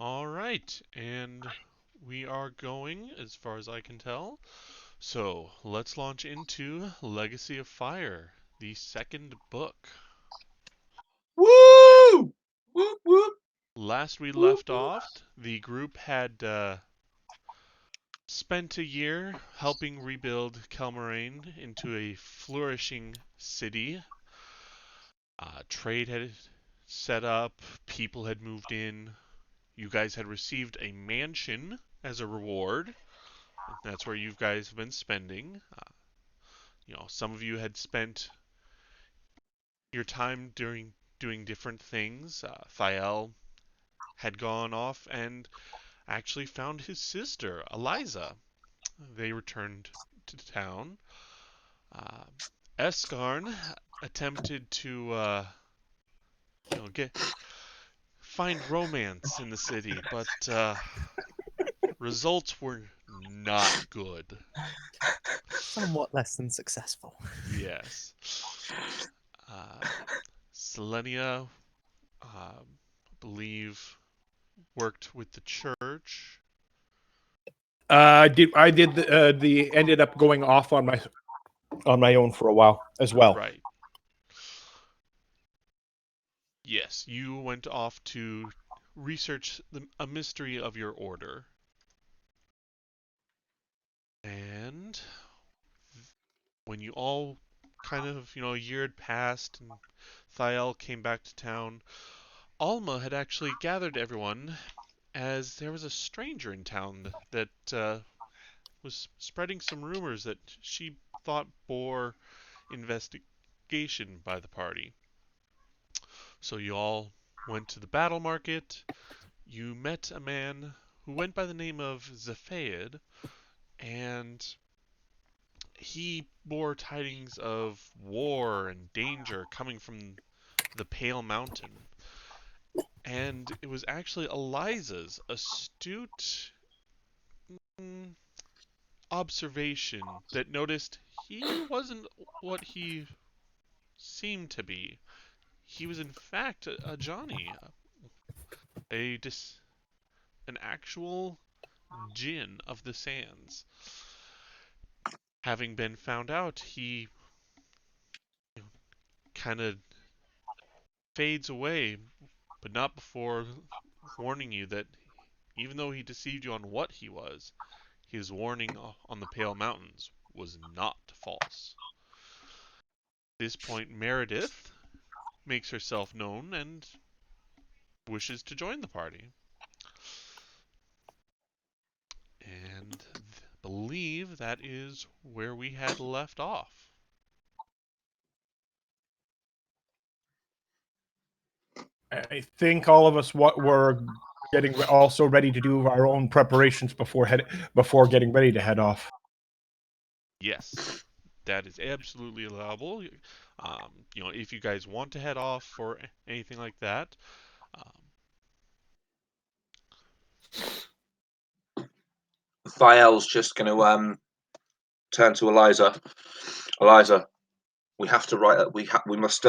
All right, and we are going as far as I can tell. So let's launch into Legacy of Fire, the second book. Woo! Whoop whoop Last we whoop left whoop. off, the group had spent a year helping rebuild Kelmaraine into a flourishing city. Trade had set up, people had moved in. You guys had received a mansion as a reward. That's where you guys have been spending. Some of you had spent your time during doing different things. Thael had gone off and actually found his sister, Eliza. They returned to town. Uh, Escarn attempted to, get find romance in the city, but results were not good. Somewhat less than successful. Yes. Uh, Selenia, I believe, worked with the church. I did the ended up going off on my own for a while as well. Right. Yes, you went off to research a mystery of your order. And when you all kind of, a year had passed and Thael came back to town, Alma had actually gathered everyone as there was a stranger in town that was spreading some rumors that she thought bore investigation by the party. So you all went to the battle market. You met a man who went by the name of Zephaid, and he bore tidings of war and danger coming from the Pale Mountain. And it was actually Eliza's astute observation that noticed he wasn't what he seemed to be. He was in fact a Johnny, a an actual Jinn of the Sands. Having been found out, he kind of fades away, but not before warning you that even though he deceived you on what he was, his warning on the Pale Mountains was not false. At this point, Meredith makes herself known and wishes to join the party. And believe that is where we had left off. I think all of us were getting also ready to do our own preparations before getting ready to head off. Yes, that is absolutely allowable. If you guys want to head off or anything like that. Um, Thael's just going to turn to Eliza. Eliza, we have to write. We must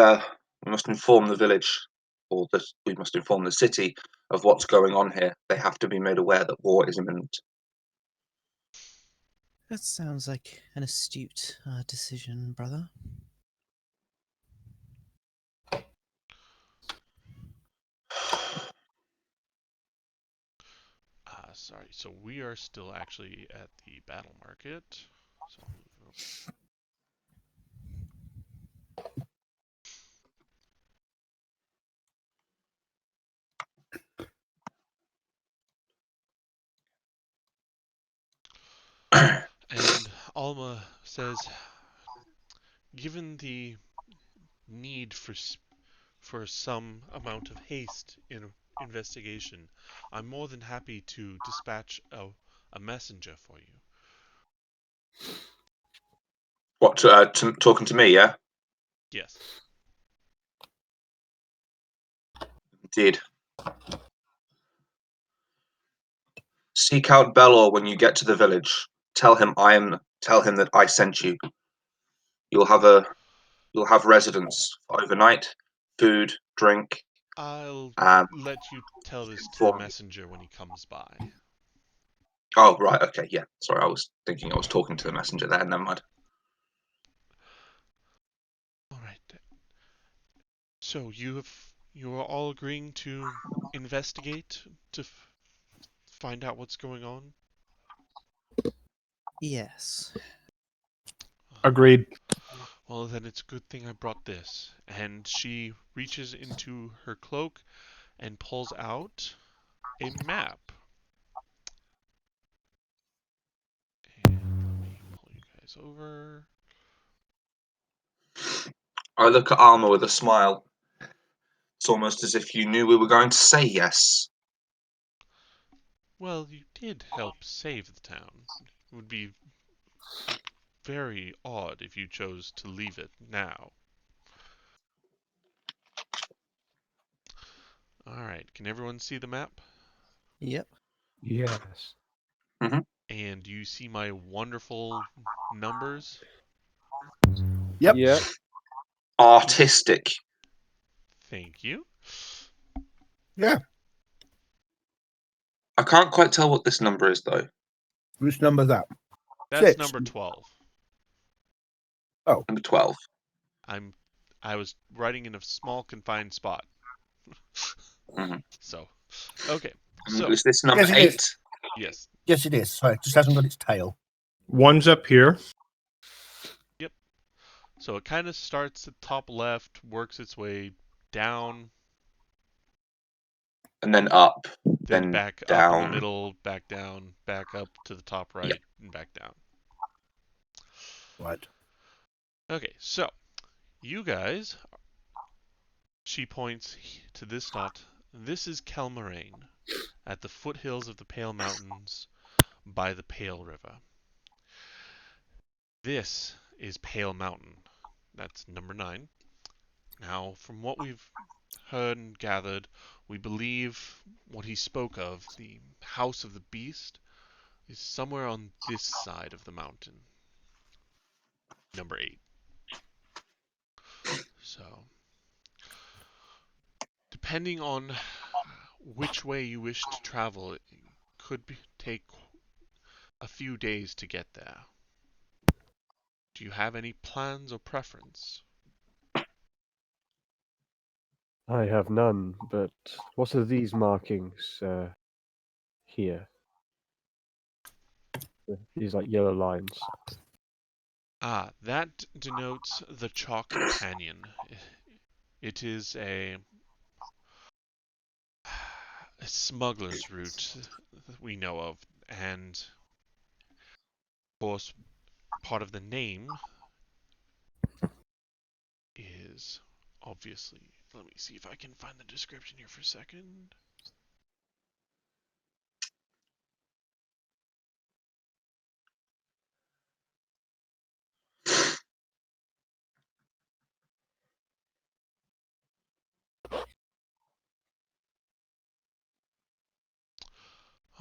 inform the village, or we must inform the city of what's going on here. They have to be made aware that war is imminent. That sounds like an astute decision, brother. sorry, so we are still actually at the battle market. So and Alma says, given the need for some amount of haste in investigation, I'm more than happy to dispatch a messenger for you. What? Talking to me? Yeah, Yes. indeed. Seek out Belor when you get to the village. Tell him I am. Tell him that I sent you. You'll have a. You'll have residence overnight, food, drink. I'll Um, let you tell this to the for messenger when he comes by. oh right, okay, yeah. Sorry, I was thinking I was talking to the messenger there. Never mind. All right. So you are all agreeing to investigate to find out what's going on? Yes. Agreed. Well, then it's a good thing I brought this. And she reaches into her cloak and pulls out a map. And let me pull you guys over. I look at Alma with a smile. It's almost as if you knew we were going to say yes. Well, you did help save the town. It would be very odd if you chose to leave it now. Alright, can everyone see the map? Yep. Yes. And you see my wonderful numbers? Yep. Yeah. Artistic. Thank you. Yeah. I can't quite tell what this number is though. Which number's that? That's 6. number 12. Number 12. I was writing in a small confined spot. Mhm. So, okay. So, Is this number Yes, it 8? is. yes. Yes, it is. Sorry, it just hasn't got its tail. One's up here. So it kind of starts at top left, works its way down, And then up. then Then back up in the down. middle, back down, back up to the top right, and back down. Right. Okay, so you guys, she points to this dot. This is Kelmaraine, at the foothills of the Pale Mountains by the Pale River. This is Pale Mountain. That's number 9. Now, from what we've heard and gathered, we believe what he spoke of, the House of the Beast, is somewhere on this side of the mountain. Number 8. So, depending on which way you wish to travel, it could take a few days to get there. Do you have any plans or preference? I have none, but what are these markings here? These like yellow lines. Ah, that denotes the Chalk Canyon. It is a smuggler's route that we know of, and of course, part of the name is obviously. Let me see if I can find the description here for a second.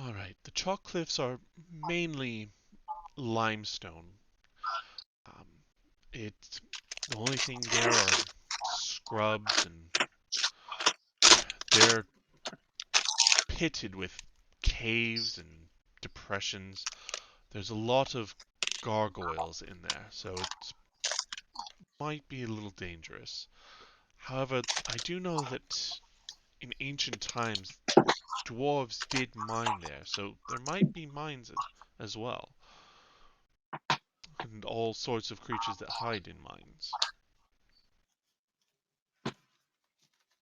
Alright, the chalk cliffs are mainly limestone. Um, the only thing there are scrubs, and they're pitted with caves and depressions. There's a lot of gargoyles in there, so it might be a little dangerous. However, I do know that in ancient times, dwarves did mine there, so there might be mines as well. And all sorts of creatures that hide in mines.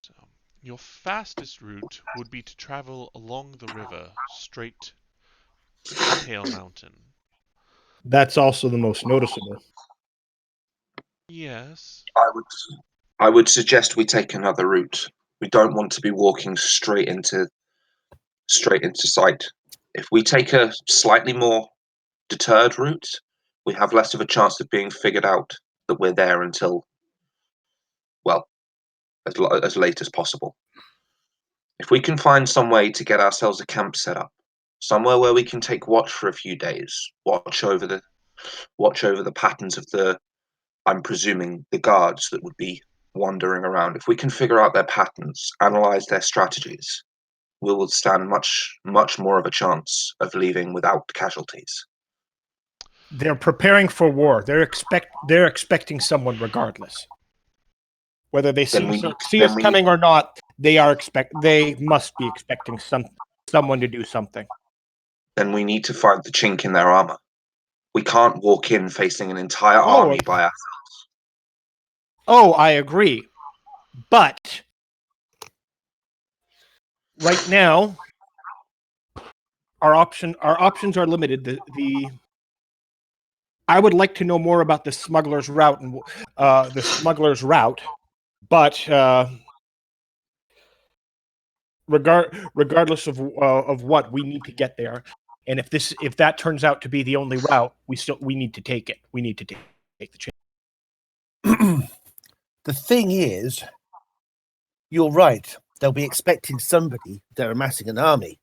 So, your fastest route would be to travel along the river straight to Pale Mountain. That's also the most noticeable. Yes. I would suggest we take another route. We don't want to be walking straight into sight. If we take a slightly more deterred route, we have less of a chance of being figured out that we're there until, well, as late as possible. If we can find some way to get ourselves a camp set up, somewhere where we can take watch for a few days, watch over the patterns of the, I'm presuming, the guards that would be wandering around, if we can figure out their patterns, analyze their strategies, we will stand much more of a chance of leaving without casualties. They're preparing for war. They're expecting someone regardless. Whether they see us coming or not, they must be expecting someone to do something. Then we need to find the chink in their armor. We can't walk in facing an entire army by ourselves. Oh, I agree. But right now, our options are limited. I would like to know more about the smuggler's route and but regardless of what, we need to get there. And if that turns out to be the only route, we need to take it. We need to take the chance. The thing is, you're right. They'll be expecting somebody. They're amassing an army.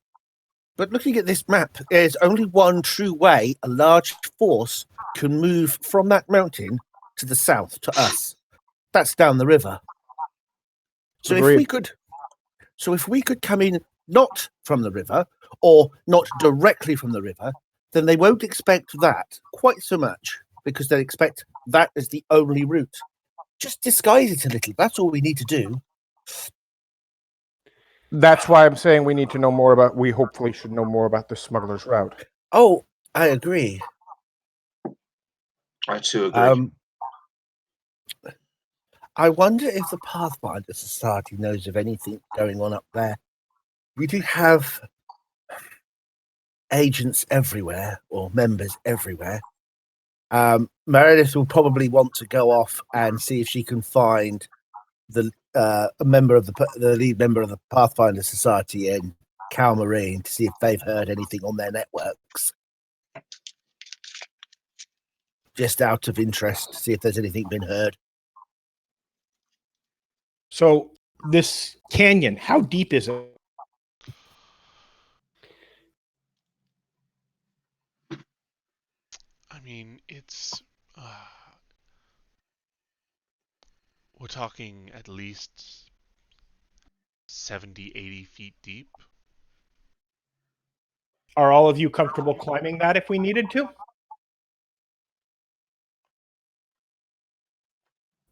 But looking at this map, there's only one true way a large force can move from that mountain to the south, to us. That's down the river. So Agreed. if we could come in not from the river, or not directly from the river, then they won't expect that quite so much, because they expect that as the only route. Just disguise it a little. That's all we need to do. That's why I'm saying we need to know more about. We hopefully should know more about the smuggler's route. Oh, I agree. I too agree. I wonder if the Pathfinder Society knows of anything going on up there. We do have agents everywhere, or members everywhere. Meredith will probably want to go off and see if she can find the lead member of the Pathfinder Society in Calmarine to see if they've heard anything on their networks. Just out of interest, to see if there's anything been heard. So this canyon, how deep is it? I mean, it's... we're talking at least 70, 80 feet deep. Are all of you comfortable climbing that if we needed to?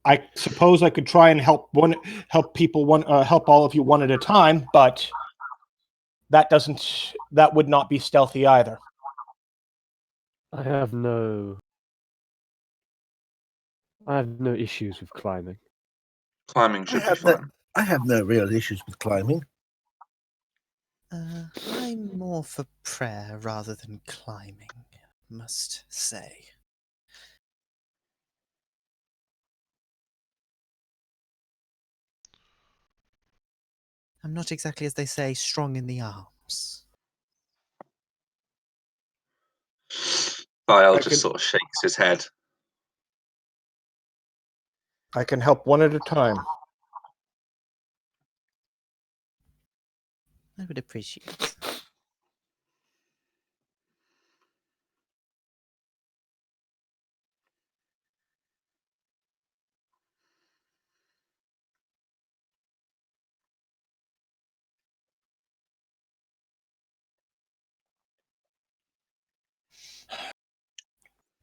I suppose I could try and help all of you one at a time, but that would not be stealthy either. I have no issues with climbing. Climbing should be fun. I have no real issues with climbing. I'm more for prayer rather than climbing, must say. I'm not exactly, as they say, strong in the arms. Vial just sort of shakes his head. I can help one at a time. I would appreciate that.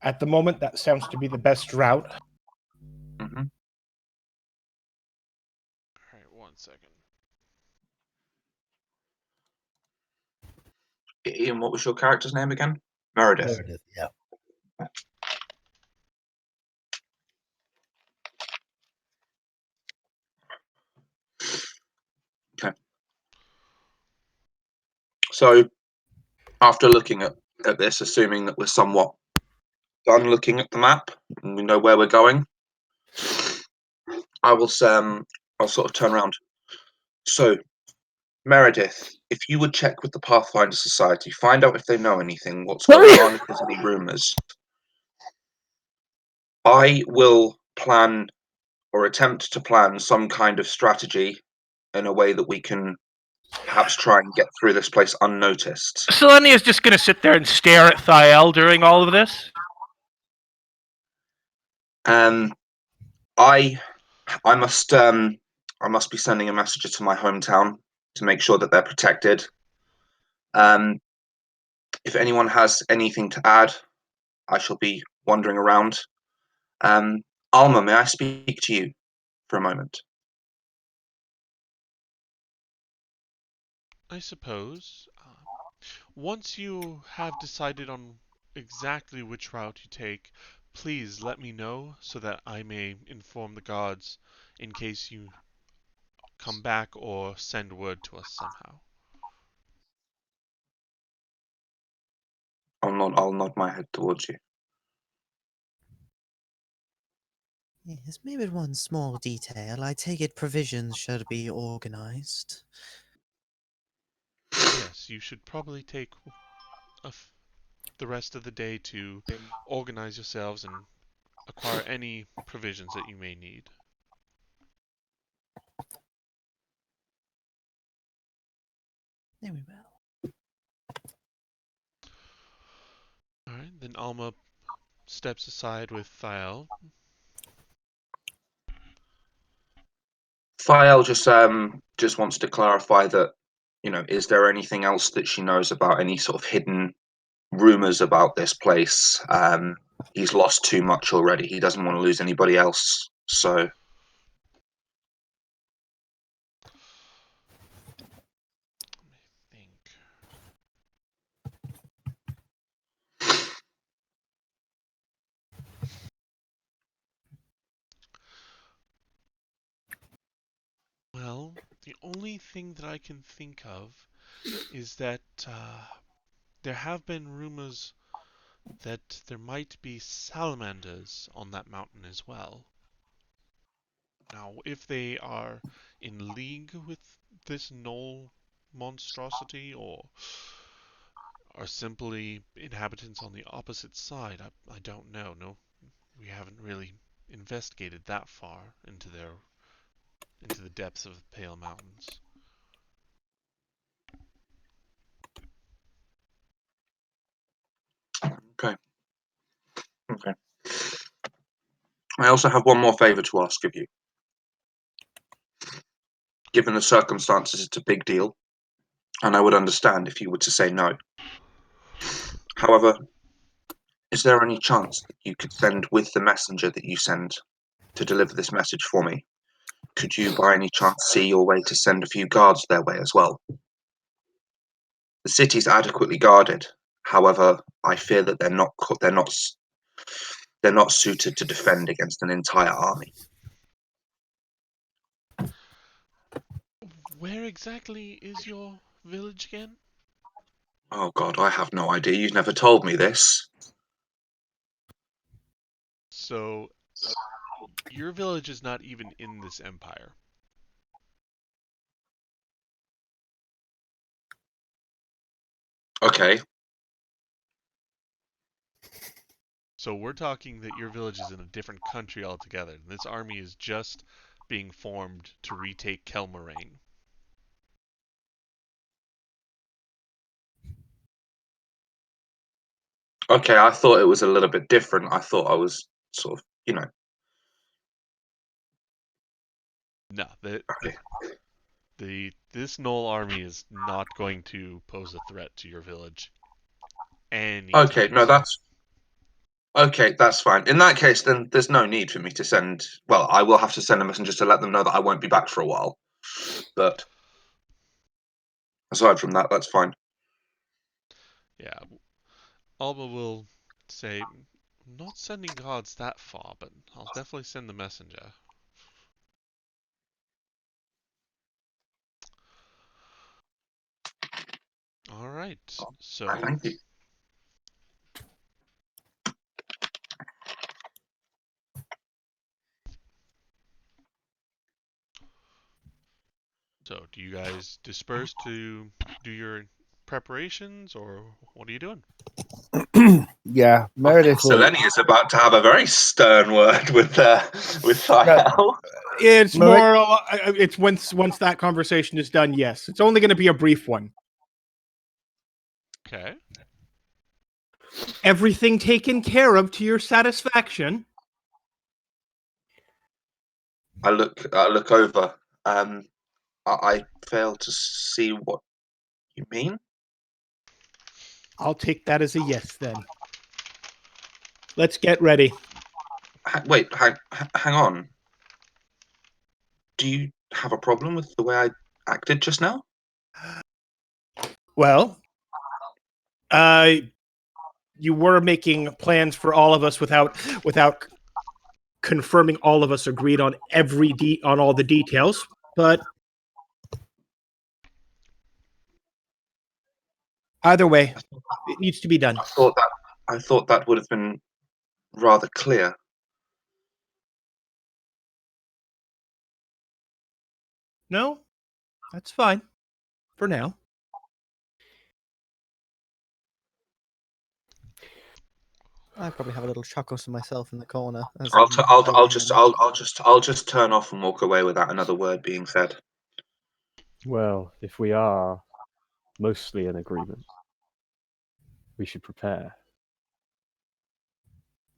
At the moment, that sounds to be the best route. Mm-hmm. Alright, 1 second. Ian, what was your character's name again? Meredith. Meredith, yeah. Okay. So, after looking at this, assuming that we're somewhat done looking at the map and we know where we're going, I'll sort of turn around. So, Meredith, if you would check with the Pathfinder Society, find out if they know anything, what's going on, if there's any rumours. I will plan or attempt to plan some kind of strategy in a way that we can perhaps try and get through this place unnoticed. Selenia is just going to sit there and stare at Thiel during all of this? I I must be sending a messenger to my hometown to make sure that they're protected. If anyone has anything to add, I shall be wandering around. Alma, may I speak to you for a moment? I suppose. Once you have decided on exactly which route you take, please let me know so that I may inform the guards in case you come back or send word to us somehow. I'll nod my head towards you. Yes, maybe one small detail. I take it provisions should be organized. Yes, you should probably take the rest of the day to organize yourselves and acquire any provisions that you may need. Very well. Alright, then Alma steps aside with Thiel. Thiel just wants to clarify that, is there anything else that she knows about any sort of hidden rumors about this place? He's lost too much already. He doesn't want to lose anybody else. So, Let me think. Well, the only thing that I can think of is that there have been rumors that there might be salamanders on that mountain as well. Now, if they are in league with this gnoll monstrosity or are simply inhabitants on the opposite side, I don't know. No, we haven't really investigated that far into the depths of the Pale Mountains. okay. I also have one more favor to ask of you. Given the circumstances, it's a big deal, and I would understand if you were to say no. However, is there any chance that you could send with the messenger that you send to deliver this message for me? Could you, by any chance, see your way to send a few guards their way as well? The city's adequately guarded. However, I fear that they're not suited to defend against an entire army. Where exactly is your village again? Oh God, I have no idea. You've never told me this. So, your village is not even in this empire. Okay. So we're talking that your village is in a different country altogether, and this army is just being formed to retake Kelmaraine. Okay, I thought it was a little bit different. I thought I was sort of, No, Okay. this Gnoll army is not going to pose a threat to your village Okay, anytime no, soon. that's fine. In that case, then there's no need for me to send. Well, I will have to send a messenger to let them know that I won't be back for a while. But aside from that, that's fine. Yeah, Alma will say, I'm not sending guards that far, but I'll definitely send the messenger. Alright, so Thank you. So, do you guys disperse to do your preparations, or what are you doing? Yeah, I think Meredith will. Selene is about to have a very stern word with Thiel. It's Mer- more. It's once that conversation is done. Yes, it's only going to be a brief one. Okay. Everything taken care of to your satisfaction. I look over. I fail to see what you mean. I'll take that as a yes then. Let's get ready. Hang on. Do you have a problem with the way I acted just now? Well, you were making plans for all of us without confirming all of us agreed on on all the details, but either way, it needs to be done. I thought that would have been rather clear. No, that's fine for now. I probably have a little chuckle to myself in the corner. I'll just turn off and walk away without another word being said. Well, if we are mostly in agreement, we should prepare.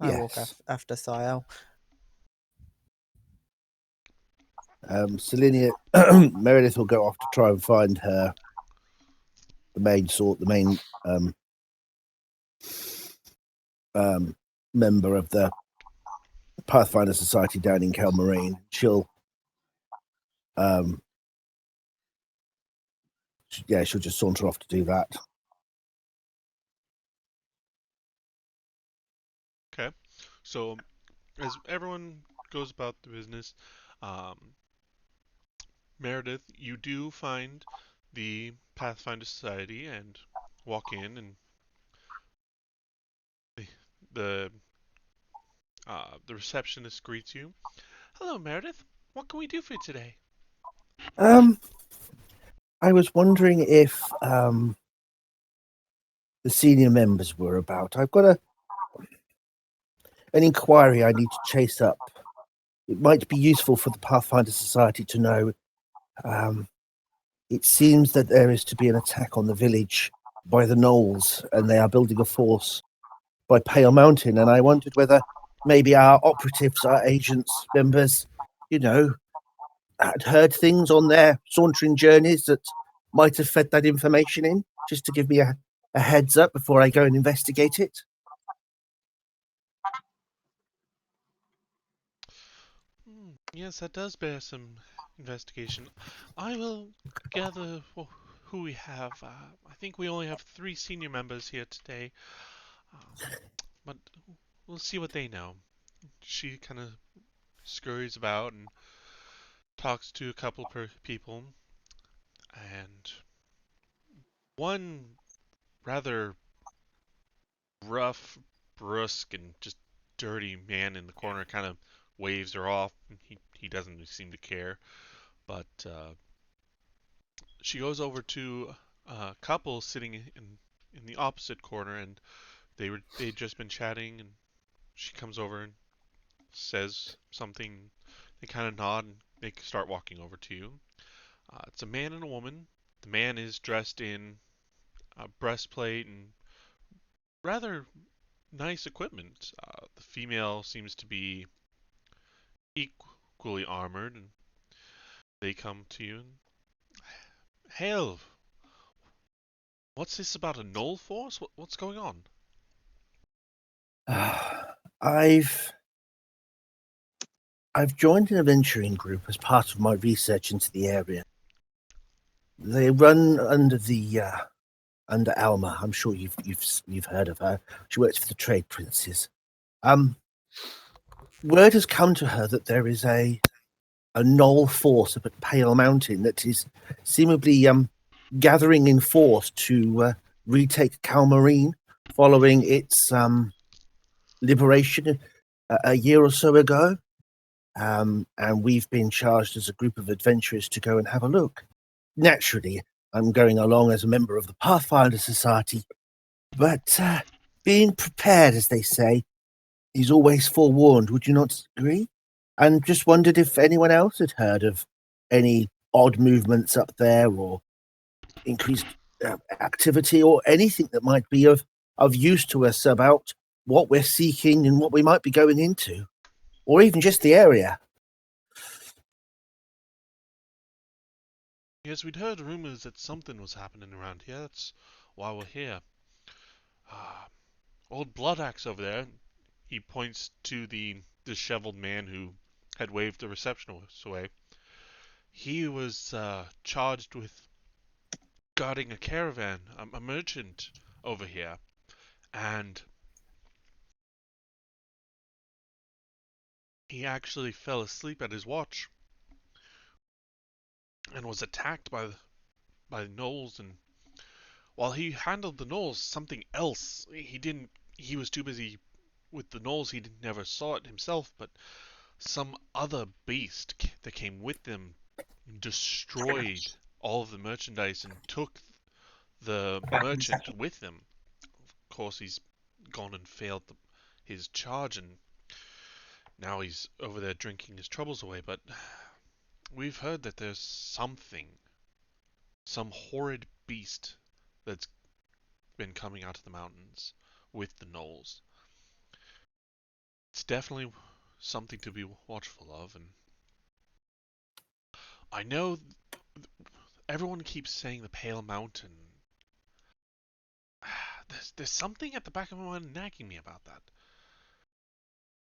I walk after Thiel. Selenia, Meredith will go off to try and find the main member of the Pathfinder Society down in Calmarine. She'll just saunter off to do that. Okay, so as everyone goes about the business, Meredith, you do find the Pathfinder Society and walk in, and the receptionist greets you. Hello, Meredith. What can we do for you today? I was wondering if the senior members were about. I've got an inquiry I need to chase up. It might be useful for the Pathfinder Society to know. It seems that there is to be an attack on the village by the Gnolls, and they are building a force by Pale Mountain, and I wondered whether maybe our operatives, our agents, members, had heard things on their sauntering journeys that might have fed that information in, just to give me a heads up before I go and investigate it. Yes, that does bear some investigation. I will gather who we have. I think we only have 3 senior members here today, but we'll see what they know. She kind of scurries about and talks to a couple people, and one rather rough, brusque, and just dirty man in the corner kind of waves her off. He doesn't seem to care, but she goes over to a couple sitting in the opposite corner, and they'd just been chatting, and she comes over and says something. They kind of nod and they start walking over to you. It's a man and a woman. The man is dressed in a breastplate and rather nice equipment. The female seems to be equally armored, and they come to you and, Hail! What's this about a Gnoll force? What's going on? I've joined an adventuring group as part of my research into the area. They run under under Alma. I'm sure you've heard of her. She works for the Trade Princes. Word has come to her that there is a Gnoll force up at Pale Mountain that is seemingly gathering in force to retake Calmarine following its liberation a year or so ago. And we've been charged as a group of adventurers to go and have a look. Naturally, I'm going along as a member of the Pathfinder Society, but being prepared, as they say, is always forewarned. Would you not agree? And just wondered if anyone else had heard of any odd movements up there, or increased activity, or anything that might be of use to us about what we're seeking and what we might be going into, or even just the area. Yes, we'd heard rumors that something was happening around here. That's why we're here. Old Bloodaxe over there, he points to the disheveled man who had waved the receptionist away. He was charged with guarding a caravan, a merchant over here, and he actually fell asleep at his watch and was attacked by gnolls. And while he handled the gnolls, something else he was too busy with the gnolls, he never saw it himself, but some other beast that came with them destroyed all of the merchandise and took the merchant with them. Of course, he's gone and failed his charge, and now he's over there drinking his troubles away. But we've heard that there's some horrid beast that's been coming out of the mountains with the gnolls. It's definitely something to be watchful of, and I know everyone keeps saying the Pale Mountain. There's something at the back of my mind nagging me about that.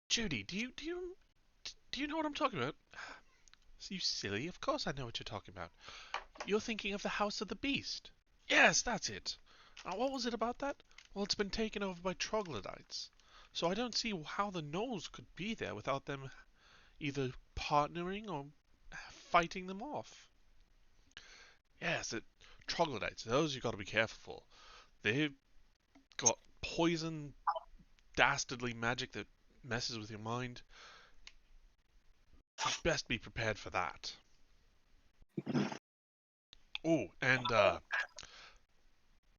Judy, do you know what I'm talking about? You silly, of course I know what you're talking about. You're thinking of the House of the Beast. Yes, that's it. What was it about that? Well, it's been taken over by troglodytes. So I don't see how the gnolls could be there without them either partnering or fighting them off. Yes, troglodytes, those you gotta be careful for. They've got poison, dastardly magic that messes with your mind. You best be prepared for that. Oh, and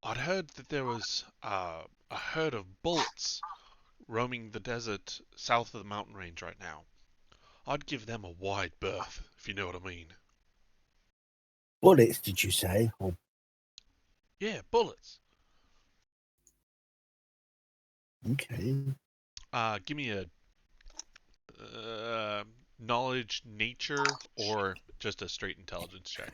I'd heard that there was a herd of bullets roaming the desert south of the mountain range right now. I'd give them a wide berth, if you know what I mean. Bullets, did you say? Or... Yeah, bullets. Okay. Give me a knowledge, nature, or just a straight intelligence check.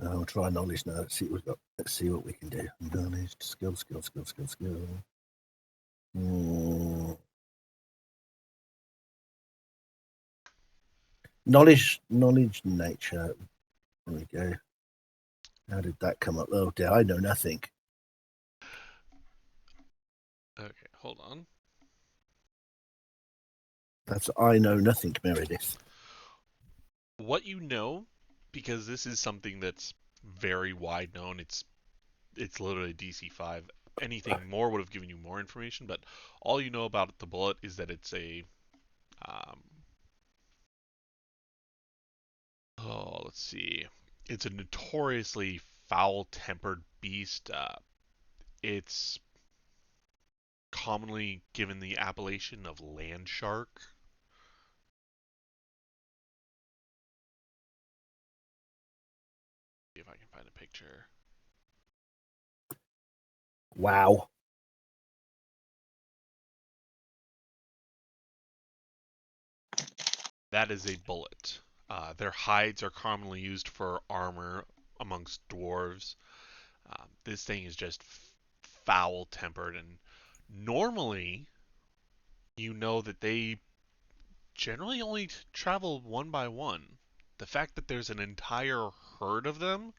I'll try knowledge now. Let's see what we've got. Let's see what we can do. Knowledge, skill. Knowledge, nature. There we go. How did that come up? Oh dear, I know nothing. Okay, hold on. That's I know nothing, Meredith. What you know, because this is something that's very wide known, it's literally DC 5. Anything more would have given you more information, but all you know about the bullet is that it's a let's see. It's a notoriously foul-tempered beast. It's commonly given the appellation of land shark. See if I can find a picture. Wow. That is a bullet. Their hides are commonly used for armor amongst dwarves. This thing is just foul-tempered, and normally you know that they generally only travel one by one. The fact that there's an entire herd of them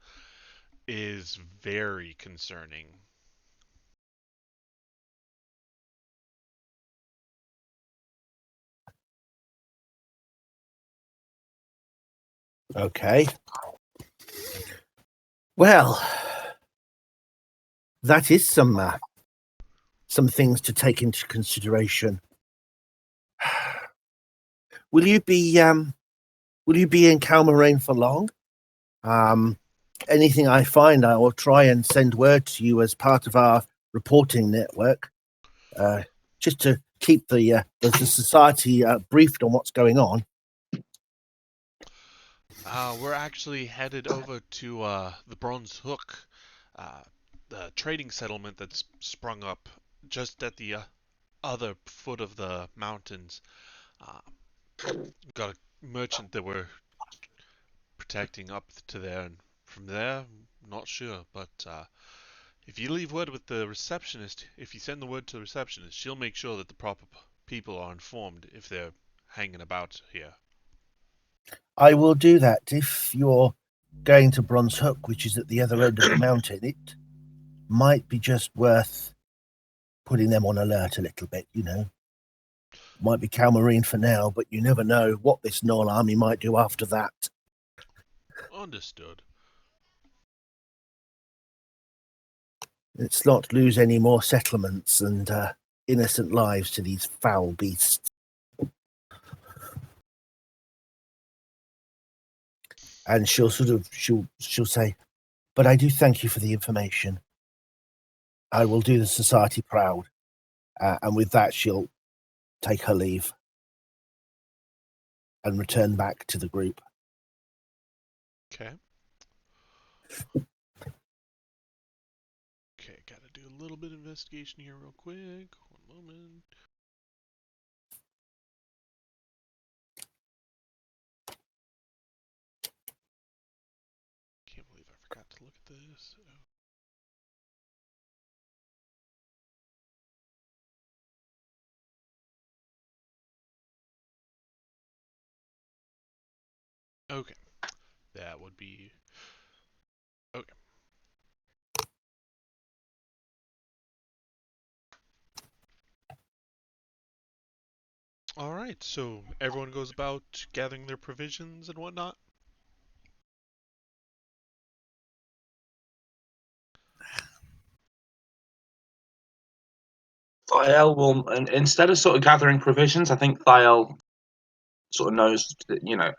is very concerning. Okay. Well, that is some things to take into consideration. Will you be in Calmaraine for long? Anything I find, I will try and send word to you as part of our reporting network, just to keep the society briefed on what's going on. We're actually headed over to the Bronze Hook, the trading settlement that's sprung up just at the other foot of the mountains. Got a merchant that we're protecting up to there, and from there, not sure. But if you leave word with the receptionist, if you send the word to the receptionist, she'll make sure that the proper people are informed if they're hanging about here. I will do that. If you're going to Bronze Hook, which is at the other end of the mountain, it might be just worth putting them on alert a little bit, you know. Might be Calmarine for now, but you never know what this Gnoll army might do after that. Understood. Let's not lose any more settlements and innocent lives to these foul beasts. And she'll say, but I do thank you for the information. I will do the society proud. And with that, she'll take her leave and return back to the group. Okay. Okay, gotta do a little bit of investigation here real quick. One moment. Can't believe I forgot to look at this. Okay. That would be... Okay. Alright, so everyone goes about gathering their provisions and whatnot? Thael will, and instead of sort of gathering provisions, I think Thael sort of knows that, you know,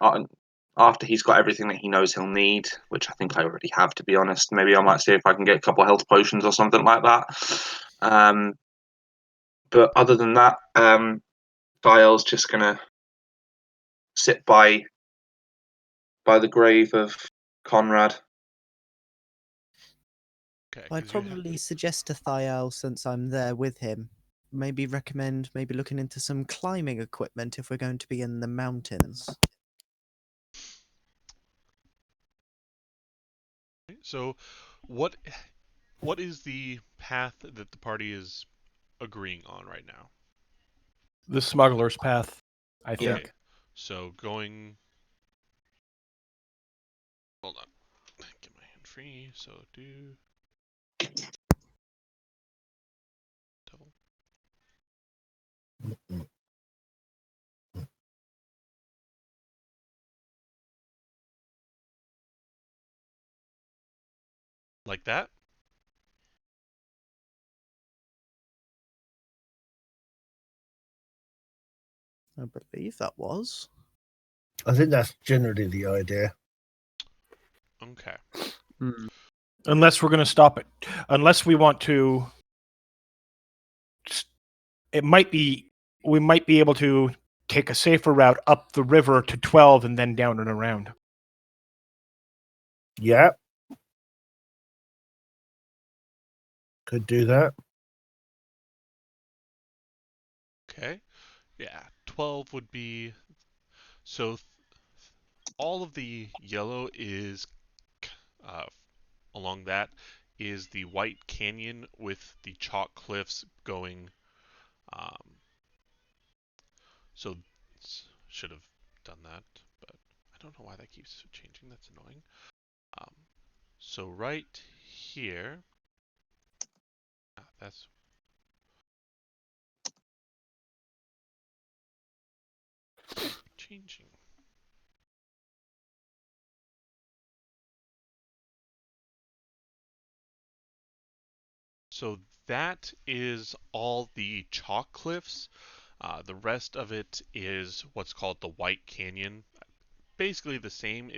after he's got everything that he knows he'll need, which I think I already have, to be honest. Maybe I might see if I can get a couple of health potions or something like that. But other than that, Thael's just gonna sit by the grave of Conrad. Okay, I'd 'cause you probably suggest to Thael, since I'm there with him, maybe recommend looking into some climbing equipment if we're going to be in the mountains. So, what is the path that the party is agreeing on right now? The smuggler's path, I Yeah. think. So going... Hold on. Get my hand free, so do... Double. Like that? I believe that was. I think that's generally the idea. Okay. Unless we're going to stop it. Unless we want to... It might be... We might be able to take a safer route up the river to 12 and then down and around. Yeah. Could do that. Okay. Yeah, 12 would be... So all of the yellow is along that is the White Canyon with the chalk cliffs going. So should have done that, but I don't know why that keeps changing. That's annoying. So right here, that's changing. So that is all the chalk cliffs. The rest of it is what's called the White Canyon. Basically the same.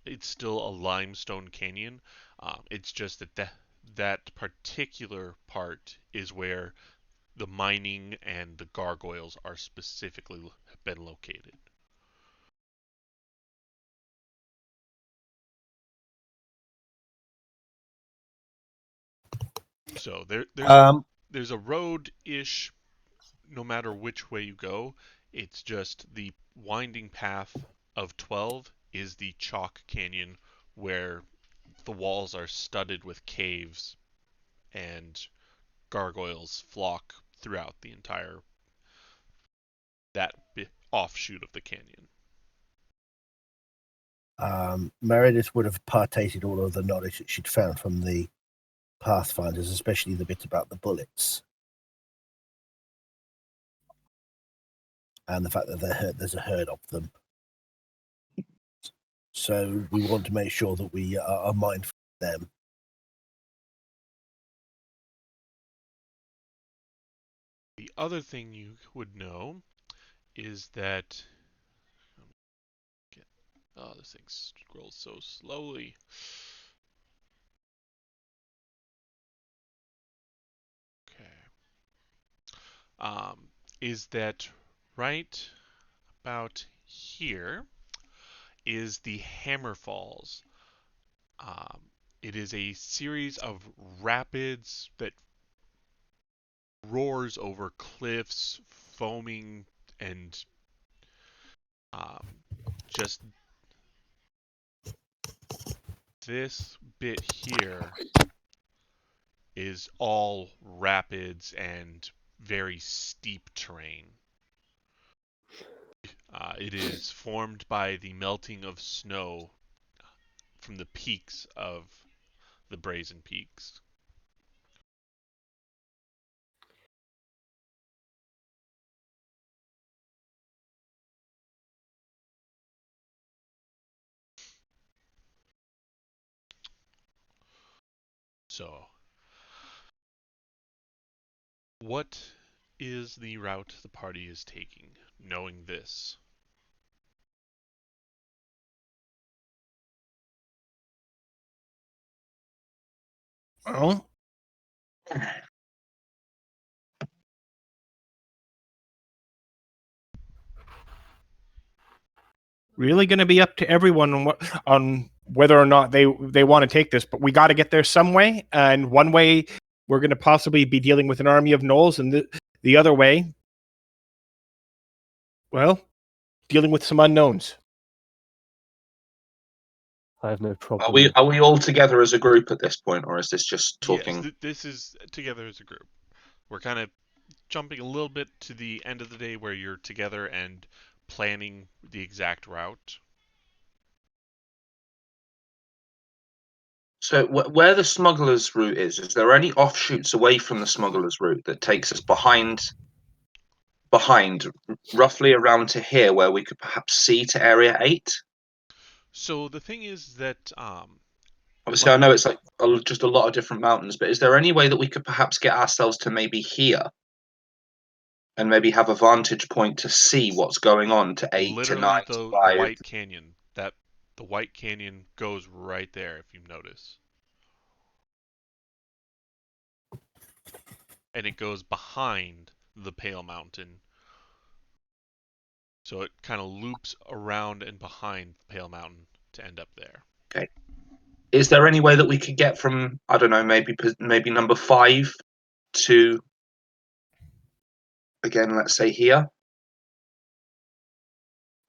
It's still a limestone canyon. It's just that particular part is where the mining and the gargoyles are specifically been located. So there's a road-ish no matter which way you go. It's just the winding path of 12 is the Chalk Canyon, where the walls are studded with caves and gargoyles flock throughout the entire offshoot of the canyon. Meredith would have partated all of the knowledge that she'd found from the Pathfinders, especially the bit about the bullets. And the fact that there's a herd of them. So we want to make sure that we are mindful of them. The other thing you would know is that... Oh, this thing scrolls so slowly. Okay. Is that right about here is the Hammer Falls. It is a series of rapids that roars over cliffs, foaming, and just this bit here is all rapids and very steep terrain. It is formed by the melting of snow from the peaks of the Brazen Peaks. So, what is the route the party is taking, knowing this? Well, really going to be up to everyone on whether or not they want to take this, but we got to get there some way. And one way, we're going to possibly be dealing with an army of gnolls, and the other way, well, dealing with some unknowns. I have no problem. Are we all together as a group at this point, or is this just talking? Yes, this is together as a group. We're kind of jumping a little bit to the end of the day where you're together and planning the exact route. So where the smuggler's route is there any offshoots away from the smuggler's route that takes us behind, roughly around to here, where we could perhaps see to Area 8? So the thing is that Obviously, I know it's like just a lot of different mountains, but is there any way that we could perhaps get ourselves to maybe here and maybe have a vantage point to see what's going on to 8 literally to 9 the to 5? White Canyon, the White Canyon goes right there if you notice. And it goes behind the Pale Mountain. So it kind of loops around and behind the Pale Mountain to end up there. Okay. Is there any way that we could get from, I don't know, maybe number 5 to, again, let's say here?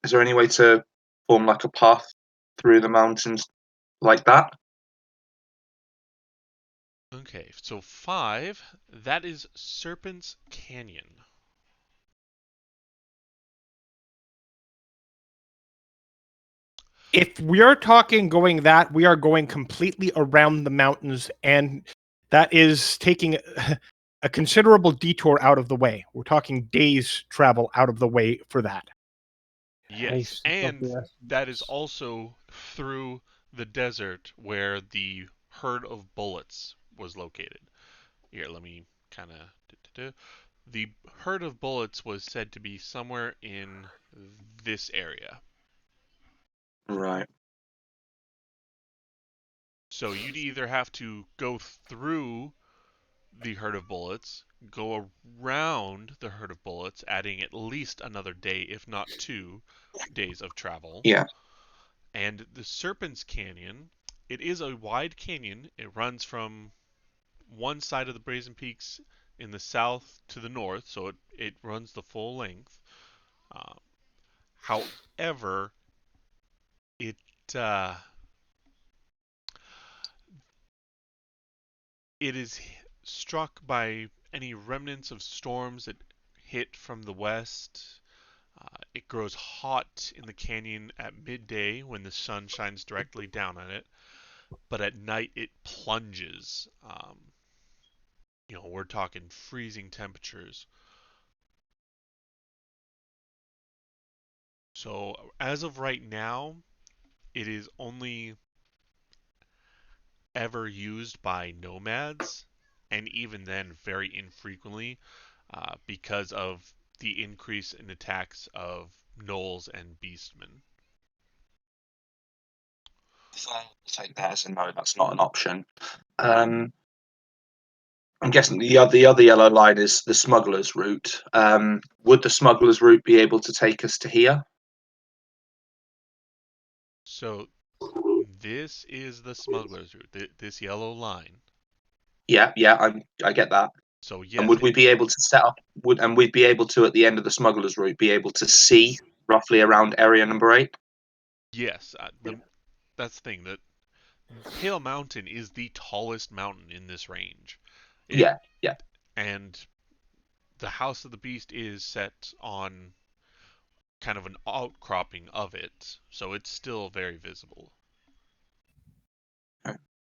Is there any way to form like a path through the mountains like that? Okay, so 5, that is Serpent's Canyon. If we are talking going that, we are going completely around the mountains, and that is taking a considerable detour out of the way. We're talking days travel out of the way for that. Yes, and that is also through the desert where the herd of bullets was located. Here, let me kind of... The herd of bullets was said to be somewhere in this area. Right. So you'd either have to go through the herd of bullets, go around the herd of bullets, adding at least another day, if not 2 days of travel. Yeah. And the Serpent's Canyon, it is a wide canyon. It runs from one side of the Brazen Peaks in the south to the north, so it runs the full length. However, It uh, it is struck by any remnants of storms that hit from the west. It grows hot in the canyon at midday when the sun shines directly down on it, but at night it plunges. We're talking freezing temperatures. So as of right now, it is only ever used by nomads, and even then very infrequently, because of the increase in attacks of gnolls and beastmen. So I'll take that as a no. That's not an option. I'm guessing the other yellow line is the smuggler's route. Would the smuggler's route be able to take us to here? So this is the smuggler's route, this yellow line. Yeah, I get that. So yes, And would we be able to set up? And we'd be able to, at the end of the smuggler's route, be able to see roughly around area number 8? yes, that's the thing. That Pale Mountain is the tallest mountain in this range. Yeah. And the House of the Beast is set on kind of an outcropping of it, so it's still very visible.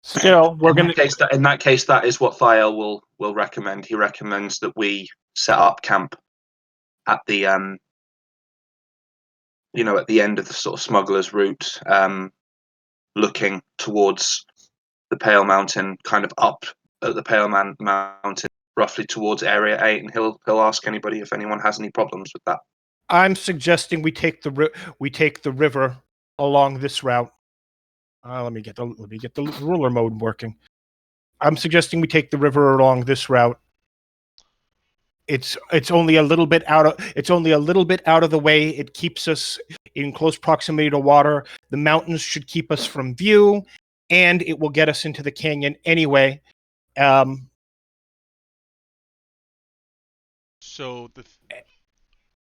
Still, we're going to. In that case, that is what Thiel will recommend. He recommends that we set up camp at the at the end of the sort of smuggler's route, looking towards the Pale Mountain, kind of up at the Pale Mountain, roughly towards Area 8, and he'll ask anybody if anyone has any problems with that. I'm suggesting we take the river along this route. Let me get the ruler mode working. I'm suggesting we take the river along this route. It's only a little bit out of the way. It keeps us in close proximity to water. The mountains should keep us from view, and it will get us into the canyon anyway. So the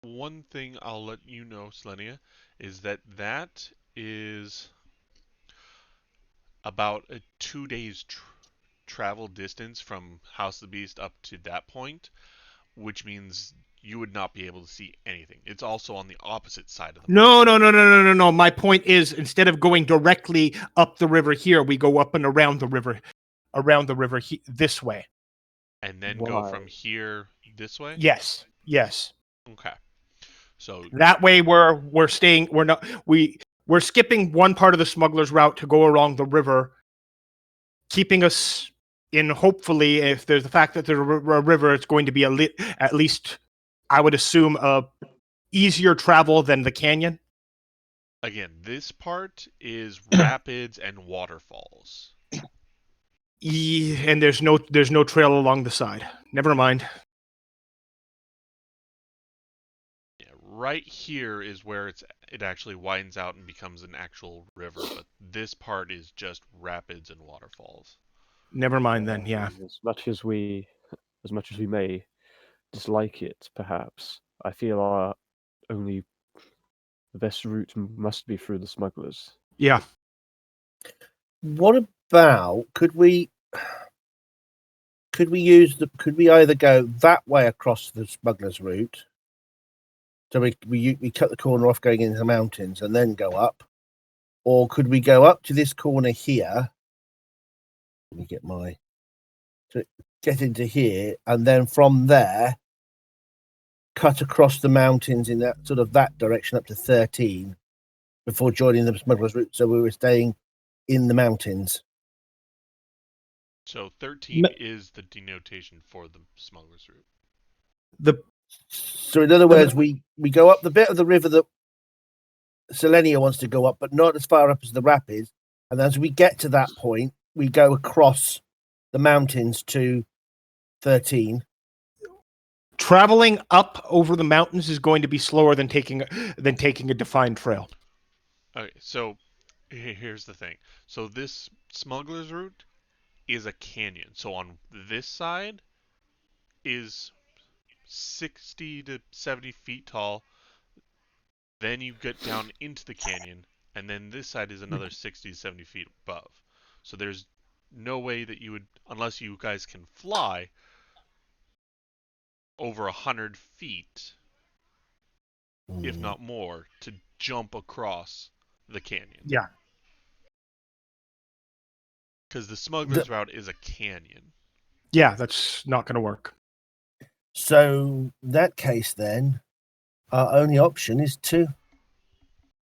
one thing I'll let you know, Selenia, is that is about a 2 days travel distance from House of the Beast up to that point, which means you would not be able to see anything. It's also on the opposite side of the No. My point is, instead of going directly up the river here, we go up and around the river this way. And then go from here this way? Yes. Okay. So that way we're skipping one part of the smuggler's route to go along the river, keeping us in, hopefully, if there's the fact that there's a river, it's going to be at least, I would assume, easier travel than the canyon. Again, this part is rapids and waterfalls. And there's no trail along the side. Never mind. Yeah, right here is where it actually widens out and becomes an actual river, but this part is just rapids and waterfalls. Never mind then, yeah. As much as we may dislike it, perhaps, I feel the best route must be through the smugglers. Yeah. What about, could we either go that way across the smuggler's route, so we cut the corner off going into the mountains and then go up, or could we go up to this corner here? Let me get into here, and then from there cut across the mountains in that direction up to 13 before joining the smuggler's route, so we were staying in the mountains. So 13 is the denotation for the smuggler's route. So in other words, we go up the bit of the river that Selenia wants to go up, but not as far up as the rapids. And as we get to that point, we go across the mountains to 13. Traveling up over the mountains is going to be slower than taking a defined trail. Okay, so here's the thing. So this smuggler's route is a canyon. So on this side is 60 to 70 feet tall. Then you get down into the canyon, and then this side is another 60 to 70 feet above. So there's no way that you would, unless you guys can fly over 100 feet, if not more, to jump across the canyon. Yeah. Because the smuggler's route is a canyon. Yeah, that's not going to work. So in that case, then, our only option is to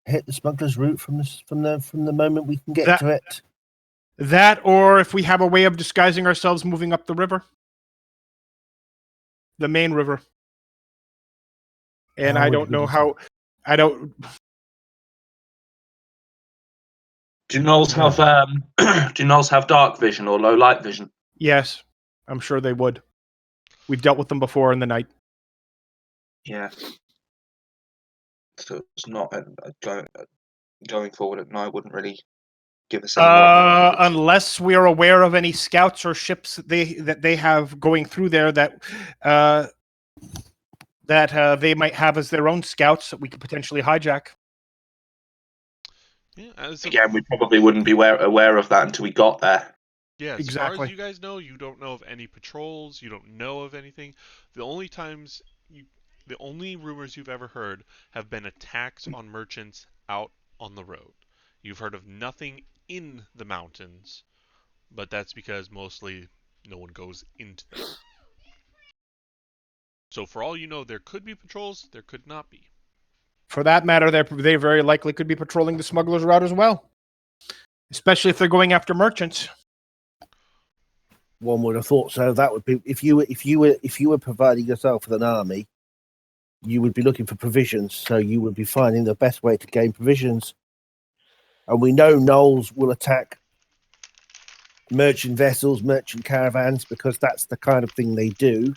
hit the smuggler's route from the moment we can get to it. That, or if we have a way of disguising ourselves moving up the river. The main river. And I don't know how... I don't... Do gnolls have dark vision or low light vision? Yes, I'm sure they would. We've dealt with them before in the night. Yeah. So it's not going forward at night wouldn't really give us any more. Unless we are aware of any scouts or ships that they have going through there that they might have as their own scouts that we could potentially hijack. Yeah, again, we probably wouldn't be aware of that until we got there. Yeah, as exactly. far as you guys know, you don't know of any patrols. You don't know of anything. The only rumors you've ever heard have been attacks on merchants out on the road. You've heard of nothing in the mountains, but that's because mostly no one goes into them. So for all you know, there could be patrols, there could not be. For that matter, they very likely could be patrolling the smuggler's route as well, especially if they're going after merchants. One would have thought so. That would be if you were providing yourself with an army, you would be looking for provisions. So you would be finding the best way to gain provisions. And we know gnolls will attack merchant vessels, merchant caravans, because that's the kind of thing they do.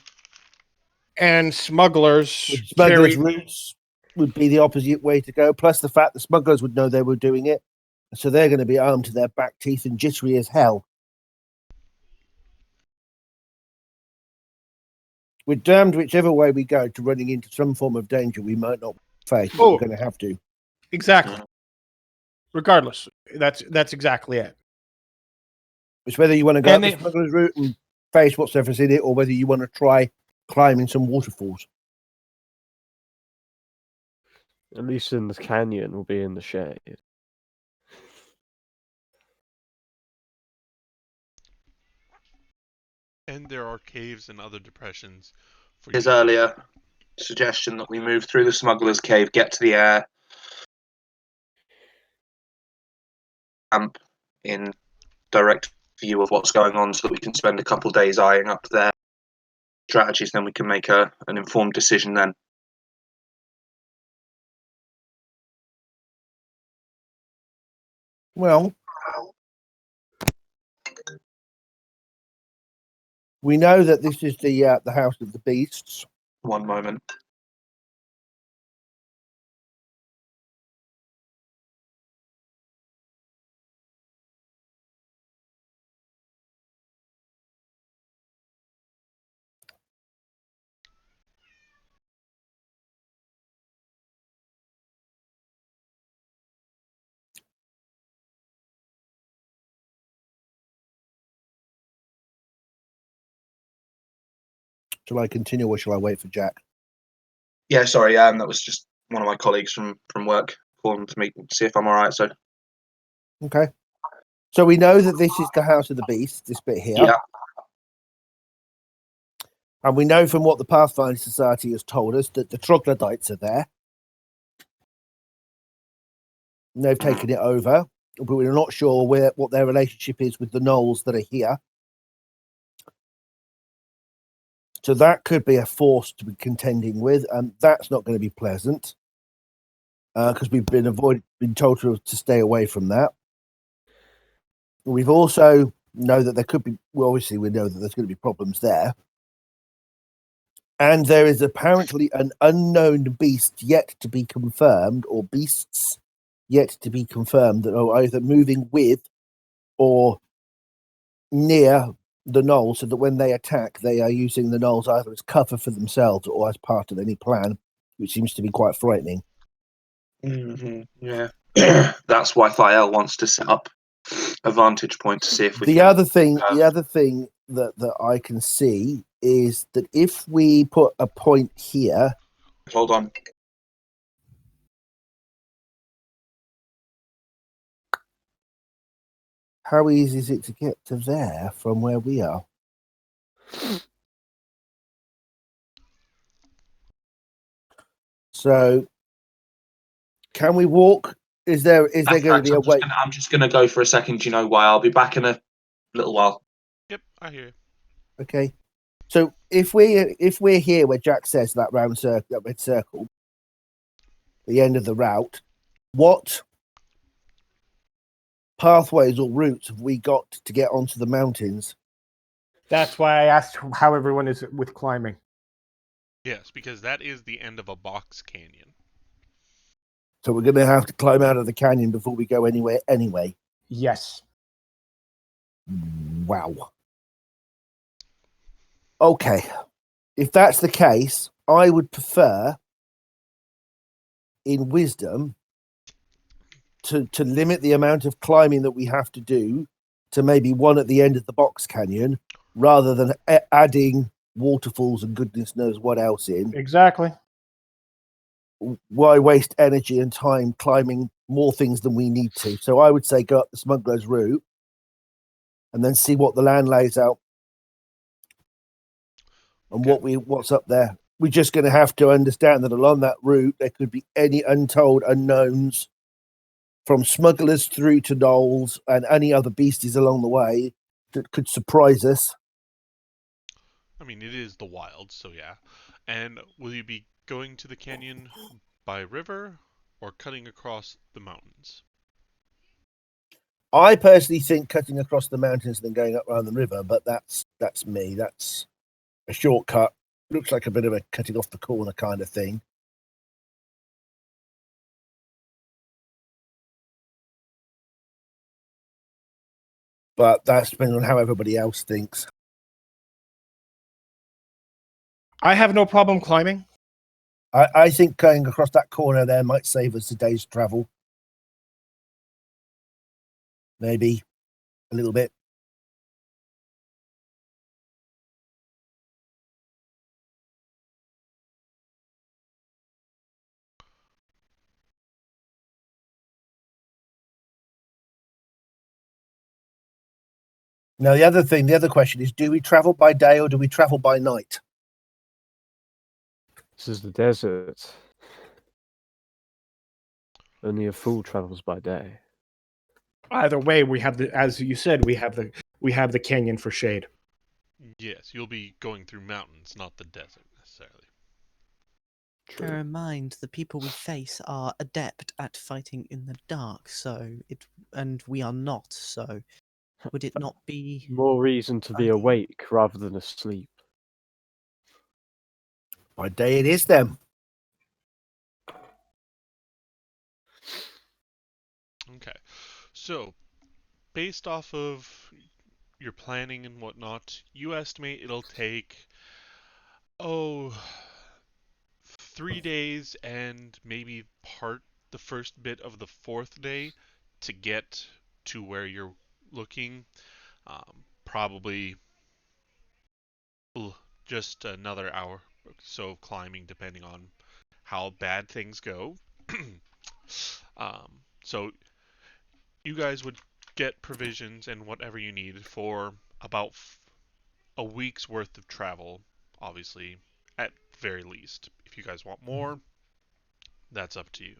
And smugglers routes would be the opposite way to go. Plus the fact the smugglers would know they were doing it, so they're going to be armed to their back teeth and jittery as hell. We're damned whichever way we go to running into some form of danger we might not face. But we're going to have to. Exactly. Regardless, that's exactly it. It's whether you want to go up the smuggler's route and face whatever's in it, or whether you want to try climbing some waterfalls. At least in the canyon, we'll be in the shade. And there are caves and other depressions. His earlier suggestion that we move through the smuggler's cave, get to the air, camp in direct view of what's going on, so that we can spend a couple of days eyeing up their strategies. Then we can make an informed decision. Then. Well, we know that this is the House of the Beasts. One moment. Shall I continue or shall I wait for Jack? Yeah, sorry. That was just one of my colleagues from work calling to see if I'm all right. So. Okay. So we know that this is the House of the Beast, this bit here. Yeah. And we know from what the Pathfinder Society has told us that the troglodytes are there. And they've taken it over, but we're not sure what their relationship is with the gnolls that are here. So that could be a force to be contending with, and that's not going to be pleasant because we've been told to stay away from that. We've also know that there could be. Well, obviously, we know that there's going to be problems there, and there is apparently an unknown beast yet to be confirmed, or beasts yet to be confirmed that are either moving with or near the gnolls, so that when they attack, they are using the gnolls either as cover for themselves or as part of any plan, which seems to be quite frightening. Mm-hmm. Yeah. That's why Thael wants to set up a vantage point to see if we The can. other thing that I can see is that if we put a point here, Hold on. how easy is it to get to there from where we are? So, can we walk? Is there going to be a way? I'm just going to go for a second. You know why? I'll be back in a little while. Yep, I hear you. Okay. So if we're here where Jack says that round circle, that red circle, the end of the route, what pathways or routes have we got to get onto the mountains? That's why I asked how everyone is with climbing. Yes, because that is the end of a box canyon. So we're going to have to climb out of the canyon before we go anywhere anyway. Yes. Wow. Okay. If that's the case, I would prefer, in wisdom, to limit the amount of climbing that we have to do to maybe one at the end of the box canyon, rather than adding waterfalls and goodness knows what else in. Exactly. Why waste energy and time climbing more things than we need to? So I would say go up the smuggler's route and then see what the land lays out and what's up there. We're just going to have to understand that along that route there could be any untold unknowns, from smugglers through to gnolls and any other beasties along the way that could surprise us. I mean, it is the wild, so yeah. And will you be going to the canyon by river or cutting across the mountains? I personally think cutting across the mountains and then going up around the river, but that's me. That's a shortcut. Looks like a bit of a cutting off the corner kind of thing. But that's depending on how everybody else thinks. I have no problem climbing. I think going across that corner there might save us a day's travel. Maybe a little bit. Now, the other question is, do we travel by day or do we travel by night? This is the desert. Only a fool travels by day. Either way, we have as you said, we have the canyon for shade. Yes, you'll be going through mountains, not the desert necessarily. Bear in mind, the people we face are adept at fighting in the dark, and we are not. So, would it not be More reason to be ideal? awake rather than asleep. By day it is then. Okay, so based off of your planning and whatnot, you estimate it'll take, 3 days and maybe the first bit of the fourth day to get to where you're looking. Probably just another hour or so of climbing, depending on how bad things go. So you guys would get provisions and whatever you need for about a week's worth of travel, obviously, at very least. If you guys want more, that's up to you.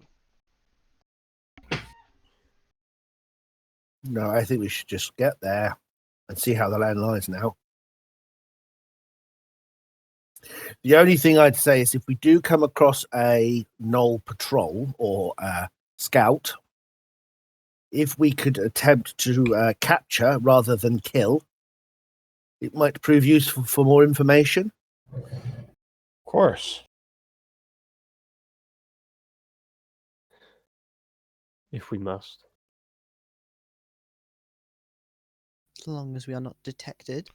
No, I think we should just get there and see how the land lies now. The only thing I'd say is if we do come across a gnoll patrol or a scout, if we could attempt to capture rather than kill, it might prove useful for more information. Of course. If we must. As long as we are not detected.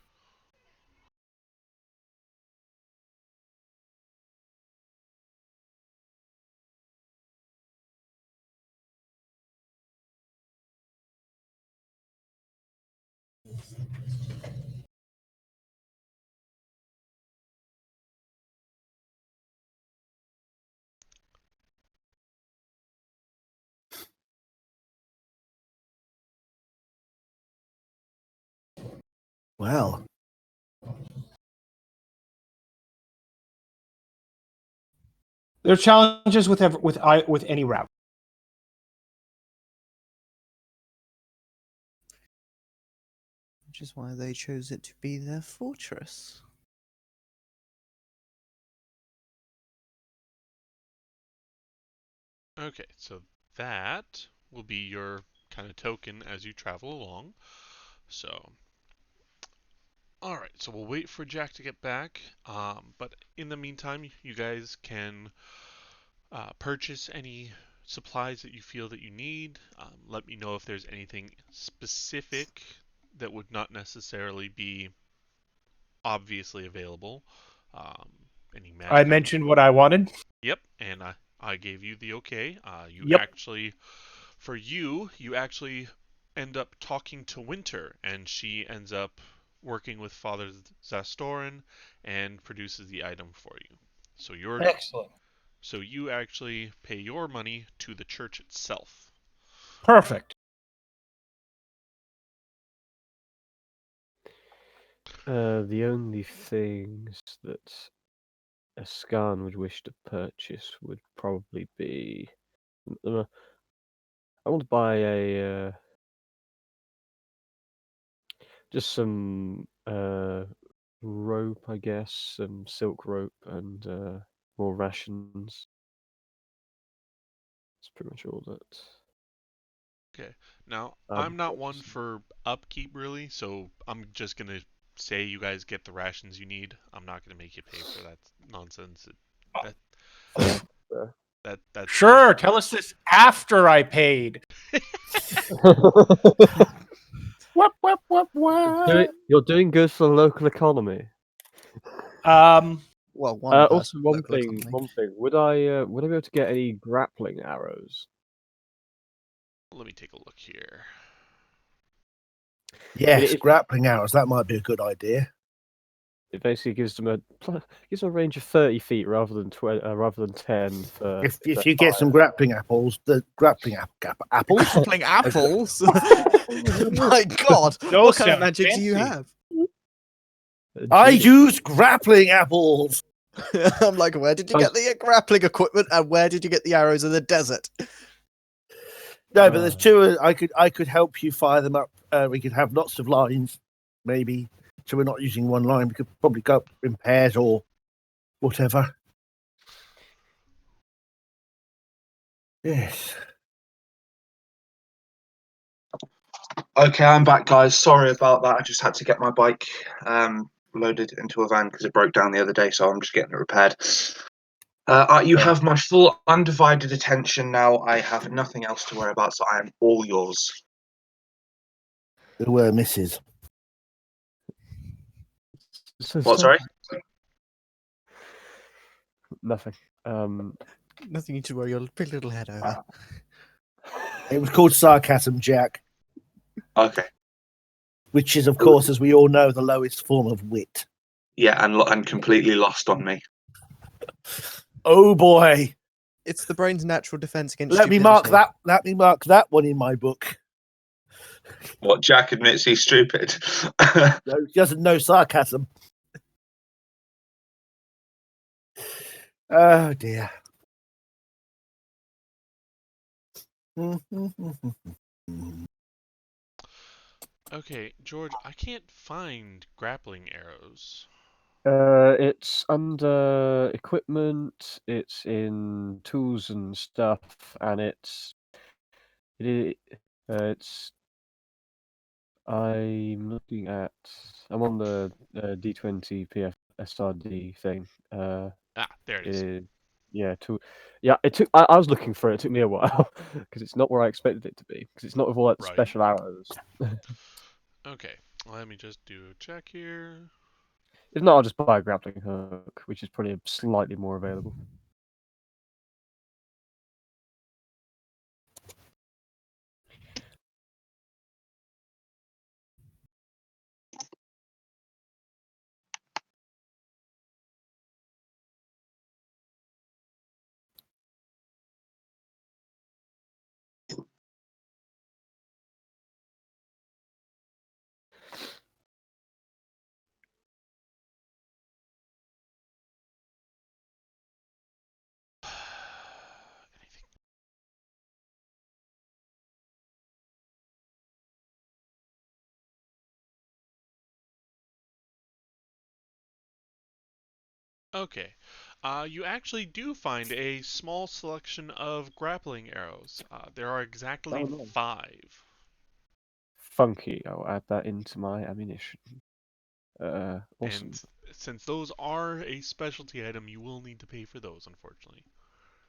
Well, There are challenges with any route. Which is why they chose it to be their fortress. Okay, so that will be your kind of token as you travel along. So, all right, so we'll wait for Jack to get back. But in the meantime, you guys can purchase any supplies that you feel that you need. Let me know if there's anything specific that would not necessarily be obviously available. Um, any magic I mentioned what I wanted. Yep, and I gave you the okay. You Yep. actually, for you, you actually end up talking to Winter, and she ends up working with Father Zastorin and produces the item for you. So Excellent. so you actually pay your money to the church itself. Perfect. The only things that a Scan would wish to purchase would probably be. I want to buy a just some rope, I guess, some silk rope, and more rations. That's pretty much all that. Okay. Now, Um, I'm not one for upkeep really, so I'm just gonna say you guys get the rations you need. I'm not gonna make you pay for that nonsense. That Fair. that's Sure. Tell us this after I paid. Whoop, whoop, whoop, whoop. You're doing good for the local economy. Well, one person. Also, one local thing. economy. Would I be able to get any grappling arrows? Let me take a look here. yes, It- grappling arrows. That might be a good idea. It basically gives them a range of 30 feet rather than 10. For If you get some grappling apples, the grappling apples. Grappling apples? My God! Those What kind of sound magic do you fancy. have? I use grappling apples. I'm like, where did you get the grappling equipment, and where did you get the arrows in the desert? No, but there's two. I could help you fire them up. We could have lots of lines, maybe. So we're not using one line. We could probably go up in pairs or whatever. Yes. Okay, I'm back, guys. Sorry about that. I just had to get my bike loaded into a van because it broke down the other day, so I'm just getting it repaired. You have my full undivided attention now. I have nothing else to worry about, so I am all yours. There were misses. What, sorry? Nothing. Nothing you to worry your pretty little head over. It was called sarcasm, Jack, Okay. which is, of course, as we all know, the lowest form of wit. Yeah, and completely lost on me. Oh boy! It's the brain's natural defense against Let me stupidity. mark that one in my book. What, Jack admits he's stupid? No, he doesn't know sarcasm. Oh dear. Okay, George, I can't find grappling arrows. It's under equipment. It's in tools and stuff, and it's. I'm looking at. I'm on the D20 PFSRD thing. There it is. Yeah, yeah. It took. I was looking for it. It took me a while because it's not where I expected it to be. Because it's not with all that Right. special arrows. Okay, let me just do a check here. If not, I'll just buy a grappling hook, which is probably slightly more available. Okay. You actually do find a small selection of grappling arrows. There are exactly Oh, no. 5. Funky. I'll add that into my ammunition. Awesome. And since those are a specialty item, you will need to pay for those, unfortunately.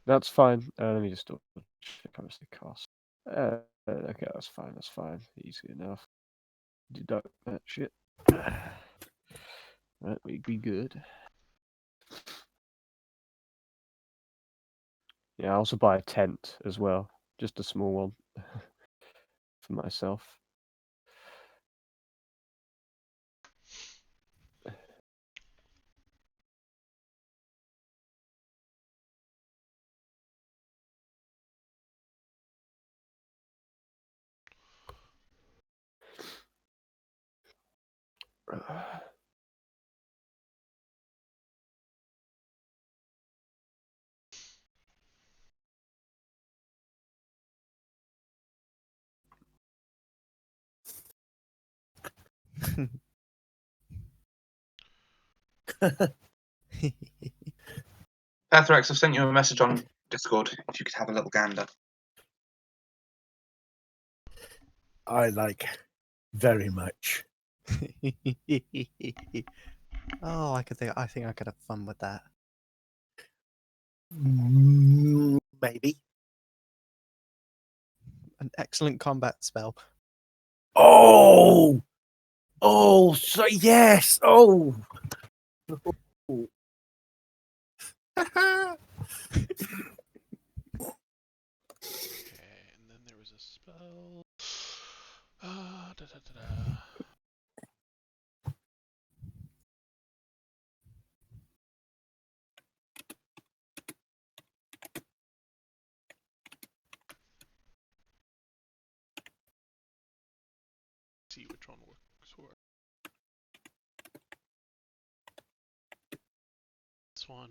That's fine. Let me just double check how much they cost. Okay, that's fine. That's fine. Easy enough. Deduct that shit. Right, we be good. Yeah, I also buy a tent as well, just a small one for myself. Pathrax, I've sent you a message on Discord. If you could have a little gander. I like very much. Oh, I think I could have fun with that. Maybe. An excellent combat spell. Oh, so yes. Oh. Okay, and then there was a spell. Da, da, da, da. See which one works for. This one.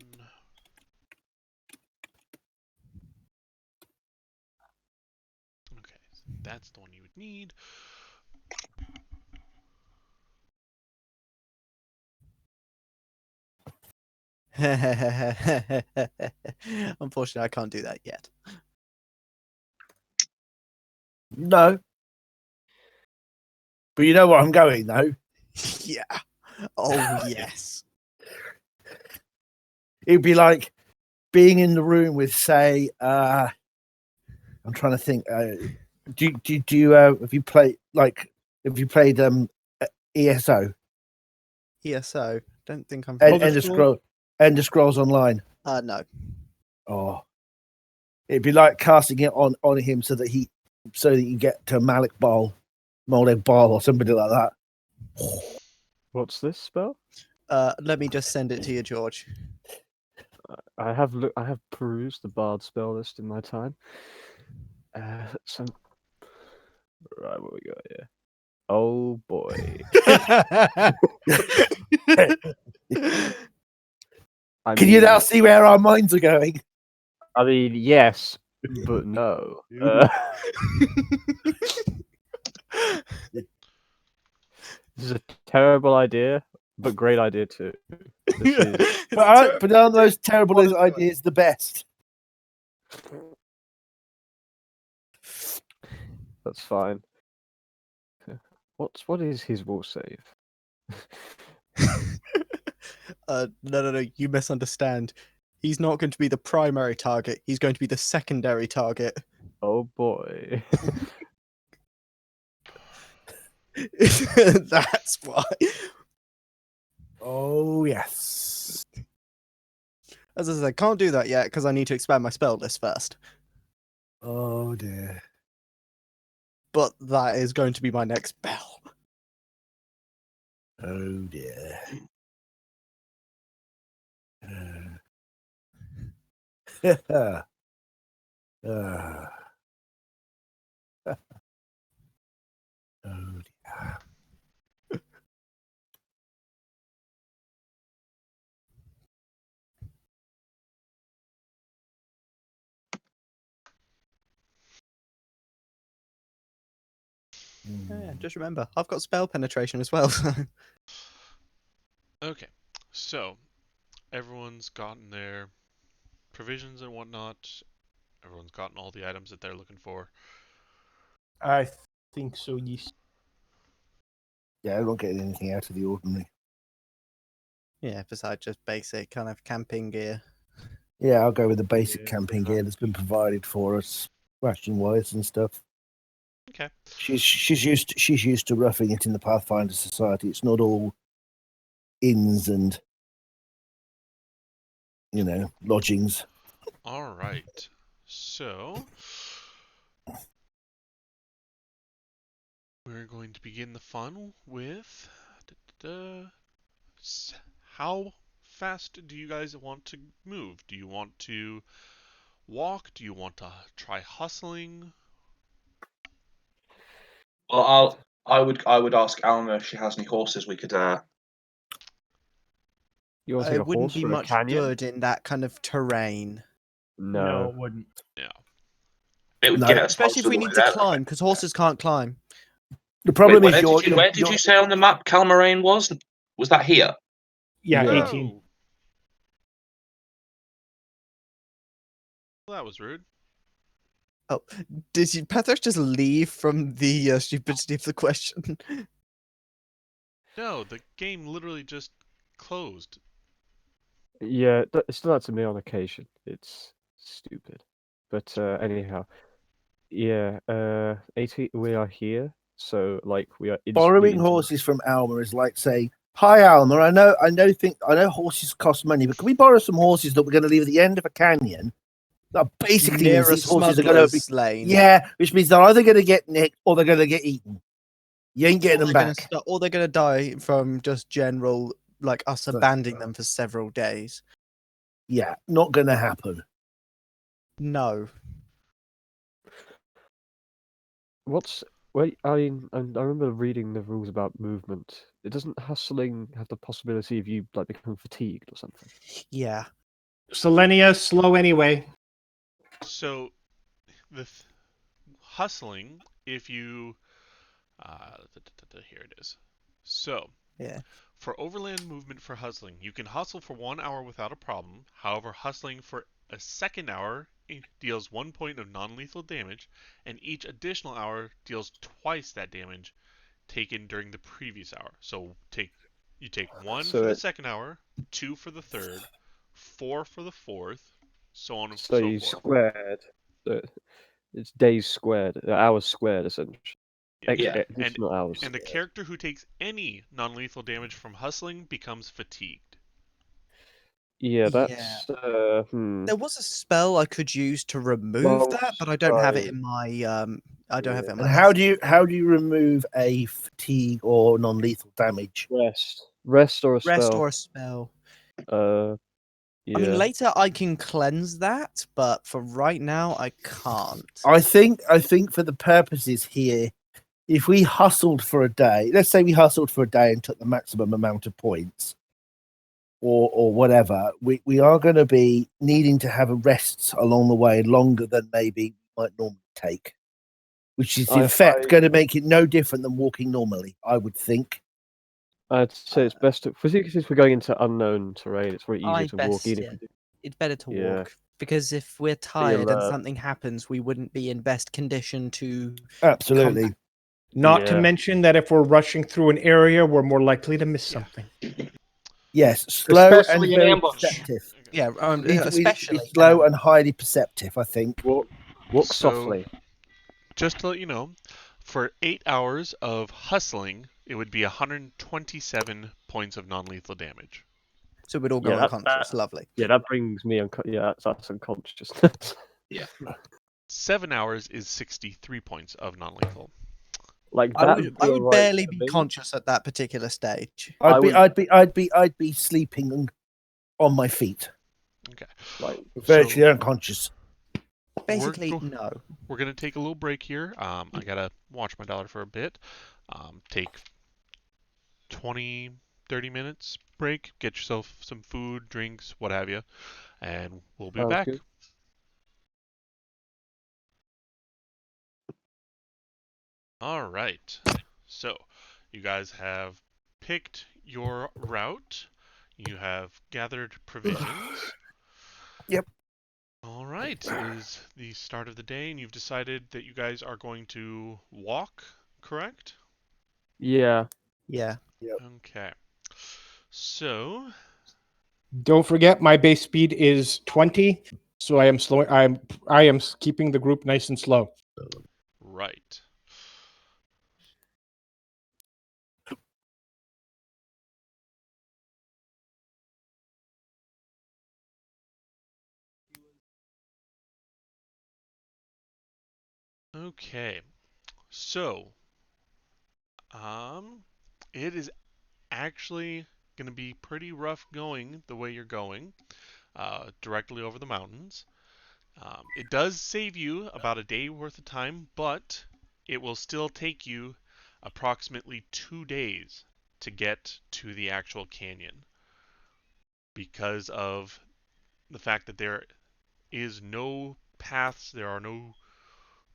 Okay, so that's the one you would need. Unfortunately, I can't do that yet. No. But you know where I'm going, though. Yeah. Oh, yes. It'd be like being in the room with, say, I'm trying to think. Do you have you played ESO? ESO. Don't think I'm. End of Scrolls Online. No. Oh, it'd be like casting it on him so that you get to Malik Bal, Molded Bal, or somebody like that. What's this spell? Let me just send it to you, George. I have perused the bard spell list in my time. So right, what we got here? Oh boy. Can you now see where our minds are going? I mean, yes, but no. This is a terrible idea, but great idea too. But aren't those terrible ideas the best? That's fine. What is his will save? No. You misunderstand. He's not going to be the primary target. He's going to be the secondary target. Oh boy. That's why. Oh yes. As I said, I can't do that yet because I need to expand my spell list first. Oh dear. But that is going to be my next spell. Oh dear. Oh dear. Yeah, just remember, I've got spell penetration as well. So. Okay, so everyone's gotten their provisions and whatnot. Everyone's gotten all the items that they're looking for. I think so, yes. Yeah, I'm not getting anything out of the ordinary. Yeah, besides just basic kind of camping gear. Yeah, I'll go with the basic Yeah, camping pretty gear that's been provided for us, ration wise and stuff. Okay. She's used to roughing it in the Pathfinder Society. It's not all inns and lodgings. All right. So we're going to begin the fun with how fast do you guys want to move? Do you want to walk? Do you want to try hustling? Well, I would ask Alma if she has any horses we could. You want to take It a wouldn't horse be for a much canyon? good in that kind of terrain. No. it wouldn't. Yeah. It would No. get us Especially most if of we the need way to there. climb, because horses can't climb. The problem Wait, is where did you say on the map Calmaraine was? Was that here? Yeah, Yeah. 18. Oh. Well, that was rude. Oh, did you, Patrick, just leave from the stupidity of the question? No, the game literally just closed. Yeah, it's done that to me on occasion. It's stupid. But anyhow, yeah, 18, we are here, so like we are instantly borrowing into horses from Alma is like saying, "Hi, Alma. I know horses cost money, but can we borrow some horses that we're going to leave at the end of a canyon?" That basically Near means a these horses are going to be smuggler's lane. yeah, which means they're either going to get nicked or they're going to get eaten. You ain't getting them back. Or they're going to die from just general, like us So- abandoning them for several days. Yeah, not going to happen. No. What's wait? I mean, I remember reading the rules about movement. It doesn't hustling have the possibility of you like becoming fatigued or something? Yeah. Selenia, slow anyway. So, the hustling, if you... here it is. So, Yeah. for overland movement for hustling, you can hustle for 1 hour without a problem. However, hustling for a second hour deals 1 point of non-lethal damage, and each additional hour deals twice that damage taken during the previous hour. So you take 1 So for the second hour, 2 for the third, 4 for the fourth, so on and So so you forth. squared. It's days squared, hours squared essentially. Yeah. Additional hours. And a character who takes any non-lethal damage from hustling becomes fatigued. Yeah, Yeah. that's There was a spell I could use to remove Well, that, but I don't have it sorry. in my I don't have it in my And how do you remove a fatigue or non-lethal damage? Rest or a rest spell. or a spell. Yeah. I mean, later I can cleanse that, but for right now I can't. I think for the purposes here, if we hustled for a day, let's say we hustled for a day and took the maximum amount of points, or whatever, we are going to be needing to have a rest along the way longer than maybe we might normally take, which is in fact going to make it no different than walking normally, I would think. I'd say it's best to, particularly since we're going into unknown terrain. It's very easier to walk in. Yeah. It's better to Yeah. walk because if we're tired and alert. something happens, we wouldn't be in best condition to. Absolutely. Not to Yeah. mention that if we're rushing through an area, we're more likely to miss something. Yes, slow Especially and in very ambush. perceptive. Yeah, Especially slow and highly perceptive, I think. Walk So- softly. Just to let you know, for 8 hours of hustling, it would be 127 points of non-lethal damage. So we'd all go Yeah, that- unconscious. Lovely. Yeah, that brings me that's unconsciousness. 7 hours is 63 points of non-lethal. Like I that. would you're right barely for be me. conscious at that particular stage. I'd be sleeping on my feet, Okay. Like virtually unconscious. Basically, go- no. We're going to take a little break here. I got to watch my daughter for a bit. Take 20, 30 minutes break. Get yourself some food, drinks, what have you. And we'll be Sounds back. good. All right. So, you guys have picked your route. You have gathered provisions. Yep. All right. It is the start of the day, and you've decided that you guys are going to walk, correct? Yeah. Yeah. Okay. So, Don't forget, my base speed is 20, so I am slowing. I am keeping the group nice and slow. right. Okay. So, it is actually going to be pretty rough going the way you're going, directly over the mountains. It does save you about a day worth of time, but it will still take you approximately 2 days to get to the actual canyon because of the fact that there is no paths, there are no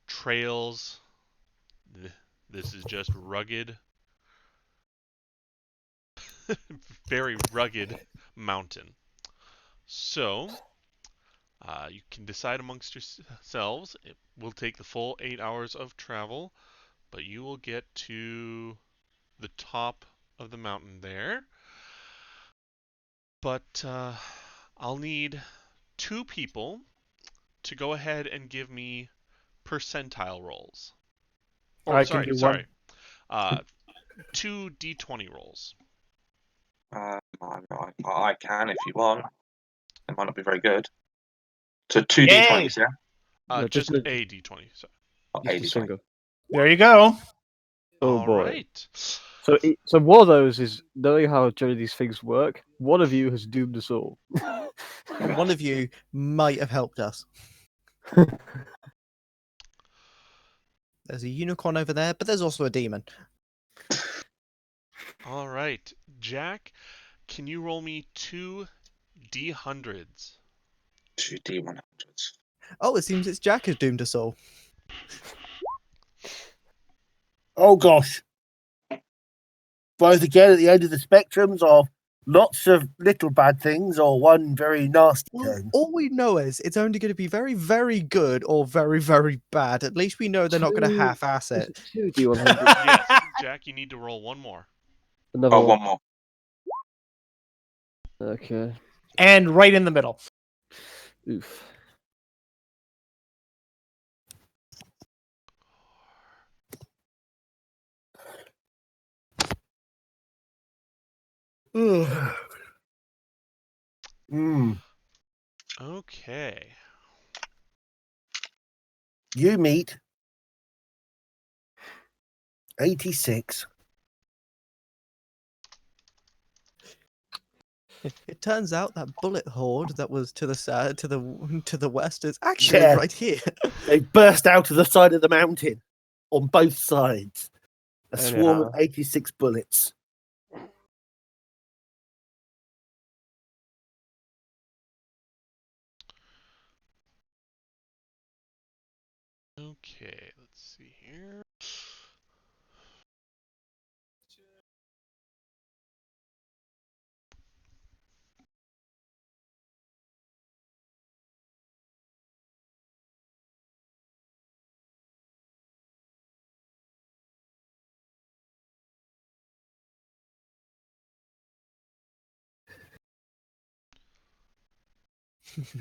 trails. This is just rugged, very rugged mountain. So, you can decide amongst yourselves. It will take the full 8 hours of travel, but you will get to the top of the mountain there. But I'll need 2 people to go ahead and give me percentile rolls. Oh, I can do one. Uh, 2 d20 rolls. I can if you want. It might not be very good. So 2 Yay! d20s, yeah? No, Just just a d20. Sorry. Oh, Just a 80 20. single. There you go. Oh All boy. right. So one of those is knowing how generally these things work. One of you has doomed us all. And one of you might have helped us. There's a unicorn over there, but there's also a demon. All right. Jack, can you roll me 2 d100s? 2 d100s. Oh, it seems it's Jack who's doomed us all. Oh gosh. Both again at the end of the spectrums of lots of little bad things or one very nasty Well, turn. all we know is it's only going to be very, very good or very, very bad. At least we know they're not going to half-ass it. 2 D100. Yes, Jack, you need to roll one more. Another Oh, one. one more. Okay. And right in the middle. Oof. Okay. You meet 86. It turns out that bullet horde that was to the west is actually right here. They burst out of the side of the mountain on both sides. A swarm of Anyhow. 86 bullets. Okay, let's see here.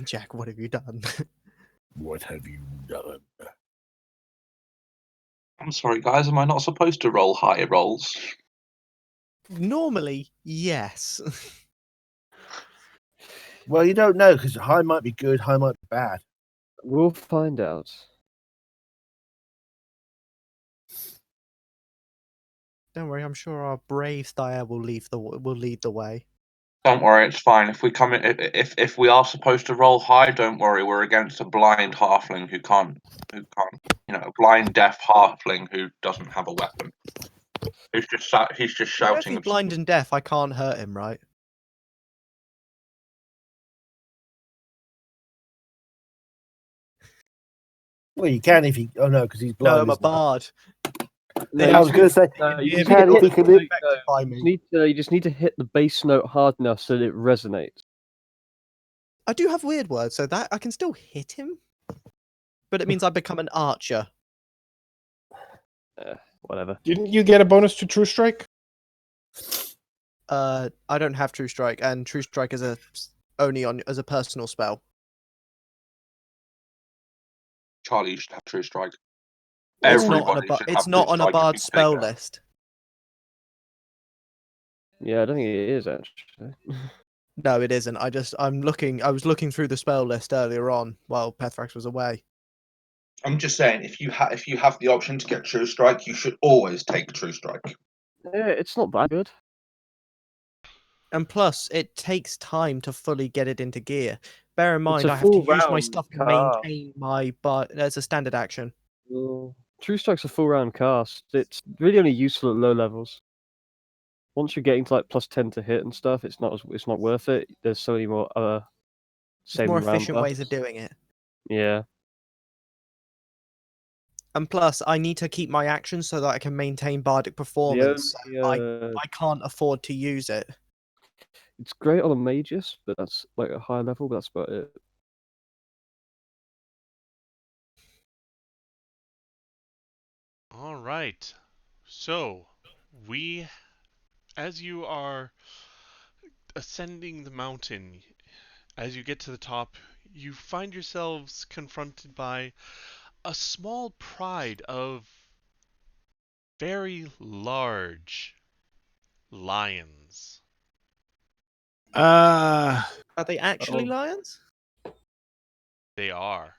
Jack, what have you done? What have you done? I'm sorry, guys. Am I not supposed to roll higher rolls? Normally, yes. Well, you don't know because high might be good, high might be bad. We'll find out. Don't worry, I'm sure our brave Thayer will lead the way. Don't worry, it's fine. If we come in, if we are supposed to roll high, don't worry. We're against a blind halfling who can't, a blind deaf halfling who doesn't have a weapon. He's just You know, if shouting. he's blind and deaf, I can't hurt him, right? Well, you can if you. Oh no, because he's blind. No, I'm a isn't he? bard. I was going to say, you Yeah, just but can't it hit can the, be affected by me. you just need to hit the bass note hard enough so that it resonates. I do have weird words, so that I can still hit him, but it means I become an archer. Whatever. Didn't you get a bonus to True Strike? I don't have True Strike, and True Strike is only on as a personal spell. Charlie, you should have True Strike. It's Everybody not on a should it's have not True on a Strike if you bard's take spell it. list. Yeah, I don't think it is actually. No, it isn't. I was looking through the spell list earlier on while Pethrax was away. I'm just saying, if you have the option to get True Strike, you should always take True Strike. Yeah, it's not that good. And plus, it takes time to fully get it into gear. Bear in mind, a I have to full use my round stuff to cast. maintain my bar as a standard action. True Strike's a full round cast. It's really only useful at low levels. Once you're getting to like +10 to hit and stuff, it's not worth it. There's so many more There's same more round efficient ways of buffs. doing it. Yeah. And plus, I need to keep my actions so that I can maintain bardic performance. I can't afford to use it. It's great on a Magus, but that's like a higher level, but that's about it. All right. So, as you are ascending the mountain, as you get to the top, you find yourselves confronted by a small pride of very large lions. Are they actually lions? They are.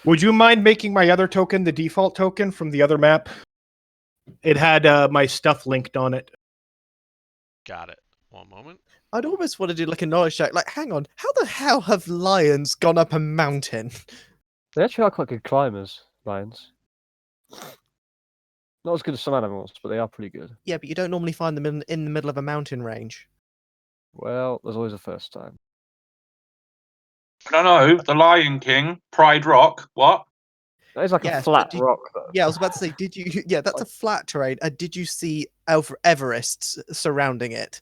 Would you mind making my other token the default token from the other map? It had my stuff linked on it. Got it. One moment. I'd almost want to do like a knowledge check. Like, hang on, how the hell have lions gone up a mountain? They actually are quite good climbers, lions. Not as good as some animals, but they are pretty good. Yeah, but you don't normally find them in the middle of a mountain range. Well, there's always a first time. No, the Lion King, Pride Rock. What? That is like a Yes, flat but rock, though. Yeah, I was about to say, did you? Yeah, that's a flat terrain. Did you see Everest surrounding it?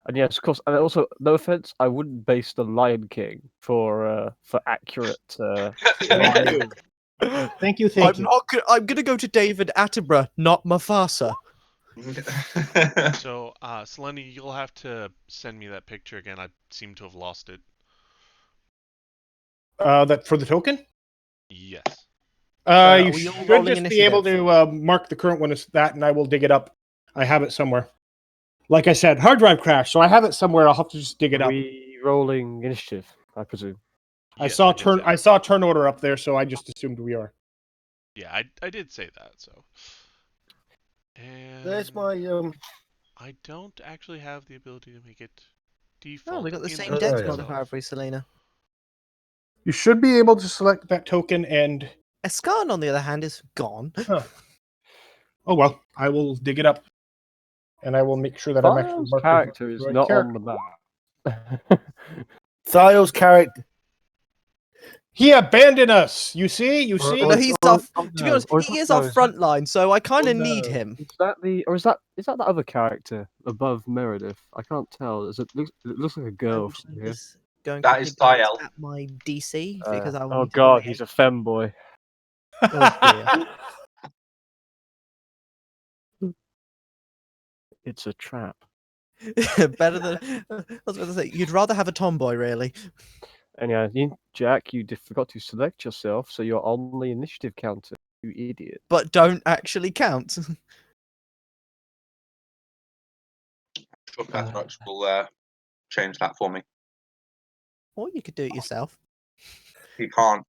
And yes, of course. And also, no offense, I wouldn't base the Lion King for accurate. Thank you. Thank you. I'm gonna go to David Attenborough, not Mufasa. So, Selene, you'll have to send me that picture again. I seem to have lost it. That for the token? Yes. You are we all should rolling just be able initiative? to mark the current one as that, and I will dig it up. I have it somewhere. Like I said, hard drive crashed, so I have it somewhere. I'll have to just dig it Are up. we rolling initiative, I presume? I Yes, saw did say I that. saw turn order up there, so I just assumed we are. Yeah, I did say that. So. And There's my I don't actually have the ability to make it default. Oh, we got the in same the dex itself. modifier for Selena. You should be able to select that token and. Escan, on the other hand, is gone. Huh. Oh well, I will dig it up, and I will make sure that I'm actually File's marked character is right not character. on the map. Thile's character. He abandoned us. You see? You see? No, he's off. To be no, honest, or is he that- is no, our is front line, so I kind Oh, of need no. him. Is that the other character above Meredith? I can't tell. It looks like a girl I'm from here. just going That quickly is glance Thiel. at my DC because I will Oh need to god, create- he's a femboy. Oh dear. It's a trap. Better than I was about to say. You'd rather have a tomboy, really. Anyway, Jack, you forgot to select yourself, so you're on the initiative counter. You idiot. But don't actually count. Sure, Pethrax will change that for me. Or you could do it yourself. He can't.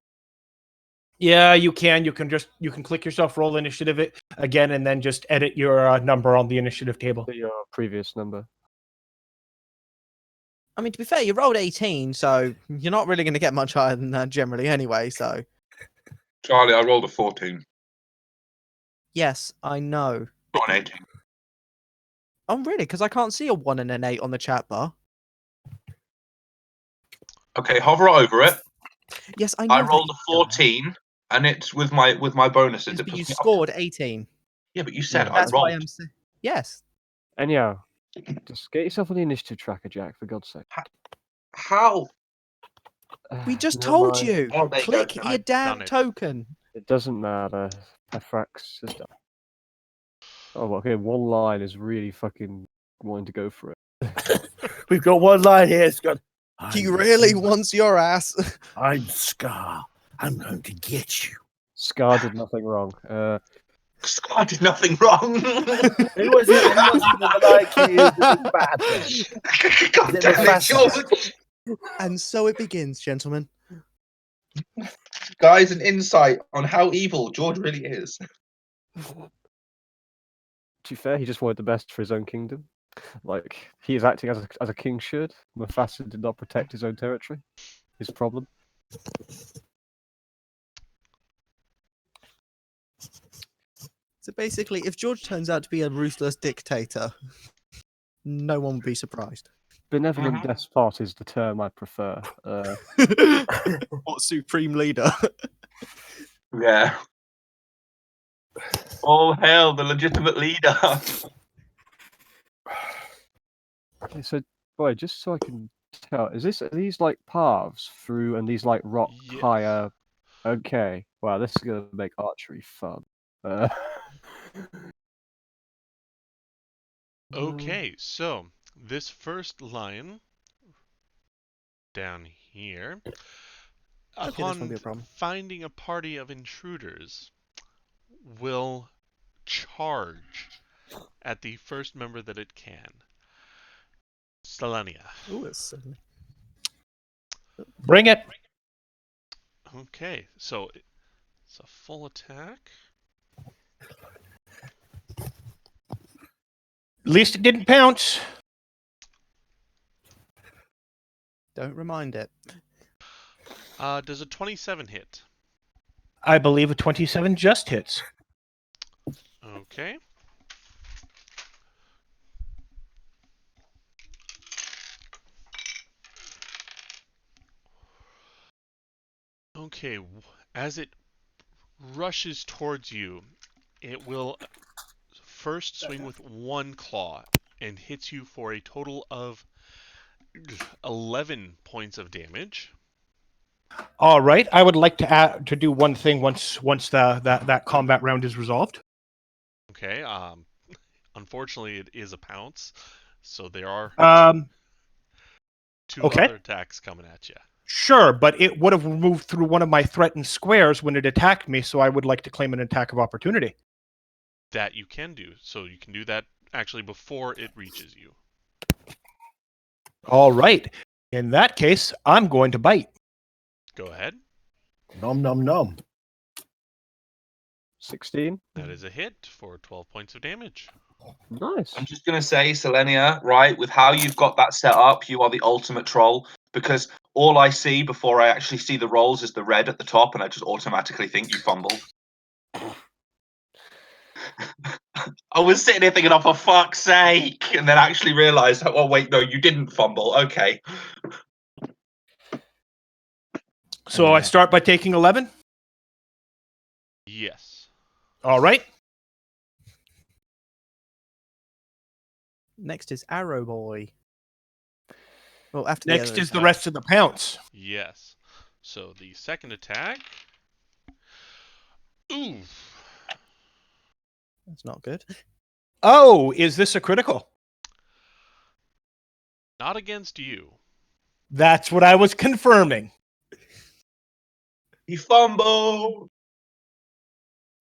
Yeah, you can. You can click yourself, roll initiative it again, and then just edit your number on the initiative table. Your previous number. I mean, to be fair, you rolled 18, so you're not really going to get much higher than that generally anyway, so... Charlie, I rolled a 14. Yes, I know. Not an 18. Oh, really? Because I can't see a 1 and an 8 on the chat bar. Okay, hover over it. Yes, I know. I that rolled you a 14. And it's with my bonuses. Yes, It but you puts me up. scored 18. Yeah, but you said Yeah, I That's why rolled. I'm saying. Yes. Anyhow, just get yourself on the initiative tracker, Jack, for God's sake. How? We just Never told mind. you. Oh, there you go. Click I've your damn done it. token. It doesn't matter. Pathrax is done. Oh, well, okay, one line is really fucking wanting to go for it. We've got one line here. It's got. He really wants your ass. I'm Scar. I'm going to get you. Scar did nothing wrong. I did nothing wrong. Who was it? Who was it that like you? The bad thing? God Is it damn it, Mufasa? George. And so it begins, gentlemen. Guys, an insight on how evil George really is. To be fair, he just wanted the best for his own kingdom. Like, he is acting as a king should. Mufasa did not protect his own territory. His problem. So basically, if George turns out to be a ruthless dictator, no one would be surprised. Benevolent despot is the term I prefer. What supreme leader? Yeah. All hail the legitimate leader. Okay, so, boy, just so I can tell, are these like paths through and these like rock Yes. higher? Okay, wow, this is gonna make archery fun. Okay, so this first line down here, Okay, this won't upon be a problem. finding a party of intruders, will charge at the first member that it can. Selenia. Ooh, it's silly. Bring it. Okay, so it's a full attack. At least it didn't pounce. Don't remind it. Does a 27 hit? I believe a 27 just hits. Okay. Okay, as it rushes towards you, it will first swing with one claw and hits you for a total of 11 points of damage. All right. I would like to do one thing once that combat round is resolved. Okay, unfortunately it is a pounce, so there are two okay. other attacks coming at you. Sure, but it would have moved through one of my threatened squares when it attacked me, so I would like to claim an attack of opportunity. That you can do, so you can do that actually before it reaches you. All right. In that case, I'm going to bite. Go ahead. Nom nom nom. 16. That is a hit for 12 points of damage. Nice. I'm just going to say, Selenia, right, with how you've got that set up, you are the ultimate troll, because all I see before I actually see the rolls is the red at the top, and I just automatically think you fumbled. I was sitting here thinking, oh, for fuck's sake, and then actually realised, oh, wait, no, you didn't fumble. Okay. So I start by taking 11? Yes. All right. Next is Arrow Boy. Well, after Next the is the rest of the pounce. Yes. So the second attack. Ooh. That's not good. Oh, is this a critical? Not against you. That's what I was confirming. He fumbled.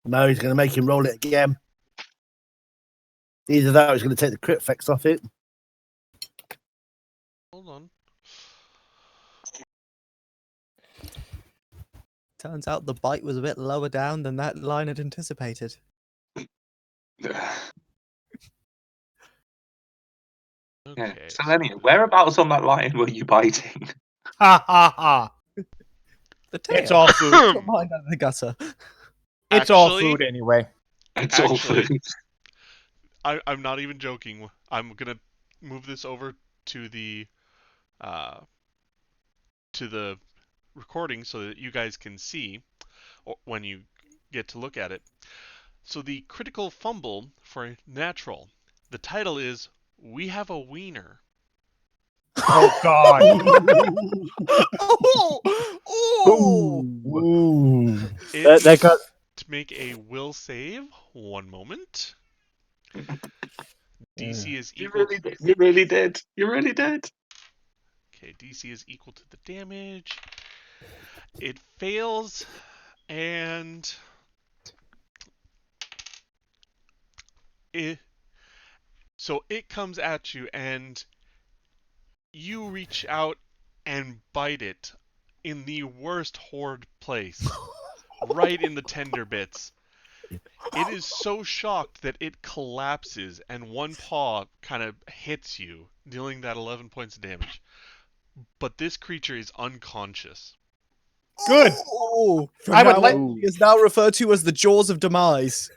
No, he's going to make him roll it again. Either that or he's going to take the crit effects off it. Hold on. Turns out the bite was a bit lower down than that line had anticipated. Okay. Yeah. Selenia, whereabouts on that line were you biting? Ha ha ha. The tail. It's all food. Got mine out of the gutter. It's all Actually- food anyway. It's all Actually- food. I'm not even joking. I'm gonna move this over to the recording so that you guys can see. when you get to look at it. So the critical fumble for natural, the title is "We Have a Wiener." Oh God! Oh! Ooh. It They got to make a will save. 1 moment. DC is You equal. really did. You really did. You really did. Okay, DC is equal to the damage. It fails, and it comes at you, and you reach out and bite it in the worst horde place, right in the tender bits. It is so shocked that it collapses, and one paw kind of hits you, dealing that 11 points of damage. But this creature is unconscious. Good. Oh! From I would now like- on, he is now referred to as the Jaws of Demise.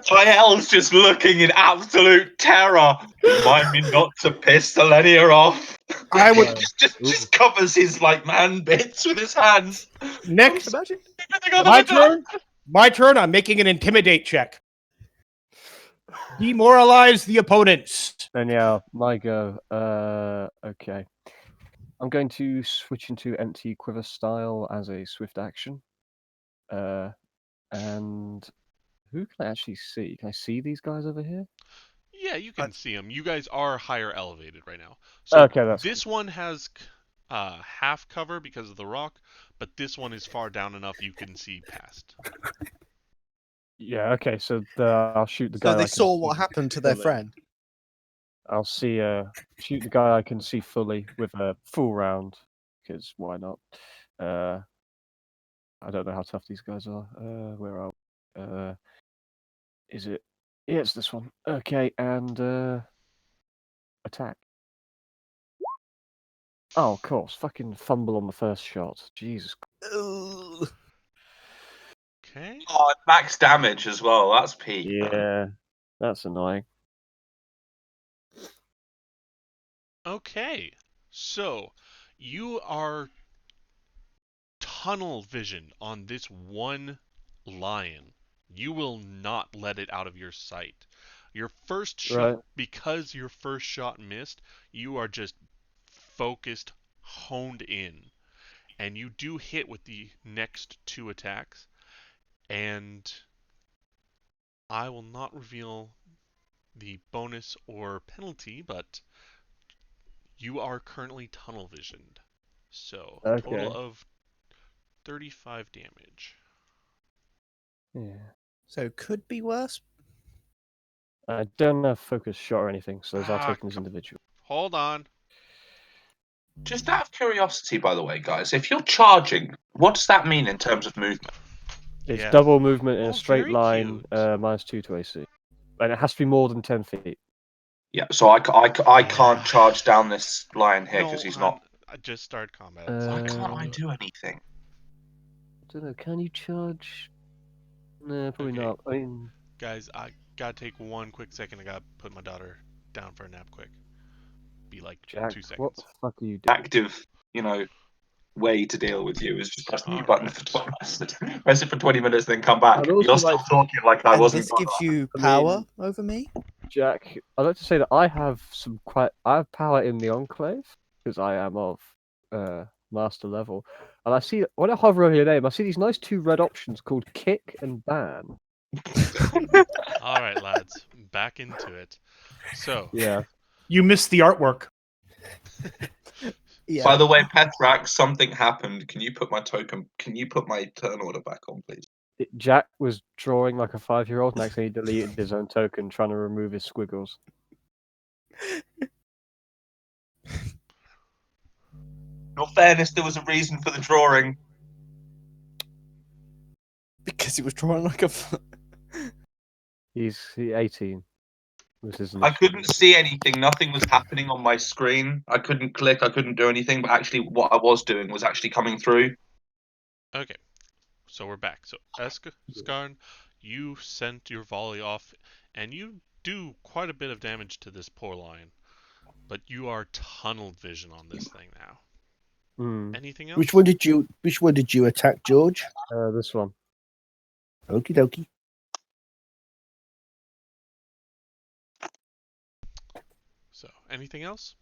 Tyel's just looking in absolute terror. Remind me not to piss Selenia off. I would just covers his like man bits with his hands. next. Imagine. My turn. I'm making an intimidate check. Demoralize the opponents. then yeah, my go. Okay. I'm going to switch into empty quiver style as a swift action. And who can I actually see? Can I see these guys over here? Yeah, you can see them. You guys are higher elevated right now. So Okay, that's this one has half cover because of the rock, but this one is far down enough you can see past. Yeah, okay, so I'll shoot the guy. So they I can saw see what happened to their fully. friend. I'll see. Shoot the guy I can see fully with a full round, because why not? I don't know how tough these guys are. Where are we? Is it? Yeah, it's this one. Okay, and attack. Oh, of course. Fucking fumble on the first shot. Jesus. Ugh. Okay. Oh, max damage as well. That's peak. Yeah, that's annoying. Okay. So you are tunnel vision on this one lion. You will not let it out of your sight. Your first shot, Right. because your first shot missed, you are just focused, honed in. And you do hit with the next 2 attacks. And I will not reveal the bonus or penalty, but you are currently tunnel visioned. So, total Okay. of 35 damage. Yeah. So could be worse. I don't have focus shot or anything, so those are taken as come- individual. Hold on. Just out of curiosity, by the way, guys, if you're charging, what does that mean in terms of movement? It's Yeah. double movement in Oh, a straight very line, cute. -2 to AC. And it has to be more than 10 feet. Yeah, so I Yeah. can't charge down this lion here No, because he's not. I just started combat. Why can't I Uh, do anything? I don't know, can you charge? No, probably Okay. not. I mean, Guys, I gotta take one quick second. I gotta put my daughter down for a nap quick. Be like Jack, 2 what seconds. the fuck are you doing? Active, way to deal with you is just press the mute Alright. button for press it for 20 minutes, then come back. I'd You're also still like- talking like I And wasn't. this gives you I power mean- over me. Jack, I'd like to say that I have I have power in the Enclave, because I am of master level. And I see, when I hover over your name, I see these nice 2 red options called kick and ban. Alright, lads. Back into it. So, Yeah. You missed the artwork. Yeah. By the way, Petrak, something happened. Can you put my token? Can you put my turn order back on, please? Jack was drawing like a 5-year-old and accidentally deleted his own token, trying to remove his squiggles. In all fairness, there was a reason for the drawing. Because he was drawing like a. He's 18. This is I couldn't see anything. Nothing was happening on my screen. I couldn't click. I couldn't do anything. But actually, what I was doing was actually coming through. okay. So we're back. So, Skarn, you sent your volley off, and you do quite a bit of damage to this poor lion. But you are tunnel vision on this thing now. Anything else? Which one did you attack, George? This one. Okie dokie. So, anything else?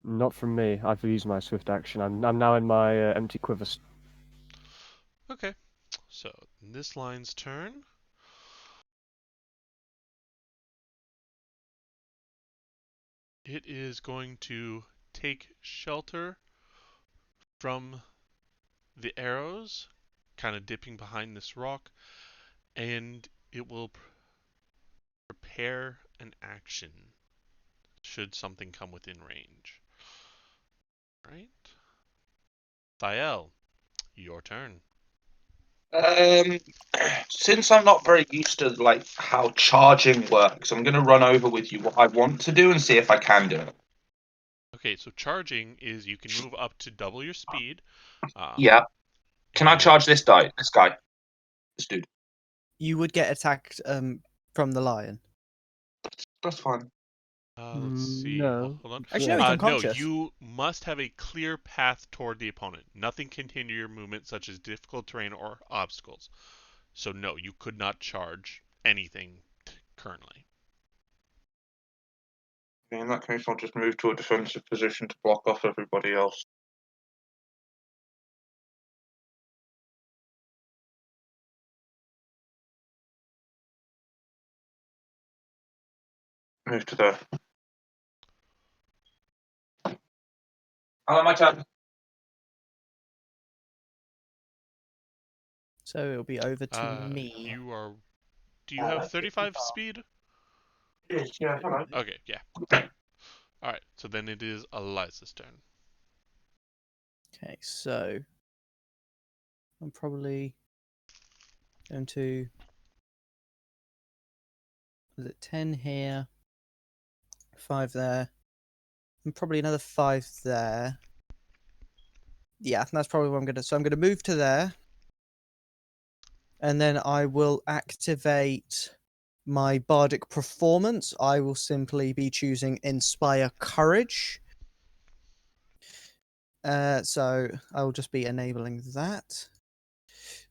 Not from me. I've used my swift action. I'm now in my empty quiver. Okay. So, this line's turn. It is going to take shelter from the arrows, kind of dipping behind this rock, and it will prepare an action should something come within range. Right? Thael, your turn. Since I'm not very used to like how charging works, I'm going to run over with you what I want to do and see if I can do it. Okay, so charging is you can move up to double your speed. Yeah. Can I charge this guy? This dude. You would get attacked from the lion. That's fine. Let's see. No. Hold on. Actually, no, he's No, unconscious. you must have a clear path toward the opponent. Nothing can hinder your movement, such as difficult terrain or obstacles. So no, you could not charge anything currently. In that case, I'll just move to a defensive position to block off everybody else. Move to there. Hello, my turn. So it'll be over to me. You are. Do you have 35 speed? Yes, yeah, hello. Okay, yeah. All right. So then it is Eliza's turn. Okay, so I'm probably going to. Is it 10 here? 5 there. And probably another 5 there. Yeah, that's probably what I'm going to. So I'm going to move to there. And then I will activate my bardic performance. I will simply be choosing Inspire Courage. So I will just be enabling that.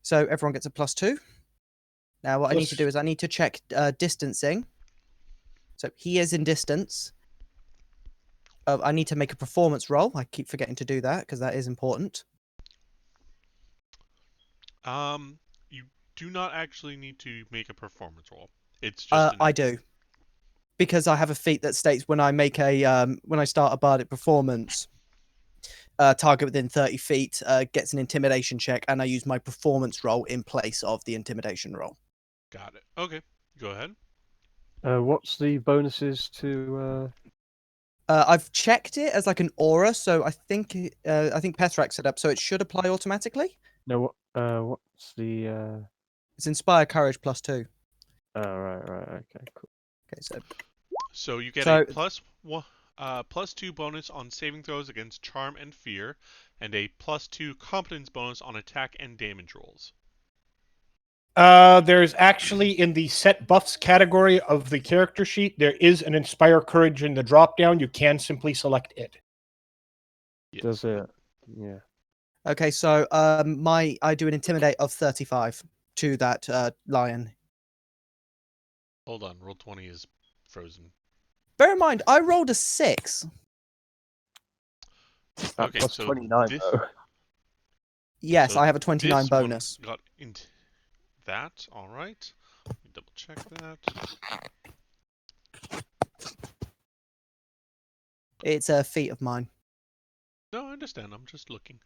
So everyone gets a +2. Now what I need to do is I need to check distancing. So he is in distance. I need to make a performance roll. I keep forgetting to do that because that is important. You do not actually need to make a performance roll. It's just. I do, because I have a feat that states when I make a when I start a bardic performance, target within 30 feet gets an intimidation check, and I use my performance roll in place of the intimidation roll. Got it. Okay, go ahead. What's the bonuses to? I've checked it as like an aura, so I think Pethrak set up, so it should apply automatically. No, what's the? It's Inspire Courage +2. Oh, right, okay, cool. Okay, so you get a +2 bonus on saving throws against charm and fear, and a +2 competence bonus on attack and damage rolls. There's actually in the set buffs category of the character sheet, there is an Inspire Courage in the drop down. You can simply select it. Yes. Does it? Yeah. Okay, so I do an intimidate of 35 to that lion. Hold on, roll 20 is frozen. Bear in mind, I rolled a 6. Okay, Plus so 29 though. Yes, so I have a 29 this bonus. One got into that. All right. Let me double check that. It's a feat of mine. No, I understand. I'm just looking.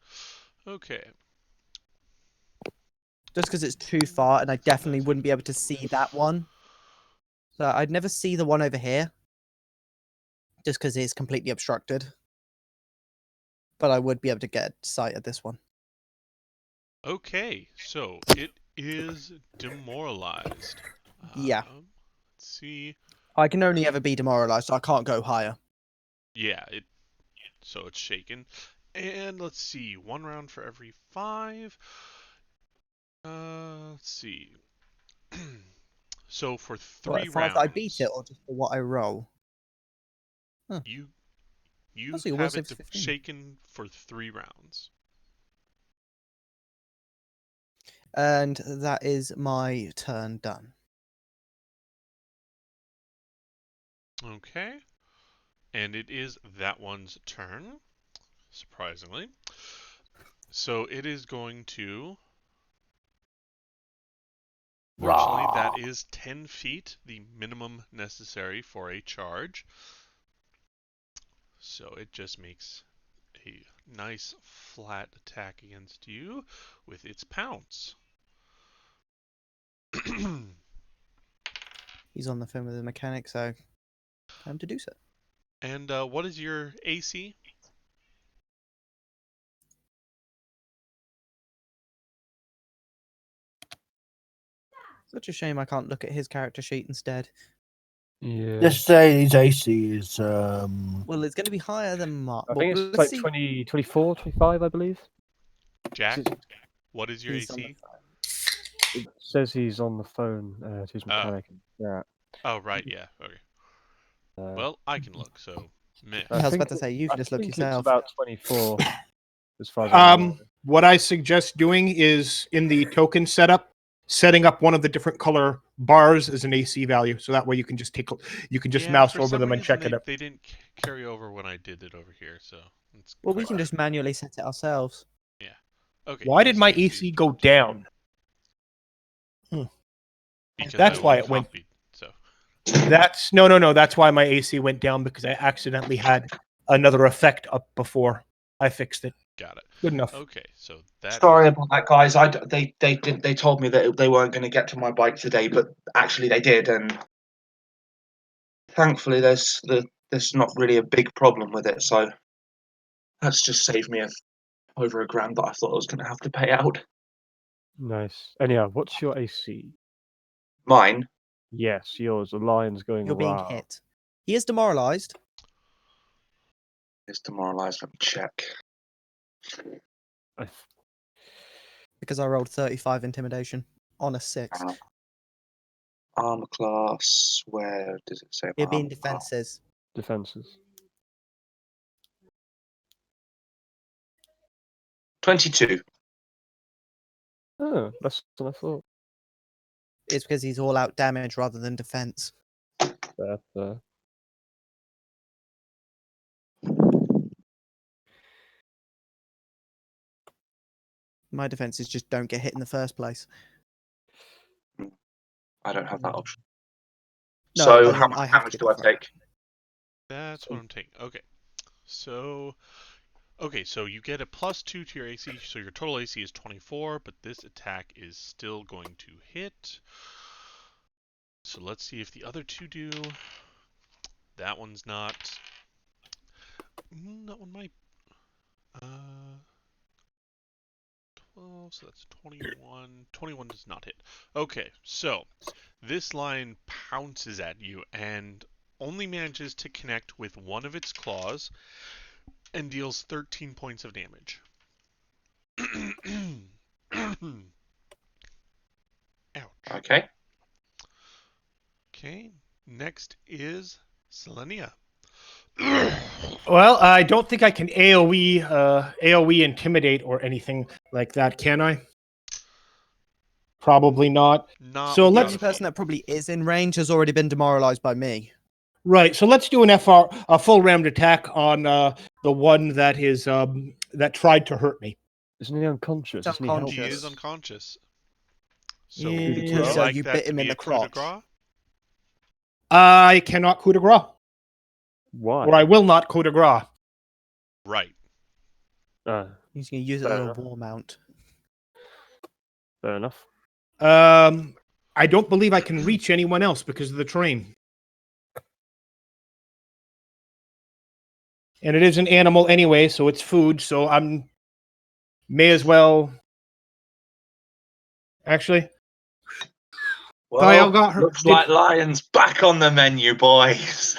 Okay. Just because it's too far, and I definitely wouldn't be able to see that one. So I'd never see the one over here. Just because it's completely obstructed. But I would be able to get sight of this one. Okay, so it is demoralized. Yeah. Let's see. I can only ever be demoralized, so I can't go higher. Yeah, so it's shaken. And let's see, 1 round for every 5. Let's see. So for 3 rounds, I beat it, or just for what I roll? Huh. You Also, your will have it save's 15. shaken for 3 rounds. And that is my turn done. Okay. And it is that one's turn, surprisingly. So it is going to... Fortunately, that is 10 feet, the minimum necessary for a charge. So it just makes a nice flat attack against you with its pounce. He's on the phone with the mechanic, so time to do so. And what is your AC? Such a shame I can't look at his character sheet instead. Yeah. Just say his AC is Well, it's going to be higher than Mark. I Well, think it's let's like see. 20, 24, 25, I believe. Jack, Is it- what is your He's on the AC? phone. It says he's on the phone to his mechanic. Yeah. Oh, right, yeah. Okay. Well, I can look, so meh. I was think about to say, you can just look think yourself. It's about 24, as far as I know. What I suggest doing is in the token setup, setting up one of the different color bars as an AC value, so that way you can just Yeah, mouse for over some them and reason check it up. They didn't carry over when I did it over here, so it's Well, we quite can just manually set it ourselves. okay. Why did his my AC is AC go 22, down? Because That's I why only it went. copied, so That's no. That's why my AC went down, because I accidentally had another effect up before. I fixed it. got it. Good enough. Okay, so that Sorry is- about that, guys. They told me that they weren't going to get to my bike today, but actually they did, and thankfully there's not really a big problem with it. So that's just saved me over $1,000 that I thought I was going to have to pay out. Nice. Anyhow, what's your AC? Mine. Yes, yours. The lion's going You're being raw. hit. He is demoralized. Is demoralised. Let me check. Because I rolled 35 intimidation on a 6. Armor class. Where does it say? It'd be in armor class? defenses. Defenses. 22. Oh, that's what I thought. It's because he's all out damage rather than defense. Fair. My defenses just don't get hit in the first place. I don't have that option. No, So I how mean, much I have to damage get do I it right. take? that's what I'm taking. Okay, so you get a +2 to your AC, so your total AC is 24, but this attack is still going to hit. So let's see if the other two do. That one's not. That one might. 12, so that's 21. 21 does not hit. Okay, so this lion pounces at you and only manages to connect with one of its claws and deals 13 points of damage. Ouch. Okay. Okay, next is Selenia. Well, I don't think I can AOE intimidate or anything like that, can I? Probably not. Not So The let's- only person that probably is in range has already been demoralized by me. Right. So let's do a full round attack on the one that is that tried to hurt me. Isn't he unconscious? He's Isn't he unconscious. He helpless? is unconscious. So Yeah, would you because, like you that bit to him be in a the coup de crotch. grace? I cannot coup de grace, Why? or I will not coup de grace. Right. He's going to use it Fair as a enough. war mount. Fair enough. I don't believe I can reach anyone else because of the terrain. And it is an animal anyway, so it's food, so I'm may as well actually. Well, Thiel got hurt. looks like Lions back on the menu, boys.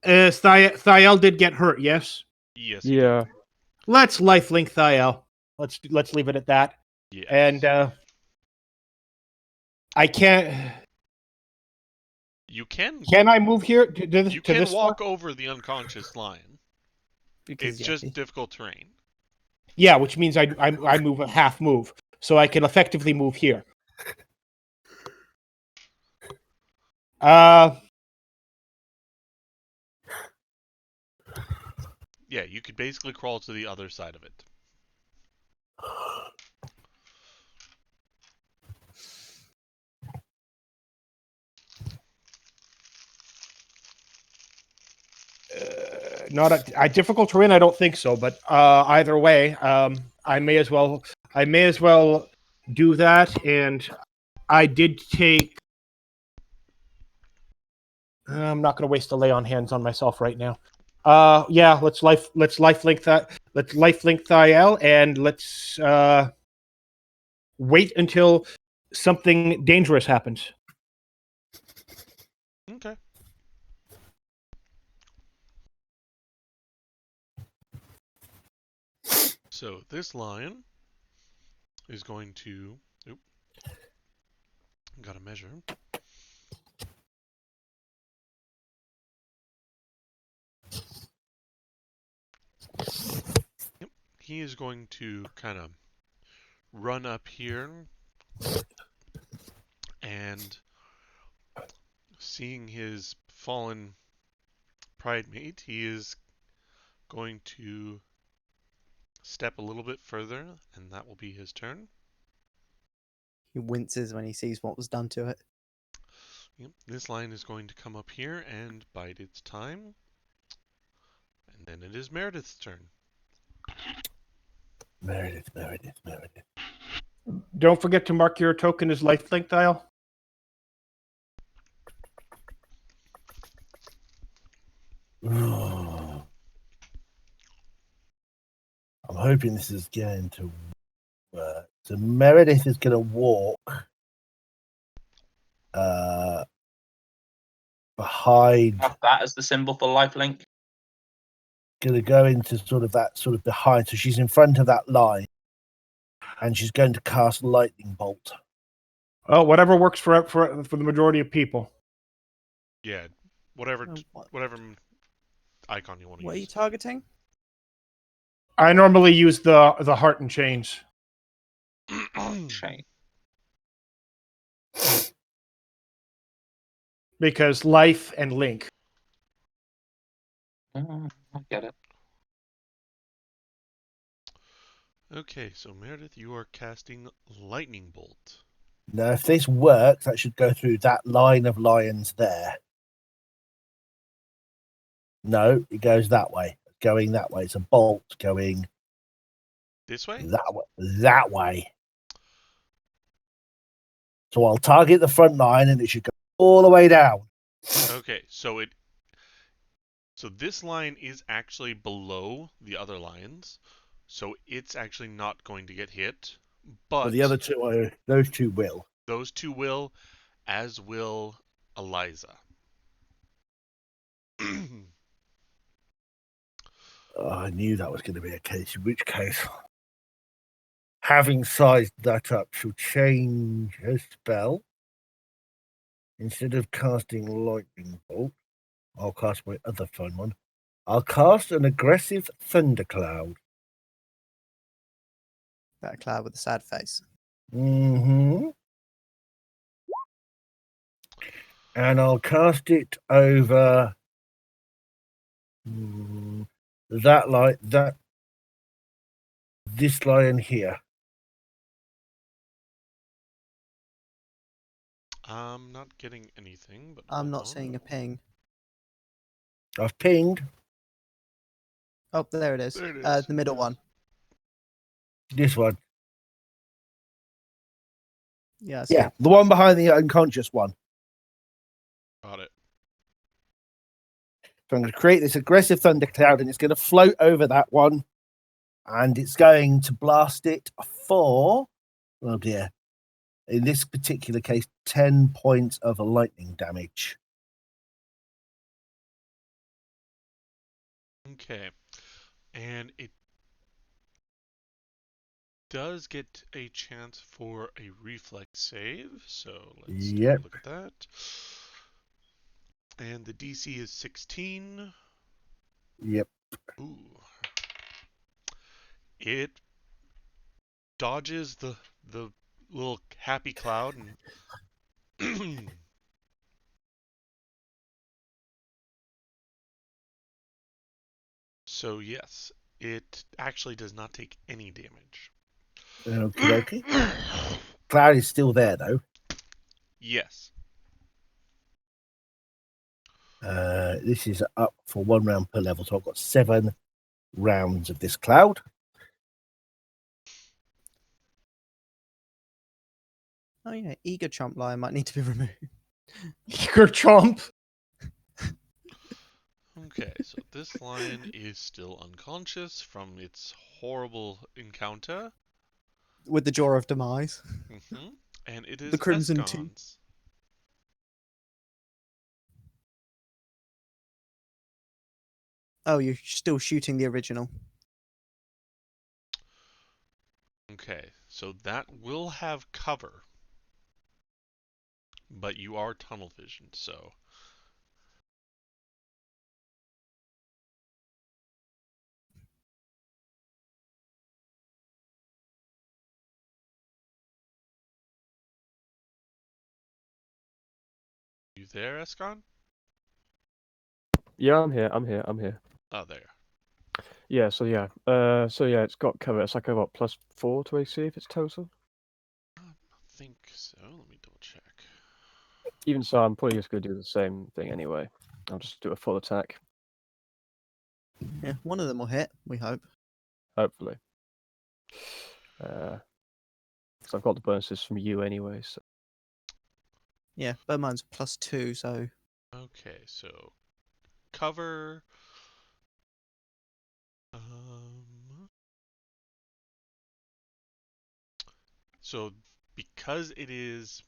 Thiel did get hurt, yes. Yes. you Yeah. Let's lifelink Thiel. Let's leave it at that. do. Yes. And I can't. you can Can I move here to you this? can To this walk over the unconscious lion. Because It's just difficult terrain. Yeah, which means I move a half move, so I can effectively move here. Yeah, you could basically crawl to the other side of it. Not a difficult terrain, I don't think so. But either way, I may as well do that. And I did take. I'm not going to waste a lay on hands on myself right now. Yeah, let's lifelink Thiel, and let's wait until something dangerous happens. Okay. So this lion is going to. Oop. Gotta measure. Yep. He is going to kind of run up here and seeing his fallen pride mate, he is going to step a little bit further, and that will be his turn. He winces when he sees what was done to it. Yep. This lion is going to come up here and bide its time. And then it is Meredith's turn. Meredith. Don't forget to mark your token as lifelink, Thiel. I'm hoping this is going to work. So Meredith is going to walk behind. Have that as the symbol for lifelink. Going to go into sort of behind. So she's in front of that line, and she's going to cast lightning bolt. Oh, whatever works for the majority of people. Yeah, whatever What icon you want to are you use. targeting? I normally use the heart and chains. Shame. Because life and link. I get it. Okay, so Meredith, you are casting Lightning Bolt. Now, if this works, that should go through that line of lions there. No, it goes that way. Going that way. It's a bolt going This way? that way. So I'll target the front line, and it should go all the way down. Okay, so this line is actually below the other lions, so it's actually not going to get hit. But the other two, those two will. Those two will, as will Eliza. Oh, I knew that was going to be a case. In which case, having sized that up, she'll change her spell. Instead of casting lightning bolt, I'll cast my other fun one. I'll cast an aggressive thundercloud. That cloud with the sad face. Mm-hmm. And I'll cast it over this lion here. I'm not getting anything, but I'm hold not on. seeing a ping. I've pinged Oh, there it is. There it is. The middle one. this one. Yeah. I see Yeah, it. the one behind the unconscious one. Got it. So I'm going to create this aggressive thundercloud, and it's going to float over that one, and it's going to blast it for, oh dear, in this particular case, 10 points of lightning damage. Okay. And it does get a chance for a reflex save, so let's take Yep. a look at that. And the DC is 16. Yep. Ooh, it dodges the little happy cloud and so yes, it actually does not take any damage. Okay. Cloud is still there, though. Yes. This is up for 1 round per level, so I've got 7 rounds of this cloud. Oh yeah, Eager Chomp Lion might need to be removed. Eager Chomp. Okay, so this lion is still unconscious from its horrible encounter. With the Jaw of Demise. And it is The Crimson Teeth. Escon's. Oh, you're still shooting the original. Okay, so that will have cover. But you are tunnel visioned, so. You there, Escon? Yeah, I'm here. Oh, there. Yeah, so yeah. It's got cover. It's like about +4 to AC if it's total. I think so. Let me double check. Even so, I'm probably just going to do the same thing anyway. I'll just do a full attack. Yeah, one of them will hit, we hope. Hopefully. Because I've got the bonuses from you anyway, so. Yeah, but mine's +2, so. Okay, so cover. So because it is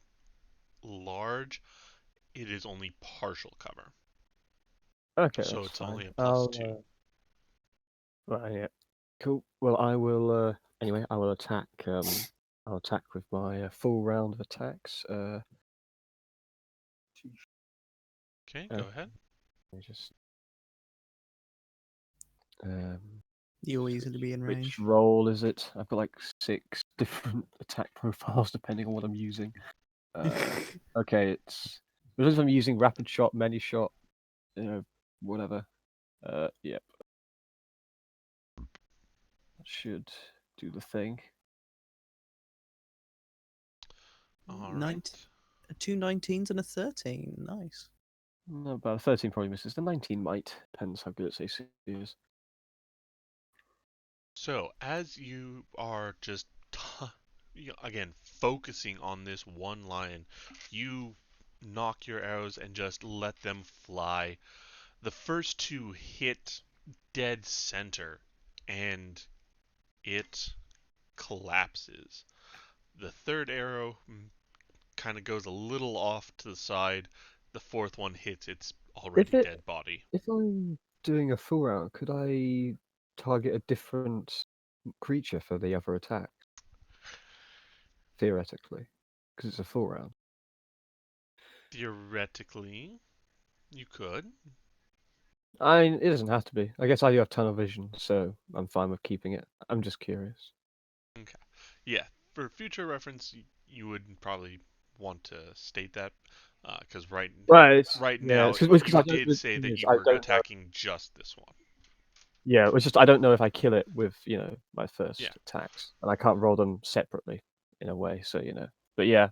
large, it is only partial cover. Okay, So that's it's fine. only a +2. Right, yeah. Cool. Well, I will. Anyway, I will attack. I'll attack with my full round of attacks. Okay, go ahead. Let me just. You'll easily be in range. Which roll is it? I've got like 6 different attack profiles depending on what I'm using. Okay, it's because I'm using rapid shot, many shot, whatever. Yep. That should do the thing. All right. 2 19s and a 13. Nice. No, about a 13 probably misses. The 19 might. Depends how good its AC is. So as you are just again focusing on this one lion, you knock your arrows and just let them fly. The first 2 hit dead center, and it collapses. The third arrow kind of goes a little off to the side. The fourth one hits its already dead body. If I'm doing a full round, could I target a different creature for the other attack? Theoretically, because it's a full round. Theoretically, you could. I mean, it doesn't have to be. I guess I do have tunnel vision, so I'm fine with keeping it. I'm just curious. Okay. Yeah, for future reference, you would probably want to state that, because right now, you did say that you were attacking just this one. Yeah, it was just I don't know if I kill it with my first attacks, and I can't roll them separately in a way. So but yeah.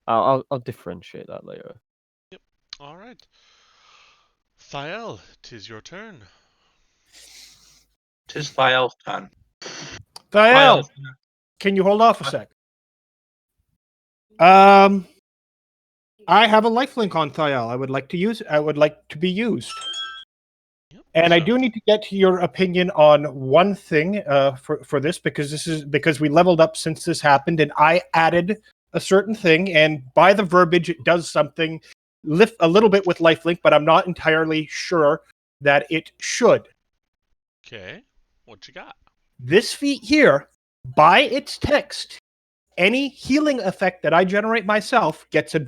I'll differentiate that later. Yep. All right. Thiel, 'tis your turn. 'Tis Thiel's turn. Thiel, can you hold off a sec? I have a lifelink on Thiel. I would like to be used. Yep, and I do need to get your opinion on one thing for this, because we leveled up since this happened, and I added a certain thing, and by the verbiage, it does something lift a little bit with lifelink, but I'm not entirely sure that it should. Okay, what you got? This feat here, by its text, any healing effect that I generate myself gets a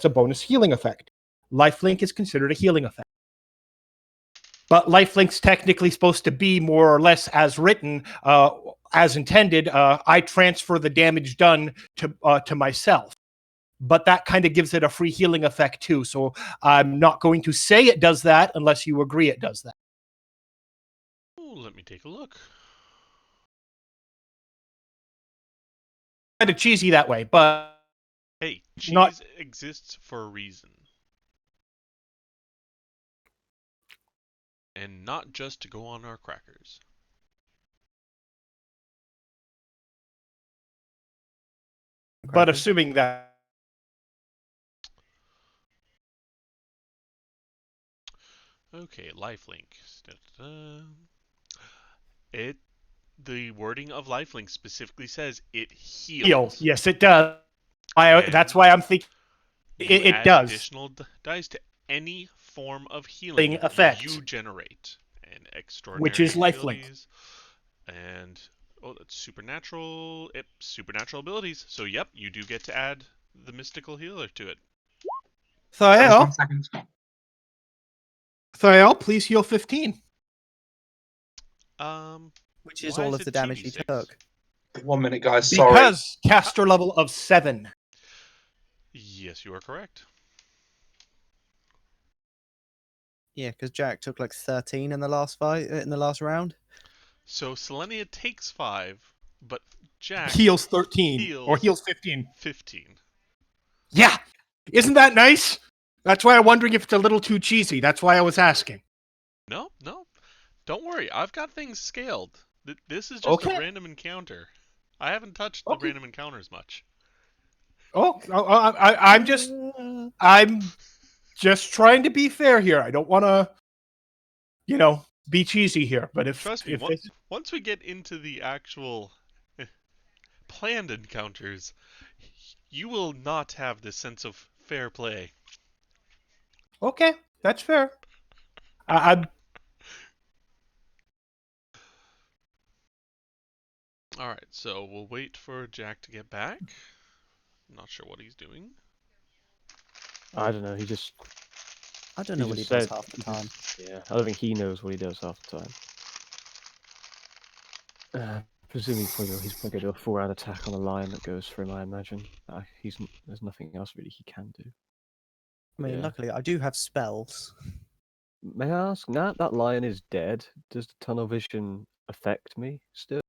bonus healing effect. Lifelink is considered a healing effect. but Lifelink's technically supposed to be more or less as written, as intended. I transfer the damage done to myself, but that kind of gives it a free healing effect too. So I'm not going to say it does that unless you agree it does that. Ooh, let me take a look. Kind of cheesy that way, but Hey, cheese Not- exists for a reason. And not just to go on our crackers. but assuming that. Okay, lifelink. The wording of lifelink specifically says it heals. Heals. Yes, it does. And That's why I'm thinking You it add does. additional dice to any form of healing Effect. you generate, and extraordinary Which is lifelink. abilities, and that's supernatural. Supernatural abilities. So yep, you do get to add the mystical healer to it. Thael, 1 second. Thael, please heal 15. Which is why all is of the it damage he 2d6? took. 1 minute, guys. Sorry. Because caster level of 7. Yes, you are correct. Yeah, because Jack took like 13 in the last fight in the last round. So Selenia takes 5, but Jack Heals 13 or heals 15. 15. Yeah, isn't that nice? That's why I'm wondering if it's a little too cheesy. That's why I was asking. No, don't worry. I've got things scaled. This is just Okay. a random encounter. I haven't touched the Okay. random encounters much. I'm just trying to be fair here. I don't want to, be cheesy here. But Trust me, if it's once we get into the actual planned encounters, you will not have this sense of fair play. okay, that's fair. I'm Alright, so we'll wait for Jack to get back. Not sure what he's doing. I don't know. He just I don't He know what he just does said- half the time. yeah. I don't think he knows what he does half the time. Presumably, he's probably going to do a 4-round attack on a lion that goes for him. I imagine. There's nothing else really he can do. I mean, Yeah. luckily I do have spells. May I ask, now that lion is dead, does the tunnel vision affect me still?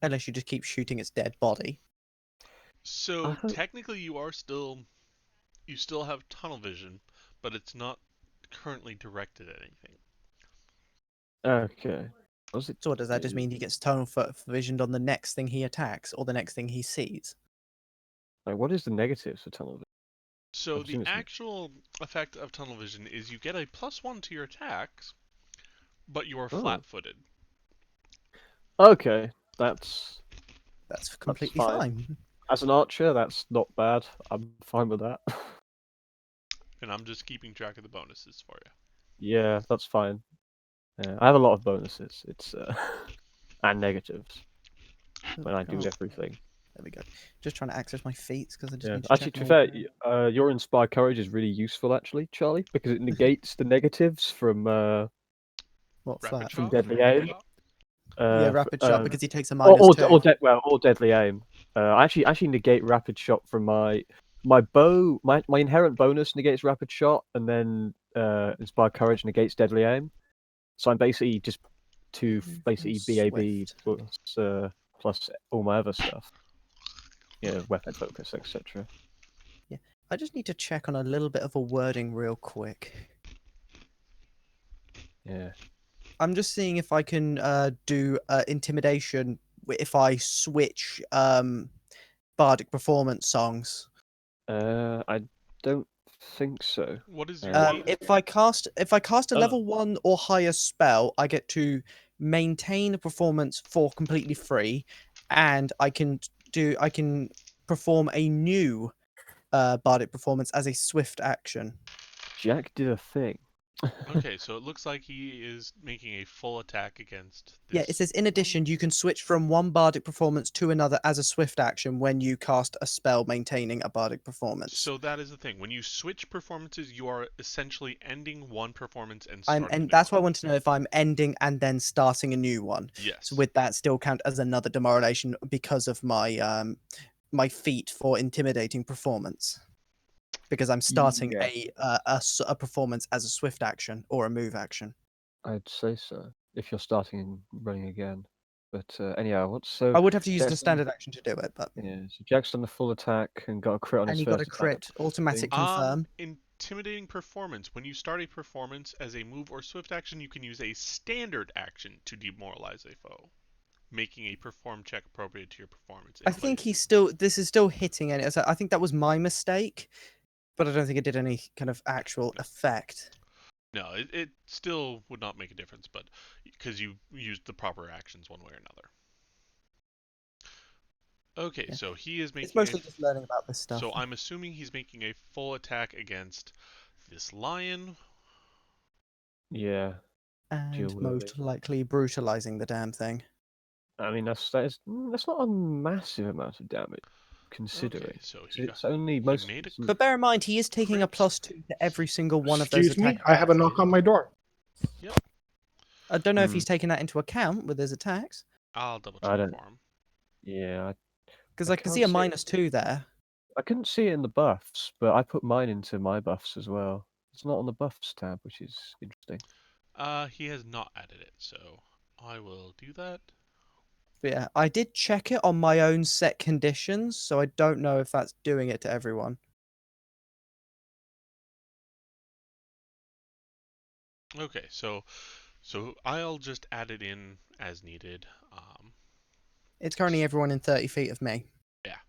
Unless you just keep shooting its dead body. So hope- technically you still have tunnel vision, but it's not currently directed at anything. Okay. Was it? So what does that just mean? He gets tunnel visioned on the next thing he attacks or the next thing he sees? Like, what is the negatives for tunnel vision? So I've seen the this one. actual effect of tunnel vision is you get a +1 to your attacks, but you are Oh. flat-footed. Okay, that's That's completely fine. fine. as an archer, that's not bad. I'm fine with that. And I'm just keeping track of the bonuses for you. Yeah, that's fine. I have a lot of bonuses. It's and negatives when I do Oh, everything. there we go. Just trying to access my feats because I just Yeah. need to Actually, check to be my- fair, your Inspire Courage is really useful, actually, Charlie, because it negates the negatives from What's Rapid that? from shot? Deadly Aim. Yeah, rapid shot because he takes a or, -2. or Deadly Aim. I actually negate Rapid Shot from my bow. My inherent bonus negates Rapid Shot, and then Inspire Courage negates Deadly Aim. So I'm basically just basically BAB plus all my other stuff. Yeah, weapon focus, etc. I just need to check on a little bit of a wording real quick. Yeah. I'm just seeing if I can do intimidation if I switch bardic performance songs. I don't think so. What is your If I cast a Oh. level 1 or higher spell, I get to maintain a performance for completely free, and I can perform a new bardic performance as a swift action. Jack did a thing. Okay, so it looks like he is making a full attack against this. Yeah, it says, in addition, you can switch from one bardic performance to another as a swift action when you cast a spell maintaining a bardic performance. So that is the thing. When you switch performances, you are essentially ending one performance and starting a And new that's why I one. want to know if I'm ending and then starting a new one. Yes. So would that still count as another demoralization because of my my feat for intimidating performance? Because I'm starting Yeah. a performance as a swift action or a move action. I'd say so. If you're starting and running again. But anyhow, what's so? I would have to use the Jack's standard action to do it, but Yeah, so Jack's done the full attack and got a crit on and his he got a first attack. crit, automatic confirm. Intimidating performance. When you start a performance as a move or swift action, you can use a standard action to demoralize a foe, making a perform check appropriate to your performance. I think this is still hitting it. So I think that was my mistake, but I don't think it did any kind of actual effect. No, it still would not make a difference, but because you used the proper actions one way or another. Okay, Yeah. so he is making. It's mostly just learning about this stuff. So I'm assuming he's making a full attack against this lion. Yeah. And most likely brutalizing the damn thing. I mean, that's not a massive amount of damage, considering. Okay, so it's only most. But bear in mind, he is taking a +2 to every single one of those Excuse me, attacks. I have a knock on my door. Yep. I don't know if he's taking that into account with his attacks. I'll double check for him. Yeah. Because I can see a -2 there. I couldn't see it in the buffs, but I put mine into my buffs as well. It's not on the buffs tab, which is interesting. He has not added it, so I will do that. But yeah, I did check it on my own set conditions, so I don't know if that's doing it to everyone. Okay, so I'll just add it in as needed. It's currently everyone in 30 feet of me. Yeah.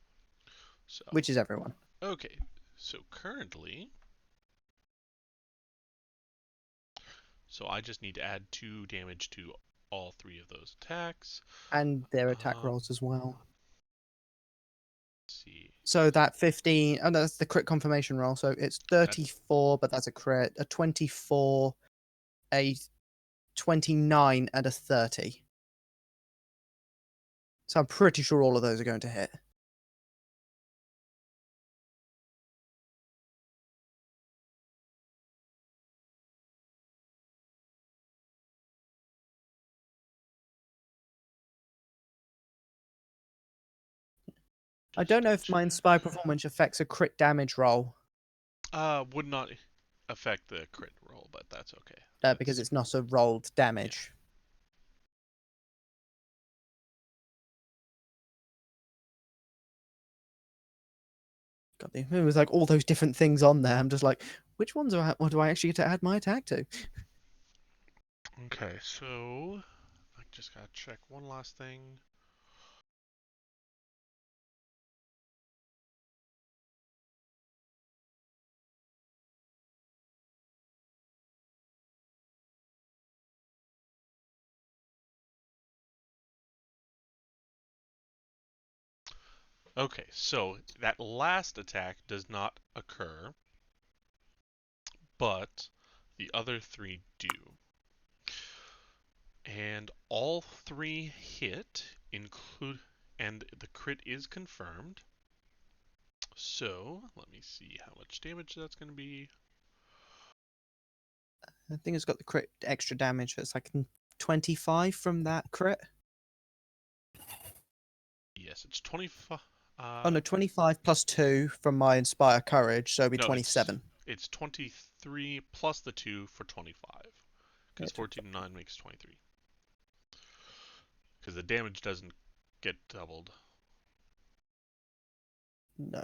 So. Which is everyone. Okay, so currently. So I just need to add 2 damage to all 3 of those attacks. And their attack rolls as well. Let's see. So that 15, oh no, that's the crit confirmation roll. So it's 34, but that's a crit. A 24, a 29, and a 30. So I'm pretty sure all of those are going to hit. I don't know if my Inspire performance affects a crit damage roll. Would not affect the crit roll, but that's okay. Because it's not a rolled damage. God, it was like all those different things on there. I'm just like, which ones what do I actually get to add my attack to? Okay, so I just gotta check one last thing. Okay, so that last attack does not occur, but the other 3 do. And all 3 hit, and the crit is confirmed. So, let me see how much damage that's going to be. I think it's got the crit extra damage. It's like 25 from that crit. Yes, it's 25. Oh no, 25 plus 2 from my Inspire Courage, so it'll be 27. It's 23 plus the 2 for 25. Because 14 and 9 makes 23. Because the damage doesn't get doubled. No.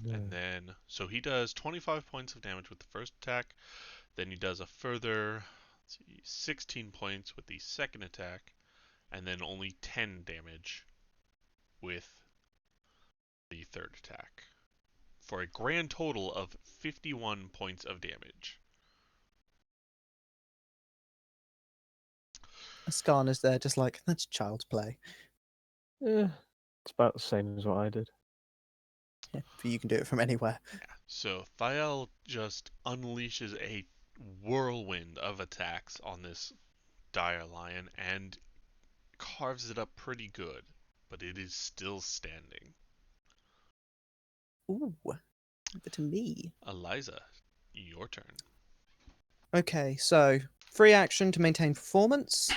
And then, so he does 25 points of damage with the first attack. Then he does a further 16 points with the second attack. And then only 10 damage with the third attack. For a grand total of 51 points of damage. Askana's there just like, that's child's play. Yeah, it's about the same as what I did. Yeah, but you can do it from anywhere. Yeah. So Thiel just unleashes a whirlwind of attacks on this dire lion and carves it up pretty good, but it is still standing. Ooh, over to me. Eliza, your turn. Okay, so free action to maintain performance.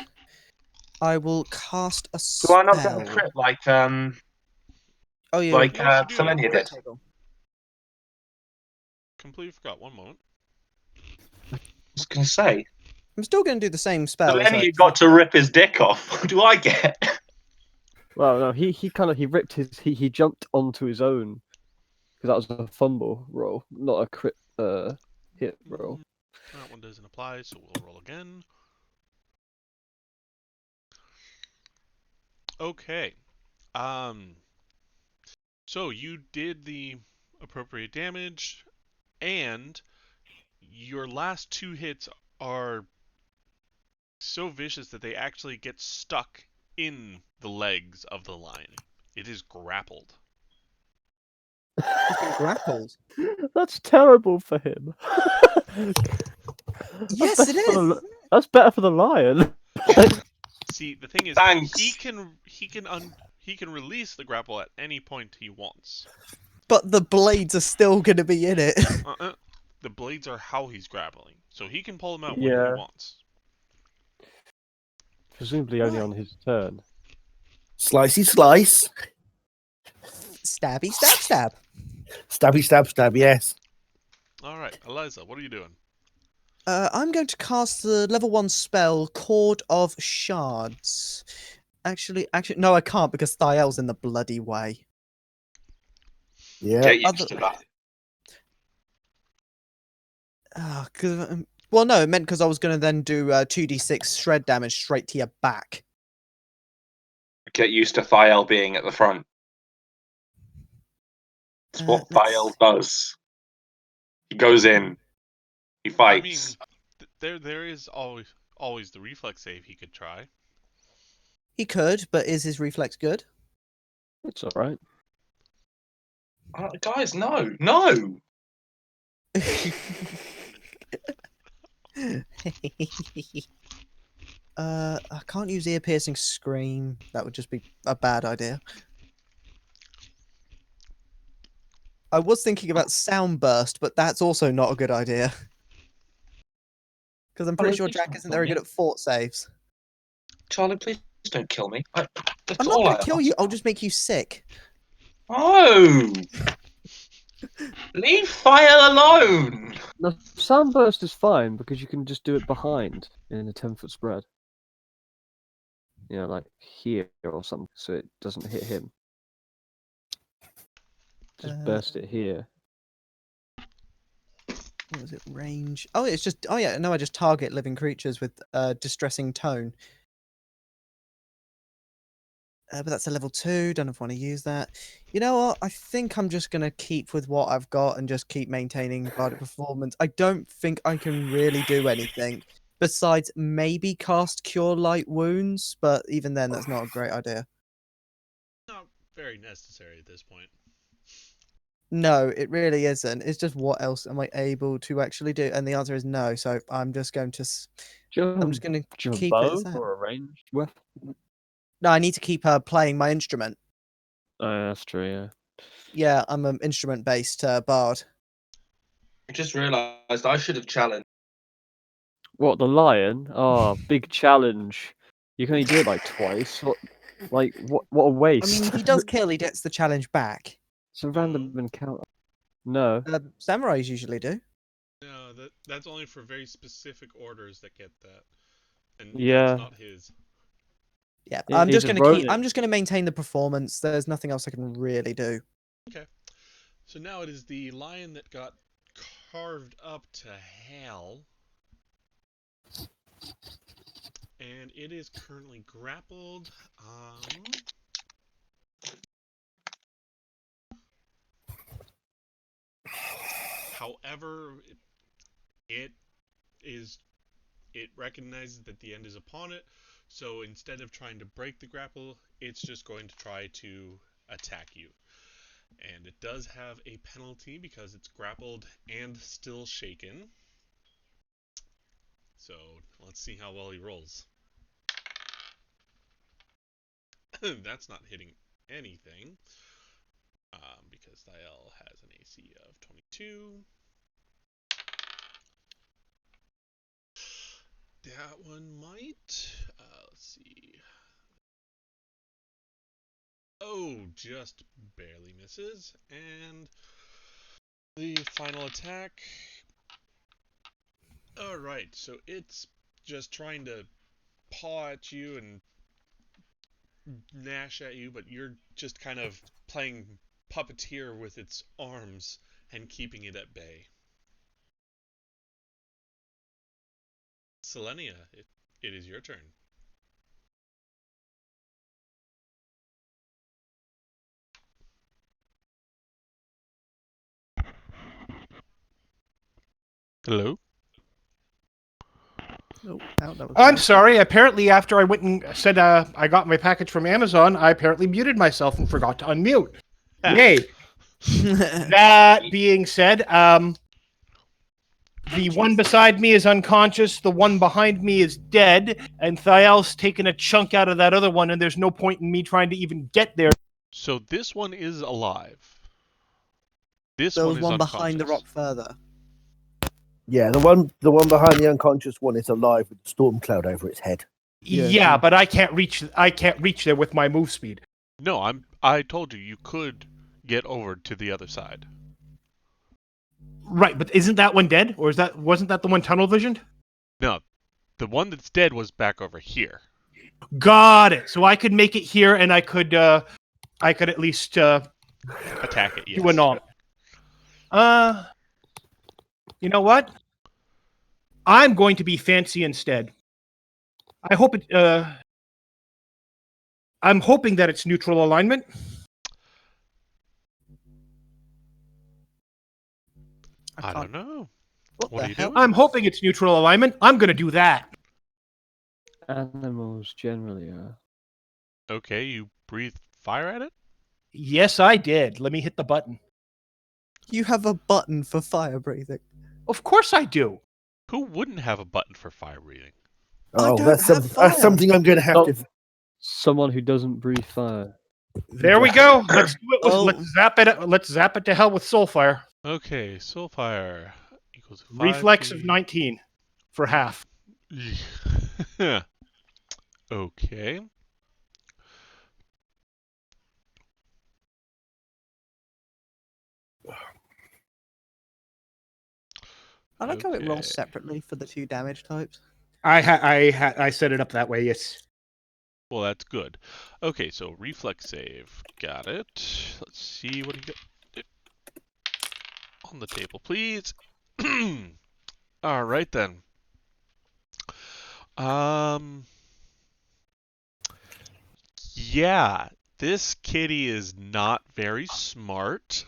I will cast a Do spell. I not get a crit like Oh, yeah. like Yes, you do. Selenia crit did? table. Completely forgot. One moment. I was gonna say. I'm still going to do the same spell. Selenia got to rip his dick off. What do I get? Well, no, he ripped his he jumped onto his own because that was a fumble roll, not a crit hit roll. That one doesn't apply, so we'll roll again. Okay. So you did the appropriate damage, and your last 2 hits are so vicious that they actually get stuck in the legs of the lion. It is grappled. It's been grappled. That's terrible for him. Yes, That's it better for is. the- That's better for the lion. See, the thing is, Thanks. he can release the grapple at any point he wants. But the blades are still going to be in it. The blades are how he's grappling, so he can pull them out when Yeah. he wants. Presumably only Right. on his turn. Slicey slice. Stabby, stab, stab. Stabby stab stab, yes. All right, Eliza, what are you doing? I'm going to cast the level 1 spell, Cord of Shards. Actually, no, I can't because Thiel's in the bloody way. Yeah. Get used to that. Well, no, it meant because I was going to then do 2d6 shred damage straight to your back. Get used to Thiel being at the front. It's what let's- Thiel does. He goes in. He I mean, fights. there is always the reflex save he could try. He could, but is his reflex good? It's all right. Guys, no. No! I can't use ear piercing scream. That would just be a bad idea. I was thinking about sound burst, but that's also not a good idea. Because I'm pretty sure Jack isn't very good at fort saves. Charlie, please don't kill me. That's I'm not all going I to kill ask. you. I'll just make you sick. Oh! Leave Thiel alone! No, Soundburst is fine because you can just do it behind in a 10-foot spread. You know, like here or something, so it doesn't hit him. Just burst it here. What was it? Range. Oh, it's just. Oh yeah. No, I just target living creatures with distressing tone. But that's a level 2. Don't know if I want to use that. You know what? I think I'm just gonna keep with what I've got and just keep maintaining bardic performance. I don't think I can really do anything besides maybe cast Cure Light Wounds, but even then, that's not a great idea. Not very necessary at this point. No, it really isn't. It's just what else am I able to actually do? And the answer is no. So I'm just going to. I'm just going to Do you have a keep bow it as that. or a ranged weapon? No, I need to keep playing my instrument. Oh, that's true, yeah. Yeah, I'm an instrument-based bard. I just realised I should have challenged. What, the lion? Oh, big challenge. You can only do it like twice. What a I waste. mean, if he does kill, he gets the challenge back. It's a random encounter. No. Samurais usually do. No, that's only for very specific orders that get that, and Yeah. that's not his. Yeah, He- I'm he just just gonna wrote keep. it. I'm just gonna maintain the performance. There's nothing else I can really do. So now it is the lion that got carved up to hell, and it is currently grappled. However, it recognizes that the end is upon it, so instead of trying to break the grapple, it's just going to try to attack you. And it does have a penalty because it's grappled and still shaken. So let's see how well he rolls. That's not hitting anything. Because Thiel has an AC of 22. That one might. Let's see. Oh, just barely misses. And the final attack. Alright, so it's just trying to paw at you and gnash at you, but you're just kind of playing puppeteer with its arms and keeping it at bay. Selenia, it is your turn. Hello? Oh, that was I'm weird. sorry. Apparently, after I went and said I got my package from Amazon, I apparently muted myself and forgot to unmute. Yay. That being said, the one beside me is unconscious, the one behind me is dead, and Thiel's taken a chunk out of that other one, and there's no point in me trying to even get there. So this one is alive. This There one was is one unconscious. behind the rock further. Yeah, the one behind the unconscious one is alive with the storm cloud over its head. Yeah, but I can't reach there with my move speed. No, I told you could get over to the other side. Right, but isn't that one dead? Or wasn't that the one tunnel visioned? No, the one that's dead was back over here. Got it. So I could make it here, and I could at least Attack it, yes. do a nom. You know what? I'm going to be fancy instead. I'm hoping that it's neutral alignment. I don't know. What What the are you hell? doing? I'm hoping it's neutral alignment. I'm going to do that. Animals generally are. Okay, you breathe fire at it? Yes, I did. Let me hit the button. You have a button for fire breathing. Of course I do. Who wouldn't have a button for fire breathing? I Oh, don't that's have fire. something I'm going to have Oh. to. Someone who doesn't breathe fire. There we go. Let's do it. Oh. Let's zap it. Let's zap it to hell with Soulfire. Okay, Soulfire equals 5 Reflex to- of 19 for half. Okay. I like how it rolls Okay. separately for the two damage types. I set it up that way. Yes. Well, that's good. Okay, so reflex save. Got it. Let's see what he got. On the table, please. All right then. Yeah, this kitty is not very smart.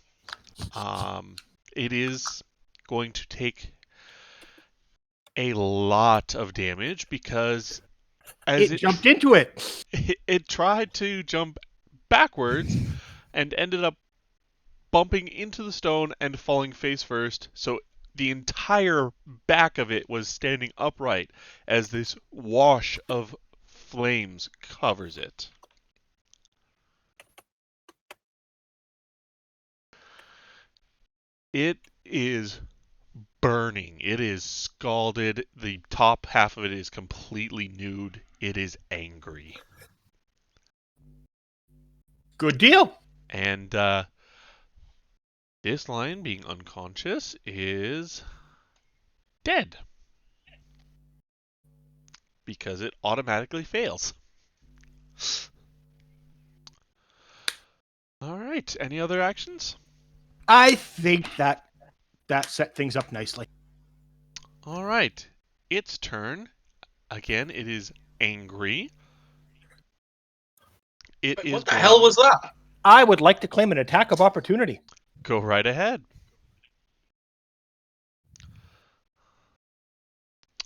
It is going to take a lot of damage because as It jumped into it. it tried to jump backwards and ended up bumping into the stone and falling face first. So the entire back of it was standing upright as this wash of flames covers it. It is burning. It is scalded. The top half of it is completely nude. It is angry. Good deal. And this lion, being unconscious, is dead. Because it automatically fails. Alright, any other actions? I think that set things up nicely. Alright, its turn. Again, it is angry. It is What the hell was that? I would like to claim an attack of opportunity. Go right ahead.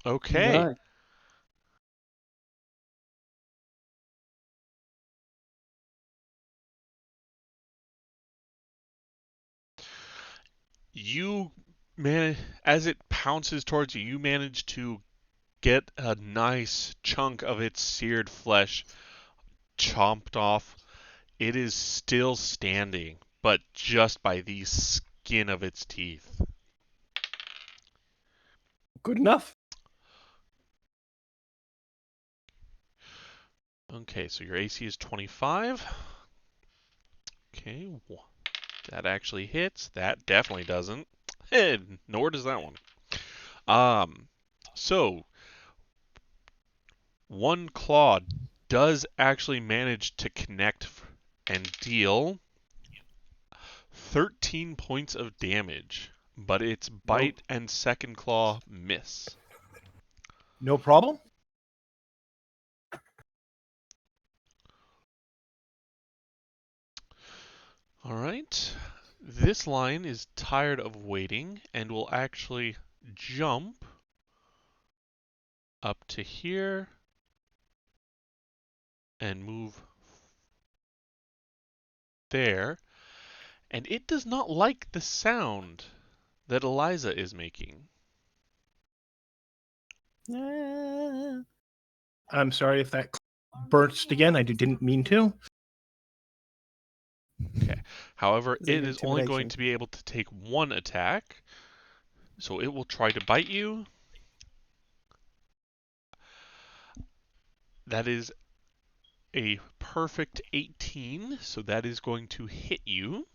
Okay. Right. You as it pounces towards you, you manage to get a nice chunk of its seared flesh chomped off, it is still standing, but just by the skin of its teeth. Good enough. Okay, so your AC is 25. Okay, that actually hits. That definitely doesn't. Nor does that one. So one claw does actually manage to connect and deal 13 points of damage, but its bite and second claw miss. No problem. All right. This line is tired of waiting and will actually jump up to here and move there. And it does not like the sound that Eliza is making. I'm sorry if that burst again. I didn't mean to. Okay. However, Is it it is only going intimidation? to be able to take one attack. So it will try to bite you. That is a perfect 18, so that is going to hit you.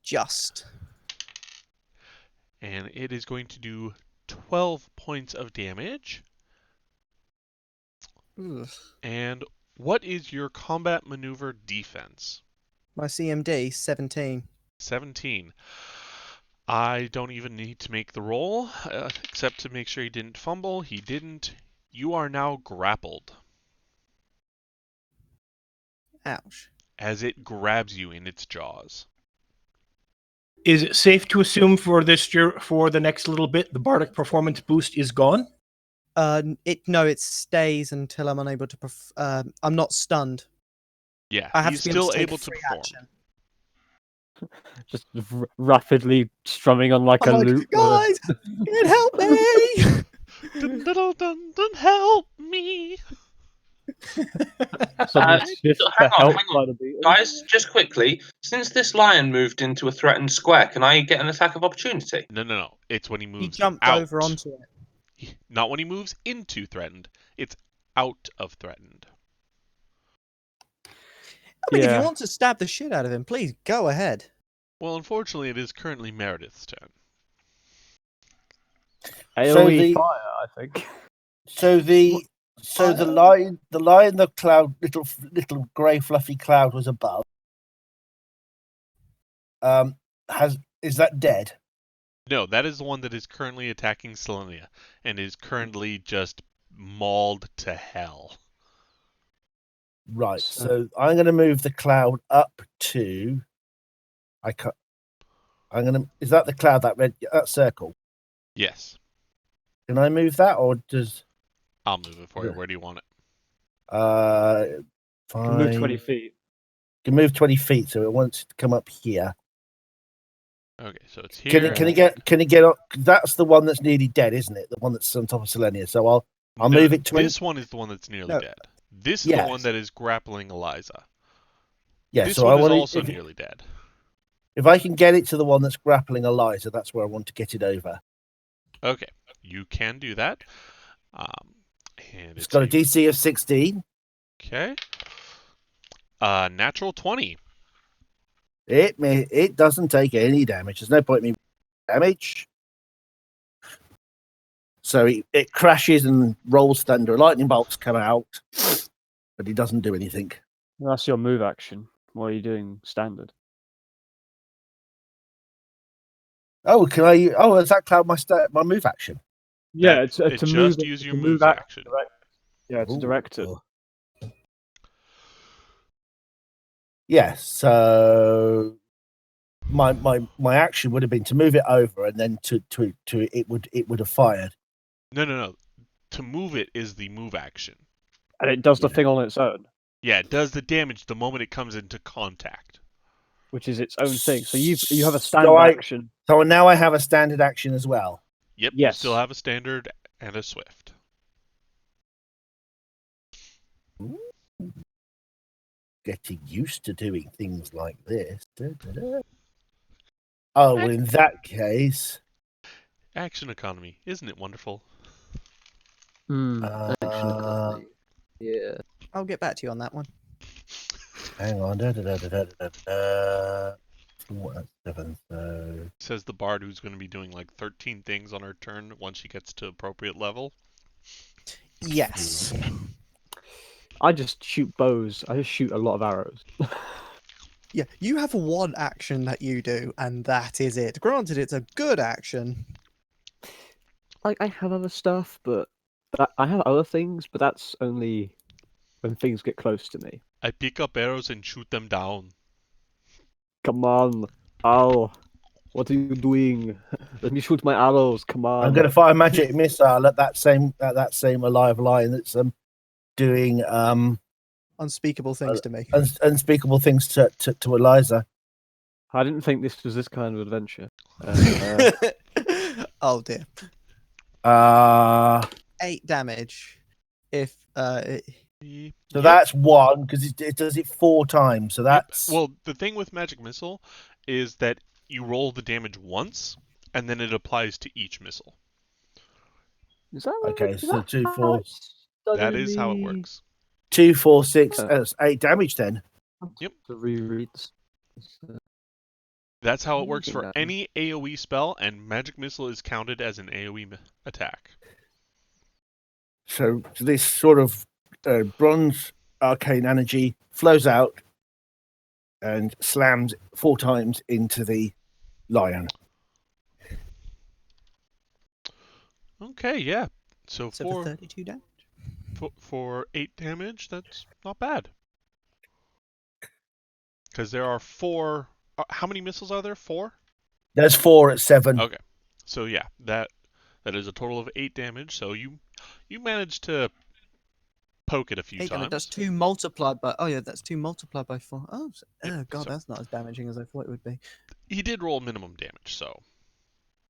Just. And it is going to do 12 points of damage. Ugh. And what is your combat maneuver defense? My CMD 17. 17. I don't even need to make the roll, except to make sure he didn't fumble. He didn't. You are now grappled Ouch. as it grabs you in its jaws. Is it safe to assume for the next little bit the bardic performance boost is gone? It stays until I'm unable to. I'm not stunned. Yeah, I have he's to be able still to take able a to free perform. action. Rapidly strumming on like a I'm like, loop. guys, can't help me. Dun, dun, dun, dun, help me! Someone sniffs hang the on, help hang by on. the beat. Guys, just quickly, since this lion moved into a threatened square, can I get an attack of opportunity? No. It's when he He moves jumped out. over onto it. Not when he moves into threatened. It's out of threatened. I mean, if you Yeah. want to stab the shit out of him, please go ahead. Well, unfortunately, it is currently Meredith's turn. AoE the- fire, I think. So the line, the cloud, little grey fluffy cloud was above. Is that dead? No, that is the one that is currently attacking Selenia and is currently just mauled to hell. Right. So I'm going to move the cloud up to. Is that the cloud, that circle? Yes. Can I move that, or does? I'll move it for you. Where do you want it? Can move 20 Fine. feet. Can move 20 feet, so it wants to come up here. Okay, so it's here. Can it get up? That's the one that's nearly dead, isn't it? The one that's on top of Selenia. So I'll No, move it 20. This one is the one that's nearly No. dead. This is Yes. the one that is grappling Eliza. Yeah, This so one I is want also to. nearly dead. If I can get it to the one that's grappling Eliza, that's where I want to get it over. Okay, you can do that. And It's got a DC of 16. Okay. Natural 20. It doesn't take any damage. There's no point in me damage. So it crashes and rolls thunder. Lightning bolts come out, but it doesn't do anything. That's your move action. What are you doing standard? Oh, can I? Oh, does that cloud my move action? Yeah, it's it to just move. use your to moves move action. Yeah, it's Ooh. directed. Yes. So my action would have been to move it over, and then to it would have fired. No. To move it is the move action. And it does the Yeah. thing on its own, Yeah, it does the damage the moment it comes into contact. which is its own thing. So you have a So standard I- action. So now I have a standard action as well. Yep, Yes. you still have a standard And a swift. Getting used to doing things like this. Da, da, da. Oh, well, in that case, Action economy. Isn't it wonderful? Action economy. Yeah. I'll get back to you on that one. hang on. Da, da, da, da, da, da, da. 7, so Says the bard who's going to be doing like 13 things on her turn once she gets to appropriate level. Yes. I just shoot bows. I just shoot a lot of arrows. Yeah, you have one action that you do, and that is it. Granted, it's a good action. Like, I have other stuff, but I have other things, but that's only when things get close to me. I pick up arrows and shoot them down. Come on, Al. What are you doing? Let me shoot my arrows. Come on. I'm going to fire a magic missile at that same alive lion that's doing Unspeakable things to me. unspeakable things to Eliza. I didn't think this was this kind of adventure. Oh dear. 8 damage. If So that's 1 because it does it 4 times. So that's Well, the thing with magic missile is that you roll the damage once, and then it applies to each missile. Is that okay. is So that 2, how 4, it's done That in is how it the- works. 2, 4, 6. That's 8 damage then. Yep. To reread. That's how it works for Yeah. any AoE spell, and magic missile is counted as an AoE attack. So this sort of bronze arcane energy flows out and slams 4 times into the lion. Okay, yeah. So so for 32 damage. for 8 damage, that's not bad. Because there are 4. How many missiles are there? 4? There's 4 at 7. Okay. So yeah, that is a total of 8 damage. So you managed to poke it a few 8 damage. times. That's 2 multiplied by. Oh yeah, that's 2 multiplied by 4. Oh, Yep, god, so- that's not as damaging as I thought it would be. He did roll minimum damage, so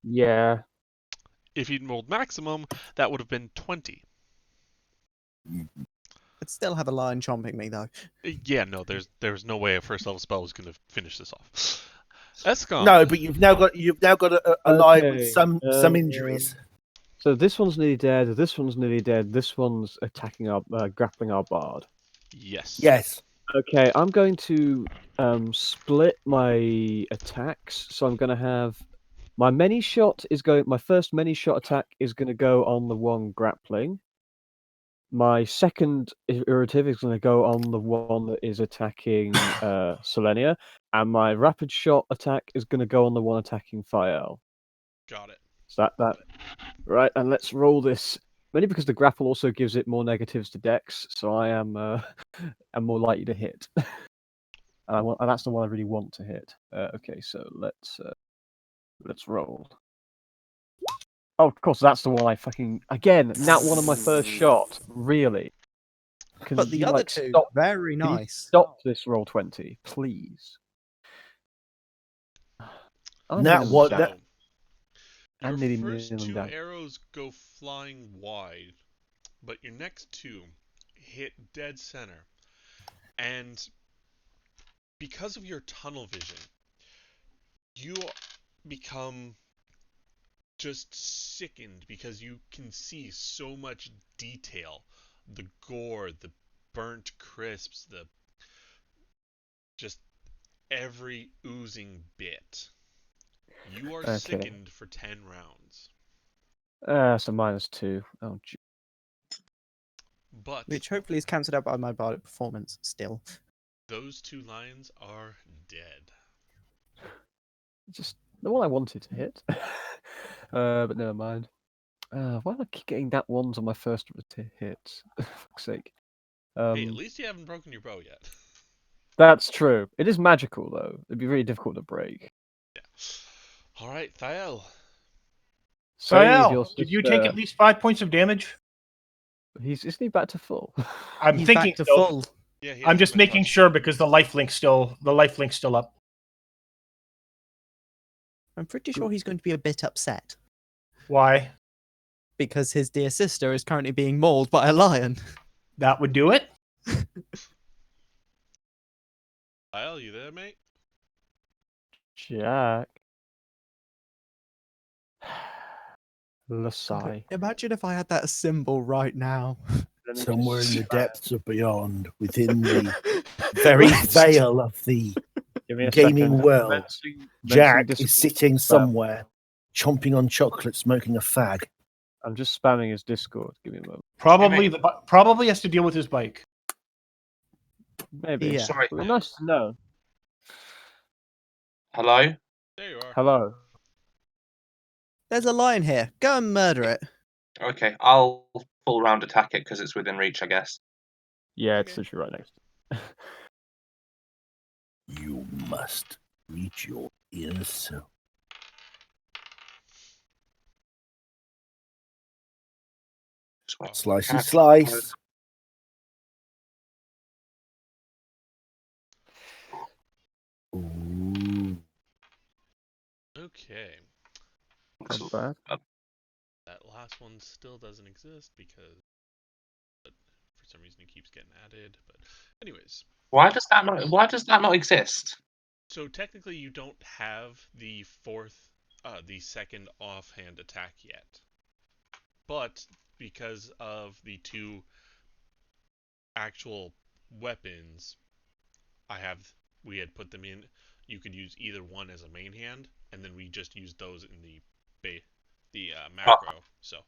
Yeah. if he'd rolled maximum, that would have been 20. I'd still have a lion chomping me though. Yeah, no, there's no way a first level spell was going to finish this off. Escom. No, but you've now got a lion with Okay, some injuries. So this one's nearly dead. This one's nearly dead. This one's attacking our, grappling our bard. Yes. Yes. Okay, I'm going to split my attacks. So I'm going to have my many shot is going. My first many shot attack is going to go on the one grappling. My second irritative is going to go on the one that is attacking Selenia, and my rapid shot attack is going to go on the one attacking Fael. Got it. So that right, and let's roll this. Mainly because the grapple also gives it more negatives to Dex, so I am am more likely to hit. And that's the one I really want to hit. Okay, so let's roll. Oh, of course, that's the one I fucking again. That one on my first shot, really. Can But the you, other like, two, stop, very can you nice. stop this roll 20, please. I That nearly was- died. that- Your I'm nearly first kneeling 2 down. arrows go flying wide, but your next 2 hit dead center. And because of your tunnel vision, you become just sickened because you can see so much detail. The gore, the burnt crisps, the just every oozing bit. You are Okay. sickened for 10 rounds. So -2. Oh, gee. But Which hopefully is cancelled out by my bardic performance still. those 2 lions are dead. Just the one I wanted to hit. But never mind. Why do I keep getting that ones on my first hit? For fuck's sake. Hey, at least you haven't broken your bow yet. That's true. It is magical, though. It'd be really difficult to break. Yeah. All right, Thael. Sael, did you take at least 5 points of damage? Isn't he back to full? I'm He's thinking back to so. full. Yeah, he I'm hasn't just been making touched. sure because the life link's still up. I'm pretty sure he's going to be a bit upset. Why? because his dear sister is currently being mauled by a lion. That would do it. Kyle, you there, mate? Jack. Lasai. Imagine if I had that symbol right now. Somewhere in the depths of beyond, within the very veil of the Give me a gaming second. world, Menacing Jack Discord is sitting spam. somewhere, chomping on chocolate, smoking a fag. I'm just spamming his Discord. Give me a moment. Probably has to deal with his bike. Maybe. Yeah. Sorry. It'd be nice to know. Hello? There you are. Hello. There's a lion here. Go and murder it. Okay, I'll full round attack it because it's within reach, I guess. Yeah, it's Okay. literally right next to You must reach your inner self. Slicey slice. Ooh. Okay. Not bad. That last one still doesn't exist because but for some reason it keeps getting added. But anyways, Why does that not exist? so technically you don't have the second offhand attack yet. But because of the two actual weapons, we had put them in. You could use either one as a main hand, and then we just used those in the macro. So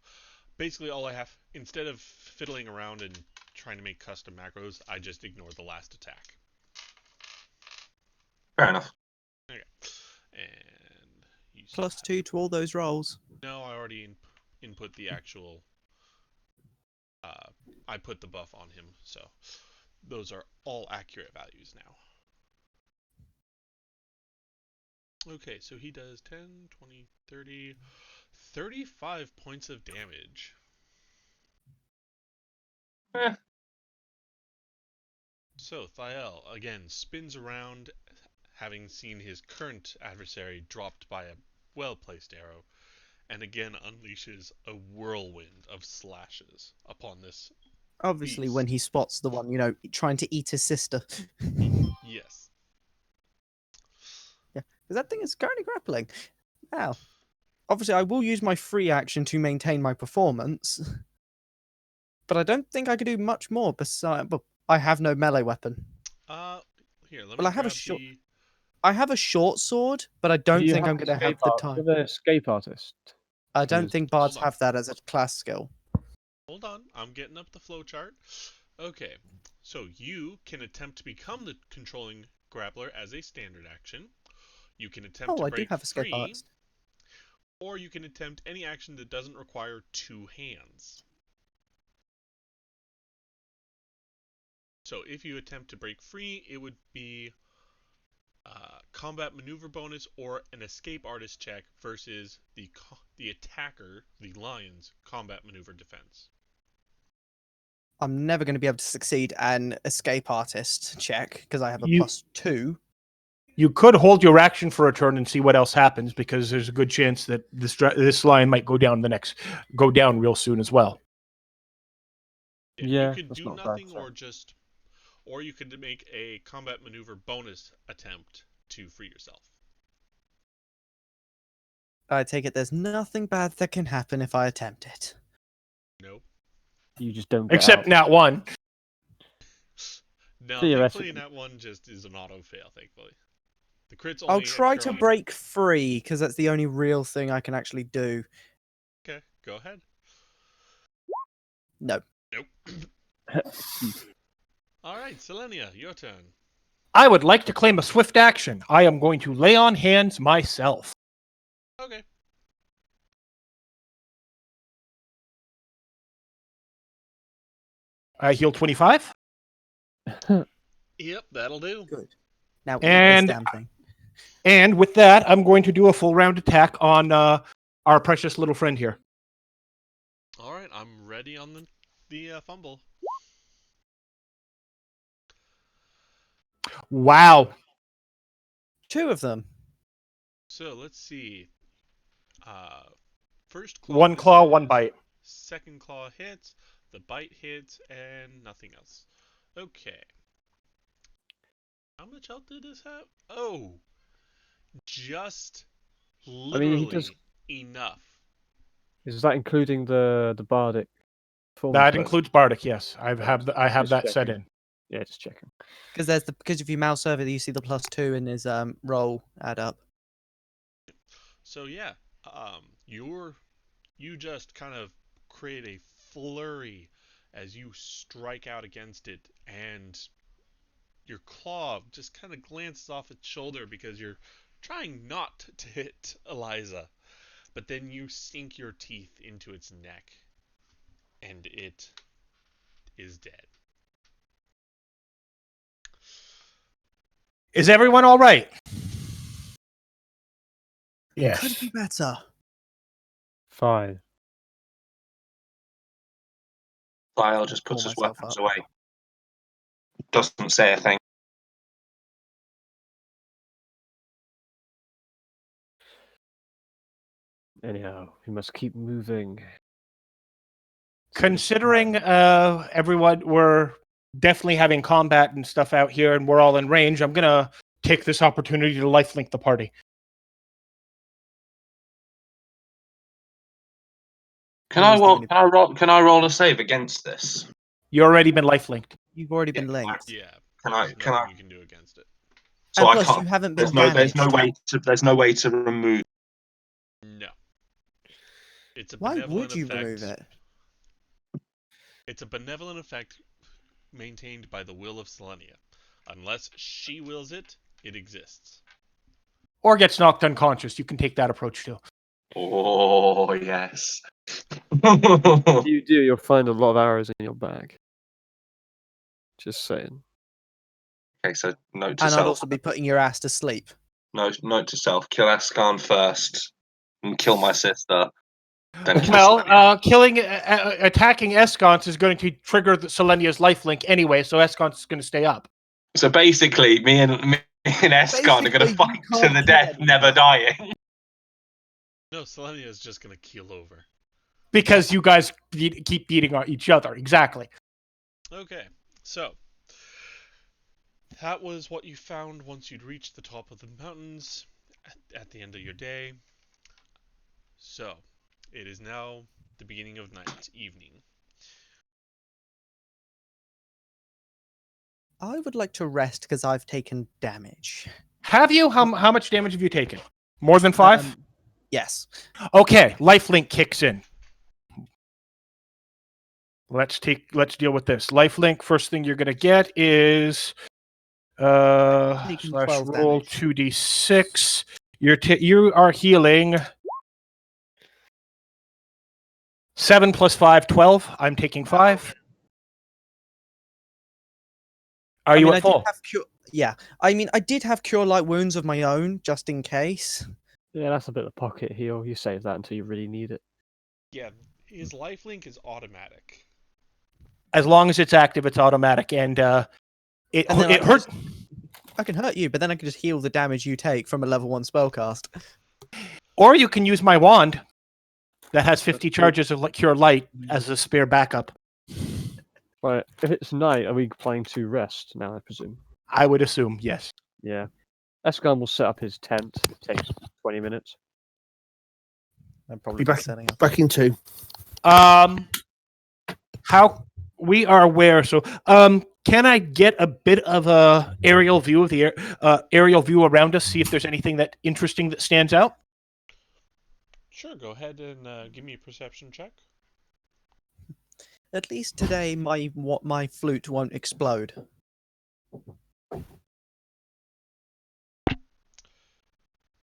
basically, all I have, instead of fiddling around and trying to make custom macros, I just ignore the last attack. Fair enough. Okay, and +2 to all those rolls. No, I already input the actual. I put the buff on him, so those are all accurate values now. Okay, so he does 10, 20, 30, 35 points of damage. So Thiel, again, spins around, having seen his current adversary dropped by a well-placed arrow, and again unleashes a whirlwind of slashes upon this. Obviously, beast. when he spots the one, trying to eat his sister. Yes. Yeah, because that thing is currently grappling. Now, obviously, I will use my free action to maintain my performance, but I don't think I could do much more besides. But I have no melee weapon. Here, let me Well, I have a grab short. the. I have a short sword, but I don't think I'm going to have the time. The escape artist. I don't Please. think bards Hold on. have that as a class skill. Hold on, I'm getting up the flowchart. Okay, so you can attempt to become the controlling grappler as a standard action. You can attempt Oh, to I do break have escape free, artist. or you can attempt any action that doesn't require two hands. So if you attempt to break free, it would be combat maneuver bonus or an escape artist check versus the attacker, the lion's combat maneuver defense. I'm never going to be able to succeed an escape artist check because I have a You- +2. You could hold your action for a turn and see what else happens, because there's a good chance that this lion might go down real soon as well. Yeah, you could that's do not bad, nothing so. or you could make a combat maneuver bonus attempt to free yourself. I take it there's nothing bad that can happen if I attempt it. Nope. You just don't get Except out. Nat 1. No, Theoretically. thankfully that one just is an auto fail, thankfully. The crits I'll only try occur to on a- break free because that's the only real thing I can actually do. Okay, go ahead. No. Nope. Alright, Selenia, your turn. I would like to claim a swift action. I am going to lay on hands myself. Okay. I heal 25. Yep, that'll do. Good. Now eat And- this damn thing. And with that, I'm going to do a full round attack on our precious little friend here. Alright, I'm ready on the fumble. Wow. 2 of them. So let's see. First claw. One claw, one bite. second claw hits, the bite hits, and nothing else. Okay. How much health did this have? Oh, just literally he does- enough. Is that including the bardic? Form That effect? includes bardic. Yes, I have Just that set checking. in. Yeah, just checking. Because if you mouse over, you see the +2 in his roll add up. So yeah, you just kind of create a flurry as you strike out against it, and your claw just kind of glances off its shoulder because you're trying not to hit Eliza. But then you sink your teeth into its neck, and it is dead. Is everyone all right? Yes. Could be better. Fine. Lyle just puts Pull his myself weapons up. away. Doesn't say a thing. Anyhow, we must keep moving. Considering everyone, we're definitely having combat and stuff out here, and we're all in range, I'm gonna take this opportunity to lifelink the party. Can I roll a save against this? You already been lifelinked. You've already Yeah, been linked. Yeah. Can I- There's can nothing I- you can do against it. So And I plus, can't. you haven't been There's no damaged. there's no way to remove. No. It's a Why benevolent would you effect. remove it? It's a benevolent effect maintained by the will of Selenia. Unless she wills it, it exists. Or gets knocked unconscious. You can take that approach too. Oh yes. If you do, you'll find a lot of arrows in your bag. Just saying. Okay, so note to And I'd self. also be putting your ass to sleep. Note to self. Kill Ascan first, and kill my sister. Then kill Well, Selenia. attacking Escance is going to trigger Selenia's lifelink anyway, so Escance is going to stay up. So basically, me and Ascan are going to Basically, fight you to can't the kill death, anyone. never dying. No, Selenia is just gonna keel over. Because you guys keep beating each other. Exactly. Okay, so that was what you found once you'd reached the top of the mountains at the end of your day. So, it is now the beginning of night, evening. I would like to rest because I've taken damage. Have you? How much damage have you taken? More than 5? Yes. Okay, lifelink kicks in. Let's deal with this. Lifelink, first thing you're gonna get is Taking slash 12 roll damage. 2d6. You are healing 7 plus 5, 12. I'm taking 5. Are you at full? Yeah. I mean, I did have cure light wounds of my own, just in case. Yeah, that's a bit of pocket heal. You save that until you really need it. Yeah, his lifelink is automatic. As long as it's active, it's automatic, and it And then hurts. I can hurt you, but then I can just heal the damage you take from a level 1 spellcast. Or you can use my wand that has 50 charges of cure light as a spare backup. Right, if it's night, are we planning to rest now, I presume? I would assume, yes. Yeah. Escan will set up his tent. It takes 20 minutes. I'm probably Be back, setting up. back in 2. How we are aware. So, can I get a bit of a aerial view of the aerial view around us? See if there's anything that interesting that stands out. Sure, go ahead and give me a perception check. At least today, my flute won't explode.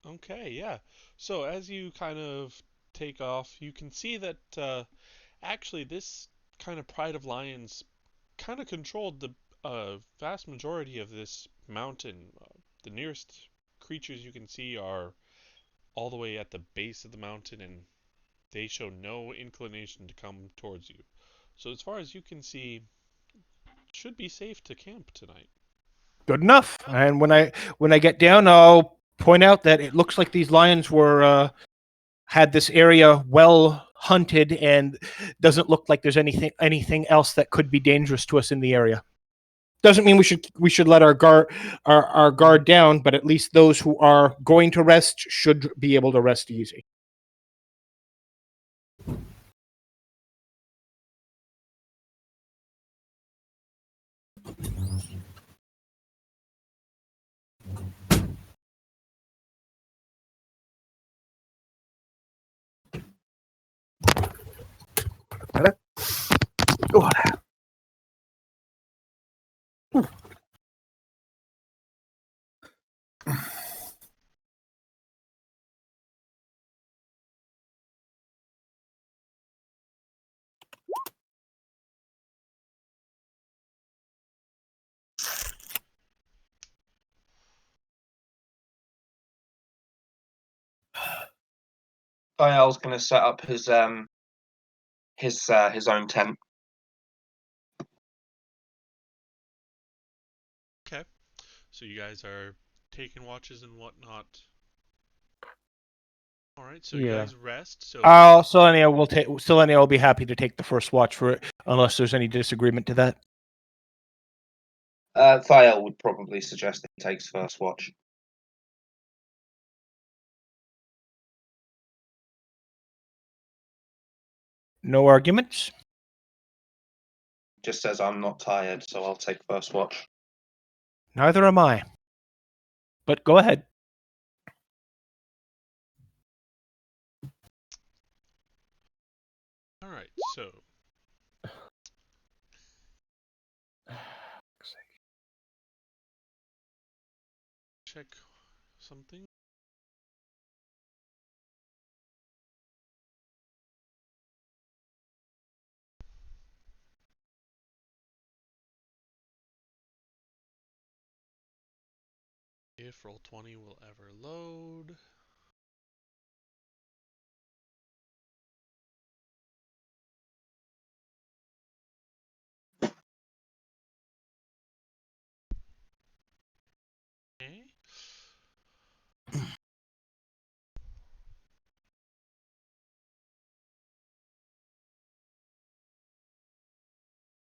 Okay, yeah. So as you kind of take off, you can see that actually this kind of Pride of Lions kind of controlled the vast majority of this mountain. The nearest creatures you can see are all the way at the base of the mountain, and they show no inclination to come towards you. So as far as you can see, it should be safe to camp tonight. Good enough. And when I get down, I'll point out that it looks like these lions were had this area well hunted, and doesn't look like there's anything else that could be dangerous to us in the area. Doesn't mean we should let our guard down, but at least those who are going to rest should be able to rest easy. Oh, Gael's going to set up his own tent. Okay. So you guys are taking watches and whatnot. All right. So you Yeah. guys rest. So Selenia will be happy to take the first watch for it, unless there's any disagreement to that. Thiel would probably suggest that he takes first watch. No arguments? Just says I'm not tired, so I'll take first watch. Neither am I. But go ahead. all right. So check something. If Roll20 will ever load. Okay.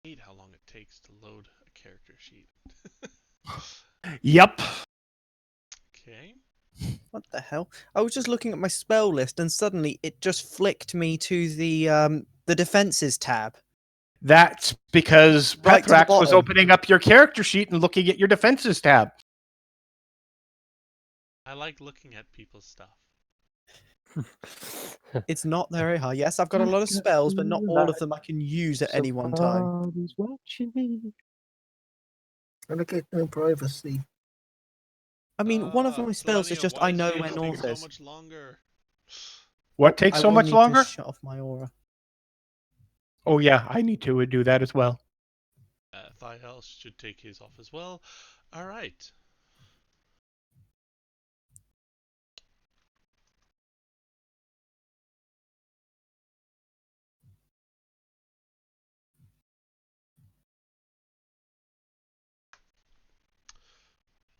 I hate how long it takes to load a character sheet. Yep. Okay. What the hell? I was just looking at my spell list, and suddenly it just flicked me to the defenses tab. That's because Right to the Pethrax was bottom. opening up your character sheet and looking at your defenses tab. I like looking at people's stuff. It's not very high. Yes, I've got a lot of spells, but not all of them I can use at any one time. Somebody's watching me. and I get no privacy. I mean, one of my spells is Selenia, just why I does know yours where take north so is. much longer? What takes I so will much need longer? to shut off my aura. Oh yeah, I need to do that as well. Thiel should take his off as well. All right.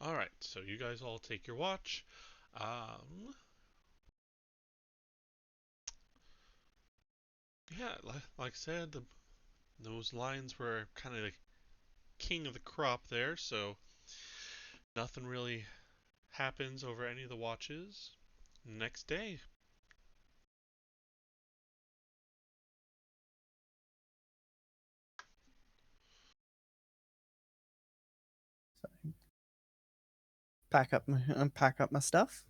All right. So you guys all take your watch. Yeah, like I said, those lions were kind of the king of the crop there, so nothing really happens over any of the watches. Next day. Pack up my stuff.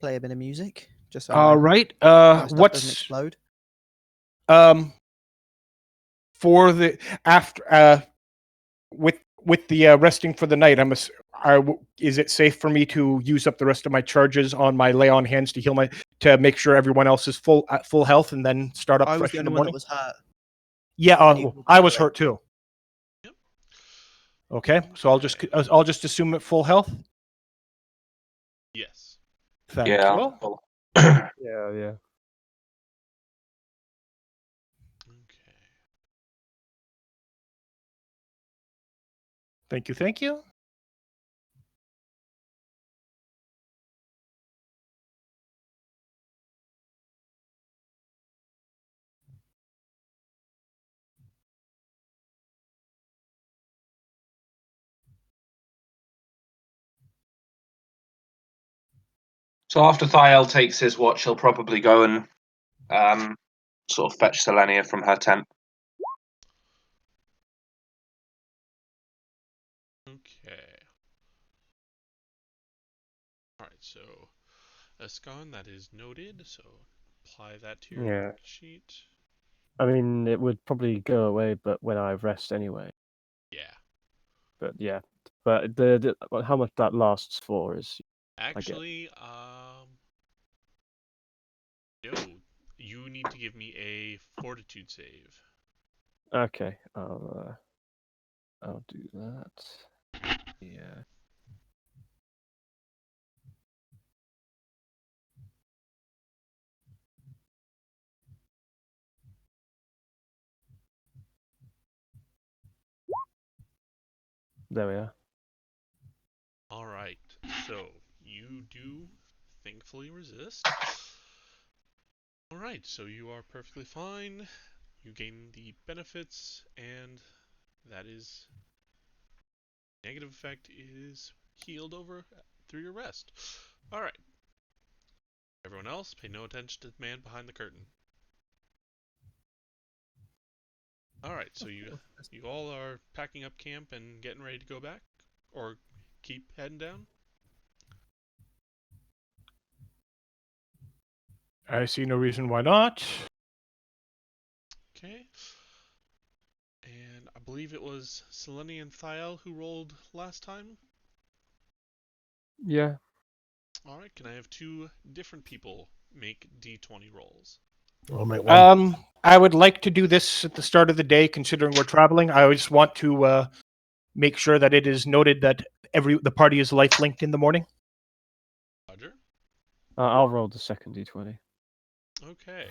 Play a bit of music, just so All my right. stuff doesn't What's explode. for the after with the resting for the night? Is it safe for me to use up the rest of my charges on my lay on hands to heal to make sure everyone else is at full health and then start up I was fresh the in the only one that morning? was hurt. Yeah, Anyone I can was do it. hurt too. Yep. Okay, so I'll just assume at full health. Yes. Thank Yeah. you. Well, Yeah. Okay. Thank you. Thank you. So after Thiel takes his watch, he'll probably go and sort of fetch Selenia from her tent. Okay. Alright, so Escon, that is noted, so apply that to your Yeah. sheet. I mean, it would probably go away, but when I rest anyway. Yeah. But yeah, but how much that lasts for is Actually, no. You need to give me a fortitude save. okay. I'll do that. Yeah. There we are. Alright, so you do thankfully resist. Alright, so you are perfectly fine. You gain the benefits, and that is negative effect is healed over through your rest. Alright. Everyone else, pay no attention to the man behind the curtain. Alright, so you all are packing up camp and getting ready to go back? Or keep heading down? I see no reason why not. Okay. And I believe it was Selene and Thiel who rolled last time? Yeah. Alright, can I have two different people make d20 rolls? I'll make one. I would like to do this at the start of the day, considering we're traveling. I just want to make sure that it is noted that the party is life linked in the morning. Roger? I'll roll the second d20. Okay.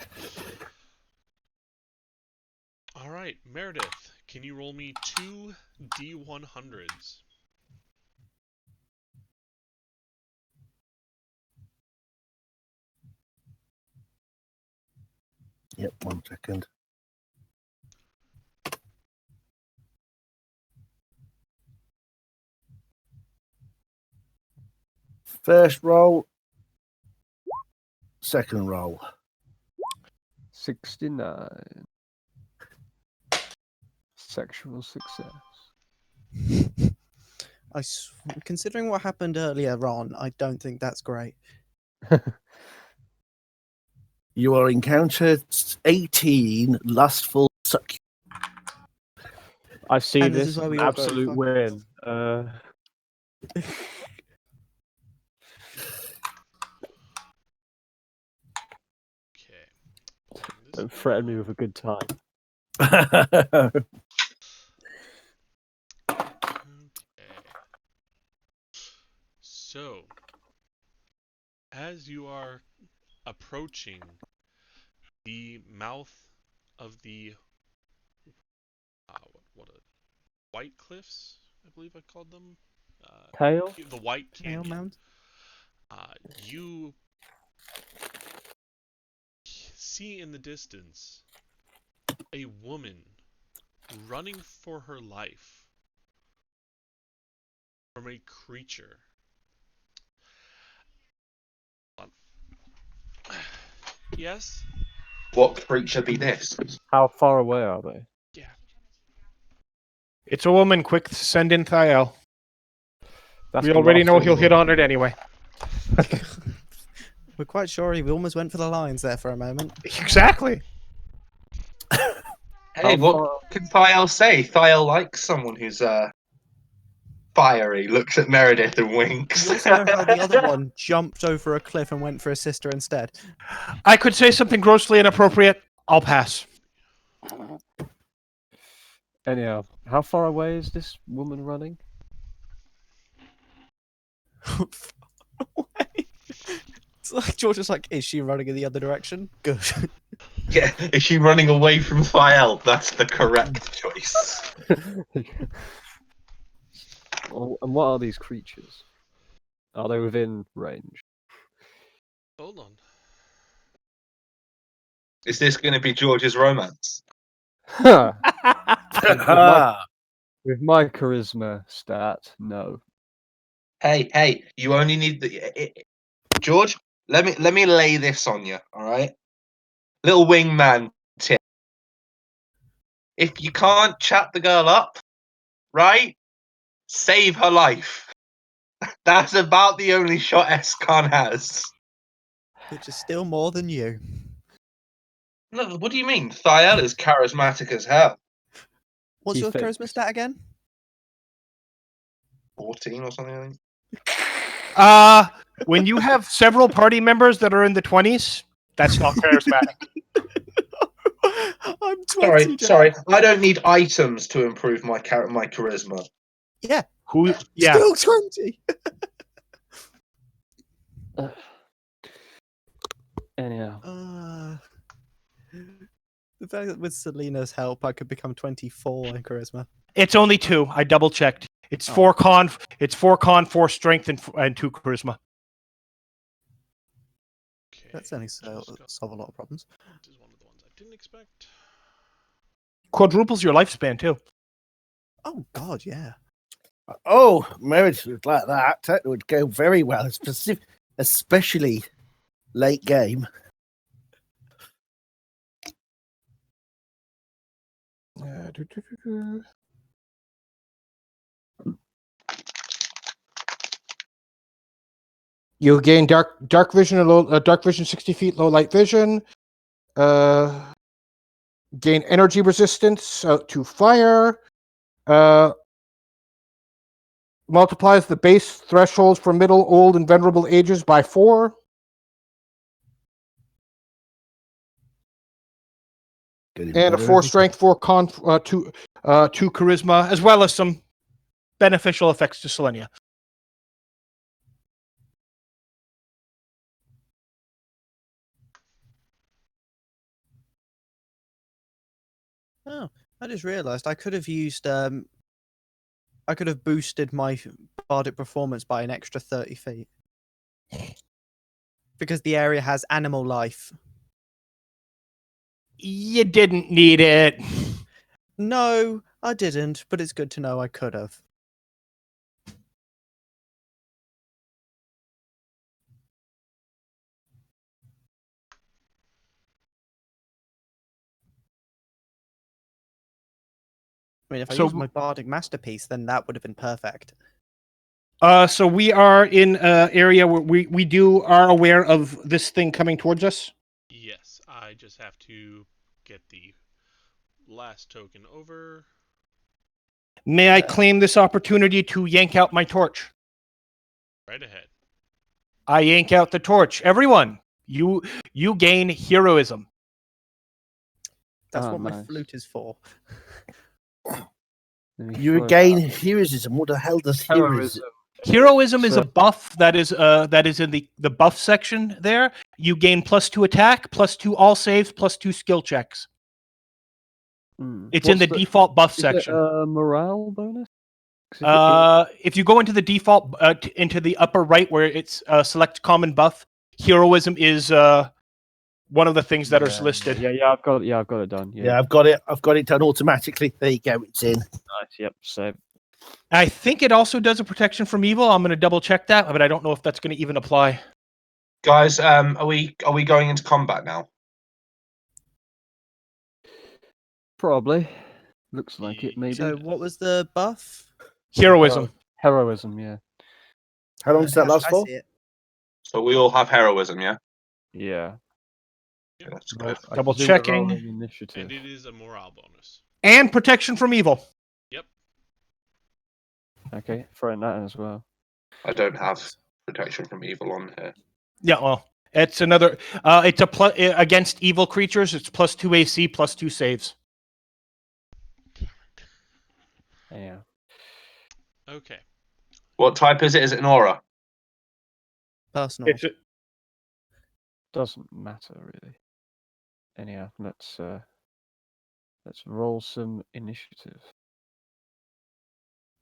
Alright, Meredith, can you roll me two d100s? Yep, 1 second. First roll. Second roll. 69. Sexual success. Considering what happened earlier on, I don't think that's great. You are encountered 18 lustful succubus. I see And this this is as why an we all go absolute fuck. win. Okay. Don't threaten me with a good time. Okay. So, as you are approaching the mouth of the what White Cliffs, I believe I called them. Tail? The White Tail Canyon. Mount? You see in the distance a woman running for her life from a creature. Yes? What creature be this? How far away are they? Yeah. It's a woman. Quick, send in Thiel. That's We the already last know thing he'll we hit want. on it anyway. We're quite sure he almost went for the lines there for a moment. Exactly. Hey, How what far- can Thiel say? Thiel likes someone who's fiery, looks at Meredith and winks. You also know how the other one jumped over a cliff and went for his sister instead. I could say something grossly inappropriate. I'll pass. Anyhow, how far away is this woman running? It's like George is like, is she running in the other direction? Good. Yeah, is she running away from Thiel? That's the correct choice. And what are these creatures? Are they within range? Hold on. Is this going to be George's romance? With my charisma stat, no. Hey, you only need the... George, Let me lay this on you, all right? Little wingman tip. If you can't chat the girl up, right? Save her life. That's about the only shot Escon has. Which is still more than you. No, what do you mean? Thiel is charismatic as hell. What's He your thinks. charisma stat again? 14 or something, I think. When you have several party members that are in the 20s, that's not charismatic. I'm 20. Sorry. I don't need items to improve my charisma. Yeah. Who? Yeah. Still 20. Anyhow. The fact that with Selena's help, I could become 24 in charisma. It's only 2. I double checked. It's Oh. 4 con. It's 4 con, 4 strength, and 2 charisma. Okay. That's only just got- solve a lot of problems. This is one of the ones I didn't expect. Quadruples your lifespan too. Oh God, yeah. Oh, marriage like that would go very well, especially late game. You gain dark vision and dark vision 60 feet, low light vision. Gain energy resistance to fire. Multiplies the base thresholds for middle, old, and venerable ages by 4. And a 4 strength, 4 con, 2 charisma, as well as some beneficial effects to Selenia. Oh, I just realised I could have used I could have boosted my bardic performance by an extra 30 feet. Because the area has animal life. You didn't need it. No, I didn't, but it's good to know I could have. I mean, if I So- used my bardic masterpiece, then that would have been perfect. So we are in an area where we are aware of this thing coming towards us. Yes, I just have to get the last token over. May I claim this opportunity to yank out my torch? Right ahead. I yank out the torch. Everyone, you gain heroism. That's Ah, what my nice. flute is for. You regain heroism. What the hell does heroism? Heroism is So- a buff that is in the buff section there. You gain +2 attack, +2 all saves, +2 skill checks. It's in the default buff Is it section. a morale bonus? 'Cause If you go into the default into the upper right where it's select common buff, heroism is one of the things that are listed. Yeah, I've got it done. Yeah, I've got it done automatically. There you go. It's in. Nice. Yep. Save. I think it also does a protection from evil. I'm going to double check that, but I don't know if that's going to even apply. Guys, are we going into combat now? Probably. Looks like it. Maybe. So, what was the buff? Heroism. Heroism. Yeah. How long does that last I for? see it. So we all have heroism, yeah? Yeah. Yeah, that's good. I Double presume we're checking. rolling Initiative. And it is a morale bonus. And protection from evil. Yep. Okay, throwing that in as well. I don't have protection from evil on here. Yeah, well, it's another. It's a against evil creatures. It's +2 AC, +2 saves. Yeah. Okay. What type is it? Is it an aura? Personal. Doesn't matter really. Anyhow, let's roll some initiative.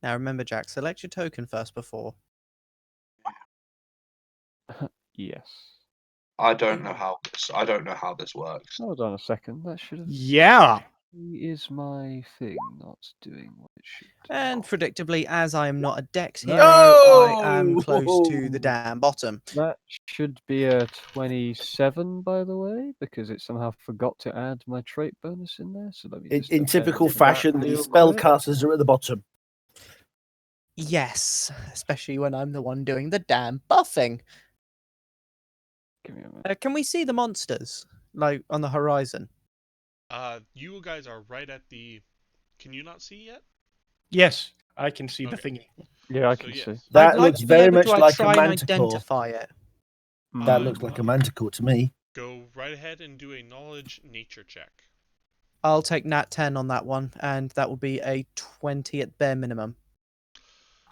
Now remember, Jack, select your token first before. Yes. I don't know how this works. Hold on a second. That should have. Yeah. Is my thing not doing what it should? And predictably, as I am not a Dex No! hero, I am close to the Oh! damn bottom. That should be a 27, by the way, because it somehow forgot to add my trait bonus in there. So let me just In typical amend that fashion, the real quick. spellcasters are at the bottom. Yes, especially when I'm the one doing the damn buffing. Give me a minute. Can we see the monsters, like, on the horizon? You guys are right at the. Can you not see yet? Yes, I can see the Okay. thingy. Yeah, I So can yes. see. That I'd like looks to be very able much to like a try and manticore. identify it. That Uh, looks like a manticore to me. Go right ahead and do a knowledge nature check. I'll take nat 10 on that one, and that will be a 20 at bare minimum.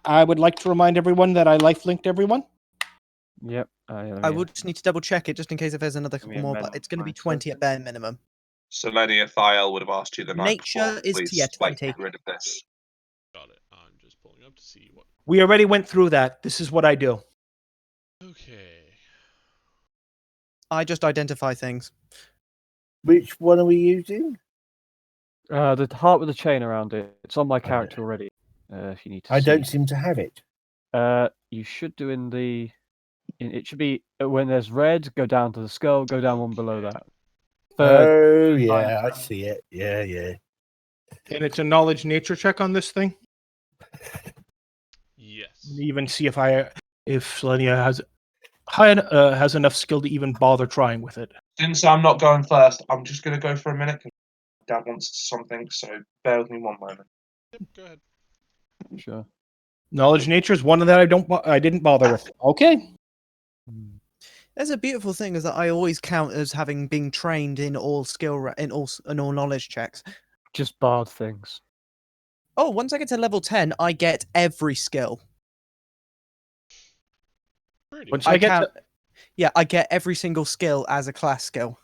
I would like to remind everyone that I life-linked everyone. Yep. I would just need to double check it just in case if there's another Let me couple more, but amend it's going to be my 20 at token. bare minimum. Selenia Thiel would have asked you the night Nature before. is Please, tier like, 20. get rid of this. Got it. I'm just pulling up to see what. We already went through that. This is what I do. Okay. I just identify things. Which one are we using? The heart with the chain around it. It's on my I character already. If you need to I see. don't seem to have it. You should do in the. It should be when there's red. Go down to the skull. Go down one below that. Third. Oh, yeah, I see it. Yeah, yeah. And it's a knowledge nature check on this thing. Yes. Even see if Selenia has enough skill to even bother trying with it. Since I'm not going first, I'm just going to go for a minute. 'Cause Dad wants something, so bear with me one moment. Yep. Go ahead. Sure. Knowledge nature is one that I didn't bother with. Okay. There's a beautiful thing is that I always count as having been trained in all in all knowledge checks. Just bard things. Oh, once I get to level 10, I get every skill. Pretty. Once I get count, yeah, I get every single skill as a class skill.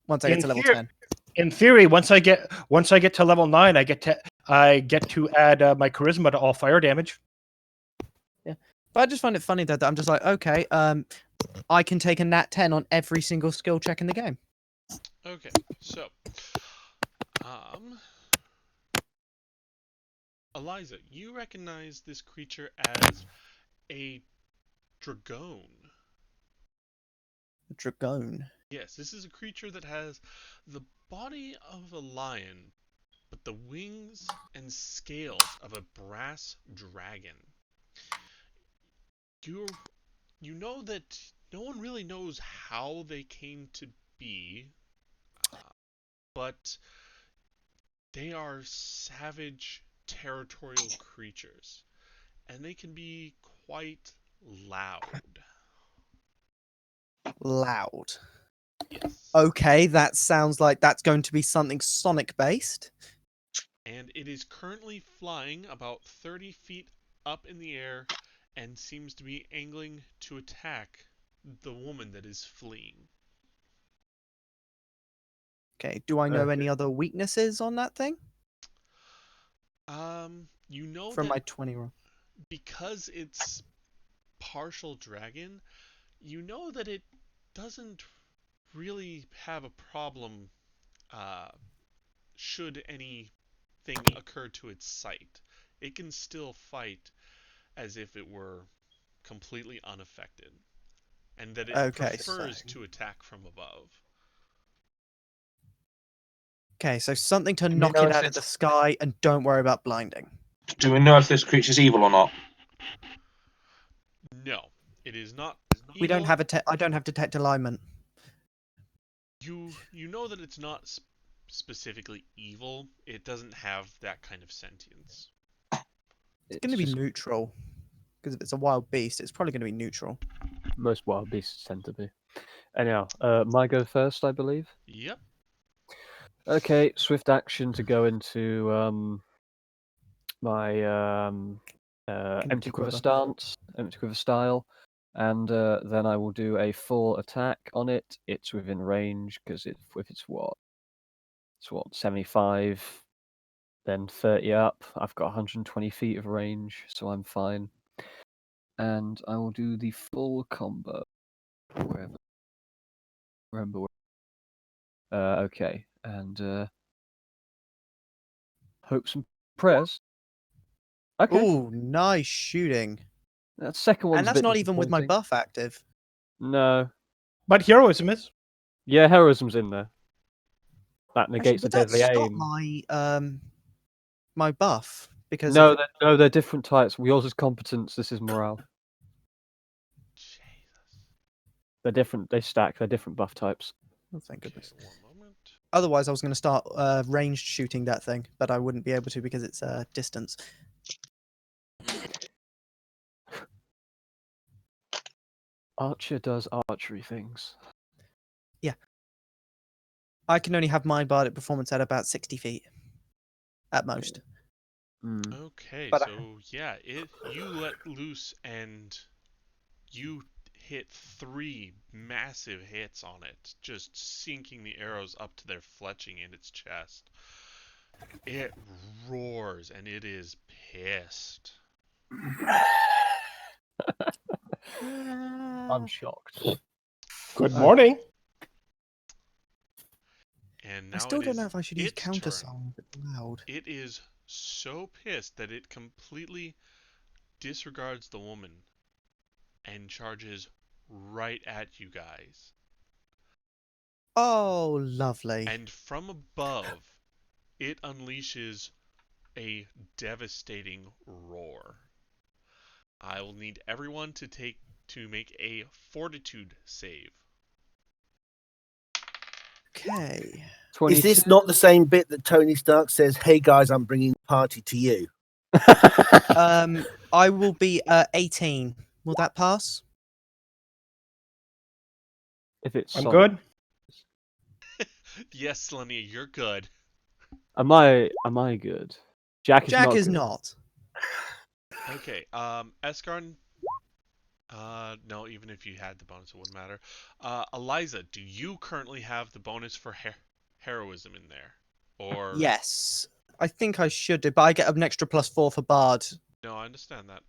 Once I get to level 10. In theory, once I get to level 9, I get to add my charisma to all fire damage. Yeah, but I just find it funny that I'm just like, okay, I can take a nat 10 on every single skill check in the game. Okay. So, Eliza, you recognize this creature as a dragon. Dragon. Yes, this is a creature that has the body of a lion, but the wings and scales of a brass dragon. You know that no one really knows how they came to be, but they are savage, territorial creatures, and they can be quite loud. Loud. Yes. Okay, that sounds like that's going to be something Sonic based. And it is currently flying about 30 feet up in the air and seems to be angling to attack the woman that is fleeing. Okay, do I know Okay. any other weaknesses on that thing? You know From that my 20 roll. because it's partial dragon, you know that it doesn't really have a problem should anything occur to its sight. It can still fight as if it were completely unaffected, and that it Okay, prefers so- to attack from above. Okay, so something to we knock know it if out of it's- the sky and don't worry about blinding. Do we know if this creature's evil or not? No, it is not. We don't evil. have I don't have detect alignment. You know that it's not specifically evil. It doesn't have that kind of sentience. It's going to be neutral. Because if it's a wild beast, it's probably going to be neutral. Most wild beasts tend to be. Anyhow, my go first, I believe. Yep. Okay, swift action to go into my empty quiver stance, empty quiver style, and then I will do a full attack on it. It's within range because if it's what 75, then 30 up. I've got 120 feet of range, so I'm fine. And I will do the full combo. Wherever. Remember where. Okay, and hopes and prayers. Okay, Ooh, nice shooting. that second one's And a that's bit not even with my disappointing. buff active. No. But heroism is. Yeah, heroism's in there. That Actually, negates the would that deadly stop aim. my my buff? Because No, if it... they're different types. Yours is competence. This is morale. Jesus. They're different. They stack. They're different buff types. Oh, thank Okay, goodness. 1 moment. Otherwise, I was going to start ranged shooting that thing, but I wouldn't be able to because it's distance. Archer does archery things. I can only have my bardic performance at about 60 feet. At most. Mm. Okay, But so yeah, you let loose and you hit 3 massive hits on it, just sinking the arrows up to their fletching in its chest. It roars and it is pissed. I'm shocked. Good morning. And now I still it don't is know if I should use its counter turn. song a bit loud. It is so pissed that it completely disregards the woman and charges right at you guys. Oh, lovely. And from above, it unleashes a devastating roar. I will need everyone to make a fortitude save. Okay. 22. Is this not the same bit that Tony Stark says, "Hey guys, I'm bringing the party to you"? I will be 18. Will that pass? If it's I'm Sonic. good. Yes, Selenia, you're good. Am I good? Jack is Jack not is good. not. Okay, Eskarn. No, even if you had the bonus, it wouldn't matter. Eliza, do you currently have the bonus for heroism in there? Or Yes. I think I should do, but I get an extra +4 for Bard. no, I understand that.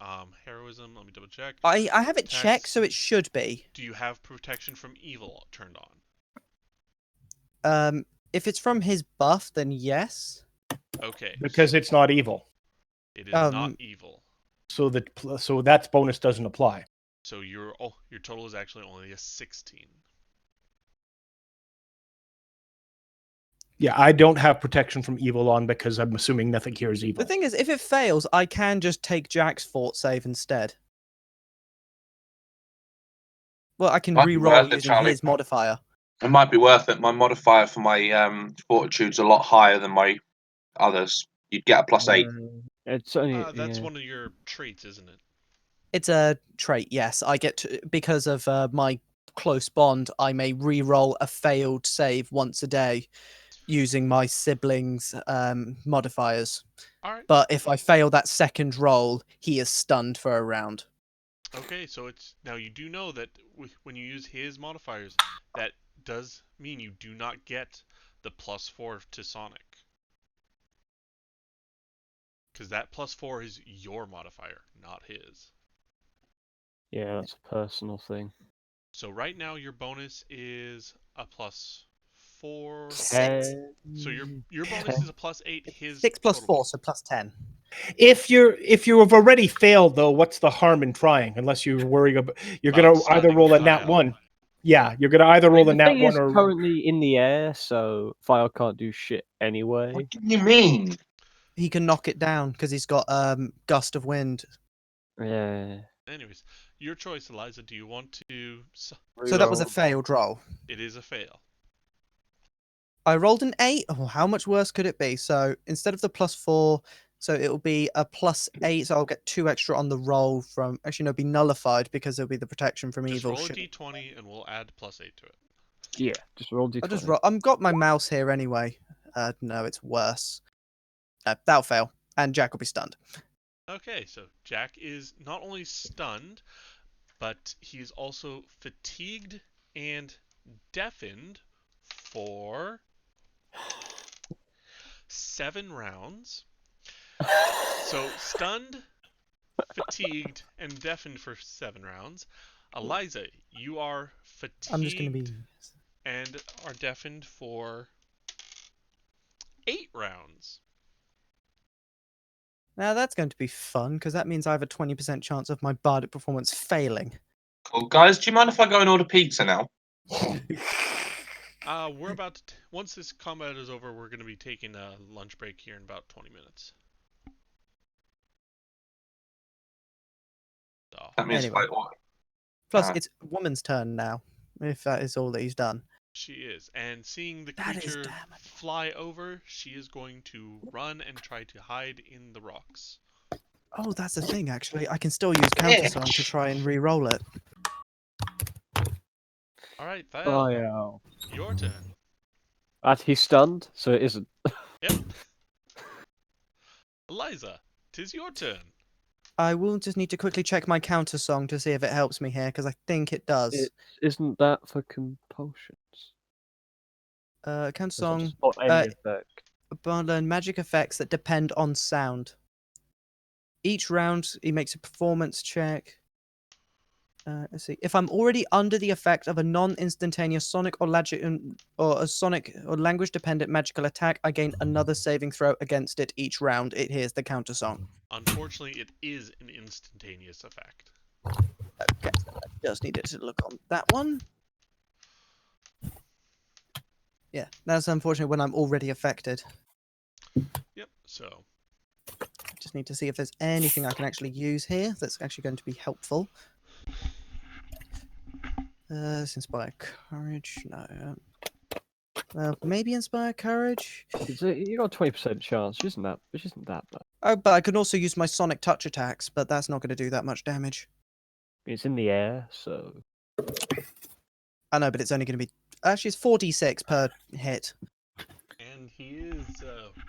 Heroism. Let me double check. I have it Tax. checked, so it should be. Do you have protection from evil turned on? If it's from his buff, then yes. Okay. Because so it's not evil. it is not evil. So that bonus doesn't apply. So your total is actually only a 16. Yeah, I don't have protection from evil on because I'm assuming nothing here is evil. The thing is, if it fails, I can just take Jack's fort save instead. Well, I can Might be re-roll worth it, using Charlie. his modifier. It might be worth it. My modifier for my fortitude's a lot higher than my others. You'd get a +8. It's only That's yeah. one of your traits, isn't it? It's a trait, yes. I get to, because of my close bond, I may re-roll a failed save once a day using my siblings' modifiers. All right. But if I fail that second roll, he is stunned for a round. Okay, so it's now you do know that when you use his modifiers, that does mean you do not get the +4 to Sonic. Because that +4 is your modifier, not his. Yeah, that's a personal thing. So right now your bonus is a +4. 10. So your bonus is a +8. His 6 plus total 4, bonus. so +10. If you have already failed though, what's the harm in trying? Unless you're worrying about you're About gonna either stunning roll a nat Thiel. 1. Yeah, you're gonna either roll a The nat thing 1 is or currently in the air, so File can't do shit anyway. What do you mean? He can knock it down because he's got gust of wind. Yeah. Anyways, your choice, Eliza. Do you want to? So that was a failed roll. It is a fail. I rolled an 8. Oh, how much worse could it be? So instead of the +4, so it will be a +8. So I'll get 2 extra on the roll from. Actually, no, it'll be nullified because it'll be the protection from Just evil. roll a Shit. d20 and we'll add +8 to it. Yeah, just roll d20. I'll just roll. I've got my mouse here anyway. No, it's worse. That'll fail, and Jack will be stunned. Okay, so Jack is not only stunned, but he's also fatigued and deafened for 7 rounds. So stunned, fatigued, and deafened for 7 rounds. Eliza, you are fatigued I'm just gonna be. and are deafened for 8 rounds. Now that's going to be fun because that means I have a 20% chance of my bardic performance failing. Cool. Guys, do you mind if I go and order pizza now? We're about to once this combat is over, we're going to be taking a lunch break here in about 20 minutes. So, That means Anyway. if I order. Plus, it's woman's turn now, if that is all that he's done. she is, and seeing the That is creature damage. fly over, she is going to run and try to hide in the rocks. Oh, that's the thing, actually. I can still use Countersong to try and re-roll it. All right, Thiel, Thiel. your turn. He's stunned, so it isn't. Yep. Eliza, 'tis your turn. I will just need to quickly check my Countersong to see if it helps me here, because I think it does. Isn't that for compulsions? Countersong, Spot any effect. learn magic effects that depend on sound. Each round, he makes a performance check. Let's see. If I'm already under the effect of a non-instantaneous sonic or language-dependent magical attack, I gain another saving throw against it each round. It hears the Countersong. Unfortunately, it is an instantaneous effect. Okay, so I just needed to look on that one. Yeah, that's unfortunate when I'm already affected. Yep, so Just need to see if there's anything I can actually use here that's actually going to be helpful. Inspire courage. No. Well, maybe inspire courage. You got a 20% chance, which isn't that bad. Oh, but I can also use my sonic touch attacks, but that's not going to do that much damage. It's in the air, so I know, but it's only going to be actually it's 4d6 per hit. and he is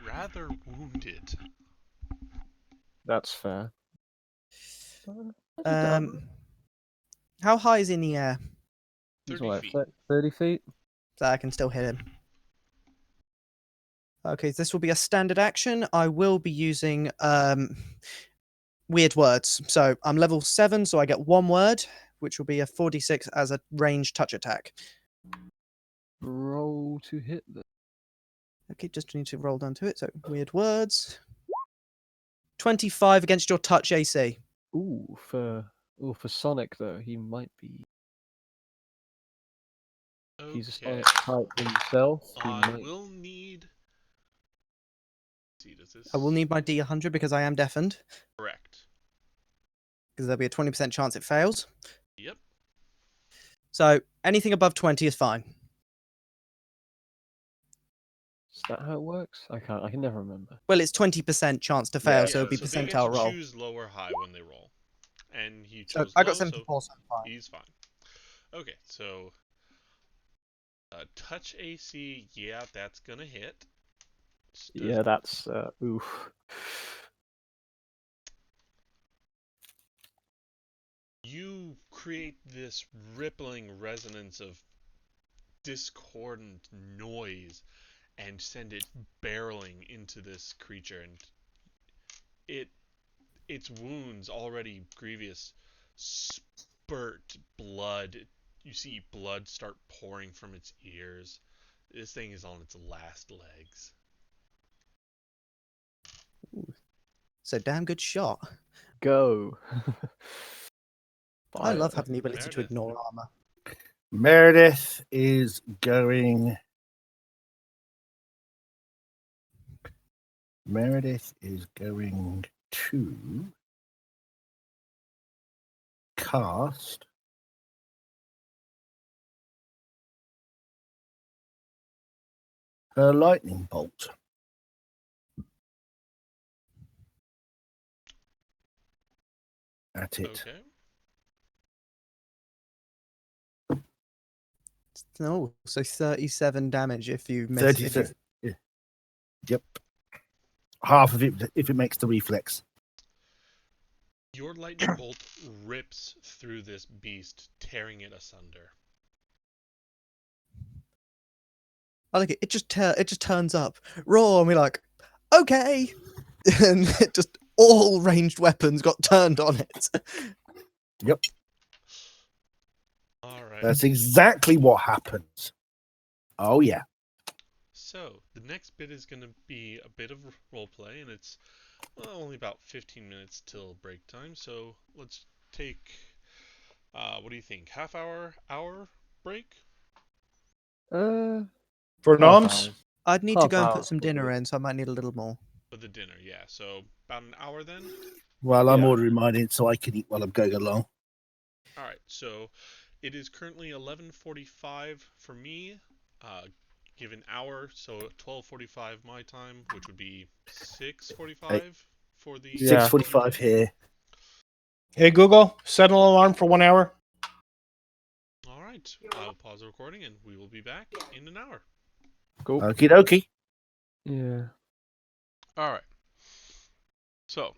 rather wounded. that's fair. How high is in the air? He's 30 what, feet. 30 feet? So I can still hit him. Okay, this will be a standard action. I will be using weird words. So I'm level 7, so I get one word, which will be a 4d6 as a ranged touch attack. Roll to hit them. Okay, just need to roll down to it. So weird words. 25 against your touch AC. For Sonic though, he might be. He's a Okay. Sonic type himself. He I might... will need. See, does this? I will need my D100 because I am deafened. Correct. Because there'll be a 20% chance it fails. Yep. So anything above 20 is fine. Is that how it works? I can never remember. Well, it's 20% chance to fail, so it'll be they get to percentile roll. choose low or high when they roll, and he So chose I low, got 74, so I'm fine. he's fine. Okay, so touch AC, yeah, that's gonna hit. Yeah, that's oof. You create this rippling resonance of discordant noise and send it barreling into this creature, and its wounds, already grievous, spurt blood. You see blood start pouring from its ears. This thing is on its last legs. So damn good shot. Go. I love having the ability Meredith. to ignore armor. Meredith is going. To cast her lightning bolt at it. Okay. No, so 37 damage if you miss. 37. Yeah. Yep. Half of it if it makes the reflex. Your lightning bolt rips through this beast, tearing it asunder. I like it. It just turns up. Raw, and we're like, okay. And it just all ranged weapons got turned on it. Yep. All right. That's exactly what happens. Oh yeah. So the next bit is going to be a bit of roleplay, and it's only about 15 minutes till break time. So let's take, what do you think? Half hour break? For half noms? hour. I'd need to Half go and hour put some probably. dinner in, so I might need a little more. For the dinner, yeah. So about an hour then. Well, I'm Yeah. ordering mine in so I can eat while I'm going along. All right. So it is currently 11:45 for me. Give an hour, so 12:45 my time, which would be 6:45 for the. Yeah. 6:45 here. Hey, Google, set an alarm for 1 hour. All right. I will pause the recording, and we will be back in an hour. Cool. Okie dokie. Yeah. All right. So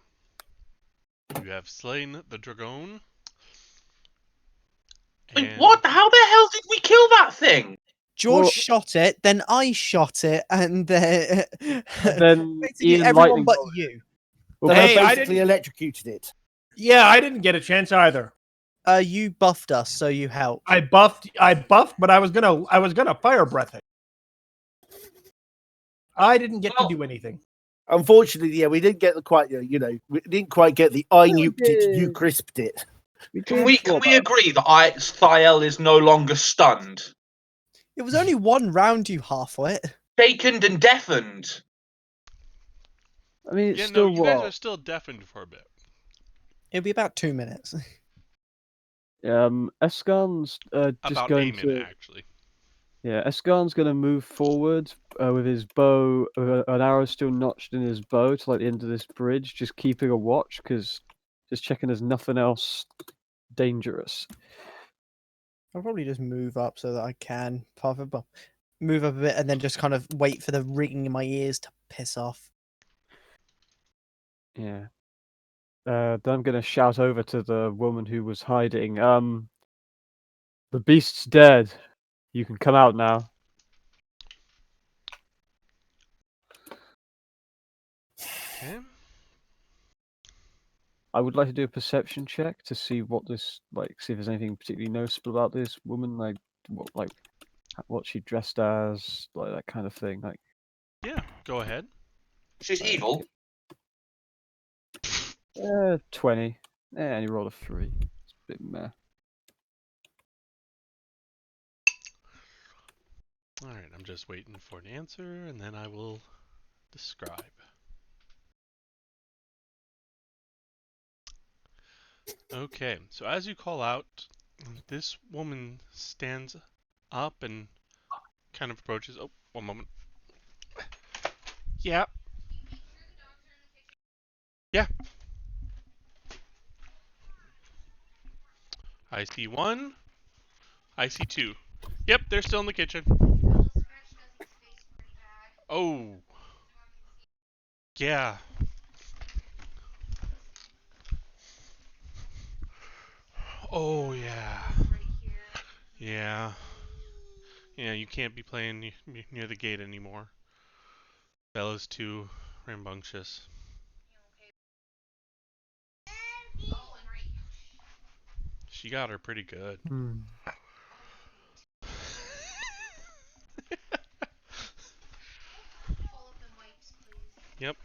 you have slain the dragon. Wait, And what? How the hell did we kill that thing? George Well- shot it, then I shot it, and Then basically Ian everyone Lightning but Bolt- you. Well, Then Hey, I I basically didn't- electrocuted it. Yeah, I didn't get a chance either. You buffed us, so you helped. I buffed, but I was gonna fire breath it. I didn't get to do anything. Unfortunately, yeah, we didn't get the quite, we didn't quite get the I Yeah, we nuked it, you did. crisped it. Can we agree that Thael is no longer stunned, It was only one round, you half-wit. shaken and deafened? I mean, it's yeah, still no, you what? guys are still deafened for a bit. It'll be about 2 minutes. Eskan's just About going a minute, to. actually. Yeah, Eskan's going to move forward with his bow, an arrow still notched in his bow to like the end of this bridge, just keeping a watch, because just checking there's nothing else dangerous. I'll probably just move up so that I can move up a bit and then just kind of wait for the ringing in my ears to piss off. Yeah. Then I'm going to shout over to the woman who was hiding. The beast's dead. You can come out now. Okay. I would like to do a perception check to see what this see if there's anything particularly noticeable about this woman, what she dressed as, like that kind of thing. Like, Yeah, go ahead. She's evil. 20. And you rolled a 3. It's a bit meh. Alright, I'm just waiting for an answer, and then I will describe. Okay, so as you call out, this woman stands up and kind of approaches. Oh, one moment. Yeah. Yeah. I see one. I see two. Yep, they're still in the kitchen. Oh. Yeah. Oh, yeah. Yeah. Yeah, you can't be playing near the gate anymore. Bella's too rambunctious. She got her pretty good. Yep.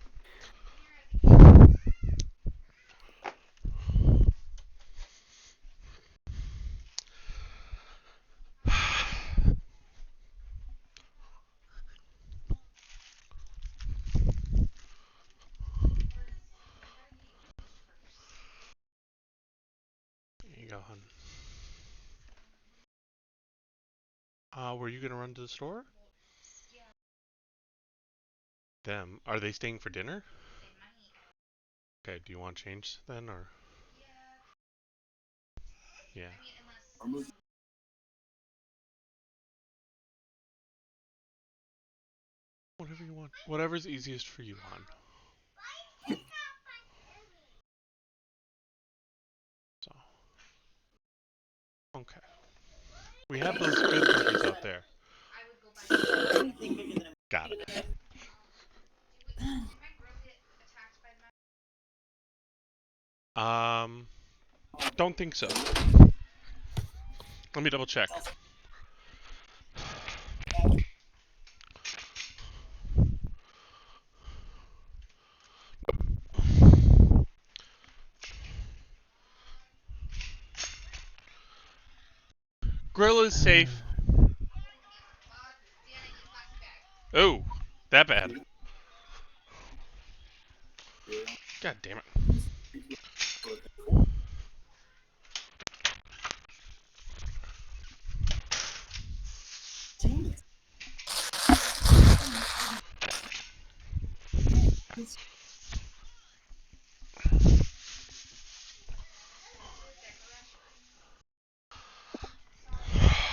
There you go, hon. Were you gonna run to the store? Them. Are they staying for dinner? Okay, do you want change then, or? Yeah. Whatever you want. Whatever's easiest for you, hon. So. Okay. We have those good burgers out there. Got it. Don't think so. Let me double check. is safe. Oh, that bad. God damn it.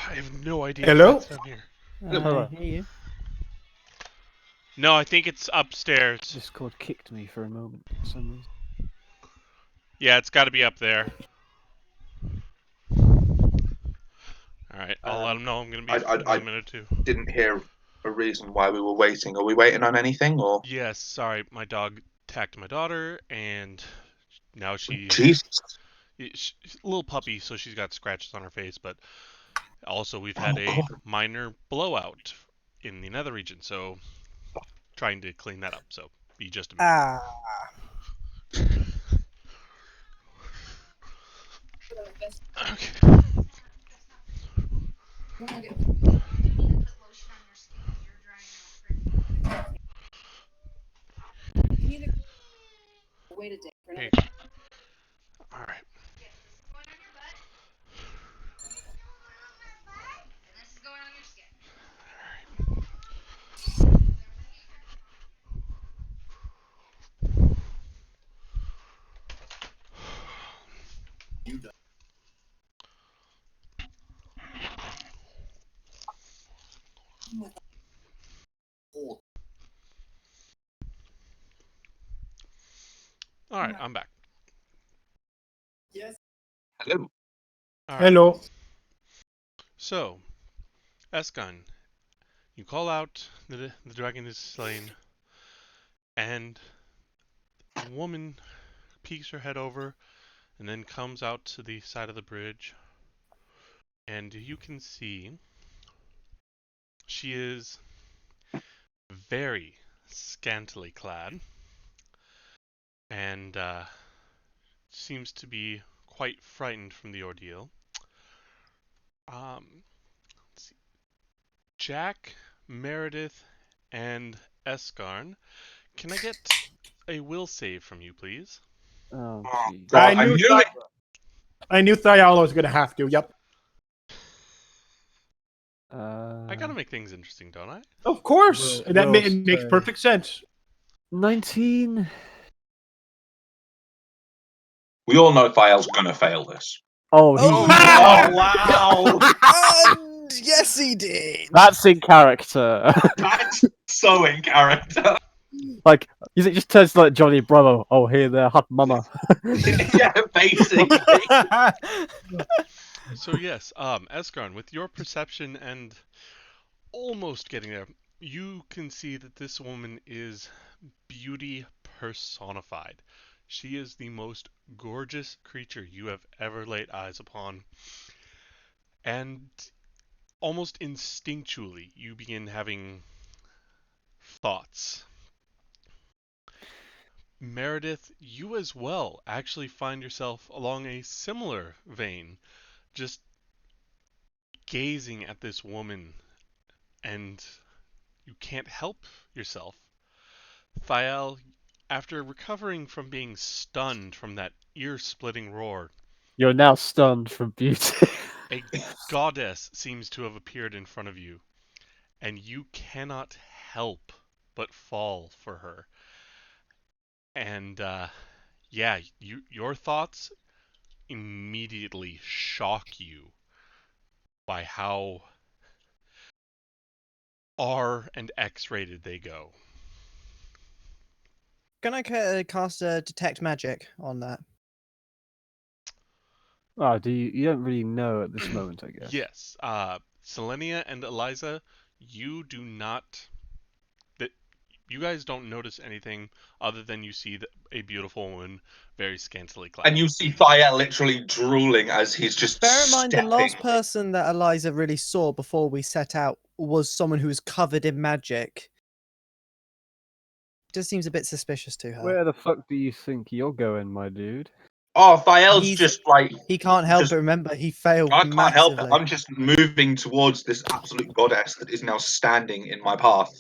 I have no idea Hello? what's down here. Hello. I hear you. No, I think it's upstairs. Discord kicked me for a moment for some reason. Yeah, it's got to be up there. Alright, I'll let him know I'm going to be in a minute or two. Didn't hear a reason why we were waiting. Are we waiting on anything, or? Yes, sorry, my dog attacked my daughter, and now she's Jesus. she's a little puppy, so she's got scratches on her face, but also we've had a God. minor blowout in the nether region, so trying to clean that up, so be just a minute. Ah. Okay. Hey. Alright. Alright, I'm back. Hello. Alright. Hello. So, Eskan, you call out, the dragon is slain, and the woman peeks her head over and then comes out to the side of the bridge, and you can see she is very scantily clad and seems to be quite frightened from the ordeal. Let's see. Jack, Meredith, and Eskarn, can I get a will save from you, please? Oh, Oh, jeez. God, I knew it. I knew Thiala was going to have to. Yep. I gotta make things interesting, don't I? Of course. Will- That will it makes save. perfect sense. 19. We all know Thiel's gonna fail this. Oh, Oh, wow! and yes, he did. That's in character. That's so in character. Like, it just turns to like Johnny Bravo. Oh, hey there, hot mama. Yeah, basically. So yes, Eskarn, with your perception and almost getting there, you can see that this woman is beauty personified. She is the most gorgeous creature you have ever laid eyes upon. And almost instinctually, you begin having thoughts. Meredith, you as well actually find yourself along a similar vein, just gazing at this woman, and you can't help yourself. Thiel, after recovering from being stunned from that ear-splitting roar, You're now stunned from beauty. a goddess seems to have appeared in front of you, and you cannot help but fall for her. And yeah, your thoughts immediately shock you by how R and X rated they go. Can I cast detect magic on that? Oh, you don't really know at this moment, I guess. Yes, Selenia and Eliza, you do not. You guys don't notice anything other than you see a beautiful woman, very scantily clad. And you see Thiel literally drooling as he's just Bear in mind, the last stepping. person that Eliza really saw before we set out was someone who was covered in magic. Just seems a bit suspicious to her. Where the fuck do you think you're going, my dude? Oh, Thael's He's- just like He can't help Just- it. Remember, he failed I can't help massively. it. I'm just moving towards this absolute goddess that is now standing in my path.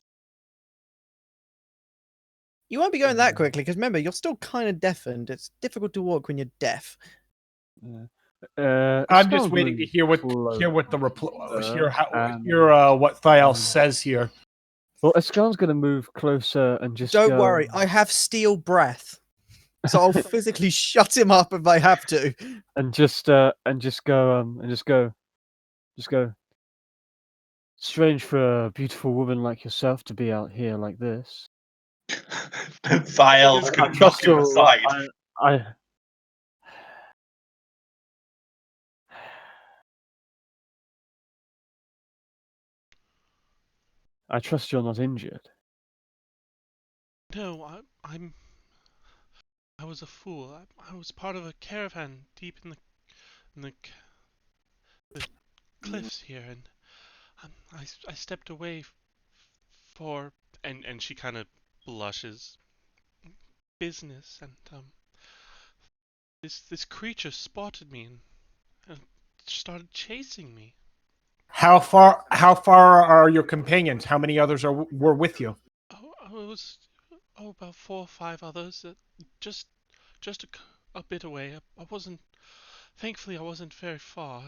You won't be going that quickly because remember, you're still kind of deafened. It's difficult to walk when you're deaf. I'm just waiting to hear what the what Thiel says here. Well, Escan's going to move closer and just Don't go, worry, I have steel breath, so I'll physically shut him up if I have to. and just go. Strange for a beautiful woman like yourself to be out here like this. Thael's going to knock him aside. I trust you're not injured. No, I was a fool. I was part of a caravan deep in the cliffs here, and I stepped away for and she kind of blushes. Business, and this creature spotted me and started chasing me. How far are your companions? How many others were with you? It was about 4 or 5 others. Just a bit away. Thankfully, I wasn't very far.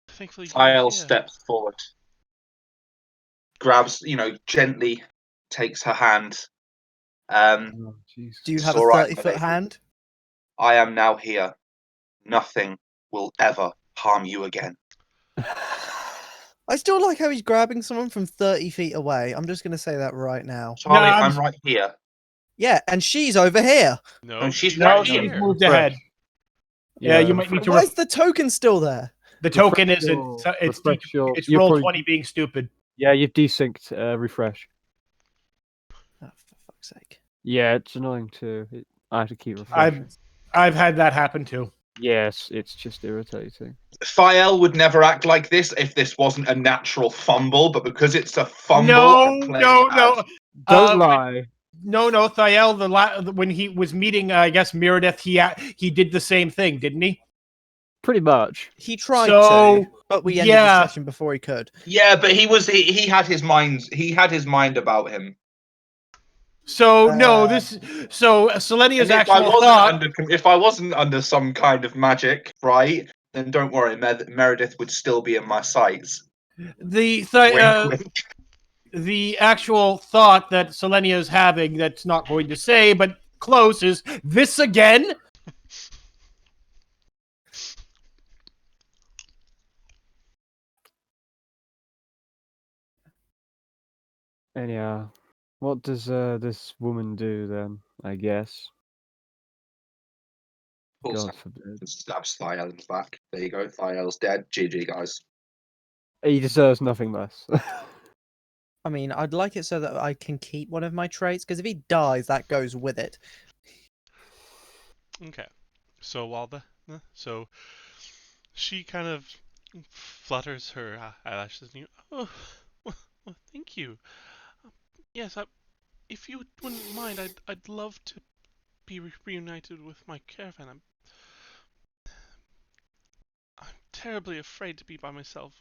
Thankfully, you were Thael here. steps forward, grabs, gently takes her hand. Oh, jeez. Do you It's have a all right, 30-foot lady. hand? I am now here. Nothing will ever harm you again. I still like how he's grabbing someone from 30 feet away. I'm just going to say that right now. Charlie, I'm I'm right here. Yeah, and she's over here. No, And she's No, right she's here. moved ahead. Yeah, you might need to. Why is the token still there? The token refresh isn't. your- It's refresh your- it's you're roll probably- 20 being stupid. Yeah, you've desynced. Refresh. Oh, for fuck's sake. Yeah, it's annoying too. I have to keep refreshing. I've had that happen too. Yes, it's just irritating. Thael would never act like this if this wasn't a natural fumble, but because it's a fumble, No, I'm playing no, it no. as- Don't lie. No, Thiel. When he was meeting, I guess Meredith, he did the same thing, didn't he? Pretty much. He tried So, to, but we ended yeah. the session before he could. Yeah, but he had his mind about him. So no, Uh, so Selenia's And actual thought. if I wasn't under some kind of magic, right, then don't worry, Meredith would still be in my sights. The Wink, wink. the actual thought that Selenia is having, that's not going to say, but close, is this again? Anyhow, what does this woman do then? I guess. Pulls God out forbid. and stabs Thael in the back. There you go. Thael's dead. GG, guys. He deserves nothing less. I mean, I'd like it so that I can keep one of my traits, because if he dies, that goes with it. Okay. So so she kind of flutters her eyelashes and you. Oh, well, thank you. Yes, if you wouldn't mind, I'd love to be reunited with my caravan. I'm terribly afraid to be by myself,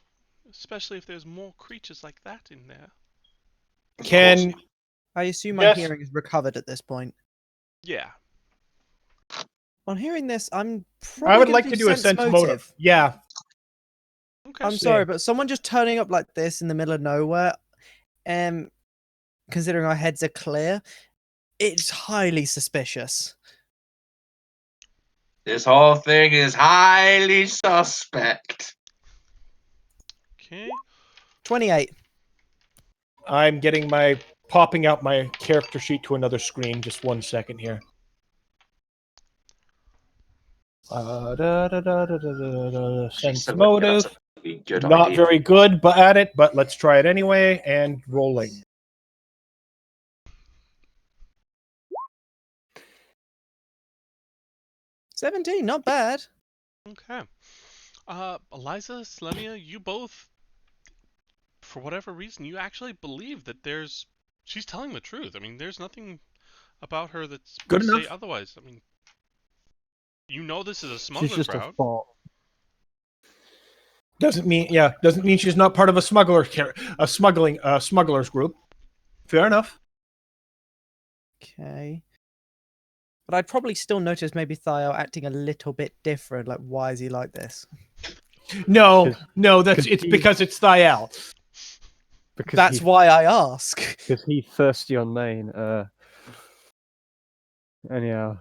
especially if there's more creatures like that in there. Can I assume my Yes. hearing is recovered at this point. Yeah. On hearing this, I'm probably I would gonna like to do a sense motive. Yeah. Okay. I'm sorry, but someone just turning up like this in the middle of nowhere, considering our heads are clear, it's highly suspicious. This whole thing is highly suspect. Okay. 28. I'm popping out my character sheet to another screen. Just 1 second here. Sense motive. Good Not idea. very good at it, but let's try it anyway. And rolling. 17, not bad. Okay. Eliza, Selenia, you both, for whatever reason, you actually believe that she's telling the truth. I mean, there's nothing about her that's Good to say enough. otherwise. I mean, You know this is a She's smuggler's just a route. bot. Doesn't mean she's not part of a smugglers group. Fair enough. Okay. But I'd probably still notice maybe Thiel acting a little bit different. Like, why is he like this? No, 'Cause- it's 'cause he- because it's Thiel. Because That's why I ask. Because he's thirsty on main. Anyhow,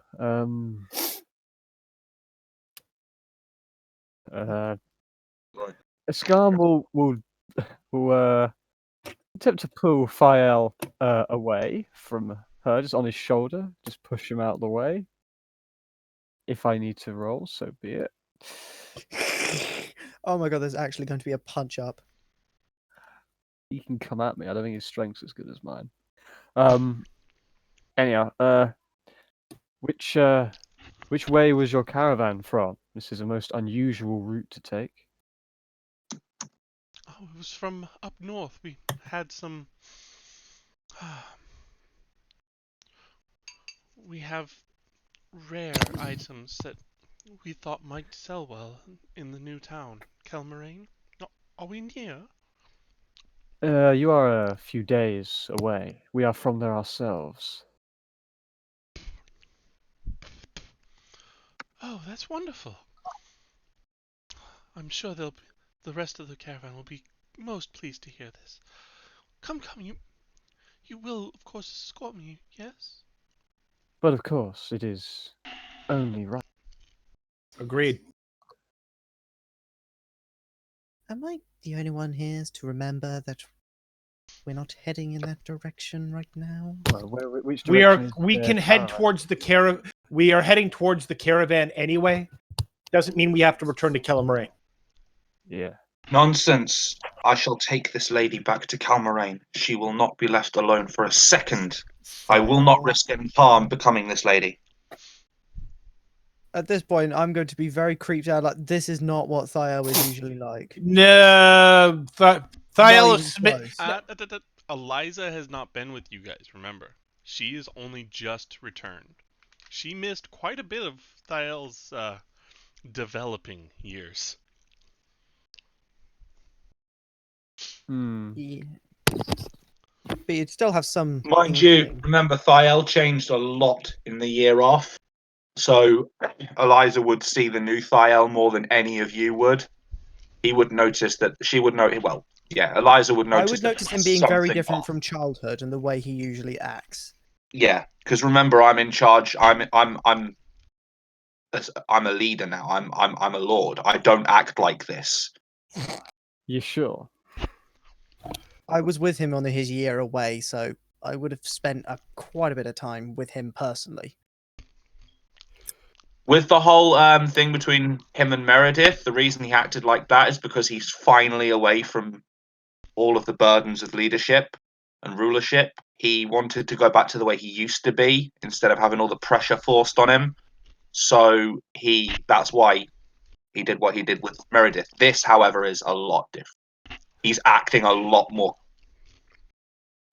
Escarm will attempt to pull Thiel away from her, just on his shoulder, just push him out of the way. If I need to roll, so be it. Oh my god, there's actually going to be a punch up. He can come at me. I don't think his strength's as good as mine. Anyhow, which way was your caravan from? This is a most unusual route to take. Oh, it was from up north. We had some. We have rare items that we thought might sell well in the new town, Kelmarain. Are we near? You are a few days away. We are from there ourselves. Oh, that's wonderful. I'm sure the rest of the caravan will be most pleased to hear this. Come, you will, of course, escort me, yes? But of course, it is only right. Agreed. Am I the only one here to remember that we're not heading in that direction right now? Well, which direction is We the can head caravan? towards the caravan. We are heading towards the caravan anyway. Doesn't mean we have to return to Kellamarain. Yeah. Nonsense. I shall take this lady back to Calmarain. She will not be left alone for a second. I will not risk any harm becoming this lady. At this point, I'm going to be very creeped out. Like, this is not what Thiel is usually like. No, Thiel Not is even close. Eliza has not been with you guys, remember. She is only just returned. She missed quite a bit of Thiel's developing years. Yeah. But you'd still have some. Mind you, inkling. remember Thiel changed a lot in the year off. So Eliza would see the new Thiel more than any of you would. He would notice that she would know. Well, yeah, Eliza would notice. I would that notice there him was being very something different off. from childhood and the way he usually acts. Yeah, because remember, I'm in charge. I'm a leader now. I'm a lord. I don't act like this. You sure? I was with him on his year away, so I would have spent quite a bit of time with him personally. With the whole thing between him and Meredith, the reason he acted like that is because he's finally away from all of the burdens of leadership and rulership. He wanted to go back to the way he used to be instead of having all the pressure forced on him. So that's why he did what he did with Meredith. This, however, is a lot different. He's acting a lot more.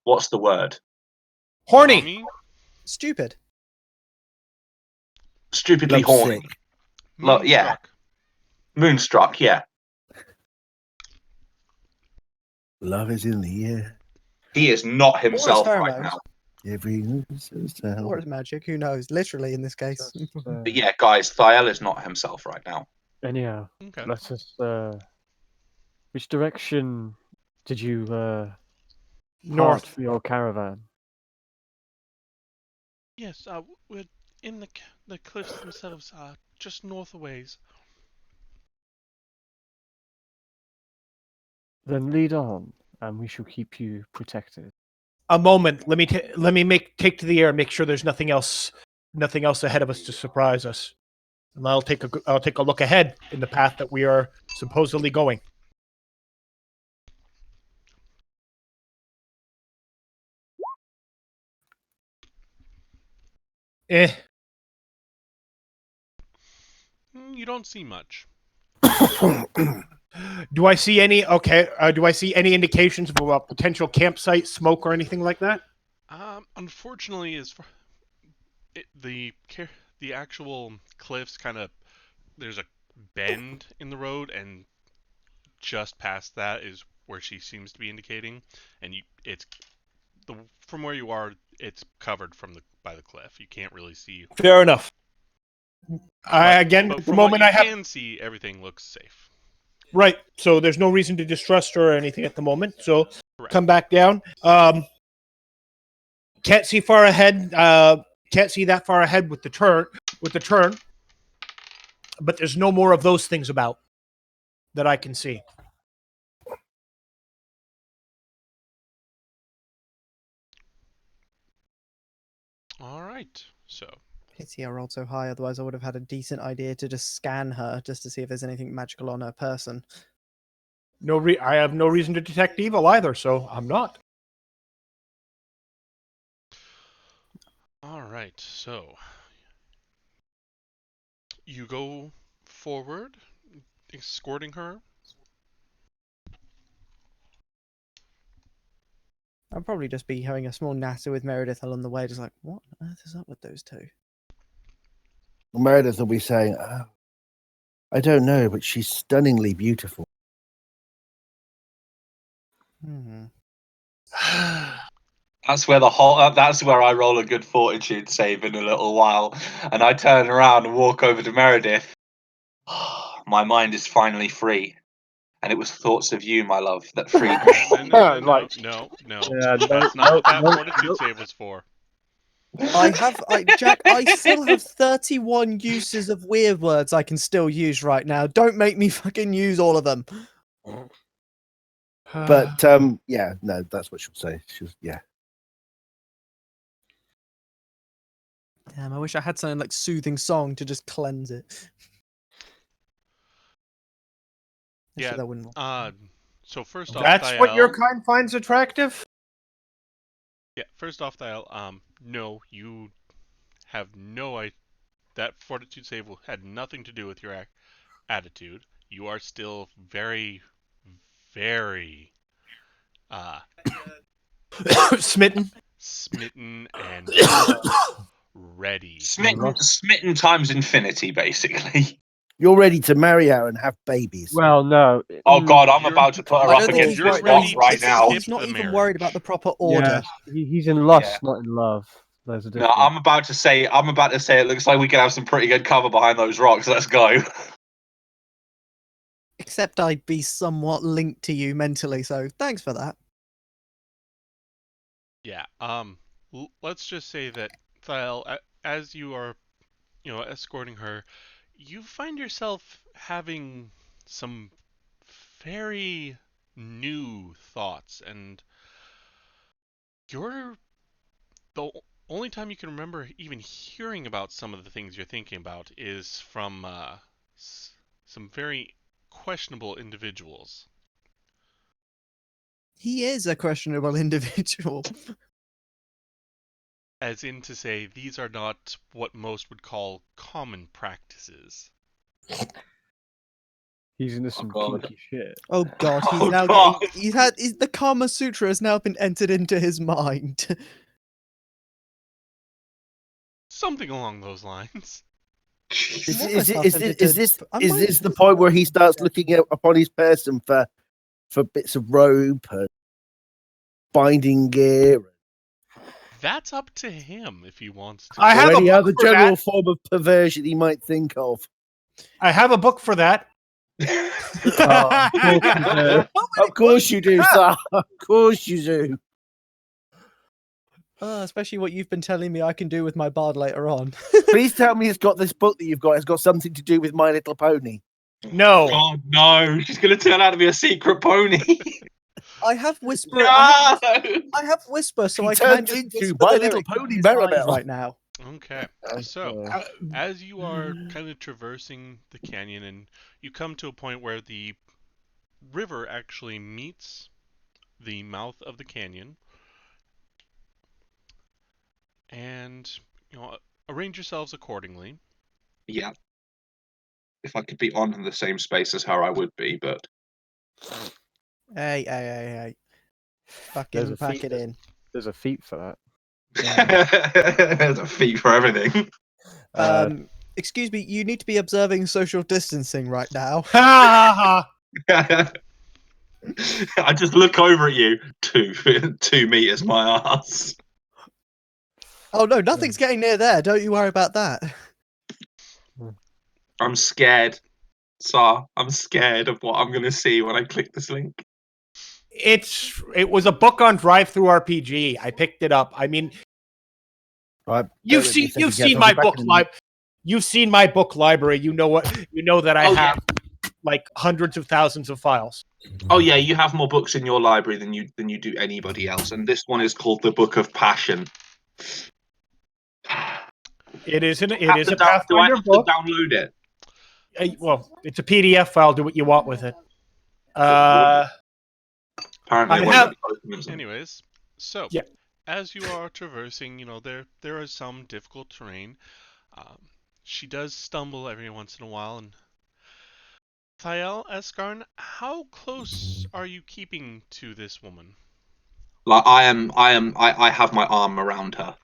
What's the word? horny. Mommy? Stupid. Stupidly Lovesick. horny. Look, yeah. Moonstruck, yeah. Love is in the air. He is not himself Or his right pheromones. now. Every sound. Or it's magic, who knows? Literally, in this case. But yeah, guys, Thiel is not himself right now. Anyhow, Okay. let us. Which direction did you part North. for your caravan? Yes, we're in the cliffs themselves, just north a ways. Then lead on, and we shall keep you protected. A moment. Let me take to the air. Make sure there's nothing else ahead of us to surprise us. And I'll take a look ahead in the path that we are supposedly going. You don't see much. Do I see any? Okay. Do I see any indications of a potential campsite, smoke, or anything like that? Unfortunately, the the actual cliffs kind of, there's a bend in the road, and just past that is where she seems to be indicating, and from where you are, it's covered by the cliff. You can't really see. Fair enough. But The from moment what you I have can see, everything looks safe. right, so there's no reason to distrust her or anything at the moment. So Correct. come back down. Can't see far ahead. Can't see that far ahead with the turn. But there's no more of those things about that I can see. All right. So Pity I rolled so high, otherwise I would have had a decent idea to just scan her just to see if there's anything magical on her person. I have no reason to detect evil either, so I'm not. all right. So you go forward, escorting her. I'll probably just be having a small natter with Meredith along the way, just like, what on earth is up with those two? Meredith will be saying, oh, I don't know, but she's stunningly beautiful. Hmm. That's where that's where I roll a good fortitude save in a little while, and I turn around and walk over to Meredith. My mind is finally free, and it was thoughts of you, my love, that freed me. No. Yeah, That's not what that fortitude save was for. Jack, I still have 31 uses of weird words I can still use right now. Don't make me fucking use all of them. But yeah, no, that's what she'll say. Yeah. Damn, I wish I had something like soothing song to just cleanse it. Actually, Yeah. that wouldn't. So first off, That's what your Thiel- kind finds attractive? Yeah. First off, Thiel, no, you have that fortitude save had nothing to do with your attitude. You are still very, very Smitten. smitten and ready. Smitten times infinity, basically. You're ready to marry her and have babies. Well, no. Oh God, I'm You're- about to put her I up don't think against he's this you're worried. rock ready right to now. skip He's not the even worried about the proper order. Yeah, he's in lust, Yeah. not in love. There's a No, difference. I'm about to say it looks like we can have some pretty good cover behind those rocks. Let's go. Except I'd be somewhat linked to you mentally, so thanks for that. Yeah. Let's just say that Thiel, as you are, escorting her, you find yourself having some very new thoughts, and you're the only time you can remember even hearing about some of the things you're thinking about is from some very questionable individuals. He is a questionable individual. As in to say, these are not what most would call common practices. He's into some God. kinky shit. Oh God, he's Oh, now God. getting. The Kama Sutra has now been entered into his mind. Something along those lines. Is this the point where he starts looking upon his person for bits of rope and binding gear? That's up to him if he wants to. I have or any a book other for general that. form of perversion he might think of. I have a book for that. Of course you do, sir. Of course you do. Especially what you've been telling me I can do with my bard later on. Please tell me it's got this book that you've got. It's got something to do with My Little Pony. No. Oh no, she's gonna turn out to be a secret pony. I have whisper. No! I have whisper, so He I can turned just into whisper My the Little lyrics in Pony his mind Maribel. right now. Okay, so as you are kind of traversing the canyon, and you come to a point where the river actually meets the mouth of the canyon, and arrange yourselves accordingly. Yeah. If I could be on the same space as her, I would be, but Hey. Fucking pack it in. There's a feat for that. there's a feat for everything. Excuse me, you need to be observing social distancing right now. Ha ha I just look over at you. 2 meters, my ass. Oh no, nothing's getting near there. Don't you worry about that. I'm scared, sir. I'm scared of what I'm gonna see when I click this link. It was a book on Drive-Through RPG. I picked it up. I mean, Right, you've bear with me a seen you've second, seen Jeff, I'll my be back book in a minute. you've seen my book library. You know that I Oh, have like hundreds of thousands of files. Oh yeah, you have more books in your library than you do anybody else, and this one is called the Book of Passion. It is a Do I Pathfinder have book. to download it? Well, it's a PDF file. Do what you want with it. Apparently, I it won't have- let me open it. Anyways, so Yeah. as you are traversing, there is some difficult terrain. She does stumble every once in a while, and Thael, Eskarn, how close are you keeping to this woman? Like I have my arm around her.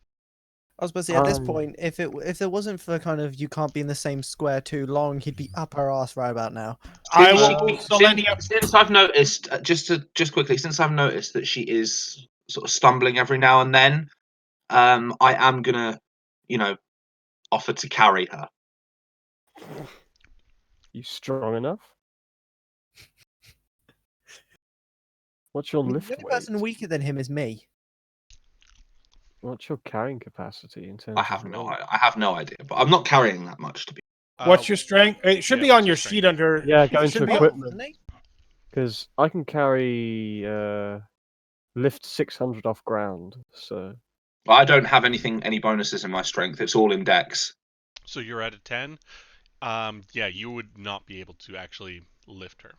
I was supposed to say, at this Um, point, if there wasn't for kind of you can't be in the same square too long, he'd be up her ass right about now. I Since will. Selenia, since I've noticed, just quickly, since I've noticed that she is sort of stumbling every now and then, I am gonna, offer to carry her. You strong enough? What's your I mean, lift the only weight? person weaker than him is me. What's your carrying capacity in terms I of have no, weight? I have no idea, but I'm not carrying that much to be. what's your strength? It should yeah, be what's on your your strength? sheet under. Yeah, go it into should be- equipment. Isn't he? Because I can carry lift 600 off ground. So I don't have any bonuses in my strength. It's all in dex. So you're at a 10. Yeah, you would not be able to actually lift her.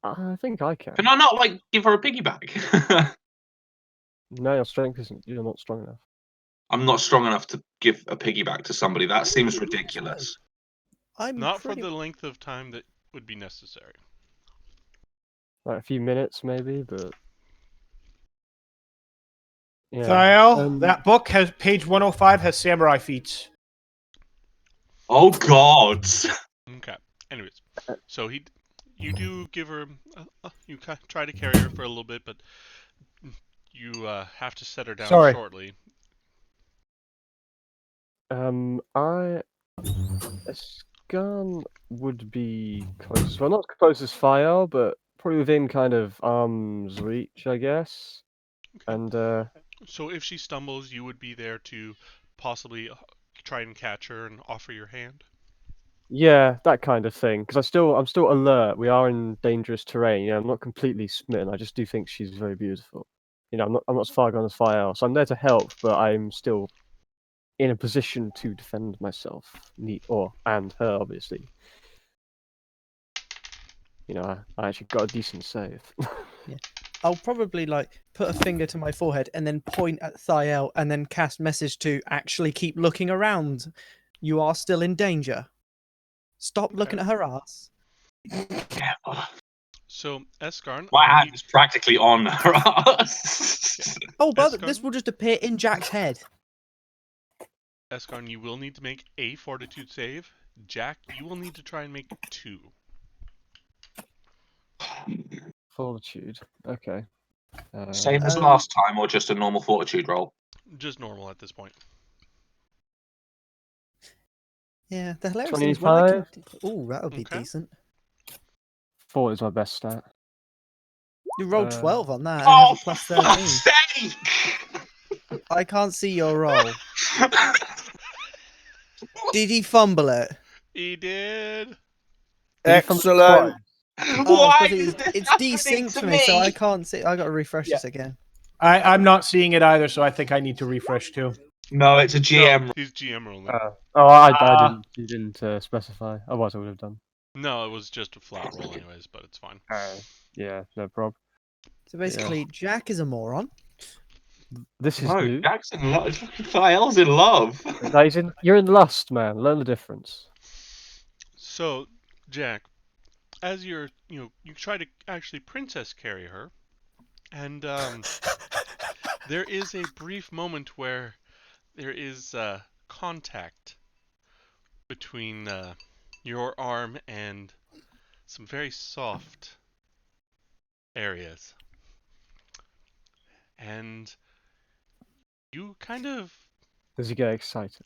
I think I can. Can I not give her a piggyback? No, your strength isn't. You're not strong enough. I'm not strong enough to give a piggyback to somebody. That seems ridiculous. I'm Not pretty... for the length of time that would be necessary. Like a few minutes, maybe, but yeah. Thael, that book has page 105 has samurai feats. Oh God! Okay. Anyways, so you do give her, you try to carry her for a little bit, but you have to set her down Sorry. shortly. Escan would be close. Well, not close as Thael, but probably within kind of arm's reach, I guess. Okay. And So if she stumbles, you would be there to possibly try and catch her and offer your hand. yeah, that kind of thing. Because I'm still alert. We are in dangerous terrain. I'm not completely smitten. I just do think she's very beautiful. I'm not as far gone as Thael, so I'm there to help, but I'm still in a position to defend myself, and her, obviously. I actually got a decent save. I'll probably put a finger to my forehead and then point at Thael and then cast message to actually keep looking around. You are still in danger. Stop looking at her ass. So Eskarn, My I hand need- is practically on her ass. Oh, but Eskarn? this will just appear in Jack's head. Eskarn, you will need to make a fortitude save. Jack, you will need to try and make 2. Fortitude. Okay. Same as last time, or just a normal fortitude roll? Just normal at this point. Yeah, the hilarious thing is when I can... Oh, that would be Okay. decent. 4 is my best stat. You rolled 12 on that and Oh, have a plus for 13. fuck's sake! I can't see your roll. Did he fumble it? He did. Excellent. Why it's is this it's happening desynced to for me, so I me? can't see. I got to refresh Yeah. this again. I'm not seeing it either, so I think I need to refresh too. No, it's a GM. No, he's GM rolling. I didn't specify. Otherwise, I would have done. No, it was just a flat roll anyways, but it's fine. Yeah, no problem. So basically, Jack is a moron. This is No, new. Jack's in love. Thael's in love. You're in lust, man. Learn the difference. So, Jack, as you try to actually princess carry her, and there is a brief moment where there is contact between your arm and some very soft areas. And you kind of... Does he get excited?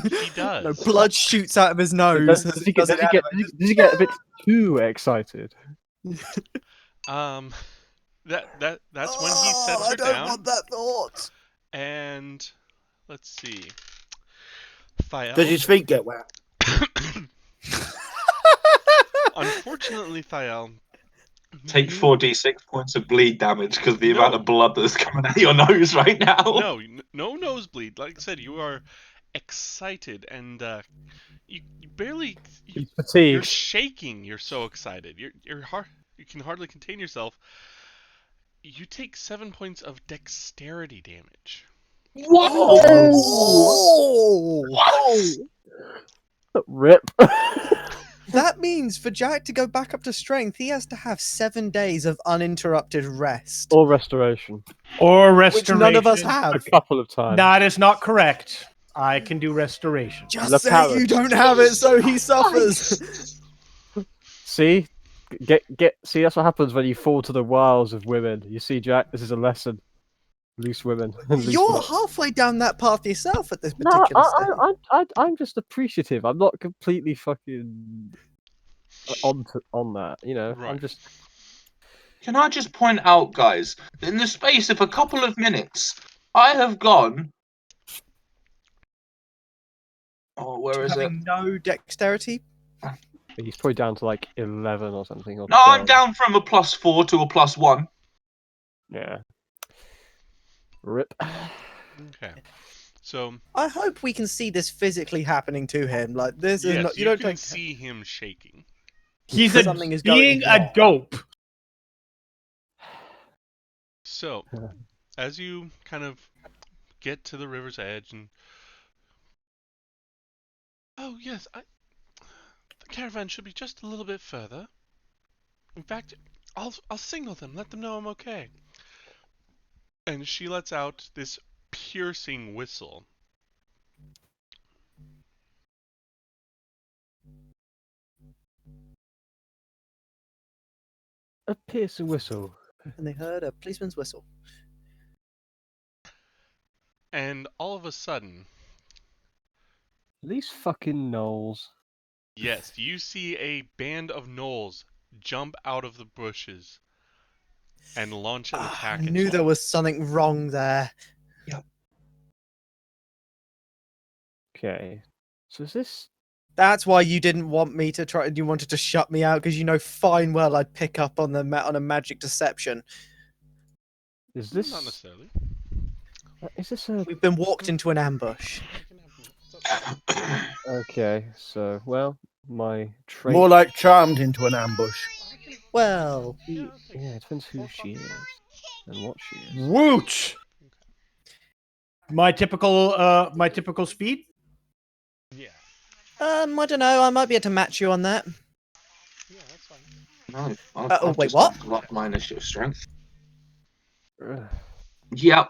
He does. No, blood shoots out of his nose. Does he get a bit too excited? That's when he sets her I don't down. want that thought. And let's see. Thiel. Does his feet get wet? Unfortunately, Thiel. Take you- 4d6 points of bleed damage because the amount of blood that's coming out of your nose right now. No nosebleed. Like I said, you are excited and you barely. He's You're fatigued. shaking. You're so excited. You can hardly contain yourself. You take 7 points of dexterity damage. What? Rip. That means for Jack to go back up to strength, he has to have 7 days of uninterrupted rest. Or restoration. Or Which restoration. none of us A have. couple of times. That is not correct. I can do restoration. Just The say parrot. you don't have it so he suffers. See? See, that's what happens when you fall to the wiles of women. You see, Jack, this is a lesson. Loose women. Loose You're women. halfway down that path yourself at this No, particular stage. I'm just appreciative. I'm not completely fucking on that. You know, Right. I'm just. Can I just point out, guys, that in the space of a couple of minutes, I have gone. Oh, where is it? Having no dexterity. He's probably down to like 11 or something. Or No, I'm 12. down from a +4 to a +1. Yeah. Rip. Okay. So I hope we can see this physically happening to him. Like this is yes, not. You you don't can take. see him shaking. He's Something is going being wrong. a dope. So, Yeah. as you kind of get to the river's edge and oh yes, the caravan should be just a little bit further. In fact, I'll signal them, let them know I'm okay. And she lets out this piercing whistle. A piercing whistle. And they heard a policeman's whistle. And all of a sudden, These fucking gnolls. yes, you see a band of gnolls jump out of the bushes and launch an I attack. knew there was something wrong there. Okay. So is this? That's why you didn't want me to try. You wanted to shut me out because you know fine well I'd pick up on the on a magic deception. Is this? Not necessarily. Is this a? We've been walked into an ambush. Okay. So well, my trait. More like charmed into an ambush. Well, Yeah, it depends who she is and what she is. Wooch. My typical speed. Yeah. I don't know. I might be able to match you on that. Yeah, that's fine. No, I've wait, just what? locked my initiative strength. Ugh. Yep.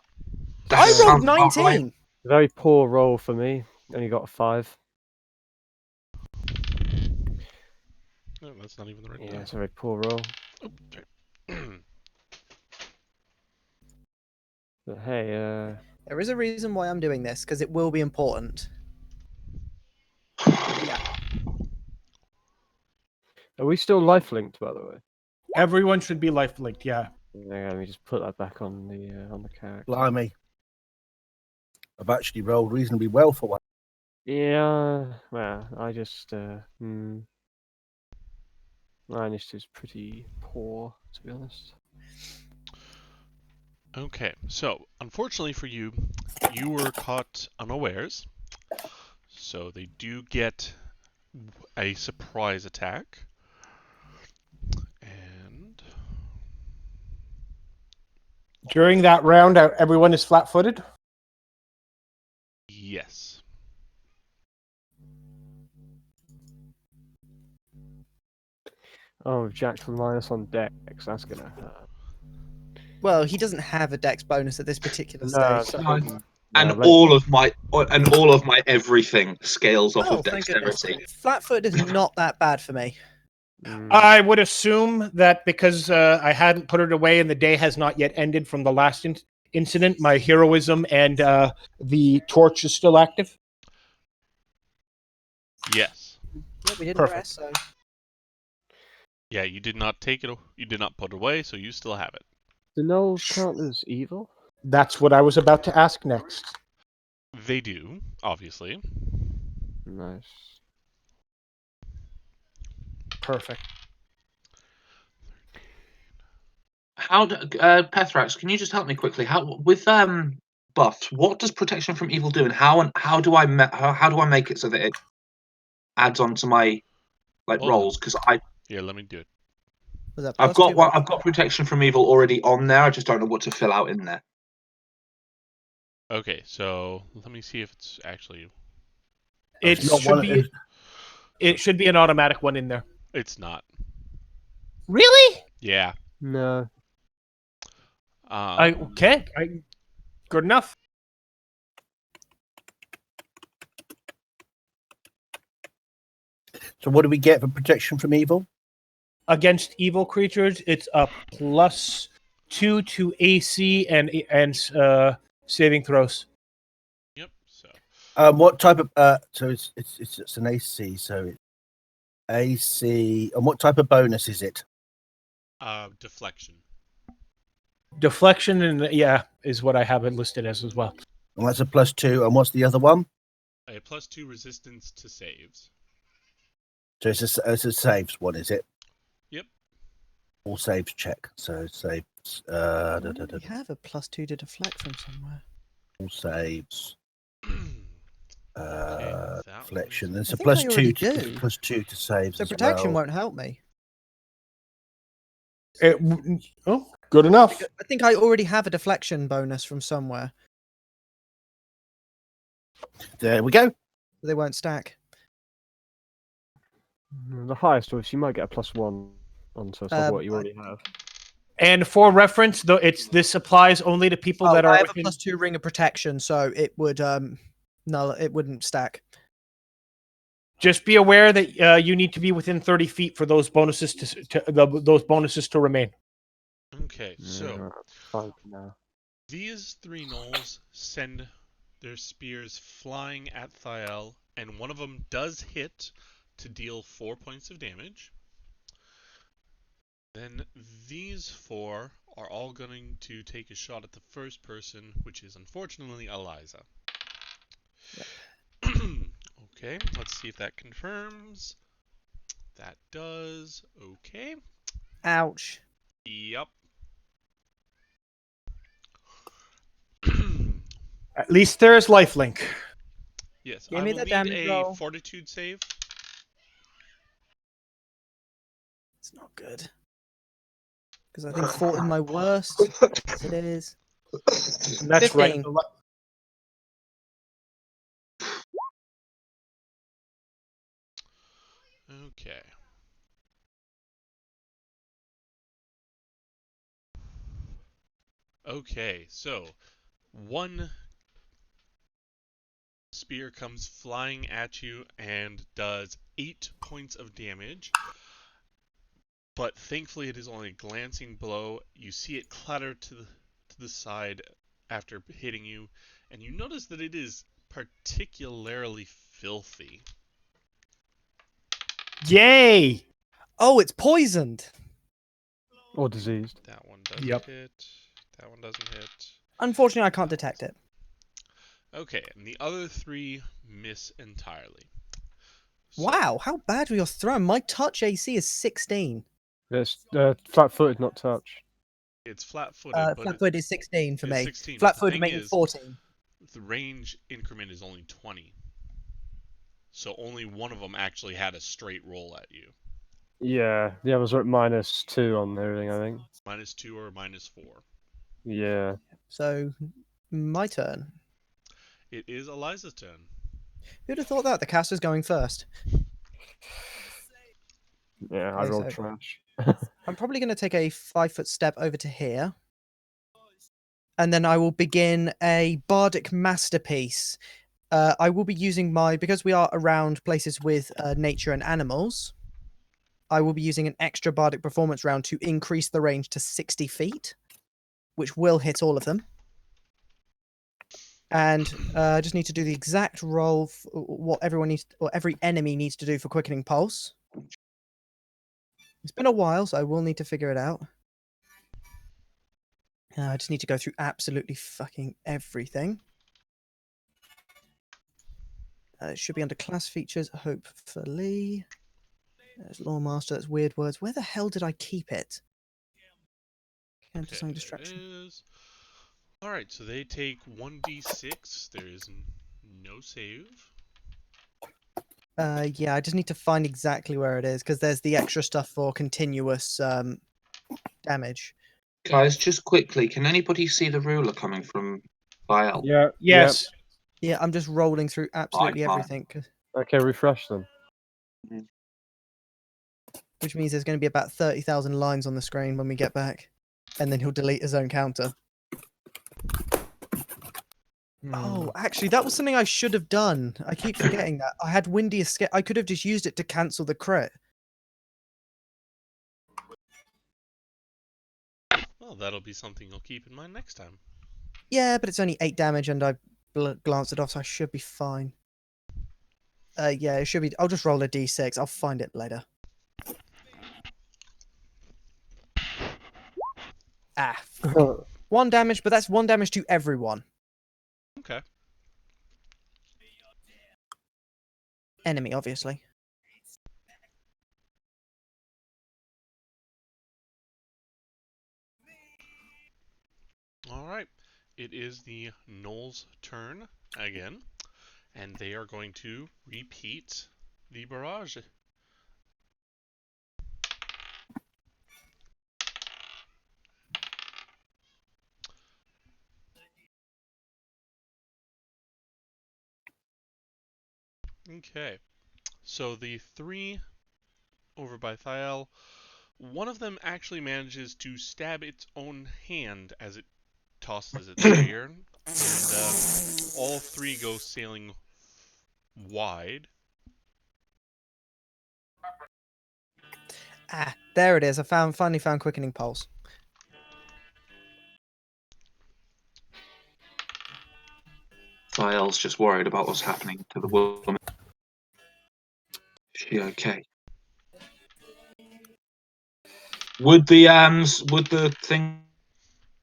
That I rolled sounds about right. 19. Very poor roll for me. Only got a 5. No, that's not even the right Yeah, die. it's a very poor roll. Oh, sorry. But hey, There is a reason why I'm doing this because it will be important. are we still life linked, by the way? Everyone should be life linked. Yeah. Yeah, let me just put that back on the character. Blimey. I've actually rolled reasonably well for one. Yeah, well, I just my initiative's pretty poor, to be honest. Okay, so unfortunately for you, you were caught unawares. So they do get a surprise attack. And During that round, everyone is flat-footed. yes. Oh, Jack's minus on dex. That's gonna hurt. Well, he doesn't have a dex bonus at this particular No, stage. so And like- all of my everything scales off of thank goodness. dexterity. Flat-footed is not that bad for me. I would assume that because I hadn't put it away and the day has not yet ended from the last incident, my heroism and the torch is still active. Yes. Yeah, we didn't Perfect. rest, so Yeah, you did not take it. You did not put it away, so you still have it. Do gnolls count as evil? That's what I was about to ask next. They do, obviously. Nice. Perfect. How do, Pethrax, can you just help me quickly? How with buffs, what does protection from evil do, and how do I make it so that it adds on to my Hold on. rolls? Because Here, let me do it. was that I've plus got 2 I've got protection from evil already on there. I just don't know what to fill out in there. Okay, so let me see if it's actually. It It's not should one- be. It should be an automatic one in there. It's not. Really? Yeah. No. Okay. Good enough. So what do we get for protection from evil? Against evil creatures, it's a +2 to AC and saving throws. Yep. So. What type of so it's an AC, so it's AC, and what type of bonus is it? Deflection. Deflection and is what I have it listed as well. And that's a +2, and what's the other one? A +2 resistance to saves. So it's a saves one, is it? Yep. All saves check. So saves we have a +2 to deflect from somewhere. all saves that deflection. was- There's I a think I already +2 do. +2 to saves. So as protection well. won't help me. Good enough. I think I already have a deflection bonus from somewhere. There we go. They won't stack. The highest was you might get a +1 on top of what you already have. And for reference, though, this applies only to people that are I have within... a +2 ring of protection, so it would no, it wouldn't stack. Just be aware that you need to be within 30 feet for those bonuses those bonuses to remain. Okay, so Fine for now. these 3 gnolls send their spears flying at Thiel, and one of them does hit to deal 4 points of damage. Then these 4 are all going to take a shot at the first person, which is unfortunately Eliza. Okay, let's see if that confirms. That does. Okay. Ouch. Yep. At least there is lifelink. Yes, Give I me will the need damage a roll. fortitude save. It's not good. Because I think 4 is my worst. Yes, it is. And that's right. 15. Okay. Okay, so one spear comes flying at you and does 8 points of damage. But thankfully it is only a glancing blow. You see it clatter to the side after hitting you, and you notice that it is particularly filthy. Yay! Oh, it's poisoned. Or diseased. That one doesn't Yep. hit. That one doesn't hit. Unfortunately, I can't detect it. Okay, and the other 3 miss entirely. So, Wow, how bad were your throw? My touch AC is 16. It's flat-footed, not touch. it's flat-footed, but Flat-footed is 16 for it's me. 16. but the Flat-footed thing makes is, 14. the range increment is only 20. So only one of them actually had a straight roll at you. Yeah, the others are at -2 on everything, I think. -2 or -4. Yeah. So, my turn. It is Eliza's turn. Who'd have thought that? The caster's going first. Yeah, I Okay, rolled so- trash. I'm probably going to take a 5-foot step over to here. and then I will begin a bardic masterpiece. I will be using because we are around places with nature and animals, I will be using an extra bardic performance round to increase the range to 60 feet, which will hit all of them. And I just need to do the exact roll what everyone needs, or every enemy needs to do for Quickening Pulse. It's been a while, so I will need to figure it out. I just need to go through absolutely fucking everything. It should be under class features, hopefully. There's Lawmaster, that's weird words. Where the hell did I keep it? Countersign distraction. Alright, so they take 1d6. There is no save. Yeah, I just need to find exactly where it is, because there's the extra stuff for continuous damage. Guys, just quickly, can anybody see the ruler coming from Vial? Yeah. Yes. Yeah, I'm just rolling through absolutely Fine. everything, Okay, refresh them. which means there's going to be about 30,000 lines on the screen when we get back. And then he'll delete his own counter. Oh, actually, that was something I should have done. I keep forgetting that. I had Windy Escape. I could have just used it to cancel the crit. Well, that'll be something you'll keep in mind next time. Yeah, but it's only 8 damage and I glanced it off, so I should be fine. Yeah, it should be. I'll just roll a d6. I'll find it later. Ah. 1 damage, but that's 1 damage to everyone. Okay. Enemy, obviously. Alright. It is the Gnolls' turn again. And they are going to repeat the barrage. Okay. So the 3 over by Thiel, one of them actually manages to stab its own hand as it tosses its spear, and all 3 go sailing wide. Ah, there it is. I finally found Quickening Pulse. Thiel's just worried about what's happening to the woman. Is she okay? Would the thing,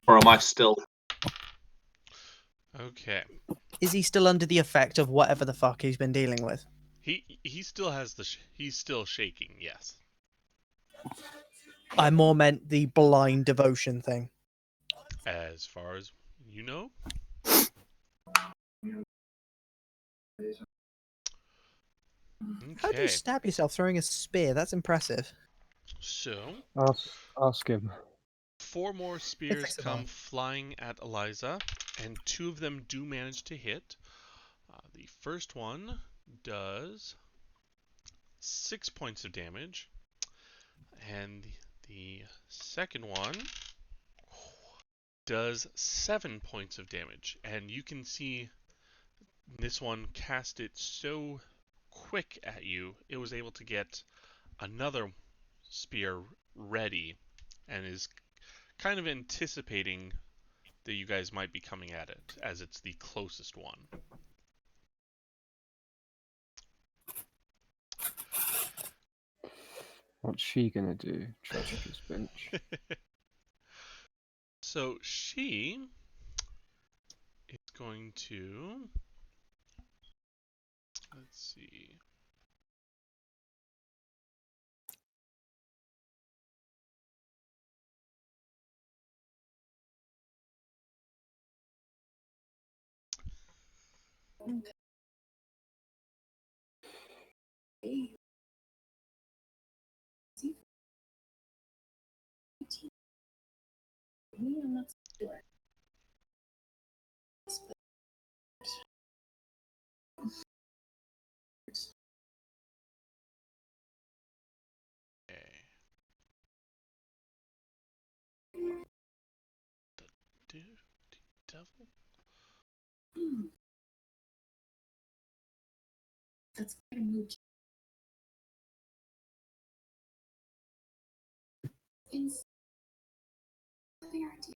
or am I still? Okay. Is he still under the effect of whatever the fuck he's been dealing with? He still has he's still shaking, yes. I more meant the blind devotion thing. As far as you know. How do you Okay. stab yourself throwing a spear? That's impressive. So, Ask him. 4 more spears fix it come on. flying at Eliza, and 2 of them do manage to hit. The first one does 6 points of damage, and the second one does 7 points of damage. And you can see this one cast it so quick at you, it was able to get another spear ready and is kind of anticipating that you guys might be coming at it, as it's the closest one. What's she gonna do? Treacherous bench. So she is going to, let's see. devil? That's quite a move. It's something I do.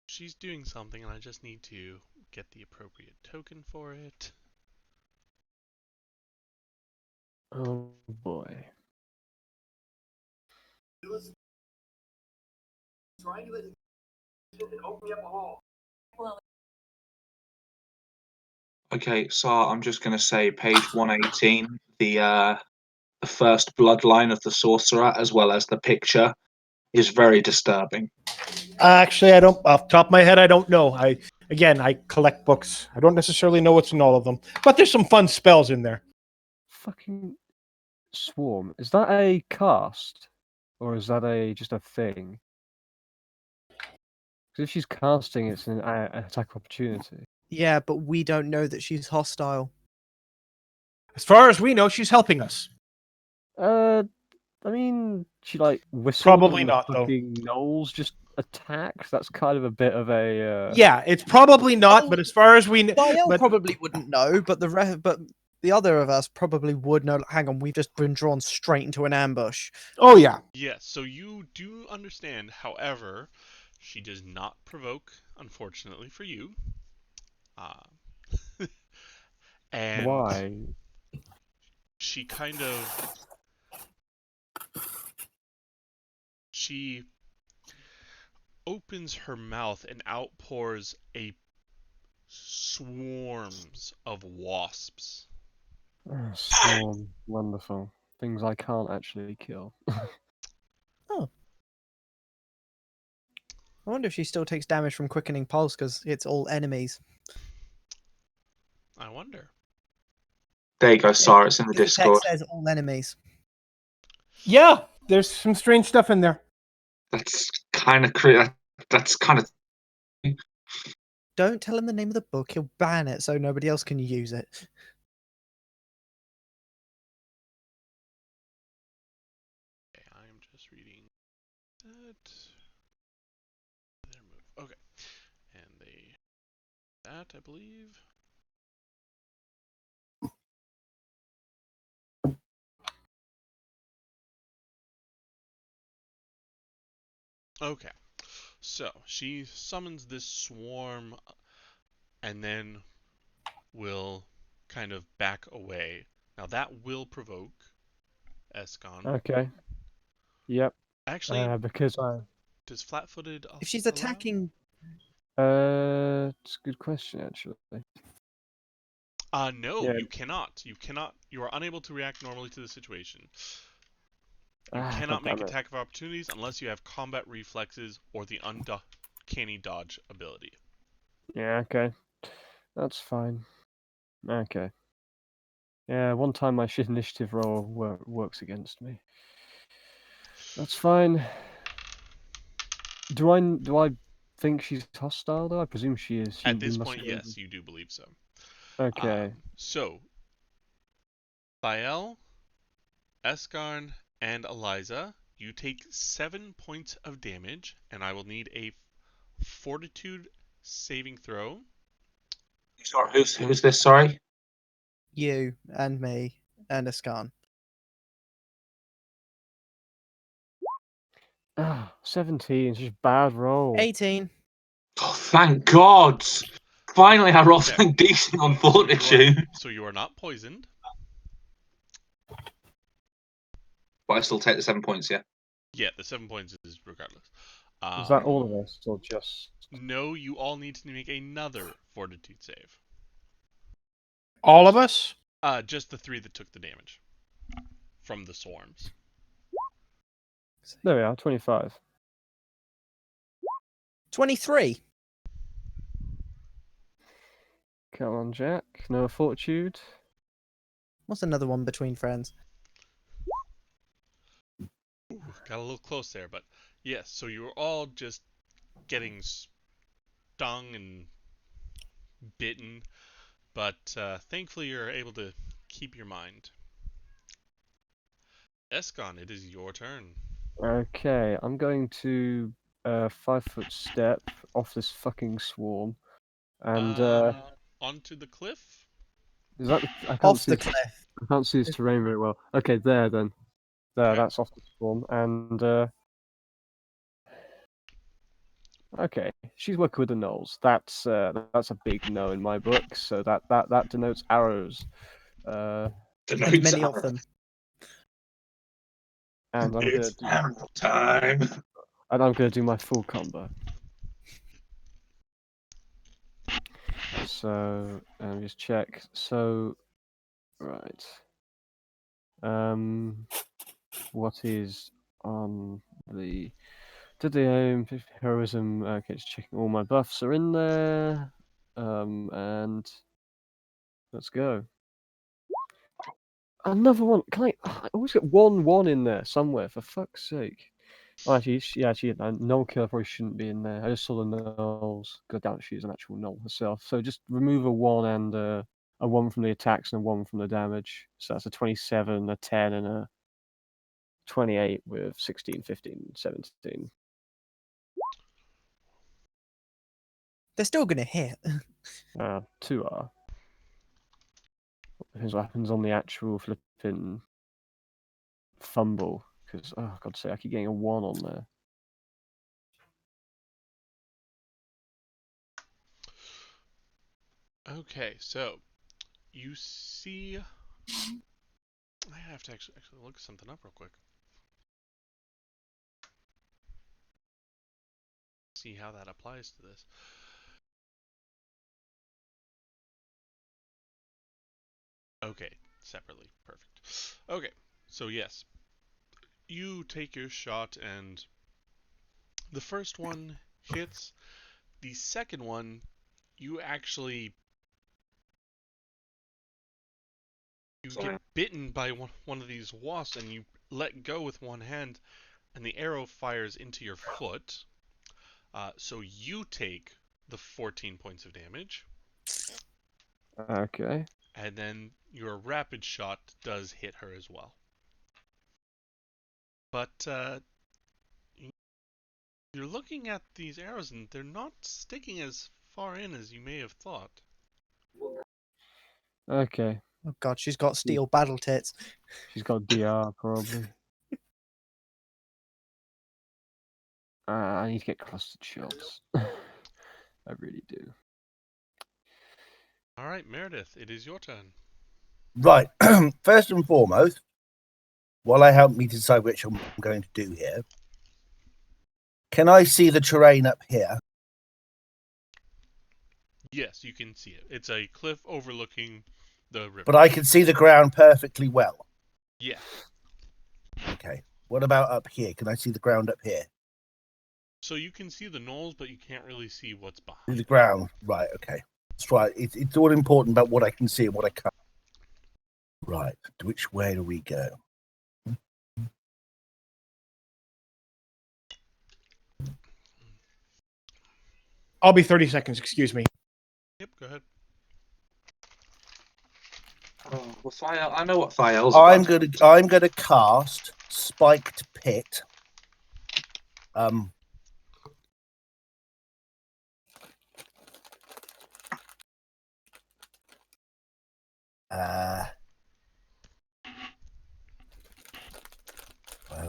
She's doing something, and I just need to get the appropriate token for it. Oh boy. Okay, so I'm just going to say page 118, the first bloodline of the sorcerer, as well as the picture, is very disturbing. Actually, I don't. Off the top of my head, I don't know. I collect books. I don't necessarily know what's in all of them, but there's some fun spells in there. Fucking swarm. Is that a cast? Or is that just a thing? Because if she's casting, it's an attack opportunity. Yeah, but we don't know that she's hostile. As far as we know, she's helping us. I mean, she like whistled. Probably and the not, though. fucking gnolls just attacked. That's kind of a bit of a. Yeah, it's probably not. Oh, But as far as we know, Dial probably wouldn't know, but the other of us probably would know. Hang on, we've just been drawn straight into an ambush. oh yeah, Yes, so you do understand. However, she does not provoke, unfortunately for you. And Why? she she opens her mouth and outpours a swarms of wasps. Oh, swarm. Wonderful. Things I can't actually kill. I wonder if she still takes damage from quickening pulse because it's all enemies. I wonder. There you go, Sarah. It's in the Because the Discord. text says all enemies. yeah. There's some strange stuff in there. That's kind of That's kind of. Don't tell him the name of the book. He'll ban it so nobody else can use it. Okay, I'm just reading that. Their move. Okay. And that, I believe. Okay. So, she summons this swarm and then will kind of back away. Now that will provoke Escon. Okay. Yep. Actually, Because I. does flat-footed If she's allow? attacking, It's a good question actually. No, Yeah. you cannot. You cannot. You are unable to react normally to the situation. You Ah, cannot make goddammit. attack of opportunities unless you have combat reflexes or the uncanny dodge ability. Yeah. Okay. That's fine. Okay. Yeah. One time my shit initiative roll works against me. That's fine. Do I think she's hostile though? I presume she is. At this point, yes, you do believe so. Okay. So, Thael, Eskarn, and Eliza, you take 7 points of damage, and I will need a Fortitude saving throw. Sorry, who's this? Sorry. you and me and Ascan. 17. It's just bad roll. 18. Oh, thank God! Finally, I rolled Okay. something decent on Fortitude. So you are not poisoned. But I still take the 7 points, yeah. Yeah, the 7 points is regardless. Is that all of us, or just? No, you all need to make another Fortitude save. All of us. Just the 3 that took the damage from the swarms. There we are. 25. 23. Come on, Jack. No fortitude. What's another one between friends? Ooh, got a little close there, but yes. So you were all just getting stung and bitten, but thankfully you're able to keep your mind. Escon, it is your turn. Okay, I'm going to 5-foot step off this fucking swarm, and Onto the cliff. is that I can't Off see the this, cliff. I can't see this terrain very well. Okay, there then. There, Okay. that's off the swarm, and okay, she's working with the gnolls. That's a big no in my book. So that denotes arrows. And Denotes many of arrow. them. And I'm It's arrow time. gonna do my full combo. So just check. So right. What is on the did the aim heroism? Okay, just checking all my buffs are in there. And let's go. Another one. I always get 1-1 in there somewhere. For fuck's sake. Oh, actually, Null Killer probably shouldn't be in there. I just saw the Nulls. God damn, she's an actual Null herself. So just remove a 1 and a 1 from the attacks and a 1 from the damage. So that's a 27, a 10, and a 28 with 16, 15, 17. They're still gonna hit. 2 are. Depends what happens on the actual flipping fumble. Because, oh, God's sake, I keep getting a 1 on there. Okay, so you see. I have to actually look something up real quick. See how that applies to this. Okay, separately. Perfect. Okay, so yes. You take your shot and the first one hits. The second one, you actually get bitten by one of these wasps and you let go with one hand and the arrow fires into your foot. So you take the 14 points of damage. Okay. And then your rapid shot does hit her as well. But you're looking at these arrows and they're not sticking as far in as you may have thought. Okay. Oh god, she's got steel battle tits. She's got DR, probably. I need to get clustered shots. I really do. All right, Meredith, it is your turn. Right. First and foremost, while I help me decide which I'm going to do here, can I see the terrain up here? Yes, you can see it. It's a cliff overlooking the river. But I can see the ground perfectly well. Yeah. Okay. What about up here? Can I see the ground up here? So you can see the knolls, but you can't really see what's behind. The ground. Right, okay. That's right. It's all important about what I can see and what I can't. Right. Which way do we go? I'll be 30 seconds, excuse me. Yep, go ahead. Oh, well, Thael, I know what Thael's I'm about. gonna cast Spiked Pit. Where am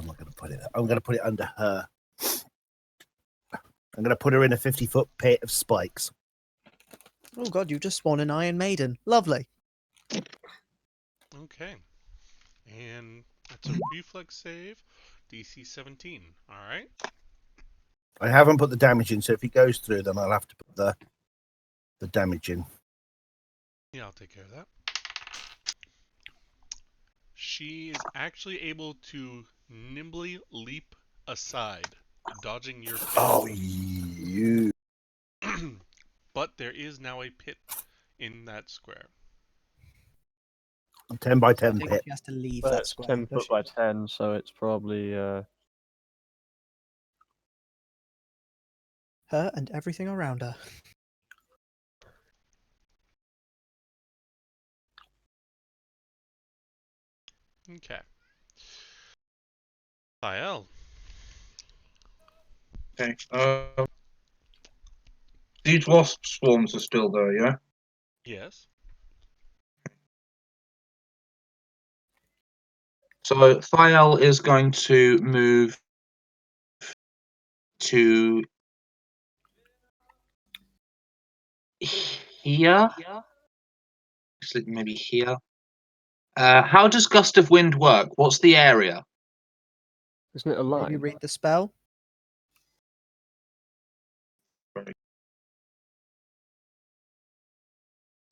I going to put it? I'm going to put it under her. I'm going to put her in a 50-foot pit of spikes. Oh god, you just spawned an Iron Maiden. Lovely. Okay. And that's a reflex save, DC 17. All right. I haven't put the damage in, so if he goes through, then I'll have to put the damage in. Yeah, I'll take care of that. She is actually able to nimbly leap aside, dodging your pit. Oh, you. But there is now a pit in that square. 10 by I 10 think pit. she has to leave But that it's square. 10 does foot she? by 10, so it's probably Her and everything around her. Okay. Thael. Okay. These wasp swarms are still there, yeah? Yes. So Thael is going to move to here. Maybe here. How does Gust of Wind work? What's the area? Isn't it a Maybe line? read the spell.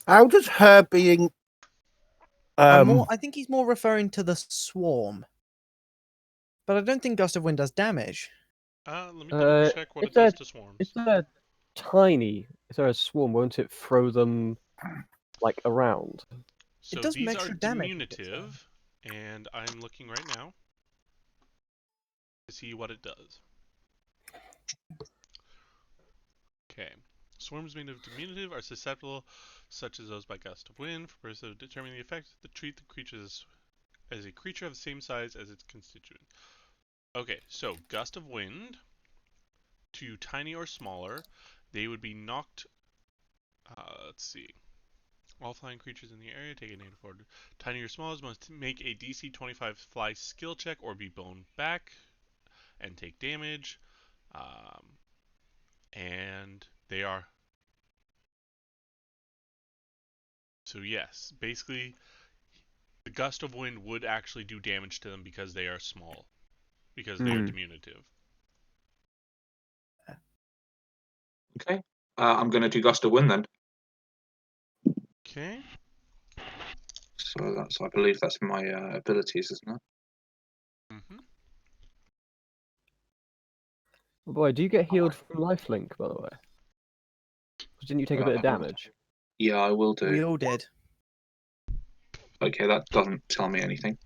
How does her being I think he's more referring to the swarm. But I don't think Gust of Wind does damage. Let me double check what if it does they're- to swarms. If they're tiny, if they're a swarm, won't it throw them like around? So does these extra are damage, diminutive, and I'm looking right now to see what it does. Okay. Swarms made of diminutive are susceptible, such as those by Gust of Wind, for purposes of determining the effect. Treat the creatures as a creature of the same size as its constituent. Okay, so Gust of Wind, to tiny or smaller, they would be knocked. Let's see. All flying creatures in the area take a negative 4. Tiny or small must make a DC 25 fly skill check or be blown back and take damage. And they are. So, yes, basically, the Gust of Wind would actually do damage to them because they are small, because they are diminutive. Okay. I'm going to do Gust of Wind then. Okay. So that's, I believe that's my abilities, isn't it? Mm-hmm. Oh boy, do you get healed from lifelink, by the way? Didn't you take a bit of damage? Yeah, I will do. We all did. Okay, that doesn't tell me anything.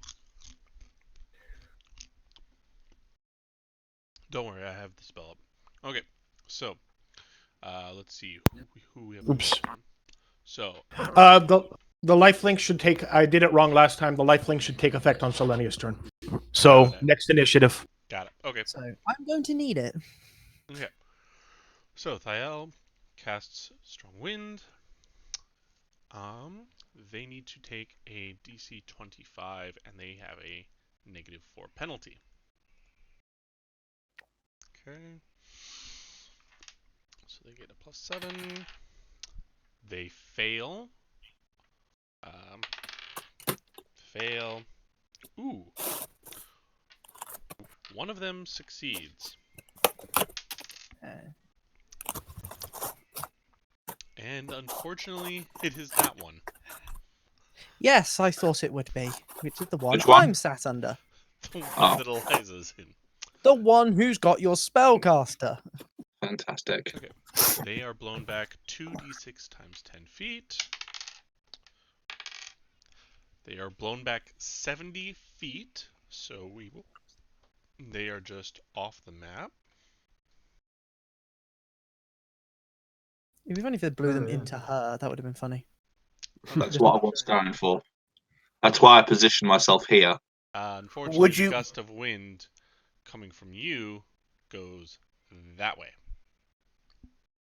Don't worry, I have the spell up. Okay, so let's see who we have. Oops. So The lifelink should take. I did it wrong last time. The lifelink should take effect on Selenia's turn. So Got it. next initiative. Got it. Okay. So I'm going to need it. Okay. So Thael casts Strong Wind. They need to take a DC 25, and they have a -4 penalty. Okay. So they get a +7. They fail. Fail. Ooh. One of them succeeds. And unfortunately, it is that one. Yes, I thought it would be. Which is the one Which one? I'm sat under. The one that Eliza's in. The one who's got your spellcaster. Fantastic. Okay. They are blown back 2d6 times 10 feet. They are blown back 70 feet, so they are just off the map. Even if they blew them into her, that would have been funny. That's what I was going for. That's why I positioned myself here. Unfortunately, Would you- the gust of wind coming from you goes that way.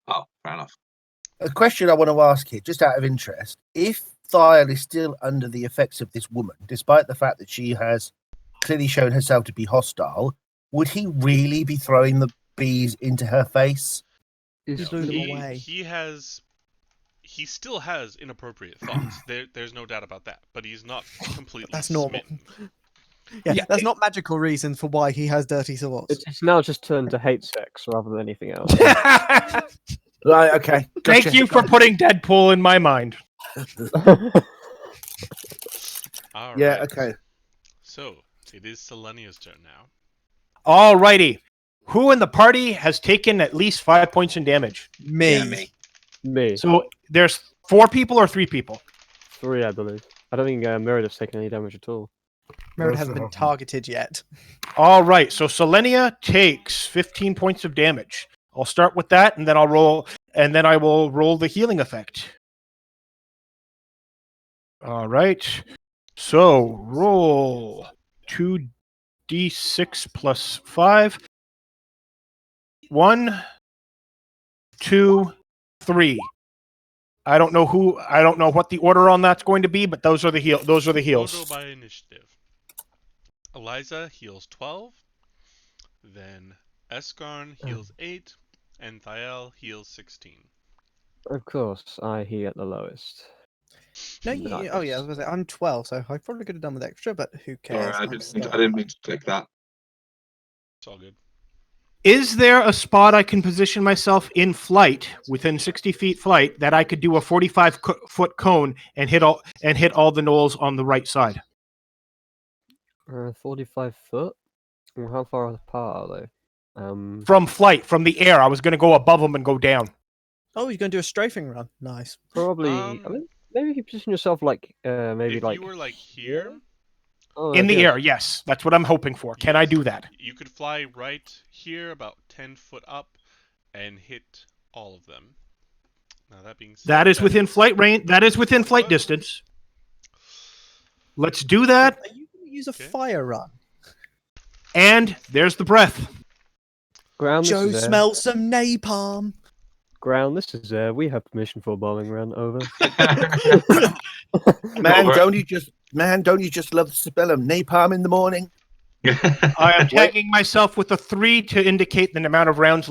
Oh, fair enough. A question I want to ask here, just out of interest: if Thael is still under the effects of this woman, despite the fact that she has clearly shown herself to be hostile, would he really be throwing the bees into her face? He blew them away. He still has inappropriate thoughts. There's no doubt about that. But he's not completely That's normal. smitten. Yeah, that's not magical reason for why he has dirty thoughts. It's now just turned to hate sex rather than anything else. Right. Okay. Thank Gotcha. you for putting Deadpool in my mind. All Yeah. right. Okay. So it is Selenia's turn now. Alrighty. Who in the party has taken at least 5 points in damage? Me. Yeah, me. Me. So there's 4 people or 3 people? 3, I believe. I don't think Meredith's taken any damage at all. Meredith hasn't been targeted yet. All right. So Selenia takes 15 points of damage. I'll start with that, and then I will roll the healing effect. All right. So roll 2d6. D6 plus 5. 1, 2, 3. I don't know what the order on that's going to be, but those are the heals. We'll go by initiative. Eliza heals 12, then Eskarn heals 8, and Thael heals 16. Of course, I heal the lowest. No, oh yeah, I was gonna say I'm 12, so I probably could have done with extra, but who cares? Sorry, I didn't mean to take that. It's all good. Is there a spot I can position myself in flight, within 60 feet flight, that I could do a 45-foot cone and hit all the gnolls on the right side? 45 foot? Well, how far apart are they? From flight, from the air. I was going to go above them and go down. Oh, you're going to do a strafing run. Nice. Probably. I mean, maybe if you position yourself like, maybe if like. you were like here. Oh, in the air, yes. That's what I'm hoping for. Can I do that? You could fly right here, about 10 foot up, and hit all of them. Now that being said, that is within flight range. That is within flight distance. Let's do that. Are you going to use a fire run? And there's the breath. Ground, Joe smells some napalm. Ground, this is we have permission for a bowling run. Over. Man, don't you just love the smell of napalm in the morning? I am tagging myself with a 3 to indicate the amount of rounds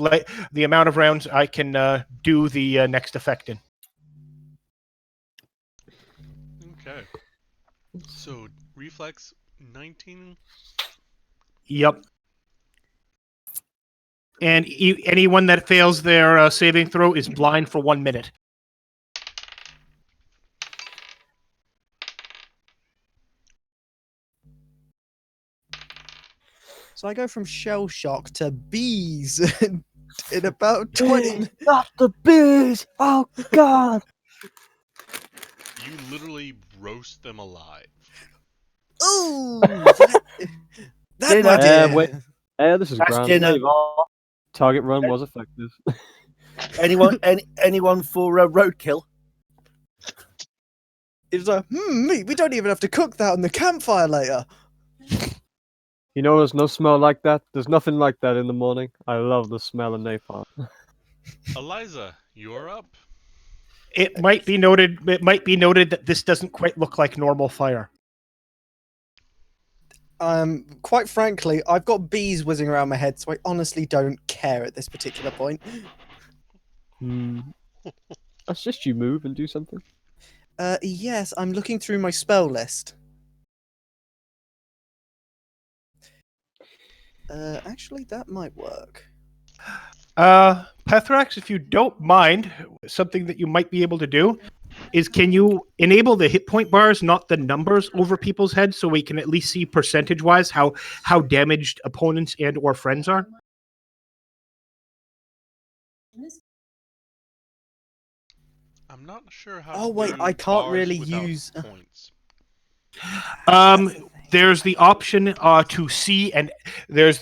I can do the next effect in. Okay. So reflex 19. Yep. And anyone that fails their saving throw is blind for 1 minute. So I go from shell shock to bees in about 20. Not the bees! Oh God! You literally roast them alive. Ooh! That might do. Wait. This is That's ground. dinner. Target run was effective. Anyone for roadkill? It's like, meat. We don't even have to cook that on the campfire later. You know, there's no smell like that. There's nothing like that in the morning. I love the smell of napalm. Eliza, you're up. It might be noted that this doesn't quite look like normal fire. Quite frankly, I've got bees whizzing around my head, so I honestly don't care at this particular point. That's just you move and do something. Yes, I'm looking through my spell list. Actually, that might work. Pethrax, if you don't mind, something that you might be able to do is, can you enable the hit point bars, not the numbers, over people's heads, so we can at least see percentage-wise how damaged opponents and or friends are? I'm not sure how. Oh wait, I can't really use points. There's the option to see, and there's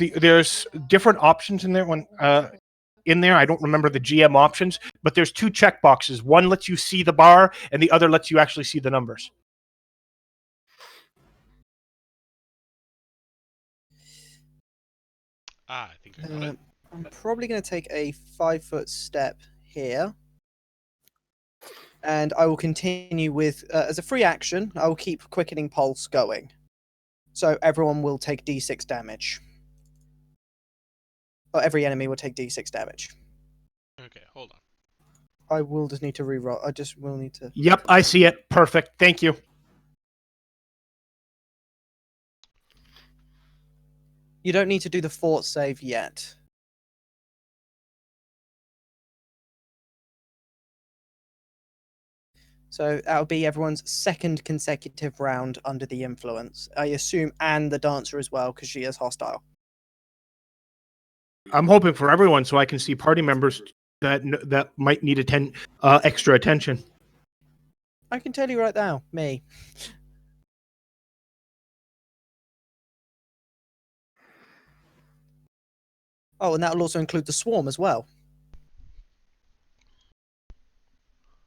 different options in there. I don't remember the GM options, but there's 2 checkboxes. One lets you see the bar, and the other lets you actually see the numbers. I think I got it. I'm probably going to take a 5-foot step here. And I will continue with, as a free action, I will keep Quickening Pulse going. So everyone will take D6 damage. Or every enemy will take D6 damage. Okay, hold on. I will just need to reroll. I just will need to... Yep, I see it. Perfect. Thank you. You don't need to do the fort save yet. So that'll be everyone's second consecutive round under the influence. I assume, and the dancer as well, because she is hostile. I'm hoping for everyone, so I can see party members that might need extra attention. I can tell you right now, me. Oh, and that'll also include the swarm as well.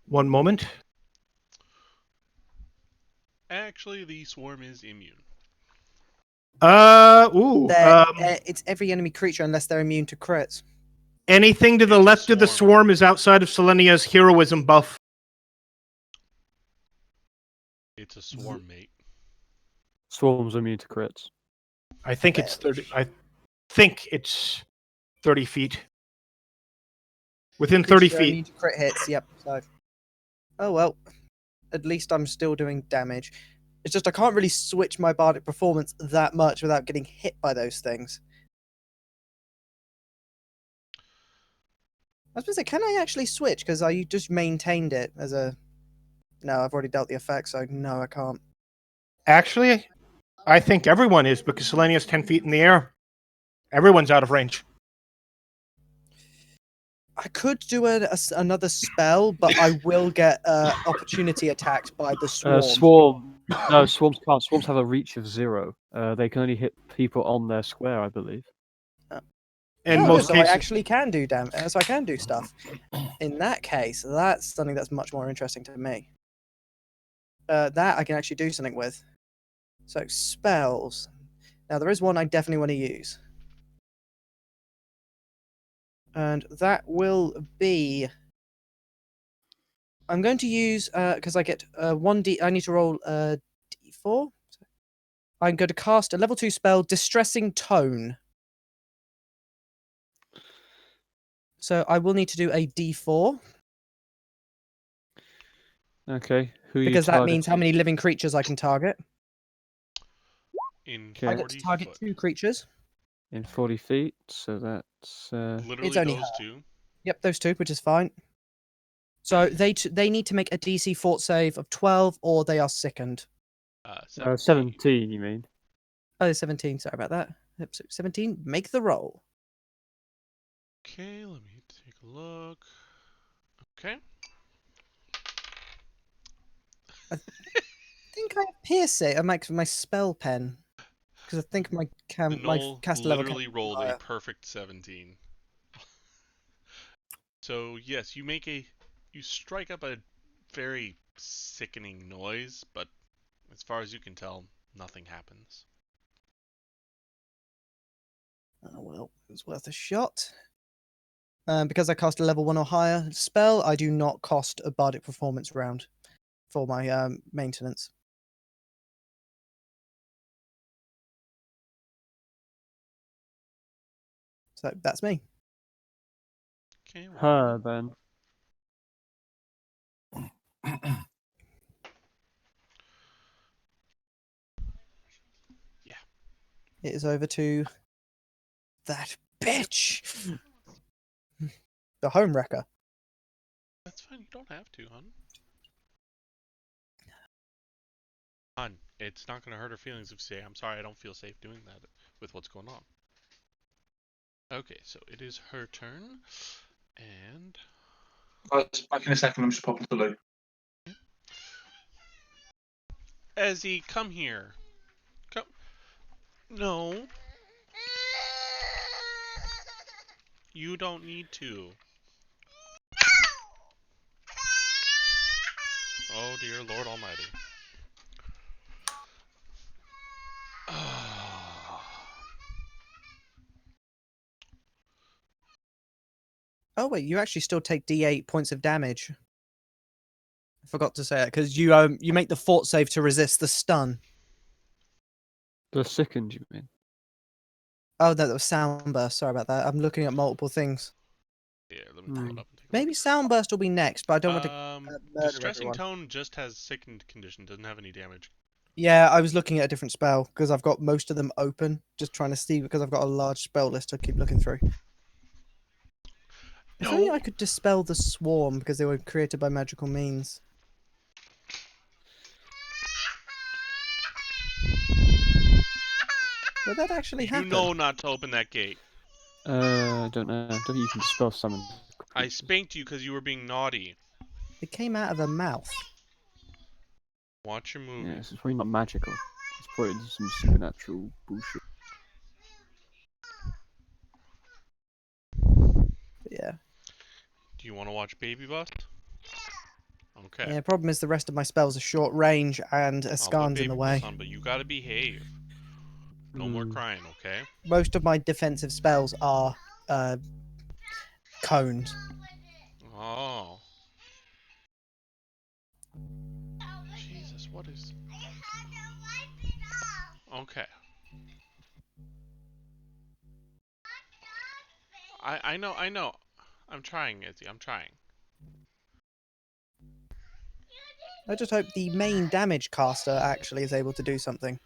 One moment. Actually, the swarm is immune. It's every enemy creature unless they're immune to crits. Anything to the It's a left of the swarm. swarm is outside of Selenia's heroism buff. It's a swarm, mate. Swarms immune to crits. I think it's 30. I think it's 30 feet. Within 30 Creatures are immune feet. to crit hits. Yep. So. Oh well. At least I'm still doing damage. It's just I can't really switch my bardic performance that much without getting hit by those things. I was going to say, can I actually switch? Because I just maintained it as a... No, I've already dealt the effect, so no, I can't. Actually, I think everyone is because Selenia's 10 feet in the air. Everyone's out of range. I could do another spell, but I will get opportunity attacked by the swarm. No, swarms can't. Swarms have a reach of 0. They can only hit people on their square, I believe. In Oh, most so cases. I actually can do so I can do stuff. In that case, that's something that's much more interesting to me. That I can actually do something with. So spells. Now there is one I definitely want to use. And that will be... I'm going to use, because I get 1d... I need to roll d4. I'm going to cast a level 2 spell, Distressing Tone. So I will need to do a d4. Okay, who are you Because that means how targeting? many living creatures I can target. In Okay. I get to 40 target foot. 2 creatures. In 40 feet, so that's... Literally It's only those two. Yep, those 2, which is fine. So they need to make a DC fort save of 12, or they are sickened. 17, you mean? Oh, 17. Sorry about that. Yep, so 17. Make the roll. Okay, let me take a look. Okay. I think I have piercing. I make my spell pen because I think my Noel caster level literally can be rolled a higher. perfect 17. So yes, you strike up a very sickening noise, but as far as you can tell, nothing happens. Oh well, it was worth a shot. Because I cast a level 1 or higher spell, I do not cost a bardic performance round for my maintenance. So that's me. Okay. Her, then. It is over to that bitch, the home wrecker. That's fine. You don't have to, hon. Hon, it's not going to hurt her feelings if you say, I'm sorry, I don't feel safe doing that with what's going on. Okay, so it is her turn. And... Guys, back in a second. I'm just popping to the loo. Ezzy, come here. Come. No. You don't need to. Oh dear Lord Almighty. Oh wait, you actually still take D8 points of damage. I forgot to say that because you make the fort save to resist the stun. The sickened, you mean? Oh no, that was sound burst. Sorry about that. I'm looking at multiple things. Yeah, let me pull it up and take a Maybe sound burst will be next, but I don't want to look. murder Distressing everyone. Tone just has sickened condition, doesn't have any damage. Yeah, I was looking at a different spell because I've got most of them open, just trying to see because I've got a large spell list to keep looking through. If only I could dispel the swarm because they were created by magical means. Would that actually happen? You know not to open that gate. I don't know. I don't think you can dispel summon. I spanked you because you were being naughty. It came out of her mouth. Watch your movie. Yeah, this is probably not magical. It's probably just some supernatural bullshit. Yeah. Do you want to watch Baby Bust? Okay. Yeah, problem is the rest of my spells are short range and I'll put Ascan's in Baby the Bust way. on, but you gotta behave. No more crying, okay? Most of my defensive spells are cones. Oh. Jesus, what is... Okay. I know. I'm trying, Izzy. I'm trying. I just hope the main damage caster actually is able to do something.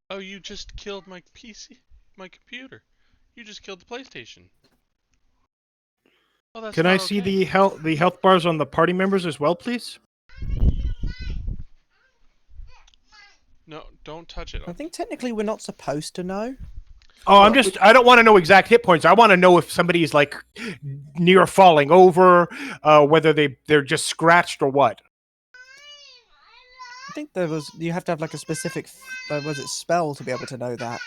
Oh, you just killed my PC, my computer. You just killed the PlayStation. Oh, that's Can not I see okay. the health bars on the party members as well, please? No, don't touch it. I think technically we're not supposed to know. Oh, I don't want to know exact hit points. I want to know if somebody's like near falling over, whether they're just scratched or what. I think you have to have like a specific, was it spell to be able to know that.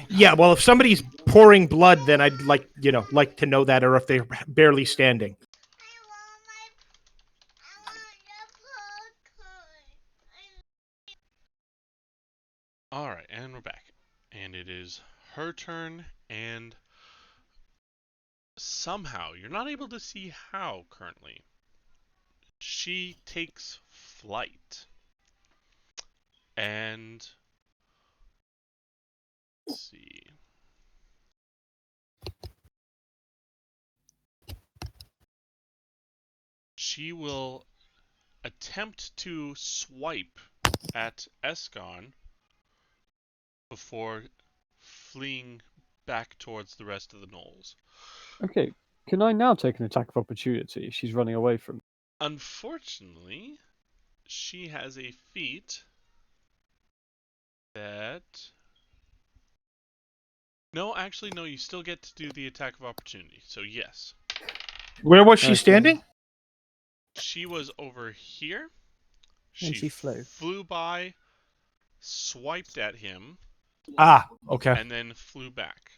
Yeah, well, if somebody's pouring blood, then I'd like to know that, or if they're barely standing. Alright, and we're back. And it is her turn, and somehow, you're not able to see how currently, she takes flight. And let's see. She will attempt to swipe at Esgon before fleeing back towards the rest of the gnolls. Okay, can I now take an attack of opportunity? She's running away from me. Unfortunately, she has a feat that... No, actually, no, you still get to do the attack of opportunity, so yes. Where was she Okay. standing? She was over here. And she flew. Flew by, swiped at him, Ah, okay. and then flew back.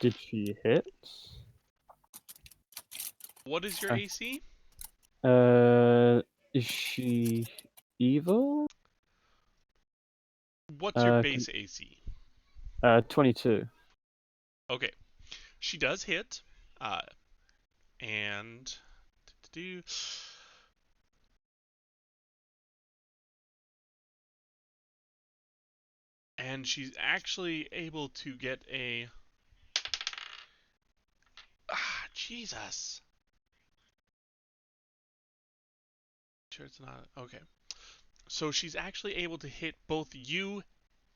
Did she hit? What is your AC? Is she evil? What's your base AC? 22. Okay, she does hit, and and she's actually able to get a Jesus. Sure, it's not okay. So she's actually able to hit both you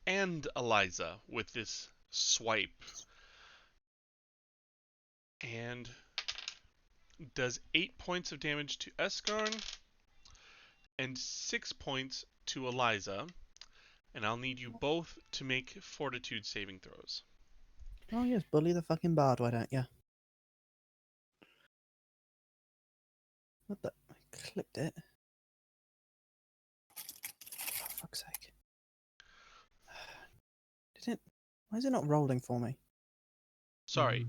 and Eliza with this swipe, and does 8 points of damage to Eskarn and 6 points to Eliza, and I'll need you both to make fortitude saving throws. Oh yes, bully the fucking bard, why don't you? What the? I clicked it. For fuck's sake. Did it? Why is it not rolling for me? Sorry,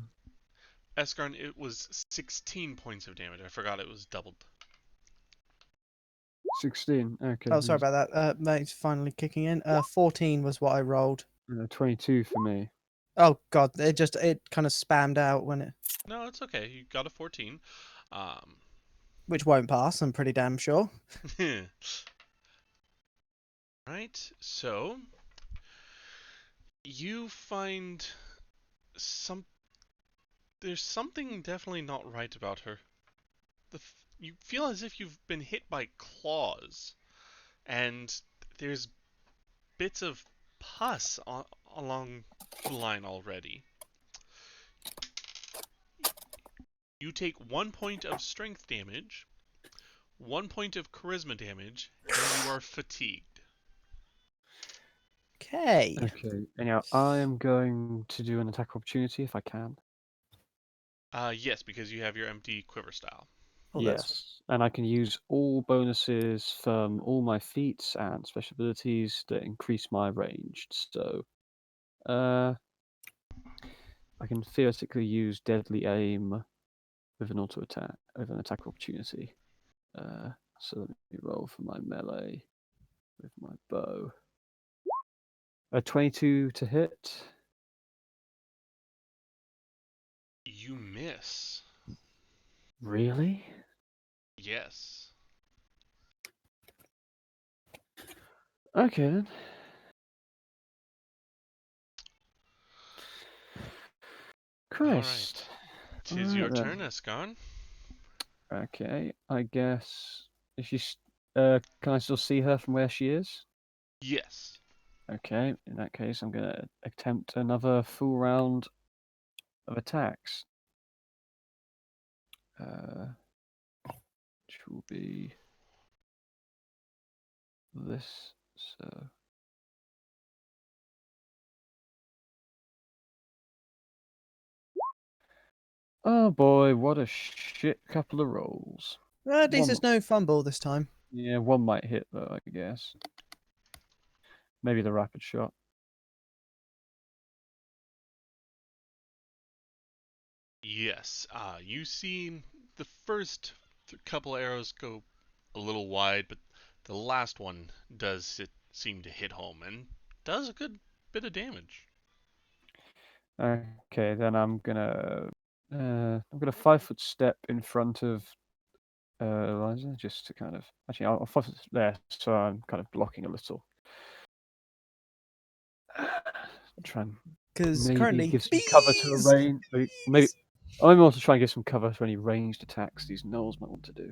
Eskarn, it was 16 points of damage. I forgot it was doubled. 16. Okay. Oh, sorry about that. Mate's finally kicking in. 14 was what I rolled. 22 for me. Oh god, it kind of spammed out when it. No, it's okay. You got a 14. Which won't pass, I'm pretty damn sure. Right, so you find there's something definitely not right about her. You feel as if you've been hit by claws, and there's bits of pus along the line already. You take 1 point of strength damage, 1 point of charisma damage, and you are fatigued. Okay. Okay. Anyhow, I am going to do an attack of opportunity if I can. Yes, because you have your empty quiver style. Oh, yes, and I can use all bonuses from all my feats and special abilities that increase my range. So, I can theoretically use deadly aim with an auto attack, with an attack of opportunity. So let me roll for my melee with my bow. A 22 to hit. You miss. Really? Yes. Okay then. Christ. Tis your Alright then. turn, Esgon. Okay, I guess if she's can I still see her from where she is? Yes. Okay, in that case I'm gonna attempt another full round of attacks. Which will be this, so oh boy, what a shit couple of rolls. At least One- there's no fumble this time. Yeah, one might hit though, I guess. Maybe the rapid shot. Yes. You see the first couple arrows go a little wide, but the last one does seem to hit home and does a good bit of damage. Okay, then I'm gonna 5-foot step in front of Eliza, just to kind of actually I'll 5 foot there, so I'm kind of blocking a little. Try and Because maybe currently, give some cover to a bees! range. Maybe I'm also trying to give some cover to any ranged attacks these gnolls might want to do.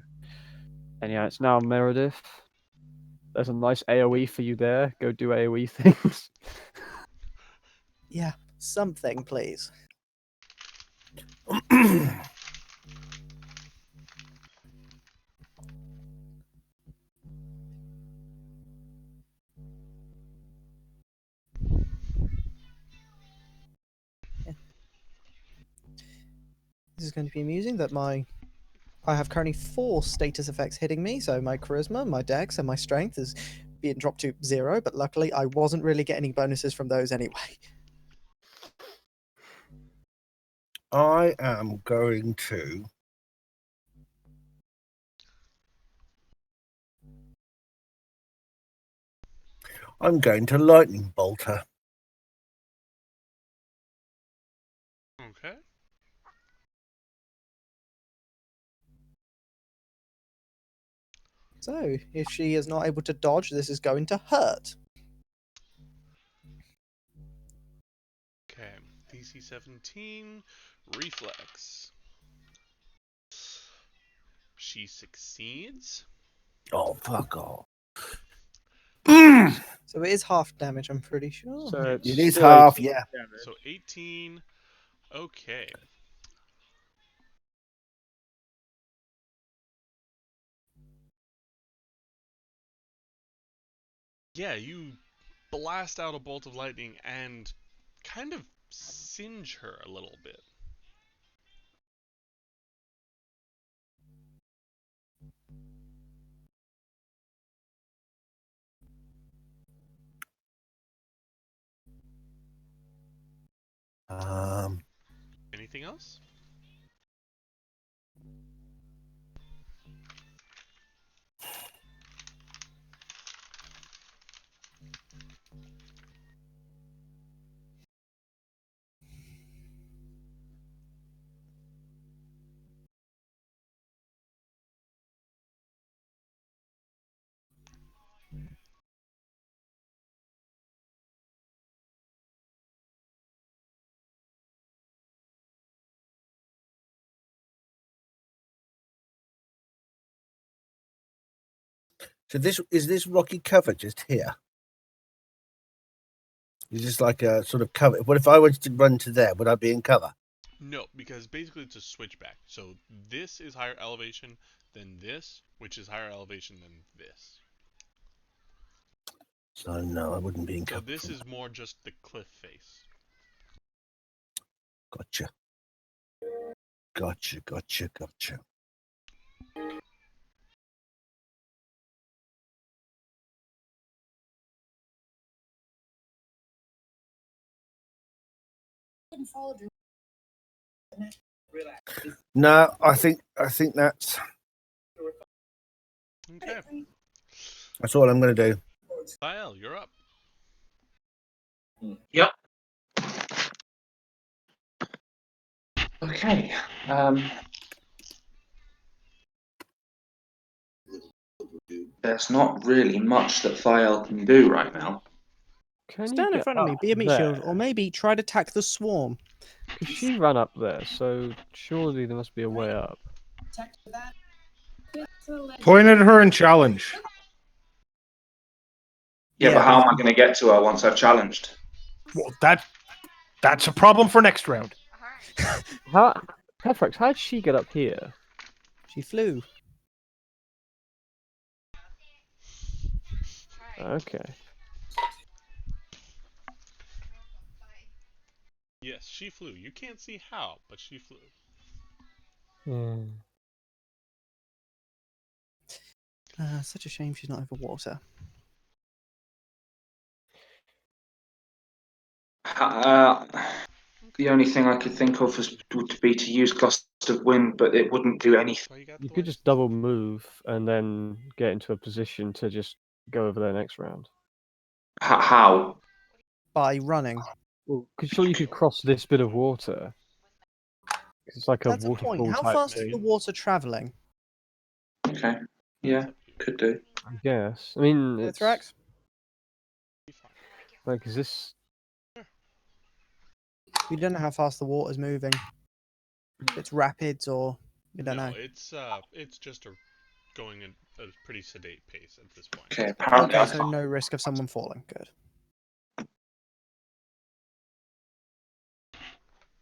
And yeah, it's now Meredith. There's a nice AoE for you there. Go do AoE things. Yeah, something, please. This is going to be amusing that I have currently 4 status effects hitting me, so my charisma, my dex, and my strength is being dropped to 0, but luckily I wasn't really getting any bonuses from those anyway. I am going to. I'm going to lightning bolt her. Okay. So, if she is not able to dodge, this is going to hurt. Okay. DC 17, reflex. She succeeds. Oh, fuck off. So it is half damage, I'm pretty sure. So it's It is still half, 18 yeah. damage. So 18. Okay. Yeah, you blast out a bolt of lightning and kind of singe her a little bit. Anything else? So this rocky cover just here? Is this like a sort of cover? What if I wanted to run to there? Would I be in cover? No, because basically it's a switchback. So this is higher elevation than this, which is higher elevation than this. So no, I wouldn't be in So cover. this is more just the cliff face. Gotcha. Gotcha. No, I think that's Okay. all I'm going to do. Lyle, you're up. Yep. Okay. There's not really much that Thael can do right now. Can you Stand in get front of me, up be a meat shield, there? or maybe try to attack the swarm. Because she ran up there, so surely there must be a way up. Point at her and challenge. Yeah, Yeah, but how but am I going to get to her once I've challenged? Well, that's a problem for next round. How, Pefrex, how did she get up here? she flew. Okay. Yes, she flew. You can't see how, but she flew. Such a shame she's not over water. The only thing I could think of would be to use Gust of Wind, but it wouldn't do anything. You could just double move and then get into a position to just go over there next round. How? By running. Well, surely you could cross this bit of water. It's like a That's a waterfall point. How type fast is thing. the water travelling? Okay. Yeah, could do. I guess. I mean, it's Thrax? like, is this? We don't know how fast the water's moving. If it's rapids or we don't know. It's just going at a pretty sedate pace at this point. Okay, apparently Okay, I so can't. no risk of someone falling. Good.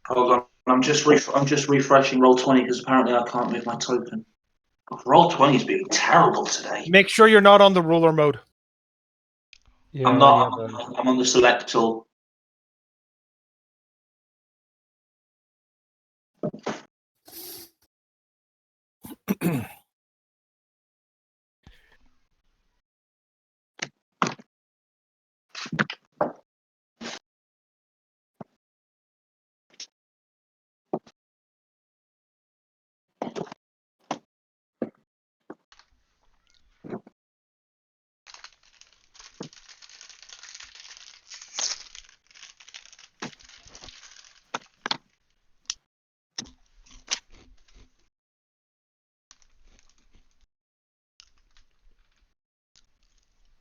Hold on, I'm just refreshing Roll20 because apparently I can't move my token. Roll20's being terrible today. Make sure you're not on the ruler mode. Yeah, I'm not. I'm on the select tool.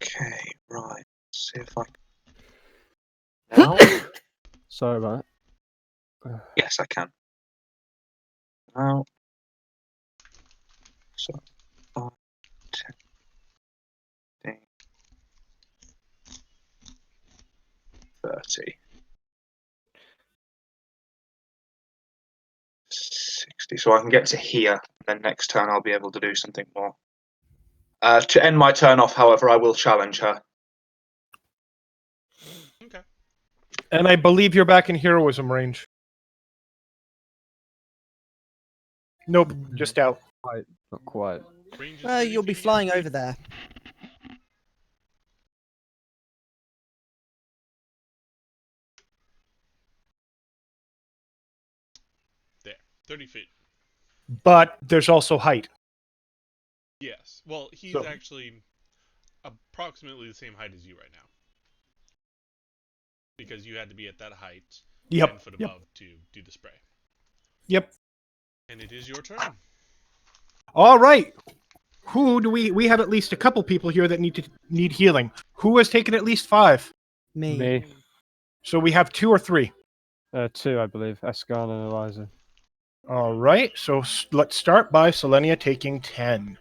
Okay, right. Let's see if I can. Now? Sorry about it. Yes, I can. Now. So, 5, 10, 15, 30. 60. So I can get to here, and then next turn I'll be able to do something more. To end my turn off, however, I will challenge her. Okay. And I believe you're back in heroism range. Nope, just out. Not quite. Range is Well, 30 you'll be feet. flying over there. There. 30 feet. But there's also height. Yes. Well, he's So- actually approximately the same height as you right now. Because you had to be at that height, 10 foot above to do the spray. Yep. And it is your turn. All right. Who do we have at least a couple people here that need healing. Who has taken at least 5? Me. So we have 2 or 3. 2, I believe. Escan and Eliza. All right. So let's start by Selenia taking 10.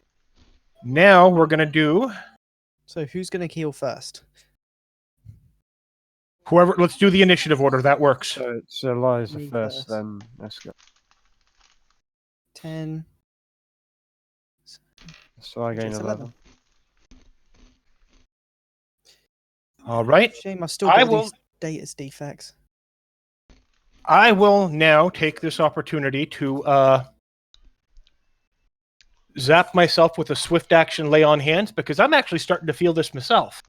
Now we're going to do So who's going to heal first? whoever. Let's do the initiative order. That works. So it's Eliza Me first, first. then Escan. 10. So I gain It's 11. All right. Shame I've still I got will- these status defects. I will now take this opportunity to zap myself with a swift action lay on hands because I'm actually starting to feel this myself.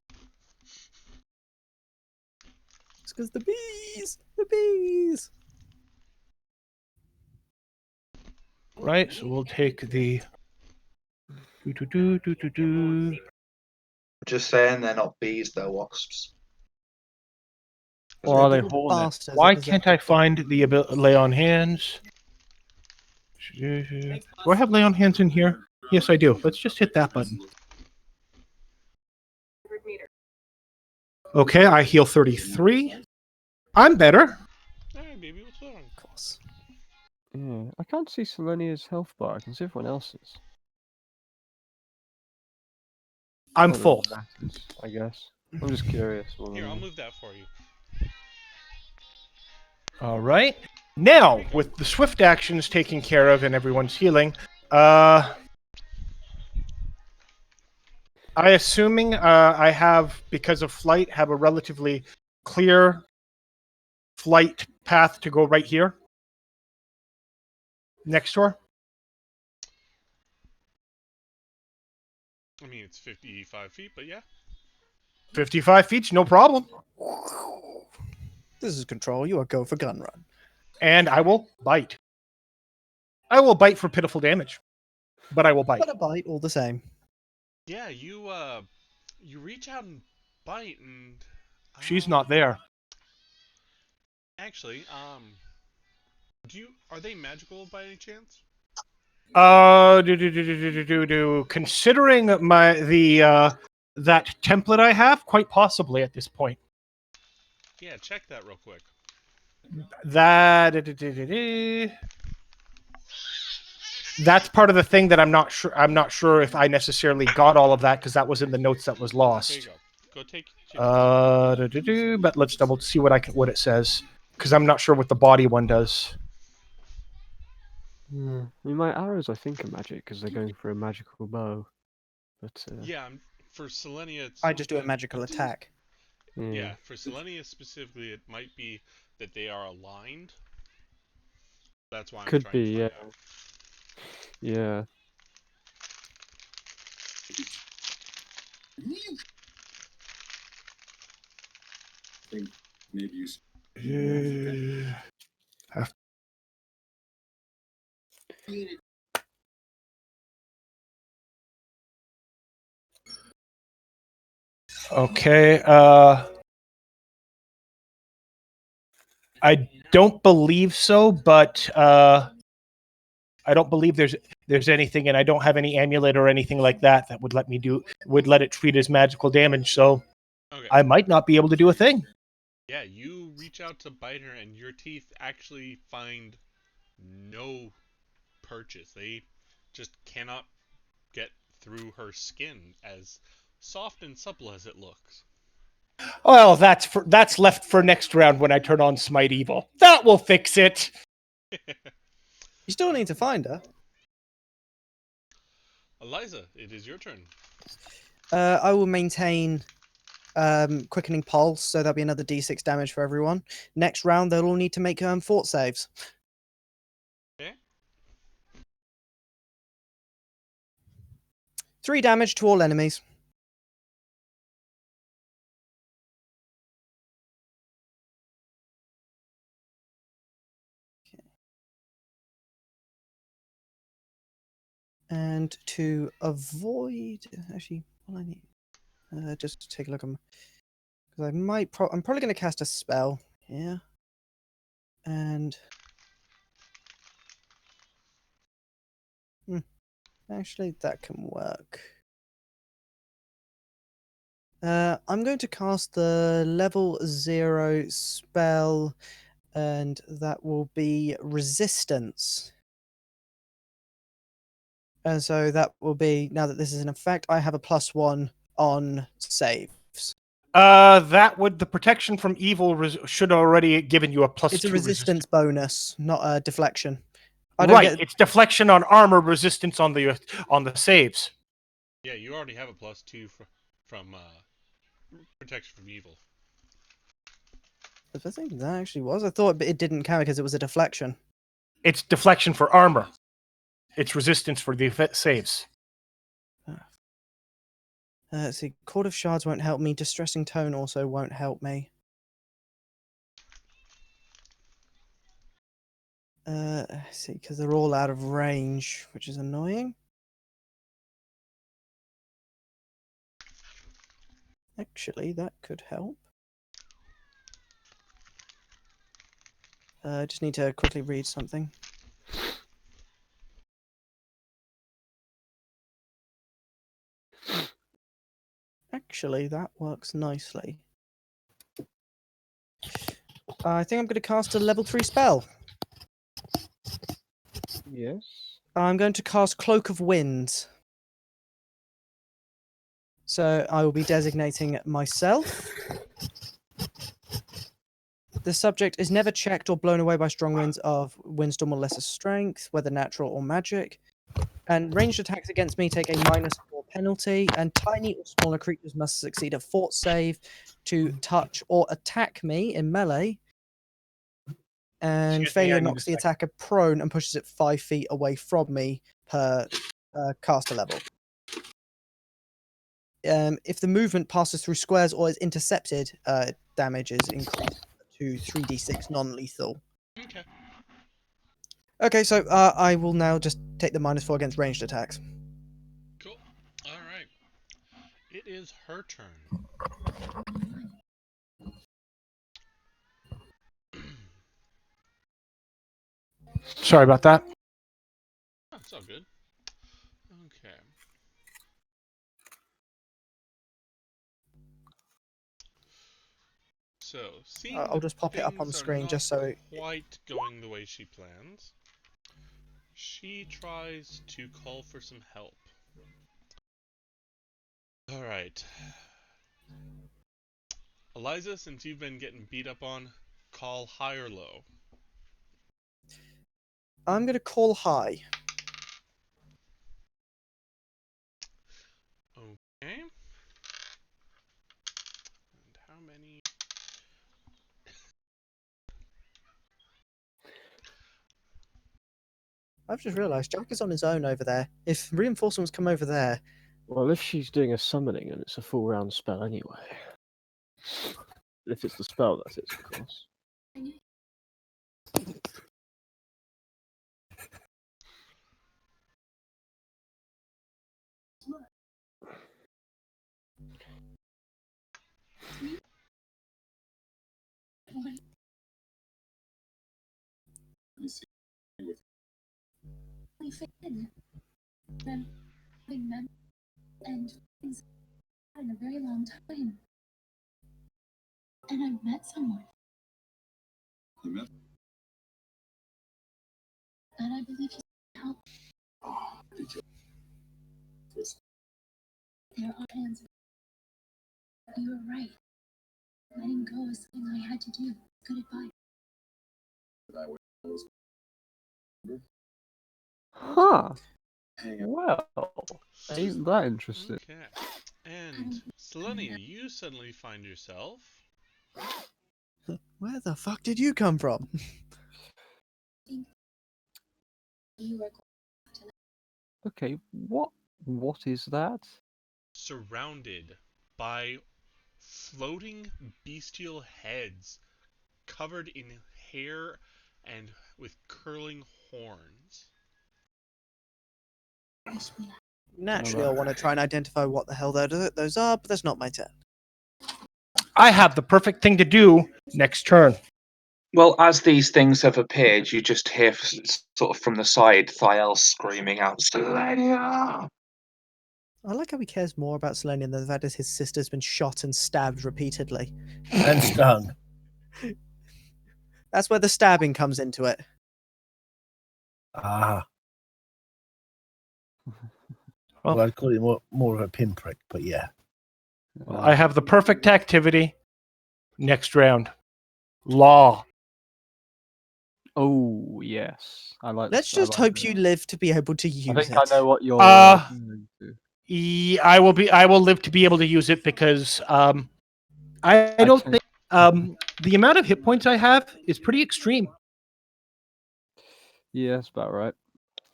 It's because the bees! The bees! Right, so we'll take the Just saying they're not bees, they're wasps. Or are they Little hornet? bastards Why that can't I find the lay on hands? Do I have lay on hands in here? Yes, I do. Let's just hit that button. Okay, I heal 33. I'm better. Hey, baby, what's going on? Of course. Yeah, I can't see Selenia's health bar. I can see everyone else's. I'm Not that full. it matters, I guess. I'm just curious. more Here, than I'll anything. move that for you. All right. Now, with the swift actions taken care of and everyone's healing, I assuming I have, because of flight, have a relatively clear flight path to go right here. Next door. I mean, it's 55 feet, but yeah. 55 feet, no problem. This is Control. You are go for gun run. And I will bite. I will bite for pitiful damage. But I will bite. But a bite all the same. Yeah, you reach out and bite, and She's not there. Actually, are they magical by any chance? Considering that template I have, quite possibly at this point. Yeah, check that real quick. That's part of the thing that I'm not sure. I'm not sure if I necessarily got all of that because that was in the notes that was There you lost. go. Go take. But let's double see what it says because I'm not sure what the body one does. Yeah. I mean, my arrows, I think, are magic because they're going for a magical bow. But Yeah, for Selenia, it's I just do a magical attack. Yeah, for Selenia specifically, it might be that they are aligned. That's why I'm Could trying be, to yeah. find out. Yeah. Okay. I don't believe so, but I don't believe there's anything, and I don't have any amulet or anything like that would let it treat as magical damage. So Okay. I might not be able to do a thing. Yeah, you reach out to bite her, and your teeth actually find no purchase. They just cannot get through her skin, as soft and supple as it looks. Well, that's left for next round when I turn on Smite Evil. That will fix it. You still need to find her. Eliza, it is your turn. I will maintain quickening pulse, so that'll be another d6 damage for everyone. Next round, they'll all need to make fort saves. Okay. 3 damage to all enemies. And to avoid, actually, what I need, just take a look at, because I might, I'm probably going to cast a spell here, and actually that can work. I'm going to cast the level 0 spell, and that will be resistance. And so that will be, now that this is in effect, I have a +1 on saves. The protection from evil should already given you a +2 It's a resistance bonus, not a deflection. It's deflection on armor, resistance on the saves. Yeah, you already have a +2 from protection from evil. I think that actually was. I thought it didn't count because it was a deflection. It's deflection for armor. It's resistance for the saves. Let's see, Court of Shards won't help me. Distressing Tone also won't help me. Let's see, because they're all out of range, which is annoying. Actually, that could help. I just need to quickly read something. Actually, that works nicely. I think I'm going to cast a level 3 spell. Yes. I'm going to cast Cloak of Winds. So I will be designating myself. The subject is never checked or blown away by strong winds of windstorm or lesser strength, whether natural or magic. And ranged attacks against me take a -4 penalty, and tiny or smaller creatures must succeed a fort save to touch or attack me in melee. And Excuse me, I failure need knocks a the second. attacker prone and pushes it 5 feet away from me per caster level. If the movement passes through squares or is intercepted, damage is increased to 3d6 non-lethal. Okay. Okay, so I will now just take the -4 against ranged attacks. Cool. All right. It is her turn. Sorry about that. Oh, it's all good. Okay. So, seeing I'll that just pop it up on things the are screen not just so. quite going the way she plans, she tries to call for some help. All right. Eliza, since you've been getting beat up on, call high or low. I'm going to call high. Okay. And how many? I've just realised Jack is on his own over there. If reinforcements come over there, Well, if she's doing a summoning and it's a full round spell anyway. If it's the spell, that is, of course. We fit in. Then having met and things in a very long time. And I've met someone. You met? And I believe he's help. There are hands. You were right. Letting go is something I had to do. Good advice. Huh. Well, ain't that interesting? Okay. And Selenia, you suddenly find yourself. where the fuck did you come from? You were Okay, what is that? Surrounded by floating bestial heads covered in hair and with curling horns. Naturally, I want to try and identify what the hell those are, but that's not my turn. I have the perfect thing to do next turn. Well, as these things have appeared, you just hear sort of from the side Thiel screaming out, Selenia! I like how he cares more about Selenium than the fact that his sister's been shot and stabbed repeatedly. And stung. That's where the stabbing comes into it. Ah. Well- Well, I'd call it more of a pinprick, but yeah. I have the perfect activity next round. Law. Oh yes, I like. Let's just hope you live to be able to use I think it. I know what you're. Going to. I will live to be able to use it because I don't think the amount of hit points I have is pretty extreme. Yeah, that's about right.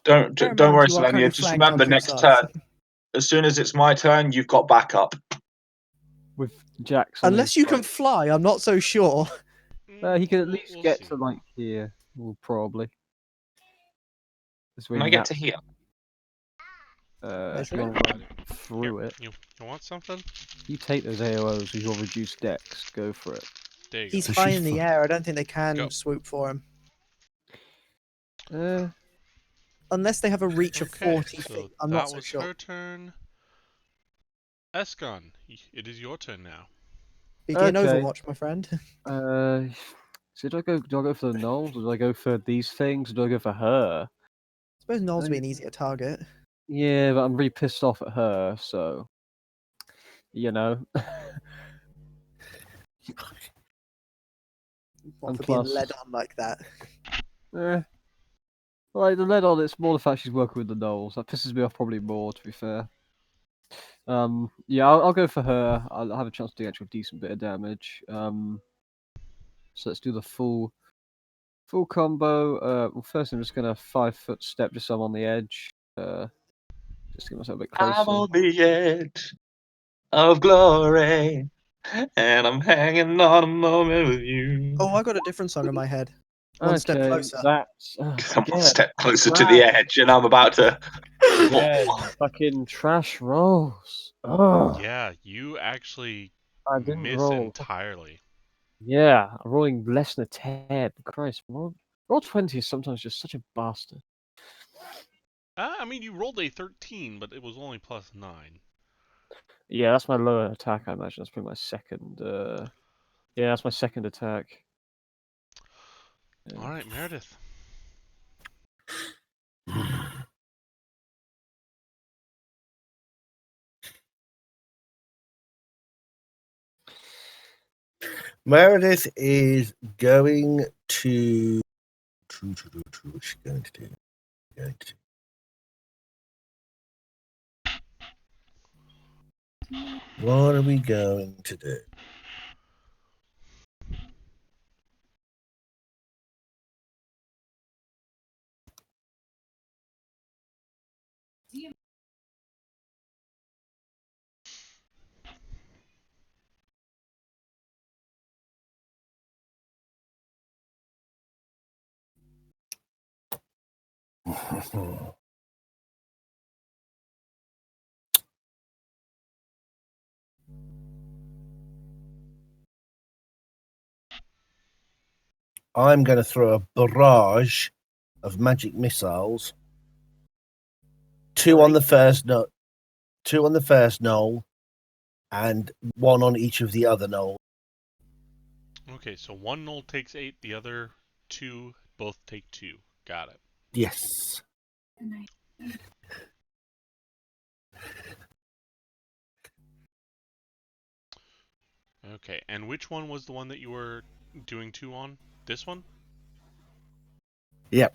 Don't Bear in worry, mind, you are Selenia. currently Just flanked remember, on two next sides. turn, as soon as it's my turn, you've got backup. With Jackson. Unless you can fly, I'm not so sure. He can at least We'll get see. to like here. Well, probably. This way Can I get to here? If Measure you're it. running through it, You want something? you take those AOs with your reduced dex. Go for it. There you He's So high she's in the fine. air. I don't think they can Go. swoop for him. Unless they have a reach of Okay, 40 so feet. I'm that not so was sure. her turn. Escon, it is your turn now. Begin Okay. Overwatch, my friend. So do I go for the gnolls, or do I go for these things, or do I go for her? I suppose Noel's be an easier target. Yeah, but I'm really pissed off at her, so you know. What, And for plus, being led on like that? Like the lead on, it's more the fact she's working with the gnolls. That pisses me off probably more, to be fair. Yeah, I'll go for her. I'll have a chance to do actually a decent bit of damage. So let's do the full combo. Well, first I'm just gonna 5-foot step just so I'm on the edge. Just to get myself a bit closer. I'm on the edge of glory, and I'm hanging on a moment with you. Oh, I got a different song in my head. One step closer. That's I'm one yeah, step closer to the edge, and I'm about to. again, fucking trash rolls. Oh, Yeah, you actually I didn't miss roll. entirely. Yeah, I'm rolling less than a 10. Christ, roll 20 is sometimes just such a bastard. I mean, you rolled a 13, but it was only +9. Yeah, that's my lower attack, I imagine. That's probably my second. Yeah, that's my second attack. Yeah. All right, Meredith. Meredith is going to. What's she going to do? What are we going to do? I'm going to throw a barrage of magic missiles. Two on the first knoll, and one on each of the other knolls. Okay, so one knoll takes 8, the other 2 both take 2. Got it. Yes. Okay, and which one was the one that you were doing 2 on? This one? Yep.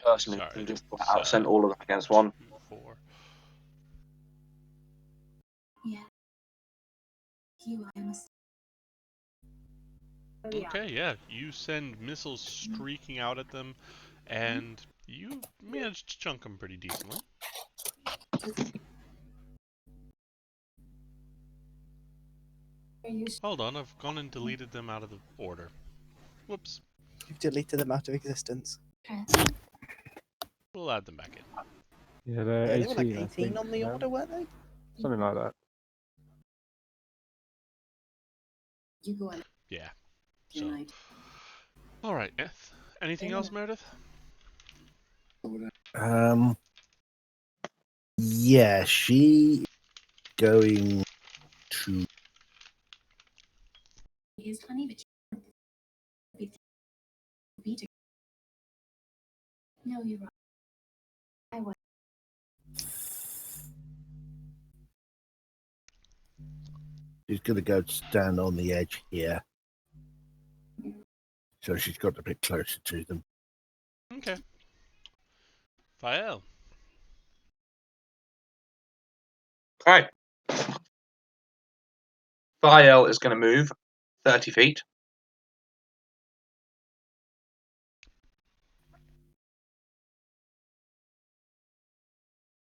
Personally, Sorry, just it's, sent all of them against one. 2, 4. Yeah. You, I must. Okay, yeah, you send missiles streaking out at them, and you managed to chunk them pretty decently. Hold on, I've gone and deleted them out of the order. Whoops. You've deleted them out of existence. We'll add them back in. Yeah, they're Yeah, they were like 18, I 18 think, on the now. order, weren't they? Something like that. You go on. Yeah. So. Alright, anything else, Meredith? Yeah, she going to. Is honey, but no, you're wrong. I was. She's going to go stand on the edge here. So she's got a bit closer to them. Okay. Fael. Right. Fael is going to move 30 feet.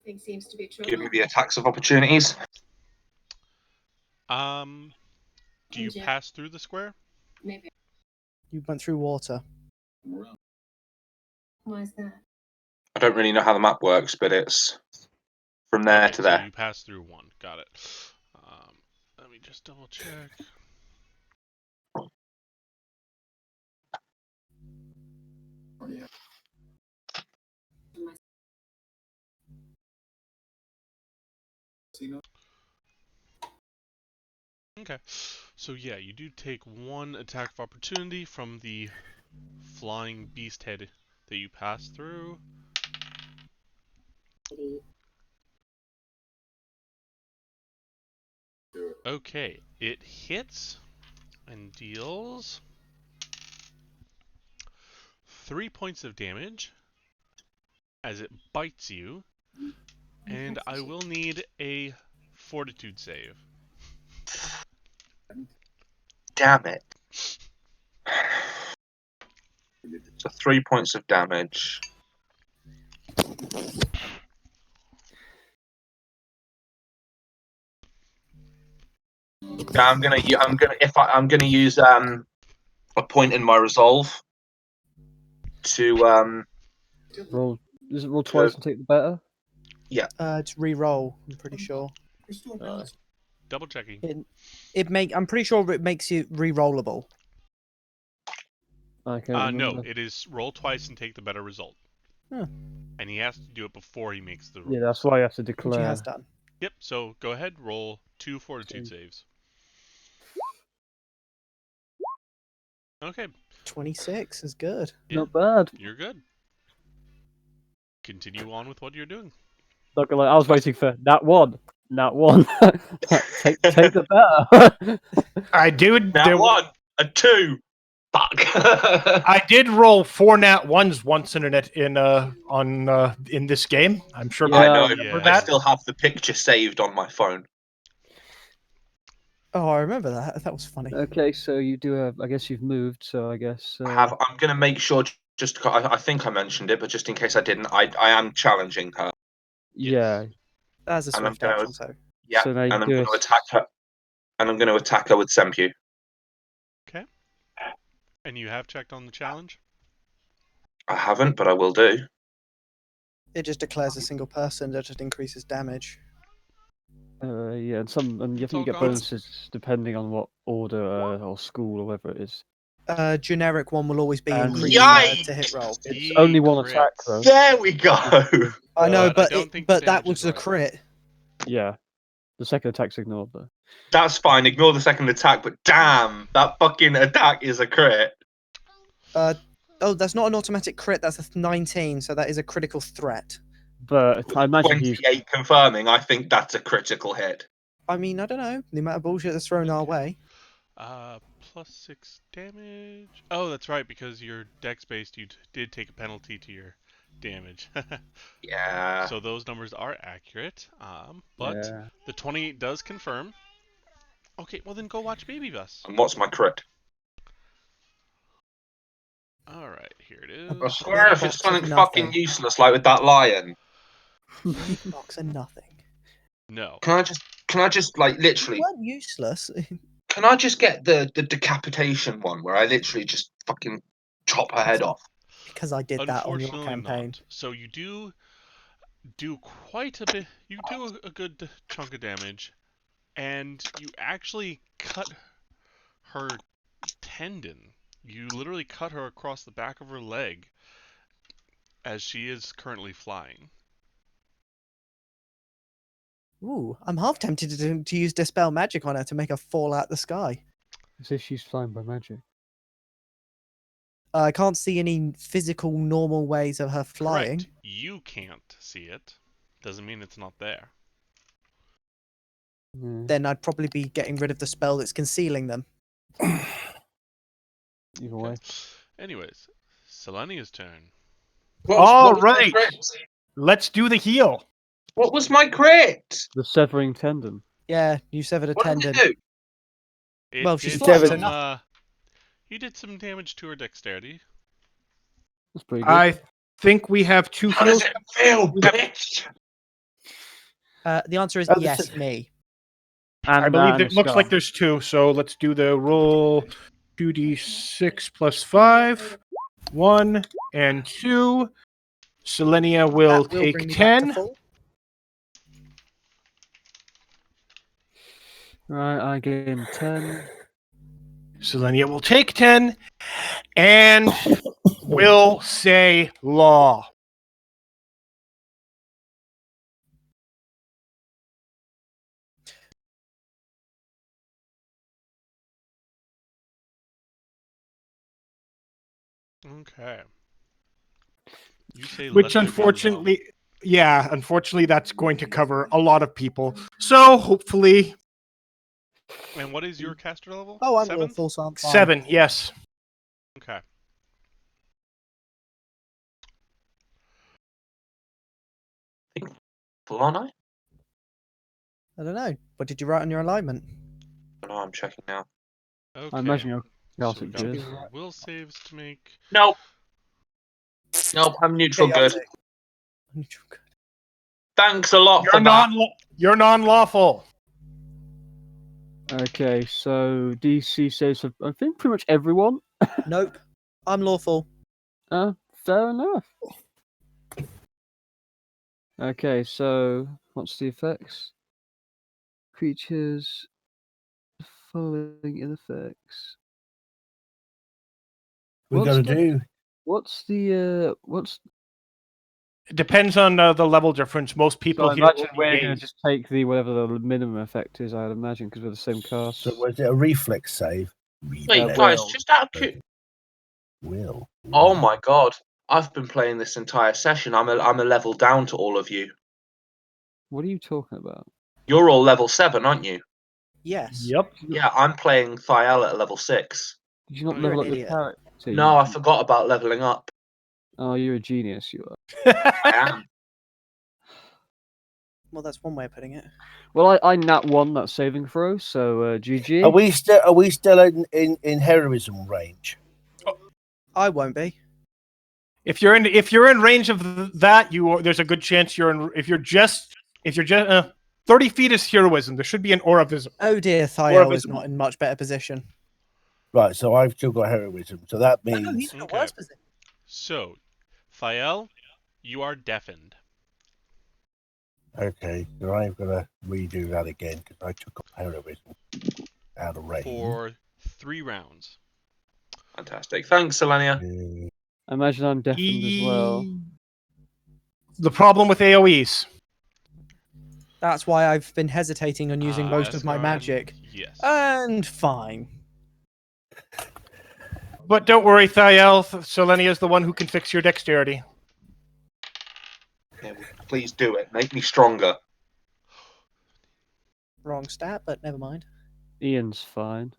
Thing seems to be true. Give me the attacks of opportunities. Do you pass through the square? Maybe. You went through water. Why is that? I don't really know how the map works, but it's from there Okay, to so there. you pass through 1. Got it. Let me just double check. Okay, so yeah, you do take 1 attack of opportunity from the flying beast head that you pass through. Okay, it hits and deals 3 points of damage as it bites you, and I will need a fortitude save. Damn it. So 3 points of damage. Yeah, I'm gonna use a point in my resolve to Roll. Is it roll twice and take the better? It's re-roll. I'm pretty sure. Double checking. I'm pretty sure it makes you re-rollable. I can't No, remember. it is roll twice and take the better result. Huh. And he has to do it before he makes the roll. Yeah, that's why I have to Which he declare. has done. Yep, so go ahead, roll 2 fortitude saves. Okay. 26 is good. Yeah, Not bad. you're good. Continue on with what you're doing. Not gonna lie, I was waiting for that one. That one. take the better. I did. Nat 1, a 2. Fuck. I did roll 4 nat ones once in this game. I'm sure. Yeah, I know. yeah. I still have the picture saved on my phone. Oh, I remember that. That was funny. Okay, so you do have. I guess you've moved. So I guess. I'm gonna make sure. I think I mentioned it, but just in case I didn't, I am challenging her. Yeah. That's a And I'm swift gonna- action, so. Yeah, So now and you I'm do going it. to attack her. And I'm going to attack her with Sempu. Okay. And you have checked on the challenge? I haven't, but I will do. It just declares a single person that just increases damage. Yeah, and you It's think you all get gone. bonuses depending on what order or school or whatever it is. Generic one will always be And- increased Yikes! to hit roll. It's Ye only one crits. attack though. There we go. I know, But I but don't think the that damage was is a right. crit. Yeah. The second attack's ignored though. That's fine. Ignore the second attack, but damn, that fucking attack is a crit. Oh, that's not an automatic crit. That's a 19, so that is a critical threat. But I imagine he's 28 confirming. I think that's a critical hit. I mean, I don't know. The amount of bullshit that's thrown our way. Plus 6 damage. Oh, that's right, because you're dex based, you did take a penalty to your damage. Yeah. So those numbers are accurate. But yeah. the 28 does confirm. Okay, well then go watch Baby Bus. And what's my crit? Alright, here it I is. swear if it's Box of something fucking nothing. useless like with that lion. Box of nothing. No. Can I just like They literally weren't useless. can I just get the decapitation one where I literally just fucking chop her head off? Because I did that on your Unfortunately campaign. not. So you do quite a bit. You do a good chunk of damage, and you actually cut her tendon. You literally cut her across the back of her leg, as she is currently flying. Ooh, I'm half tempted to use Dispel Magic on her to make her fall out the sky. As if she's flying by magic. I can't see any physical, normal ways of her flying. Correct. You can't see it. Doesn't mean it's not there. Yeah. Then I'd probably be getting rid of the spell that's concealing them. Either way. Anyways, Selenia's turn. All What was my right. crit? Let's do the heal. What was my crit? The severing tendon. Yeah, you severed a What did tendon. it do? It Well, she's did flying, so some, nothing. you did some damage to her dexterity. That's pretty good. I think we have 2 How heals. does it feel, bitch? The answer is Oh, this yes, is- me. And I believe and it looks like there's 2, so let's do the roll 2d6 plus 5. 1 and 2. Selenia will That will take bring me back to 10. full. Right, I gain 10. Selenia will take 10 and will say law. Okay. You say Which let there be law. unfortunately, that's going to cover a lot of people. So hopefully And what is your caster level? Oh, I'm 7? lawful, so I'm fine. 7, yes. Okay. Full on, I don't know. What did you write on your alignment? don't know. I'm checking now. Okay. I imagine you're So chaotic we got good. some will saves to make. Nope. Nope. I'm neutral good. Chaotic. Neutral good. Thanks a lot for that. You're non-lawful. Okay, so DC saves for I think pretty much everyone. Nope. I'm lawful. Fair enough. Okay, so what's the effects? Creatures following in effects. We got to do. What's It depends on the level difference. Most people So I here imagine will we're be going to just take the whatever the minimum effect is. I'd imagine because we're the same cast. So was it a reflex save? Wait, Will. guys, just out of Will. Oh my god! I've been playing this entire session. I'm a level down to all of you. What are you talking about? You're all level 7, aren't you? Yes. Yep. Yeah, I'm playing Thiel at level 6. Did you not You're level an up your idiot. character? No, I forgot about leveling up. Oh, you're a genius. You are. I am. Well, that's one way of putting it. Well, I nat 1 that saving throw, so GG. Are we still in heroism range? I won't be. If you're in range of that, there's a good chance you're in. If you're just 30 feet is heroism. There should be an auravism. Oh dear, Thiel is not in much better position. Right, so I've still got heroism. So that No, means he's in a Okay. worse position. So, Thiel, you are deafened. okay. So I'm gonna redo that again because I took up heroism out of range. For 3 rounds. Fantastic. Thanks, Selenia. I imagine I'm deafened as well. The problem with AOE's. That's why I've been hesitating on using most of my Escaron, magic. Yes. And fine. But don't worry, Thiel. Selenia is the one who can fix your dexterity. Yeah, please do it. Make me stronger. Wrong stat, but never mind. Ian's fine.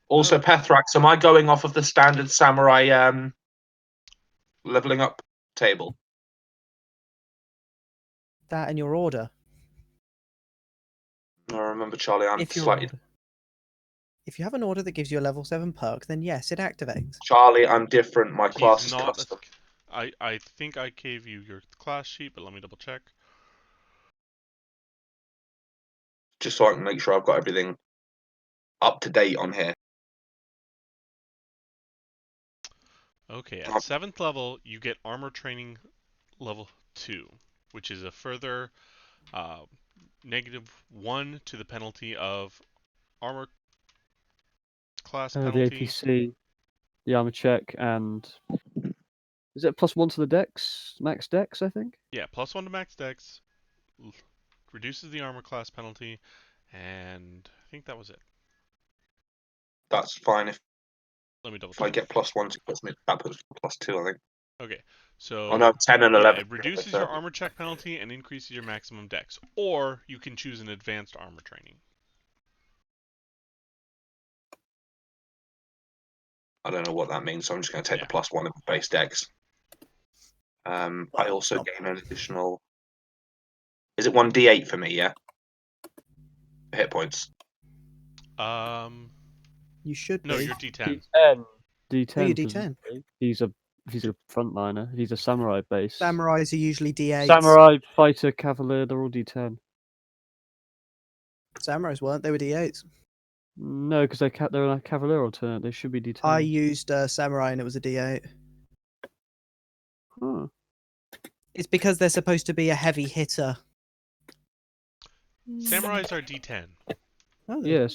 Also, Pethrax, am I going off of the standard samurai leveling up table? That in your order. I remember, Charlie, I'm If slightly... if you have an order that gives you a level 7 perk, then yes, it activates. Charlie, I'm different. My class He's is not. custom. I think I gave you your class sheet, but let me double check. Just so I can make sure I've got everything up to date on here. Okay, at 7th level, you get armor training level 2, which is a further -1 to the penalty of armor class The penalty. APC, the armor check, and is it +1 to the dex? Max dex, I think? Yeah, +1 to max dex, reduces the armor class penalty, and I think that was it. That's fine. If Let me double I check. get +1, it puts me that puts +2, I think. Okay, so Oh no, 10 and yeah, 11. it reduces your armor check penalty and increases your maximum dex, or you can choose an advanced armor training. I don't know what that means, so I'm just going to take Yeah. the +1 of base dex. I also gain an additional. Is it 1d8 for me? Yeah. Hit points. You should No, be. you're D10. D10. Who are you D10. D10? He's a frontliner. He's a samurai base. Samurais are usually D8s. Samurai, fighter, cavalier, they're all D10. Samurais weren't, they were D8s. No, because they're a cavalier alternate. They should be D10. I used Samurai and it was a D8. Huh. It's because they're supposed to be a heavy hitter. Samurais are D10. Oh, Yeah,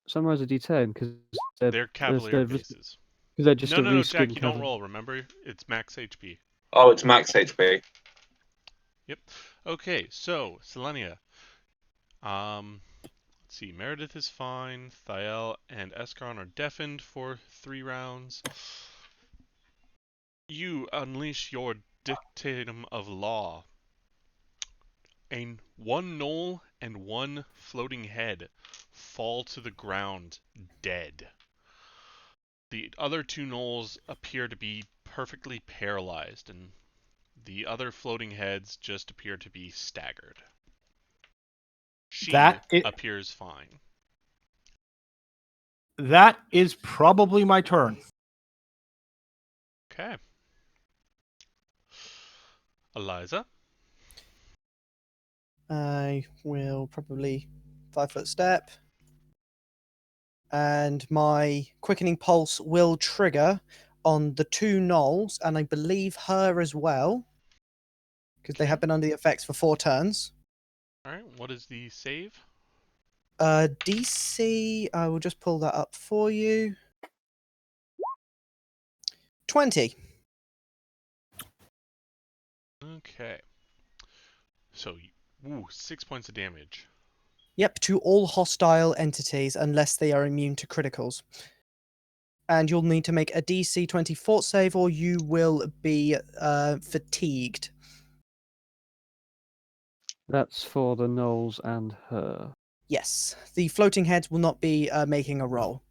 Samurais are D10 because They're cavalier bases. they're just a No, reskin Jack, you don't cavalry. roll. Remember, it's max HP. Oh, it's max HP. Yep. Okay, so Selenia. Let's see. Meredith is fine. Thiel and Escaron are deafened for 3 rounds. You unleash your dictatum of law. One knoll and one floating head fall to the ground dead. The other 2 knolls appear to be perfectly paralyzed, and the other floating heads just appear to be staggered. She appears fine. That is probably my turn. Okay. Eliza? I will probably 5-foot step. And my quickening pulse will trigger on the 2 gnolls, and I believe her as well. Because they have been under the effects for 4 turns. Alright, what is the save? DC, I will just pull that up for you. 20. Okay. So, 6 points of damage. Yep, to all hostile entities unless they are immune to criticals. And you'll need to make a DC 20 fort save or you will be fatigued. That's for the gnolls and her. Yes, the floating heads will not be making a roll.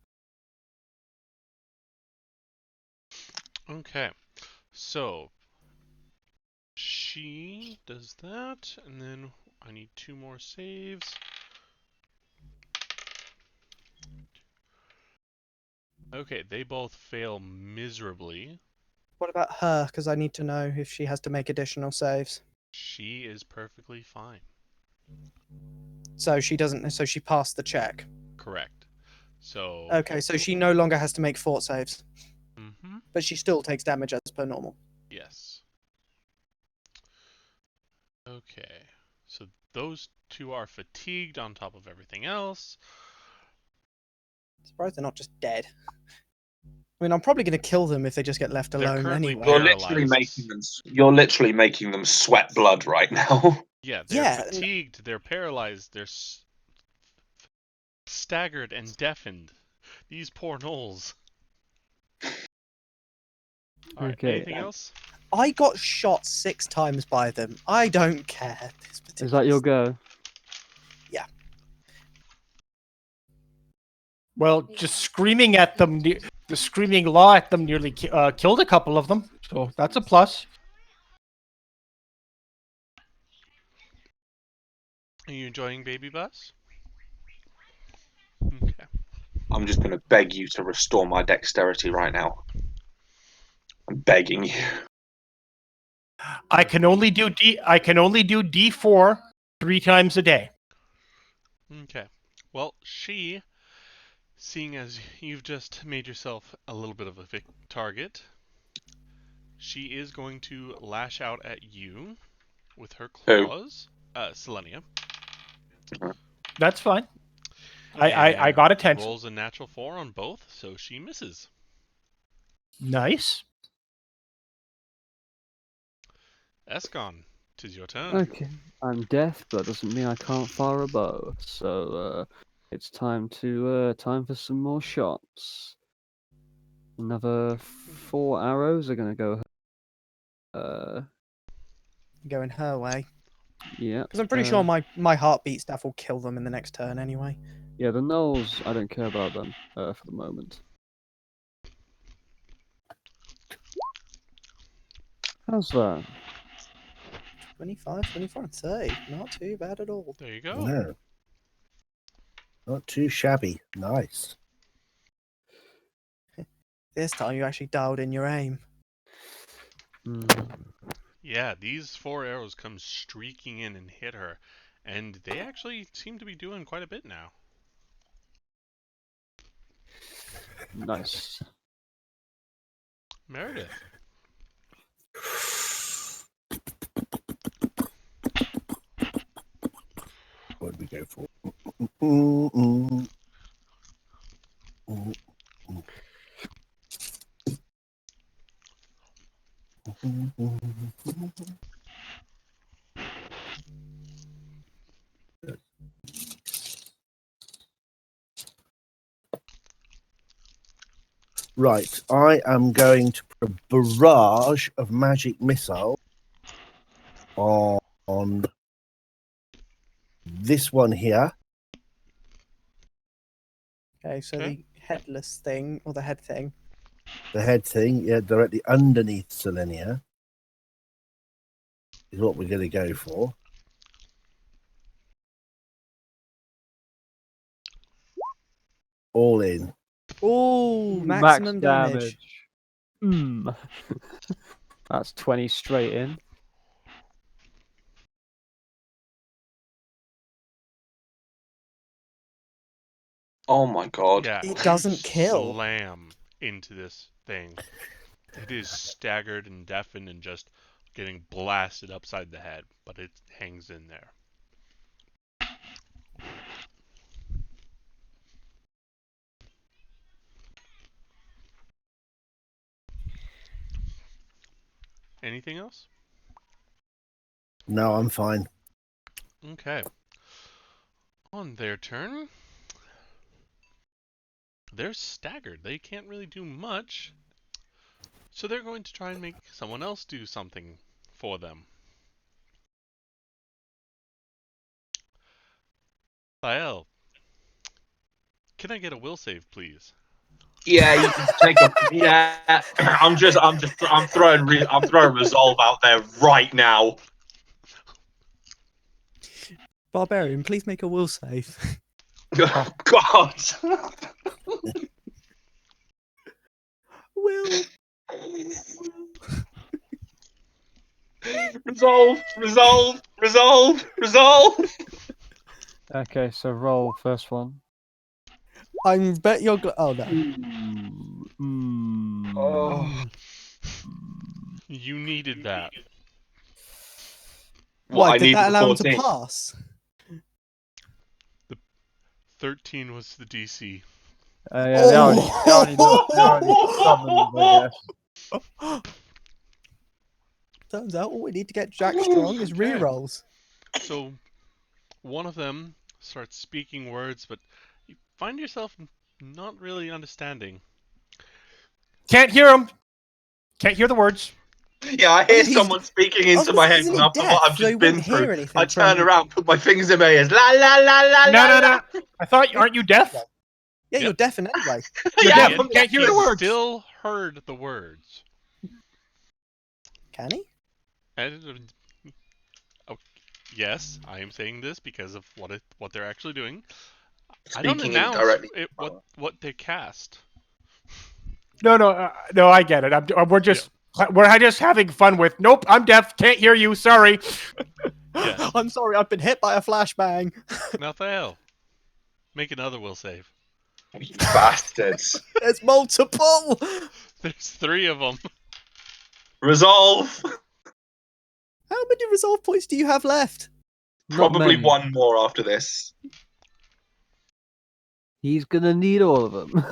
Okay. So, she does that, and then I need 2 more saves. Okay, they both fail miserably. What about her? Because I need to know if she has to make additional saves. She is perfectly fine. So she doesn't. So she passed the check. Correct. So. Okay, so she no longer has to make fort saves. Mm-hmm. But she still takes damage as per normal. Yes. Okay. So those 2 are fatigued on top of everything else. Surprised they're not just dead. I mean, I'm probably going to kill them if they just get left alone anyway. You're literally making them sweat blood right now. Yeah, they're fatigued, they're paralyzed, they're staggered and deafened. These poor gnolls. Alright, Okay. anything else? I got shot 6 times by them. I don't care. Is that your go? Yeah. Well, just screaming at them, the screaming law at them nearly killed a couple of them. So that's a plus. Are you enjoying Baby Bus? Okay. I'm just going to beg you to restore my dexterity right now. I'm begging you. I can only do D4 3 times a day. Okay. Well, she, seeing as you've just made yourself a little bit of a target, she is going to lash out at you with her claws. Selenia. That's fine. I got attention. Rolls a natural 4 on both, so she misses. Nice. Escon, 'tis your turn. Okay. I'm deaf, but doesn't mean I can't fire a bow. So it's time for some more shots. Another 4 arrows are gonna go. Going her way. Yeah. Because I'm pretty sure my heartbeat stuff will kill them in the next turn anyway. Yeah, the gnolls, I don't care about them for the moment. How's that? 25, 24, and 30. Not too bad at all. There you go. No. Not too shabby. Nice. This time you actually dialed in your aim. Yeah, these 4 arrows come streaking in and hit her, and they actually seem to be doing quite a bit now. Nice. Meredith. Where'd we go? go for? Mm-mm. Right, I am going to put a barrage of magic missile on this one here. Okay, so Okay. the headless thing, or the head thing. The head thing, yeah, directly underneath Selenia is what we're going to go for. All in. Oh, Max maximum damage. That's 20 straight in. Oh my god. Yeah, It you doesn't kill. Slam into this thing. It is staggered and deafened and just getting blasted upside the head, but it hangs in there. Anything else? No, I'm fine. Okay. On their turn, they're staggered. They can't really do much. So they're going to try and make someone else do something for them. Thael, can I get a will save, please? Yeah, you can take a. Yeah, I'm throwing resolve out there right now. Barbarian, please make a will save. Oh God. Will. Resolve. Okay, so roll first one. I bet you're. Oh no. Oh. You needed that. Why I did need that the allow him to 14. pass? 13 was the DC. Yeah, they already summoned, I guess. Turns out all we need to get Jack strong is Okay. rerolls. So one of them starts speaking words, but you find yourself not really understanding. Can't hear him. Can't hear the words. Yeah, I hear He's- someone speaking I was into gonna my say, head isn't he after what deaf? I've So he just been wouldn't hear through. anything I turn from- around, put my fingers in my ears. La la la la No, la. no, la. no. I thought, aren't you deaf? Yeah, Yep. you're deaf in anyway. You're Yeah, deaf. I'm Can't hear the He words. still heard the words. Can he? And, yes, I am saying this because of what they're actually doing. I don't Speaking announce indirectly. what they cast. No, I get it. We're just having fun with. Nope, I'm deaf. Can't hear you. Sorry. Yes. I'm sorry, I've been hit by a flashbang. Now, Thael, make another will save. You bastards. There's multiple. There's 3 of them. Resolve. How many resolve points do you have left? Not Probably many. one more after this. He's gonna need all of them.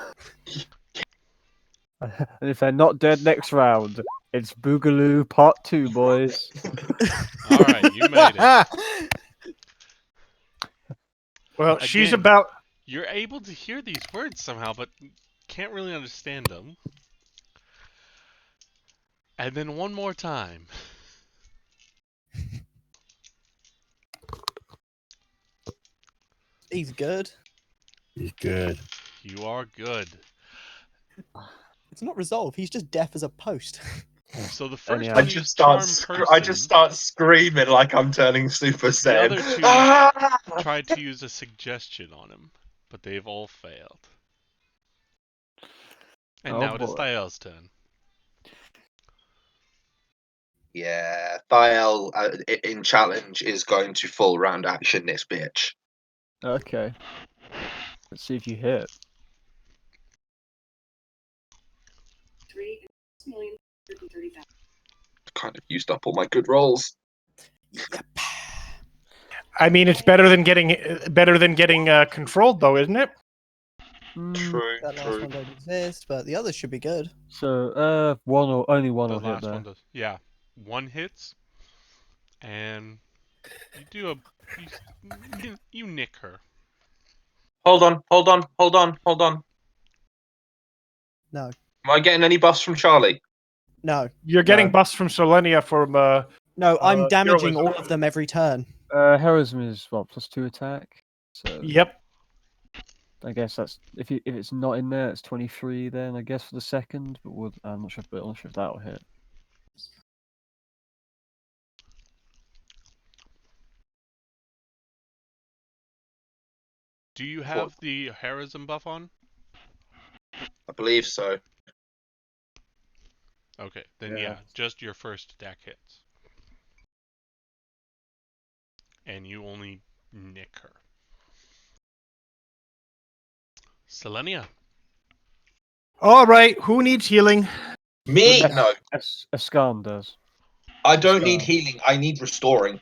And if they're not dead next round, it's Boogaloo Part 2, boys. All right, you made it. Well, she's Again. about. You're able to hear these words somehow, but can't really understand them. And then one more time. He's good. He's good. You are good. It's not resolve. He's just deaf as a post. So the first Anyhow. I charm just person, start screaming like I'm turning Super the Saiyan. other 2 Ah! tried to use a suggestion on him, but they've all failed. And Oh, now it is boy. Thael's turn. Yeah, Thael in challenge is going to full round action this bitch. Okay. Let's see if you hit. 3,130,000. Kind of used up all my good rolls. Yep. I mean, it's better than getting controlled, though, isn't it? True, That last true. one don't exist, but the others should be good. So only one The will hit last there. one does. Yeah, one hits, and you do you nick her. Hold on. No, Am I getting any buffs from Charlie? no, You're getting buffs from Selenia from. no. I'm damaging heroism. all of them every turn. Heroism is what, +2 attack. So Yep. I guess that's if it's not in there, it's 23. Then I guess for the second, but I'm not sure if that will hit. Do you have the heroism buff on? I believe so. Okay, then Yeah. yeah, just your first attack hits. And you only nick her. Selenia. All right. Who needs healing? Me? No. Ascan does. I don't need healing. I need restoring.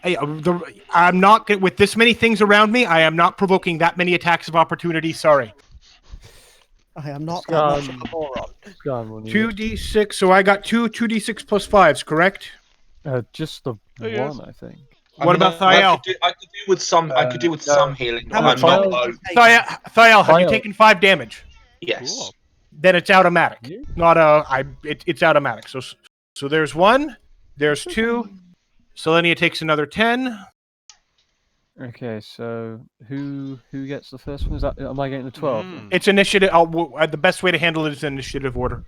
Hey, I'm not with this many things around me. I am not provoking that many attacks of opportunity. Sorry. I am not that much of a moron. Ascan will need 2d6. So I got 2d6 plus 5s, correct? just the yes. one, I think. What about I Thiel? could do with some. I could do with some healing. How But much I'm not damage low. did you take? Thiel, have you Thiel. taken 5 damage? Yes. Cool. Then it's automatic. Yeah. Not it's automatic. So there's 1, there's 2. Selenia takes another 10. Okay, so who gets the first one? Am I getting the 12? Mm. It's initiative. The best way to handle it is initiative order.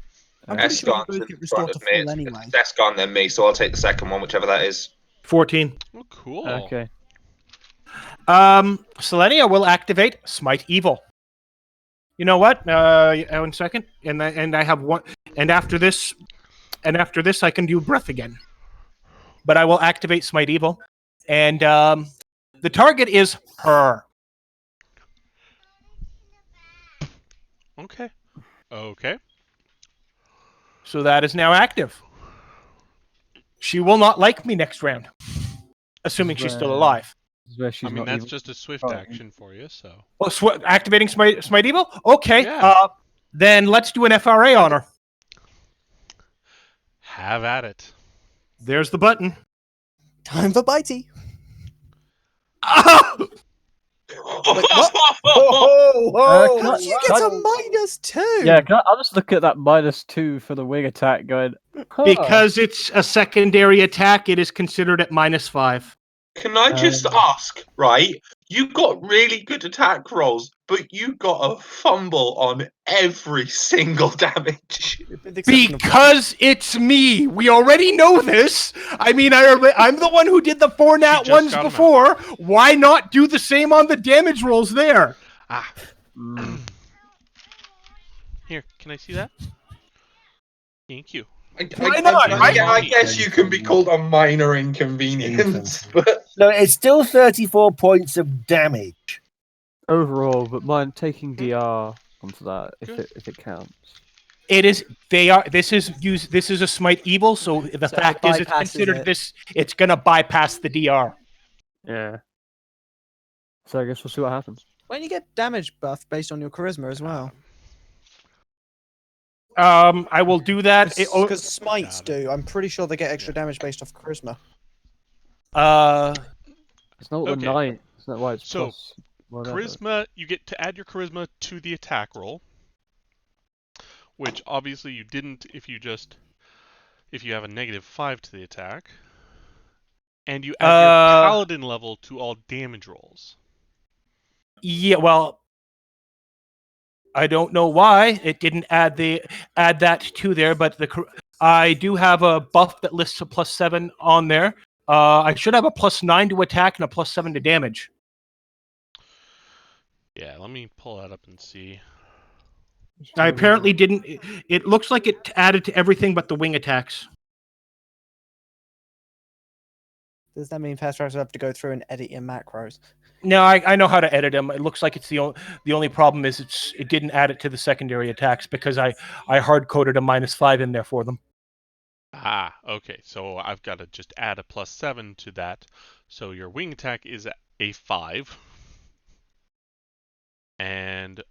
I'm pretty sure you Escon's both in get front restored to of me. full anyway. It's Escon then me, so I'll take the second one, whichever that is. 14. Oh, cool. Okay. Selenia will activate Smite Evil. You know what? 1 second, and I have one. And after this, I can do Breath again. But I will activate Smite Evil, and the target is her. Okay. Okay. So that is now active. She will not like me next round, assuming she's still alive. This is where she's I mean, not that's even- just a swift Oh. action for you, so. Oh, activating Smite Evil? Okay. Yeah. Then let's do an FRA on her. Have at it. There's the button. Time for bitey. Oh! Can I- You get a -2. Yeah, I'll just look at that -2 for the wing attack going. Huh. Because it's a secondary attack, it is considered at -5. Can I just ask, right? You got really good attack rolls, but you got a fumble on every single damage. With the exception of Because it's me. We already know this. I mean, I'm the one who did the 4 nat just ones got 'em out. before. Why not do the same on the damage rolls there? Ah. Mm. Here, can I see that? Thank you. Why not? I guess you can be called a minor inconvenience, but No, it's still 34 points of damage. Overall, but mine taking DR onto that if it counts. It is. They are. This is used. This is a Smite Evil. So the So fact it is, it's bypasses considered it. this. It's gonna bypass the DR. Yeah. So I guess we'll see what happens. when you get damage buff based on your charisma as well. I will do that. Because smites do. I'm pretty sure they get extra damage based off charisma. It's not the Okay. 9. It's not why it's So, plus whatever. Charisma, you get to add your charisma to the attack roll, which obviously you didn't if you have a -5 to the attack, and you add your paladin level to all damage rolls. Yeah. Well, I don't know why it didn't add that to there, but I do have a buff that lists a +7 on there. I should have a +9 to attack and a +7 to damage. Yeah, let me pull that up and see. I apparently didn't. It looks like it added to everything but the wing attacks. Does that mean fast trackers have to go through and edit your macros? No, I know how to edit them. It looks like it's the only problem is it didn't add it to the secondary attacks because I hard coded a -5 in there for them. Ah, okay. So I've got to just add a +7 to that. So your wing attack is a 5. And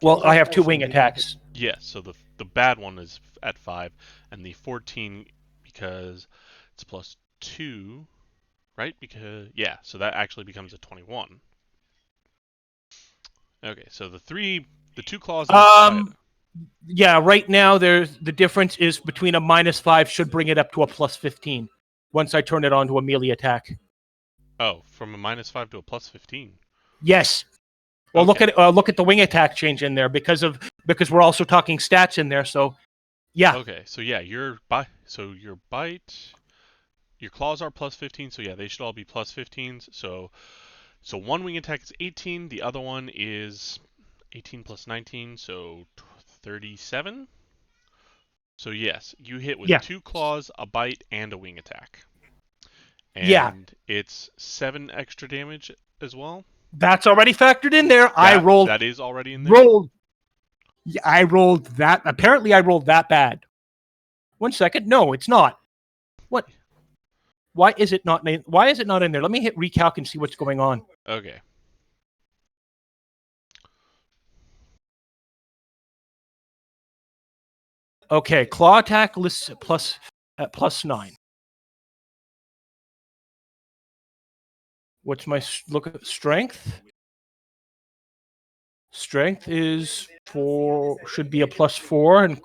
Well, I have 2 wing attacks. yeah, so the bad one is at 5, and the 14 because it's +2, right? Because yeah, so that actually becomes a 21. Okay, so the 2 claws. Yeah, right now there's the difference is between a -5 should bring it up to a +15 once I turn it on to a melee attack. Oh, from a -5 to a +15. Yes. Well, Okay. look at the wing attack change in there because we're also talking stats in there. So, yeah. Okay, so yeah, your bite, your claws are +15, so yeah, they should all be +15s. So one wing attack is 18, the other one is 18 plus 19, so 37. So yes, you hit with 2 claws, a bite, and a wing attack. And it's 7 extra damage as well. That's already factored in there. That is already in there. I rolled that. Apparently, I rolled that bad. 1 second. No, it's not. What? Why is it not? Why is it not in there? Let me hit recalc and see what's going on. Okay. Okay, claw attack lists +9. What's my look at strength? Strength is 4, should be a +4, and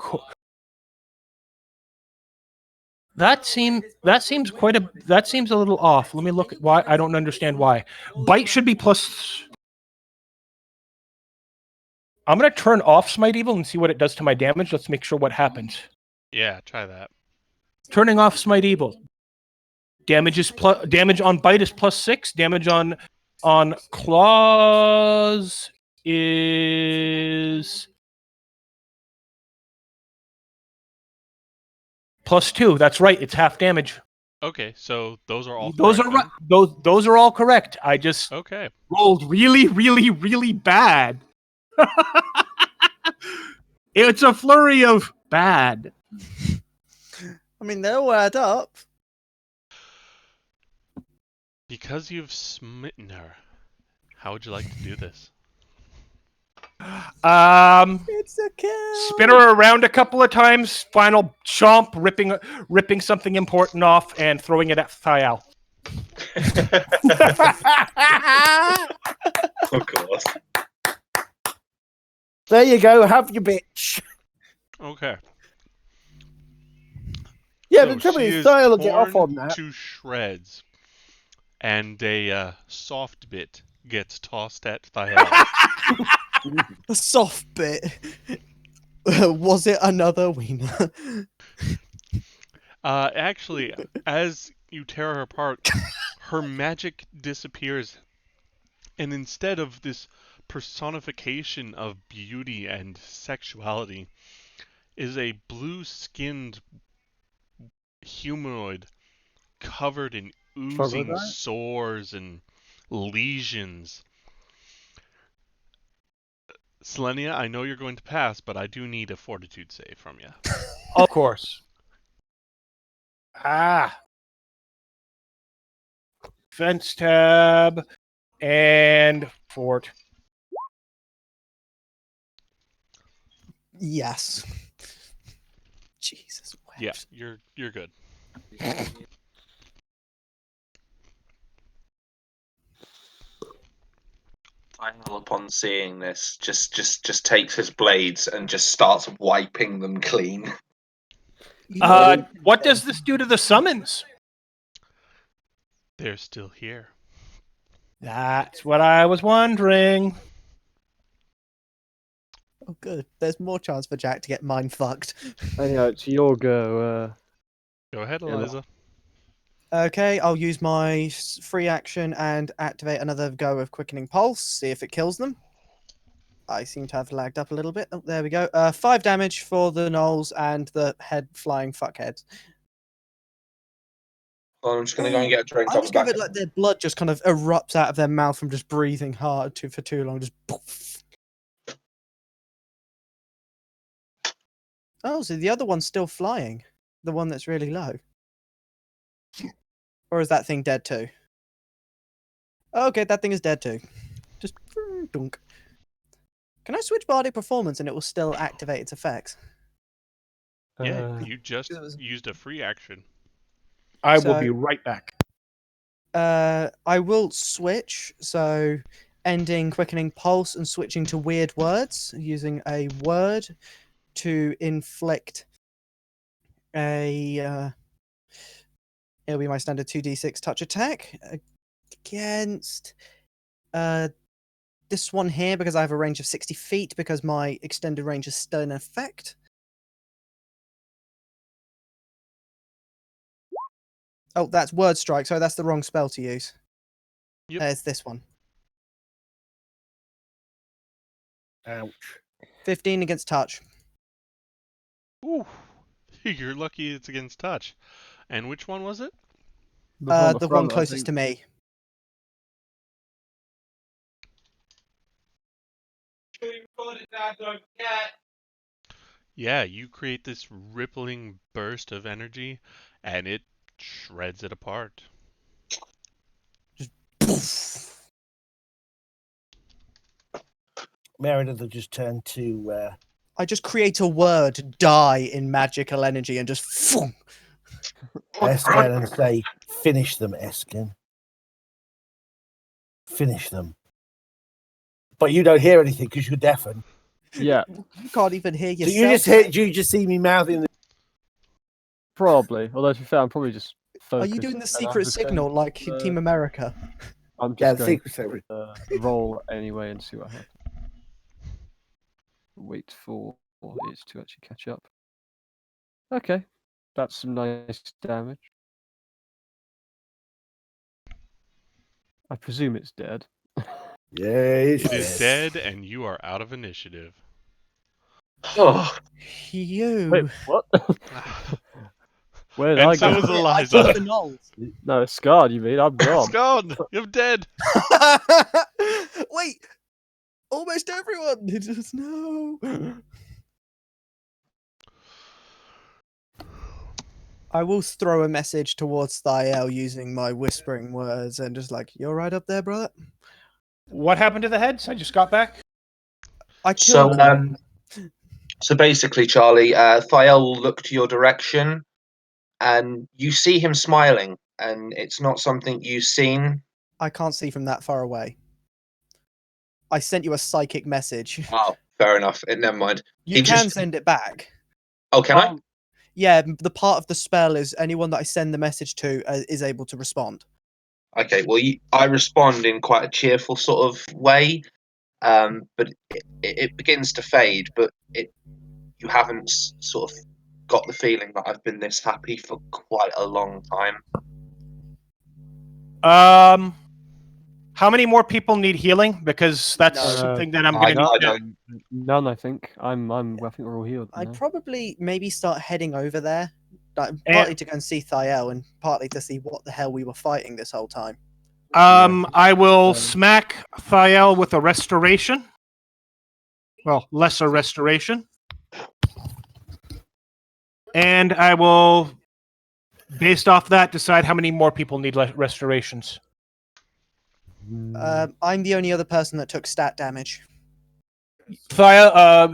that seems a little off. Let me look at why. I don't understand why. Bite should be plus. I'm gonna turn off Smite Evil and see what it does to my damage. Let's make sure what happens. Yeah, try that. Turning off Smite Evil. Damage on bite is +6. Damage on claws is +2. That's right. It's half damage. Okay, so those are all. Those are right. Those are all correct. I just rolled really, really, really bad. It's a flurry of bad. I mean, they all add up. Because you've smitten her, how would you like to do this? It's a kill. Spin her around a couple of times. Final chomp, ripping something important off and throwing it at Thial. Of course. There you go. Have your bitch. Okay. Yeah, So but the trouble she is, Thial will get torn off on that. to shreds, and a soft bit gets tossed at Thial. A soft bit. Was it another wiener? Actually, as you tear her apart, her magic disappears, and instead of this personification of beauty and sexuality, is a blue-skinned humanoid covered in oozing sores and lesions. Selenia, I know you're going to pass, but I do need a fortitude save from you. Of course. Fence tab and fort. Yes. Jesus. Yeah, you're good. Thial, upon seeing this, just takes his blades and just starts wiping them clean. What does this do to the summons? They're still here. That's what I was wondering. Oh, good. There's more chance for Jack to get mind fucked. Anyhow, it's your go. Go ahead, Eliza. Okay, I'll use my free action and activate another go of Quickening Pulse, see if it kills them. I seem to have lagged up a little bit. Oh, there we go. 5 damage for the gnolls and the head flying fuckheads. Well, I'm just going to go and get a drink. I just give it like their blood just kind of erupts out of their mouth from just breathing hard for too long. Just poof. Oh, so the other one's still flying. The one that's really low. Or is that thing dead too? Okay, that thing is dead too. Just dunk. Can I switch Bardic Performance and it will still activate its effects? Yeah, you just it was- used a free action. I will So- be right back. I will switch. So, ending Quickening Pulse and switching to Weird Words, using a word to inflict a. It'll be my standard 2d6 touch attack against this one here because I have a range of 60 feet because my extended range is still in effect. Oh, that's Word Strike. Sorry, that's the wrong spell to use. Yep. It's this one. Ouch. 15 against touch. Ooh, you're lucky it's against touch. And which one was it? The one, at The front, one I closest think. to me. Yeah, you create this rippling burst of energy, and it shreds it apart. Meredith will just turn to. I just create a word, die in magical energy, and just. Eskin and say, finish them, Eskin. Finish them. But you don't hear anything because you're deafened. Yeah, You can't even hear So yourself. you just see me mouthing the... probably. Although to be fair, I'm probably just Are focused. you doing the and secret I'm just signal going like to, Team America? I'm Yeah, just the going secret service. to roll anyway and see what happens. Wait for it to actually catch up. Okay, that's some nice damage. I presume it's dead. Yeah, it's It is dead, and you are out of initiative. Oh, You. Wait, what? Where did I And so go? is I Eliza. took the nulls. No, it's scarred. You mean I'm gone? Scone, you're dead. Wait, almost everyone. Just no. I will throw a message towards Thiel using my whispering words and just like, "You're right up there, brother." What happened to the heads? I just got back. I so killed them. so basically, Charlie, Thiel will look to your direction, and you see him smiling, and it's not something you've seen. I can't see from that far away. I sent you a psychic message. Oh, fair enough. Never mind. You He can just- send it back. Oh, can I? Yeah, the part of the spell is anyone that I send the message to is able to respond. Okay, well, I respond in quite a cheerful sort of way, but it begins to fade. But you haven't sort of got the feeling that I've been this happy for quite a long time. How many more people need healing? Because that's No. something that I'm I going to need. don't. None, I think. I think we're all healed. I'd now. probably maybe start heading over there, like, Eh. partly to go and see Thiel and partly to see what the hell we were fighting this whole time. I will smack Thiel with a restoration. Well, lesser restoration. And I will, based off that, decide how many more people need restorations. I'm the only other person that took stat damage. Thiel,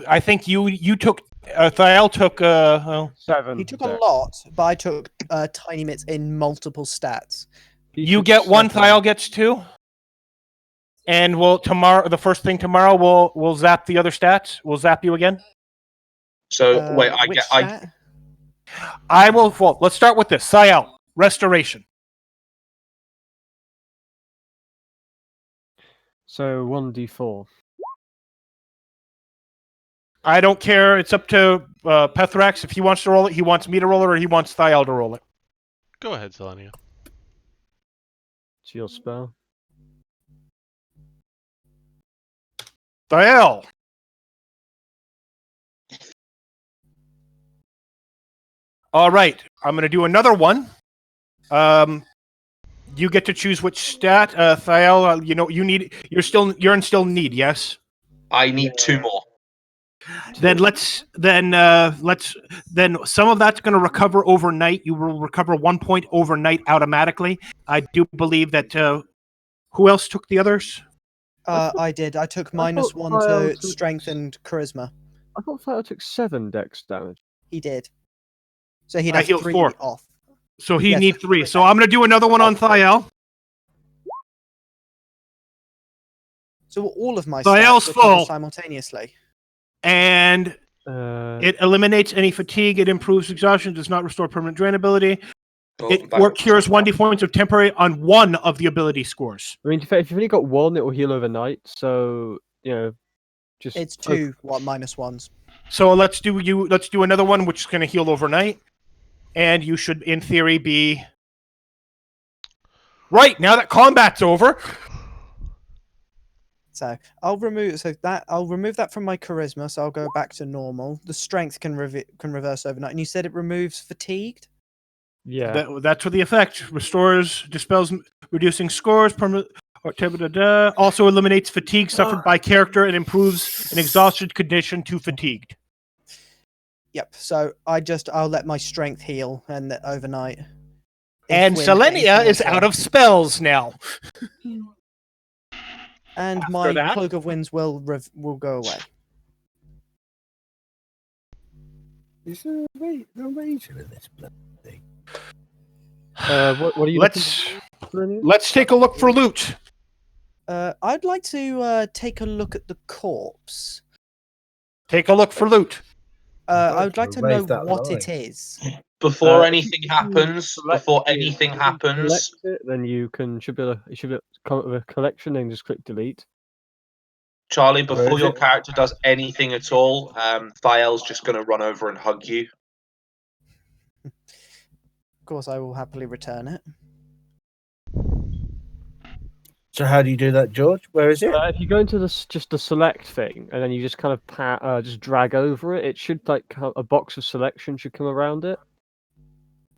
I think you took. Thiel took. Well, 7. He took a lot, but I took tiny bits in multiple stats. you get 1. Thiel gets 2. And we'll tomorrow. The first thing tomorrow, we'll zap the other stats. We'll zap you again. So wait, Which stat? I will. Well, let's start with this. Thiel, restoration. So 1d4. I don't care. It's up to Pethrax if he wants to roll it. He wants me to roll it, or he wants Thiel to roll it. Go ahead, Selenia. It's your spell. Thiel. All right, I'm going to do another one. You get to choose which stat. Thiel, you're in still need. Yes. I need 2 more. Then some of that's going to recover overnight. You will recover 1 point overnight automatically. I do believe that. Who else took the others? I did. I took -1 Thael to took- strength and charisma. I thought Thael took 7 dex damage. He did. So he'd I have healed 3 4. off. So he Yes, needs he 3. did So that. I'm going to do another one on Thael. So all of my Thael's stats recover full. simultaneously. And it eliminates any fatigue. It improves exhaustion. Does not restore permanent drain ability. It cures 1d points of temporary on one of the ability scores. I mean, if you've only got 1, it will heal overnight. So just It's 2 -1s. So let's do another one, which is going to heal overnight, and you should, in theory, be right now that combat's over. So I'll remove that from my charisma. So I'll go back to normal. The strength can reverse overnight. And you said it removes fatigued. Yeah. That's what the effect restores, dispels, reducing scores, permanent. Also eliminates fatigue suffered by character and improves an exhausted condition to fatigued. Yep. So I'll let my strength heal and overnight. And Selenia is out of spells now. And After my that- cloak of winds will go away. Is there no region in this bloody thing? What are you? Let's take a look for loot. I'd like to take a look at the corpse. Take a look for loot. I would like to know Raise that what line. it is. Before If anything you happens, select it, then you should be able to come up with a collection and just click delete. Charlie, Where before is your it? character does anything at all, Thael's just going to run over and hug you. Of course, I will happily return it. So how do you do that, George? Where is it? If you go into just the select thing, and then you just kind of just drag over it, it should a box of selection should come around it.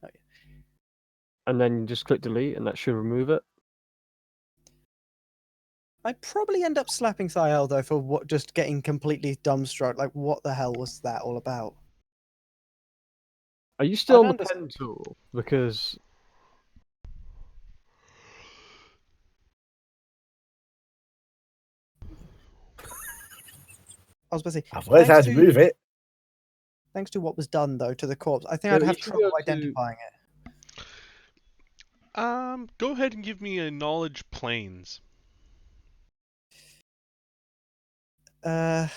Oh, yeah. And then you just click delete, and that should remove it. I'd probably end up slapping Thael though for just getting completely dumbstruck. Like, what the hell was that all about? Are you still I on the don't pen tool? Because I was about to say. I've learned how to move it. Thanks to what was done though to the corpse, I think So I'd you have should be trouble able to- identifying it. Go ahead and give me a knowledge planes. This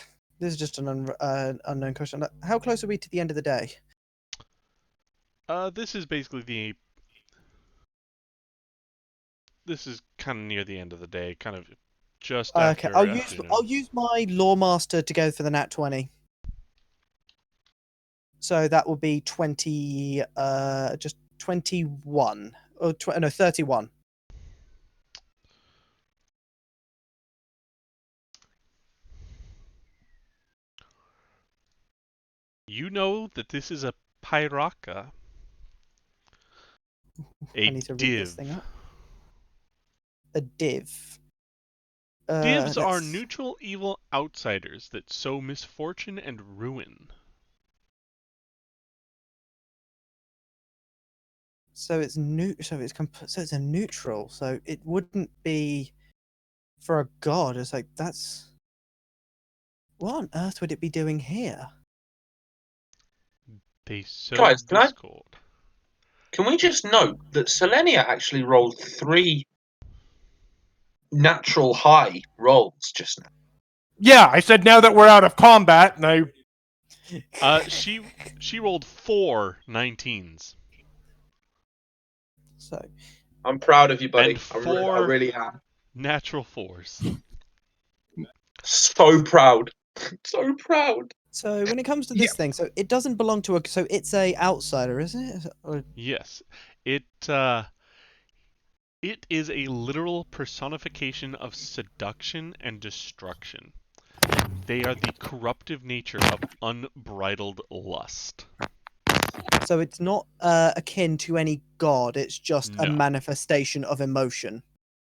is just an unknown question. How close are we to the end of the day? This is basically this is kind of near the end of the day, kind of just Okay, after I'll use afternoon. my Lawmaster to go for the nat 20. So that will be 20, just 21 or 31. You know that this is a Pyraka. I A need to read this div. thing up. A div. Divs are let's- neutral evil outsiders that sow misfortune and ruin. So it's So it's a neutral. So it wouldn't be for a god. It's like that's. What on earth would it be doing here? They sow Guys, discord. Can we just note that Selenia actually rolled 3 natural high rolls just now? Yeah, I said now that we're out of combat, and She rolled 4 19s. So I'm proud of you, buddy. And I 4 really am. natural 4s. So proud. So proud. So when it comes to this thing, so it doesn't belong to a. So it's a outsider, isn't it? Or, Yes. It is a literal personification of seduction and destruction. They are the corruptive nature of unbridled lust. so it's not akin to any god. It's just a No. manifestation of emotion.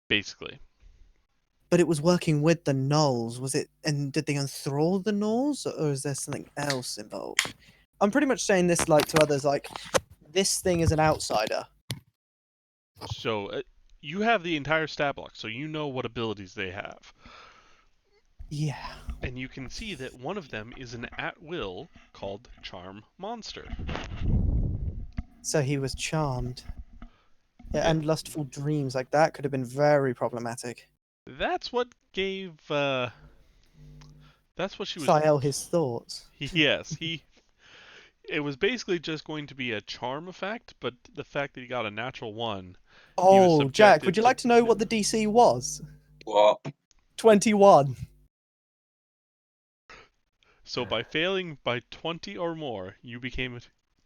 Basically. but it was working with the gnolls. Was it? And did they enthrall the gnolls, or is there something else involved? I'm pretty much saying this like to others, like this thing is an outsider. So you have the entire stat block, so you know what abilities they have. Yeah. And you can see that one of them is an at-will called Charm Monster. So he was charmed. Yeah, Yeah. and lustful dreams, like that could have been very problematic. That's what gave, that's what she was... Thiel his thoughts. Yes, it was basically just going to be a charm effect, but the fact that he got a natural 1... Oh, Jack, subjected would you to- like to know what the DC was? What? 21. So by failing by 20 or more, you became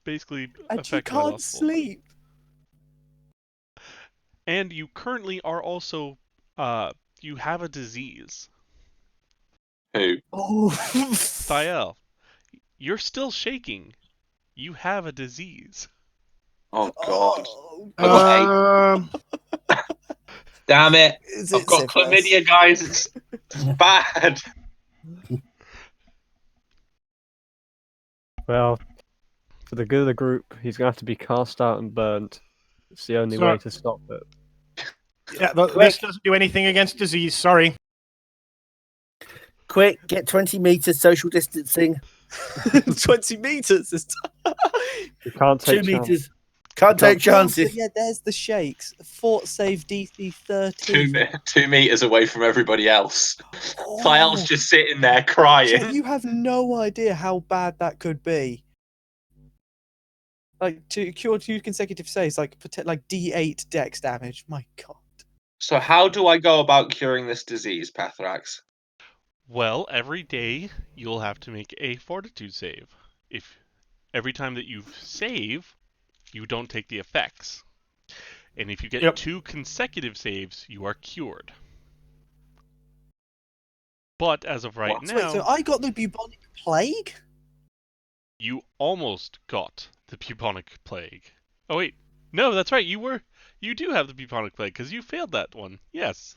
basically And you affected by can't lustful. sleep. And you currently are also, you have a disease. Who? Oh. Thiel, you're still shaking. You have a disease. Oh God! Oh, Okay. Damn it! is I've it got syphilis? chlamydia, guys. It's bad. Well, for the good of the group, he's gonna have to be cast out and burnt. It's the only Sorry. way to stop it. Yeah, this doesn't do anything against disease. Sorry. Quick, get 20 meters social distancing. 20 meters. You can't 2 take chances. meters. Can't take Oh, chances. yeah, there's the shakes. Fort save DC 13. 2 meters away from everybody else. Oh. Thiel's just sitting there Jack, crying. you have no idea how bad that could be. Like to cure 2 consecutive saves, like D8 dex damage. My God. So how do I go about curing this disease, Pathrax? Well, every day you'll have to make a fortitude save. If every time that you save, you don't take the effects. And if you get Yep. 2 consecutive saves, you are cured. But as of right What? now, Wait, so I got the bubonic plague? you almost got the bubonic plague. Oh wait, no, that's right. You do have the bubonic plague because you failed that one. Yes.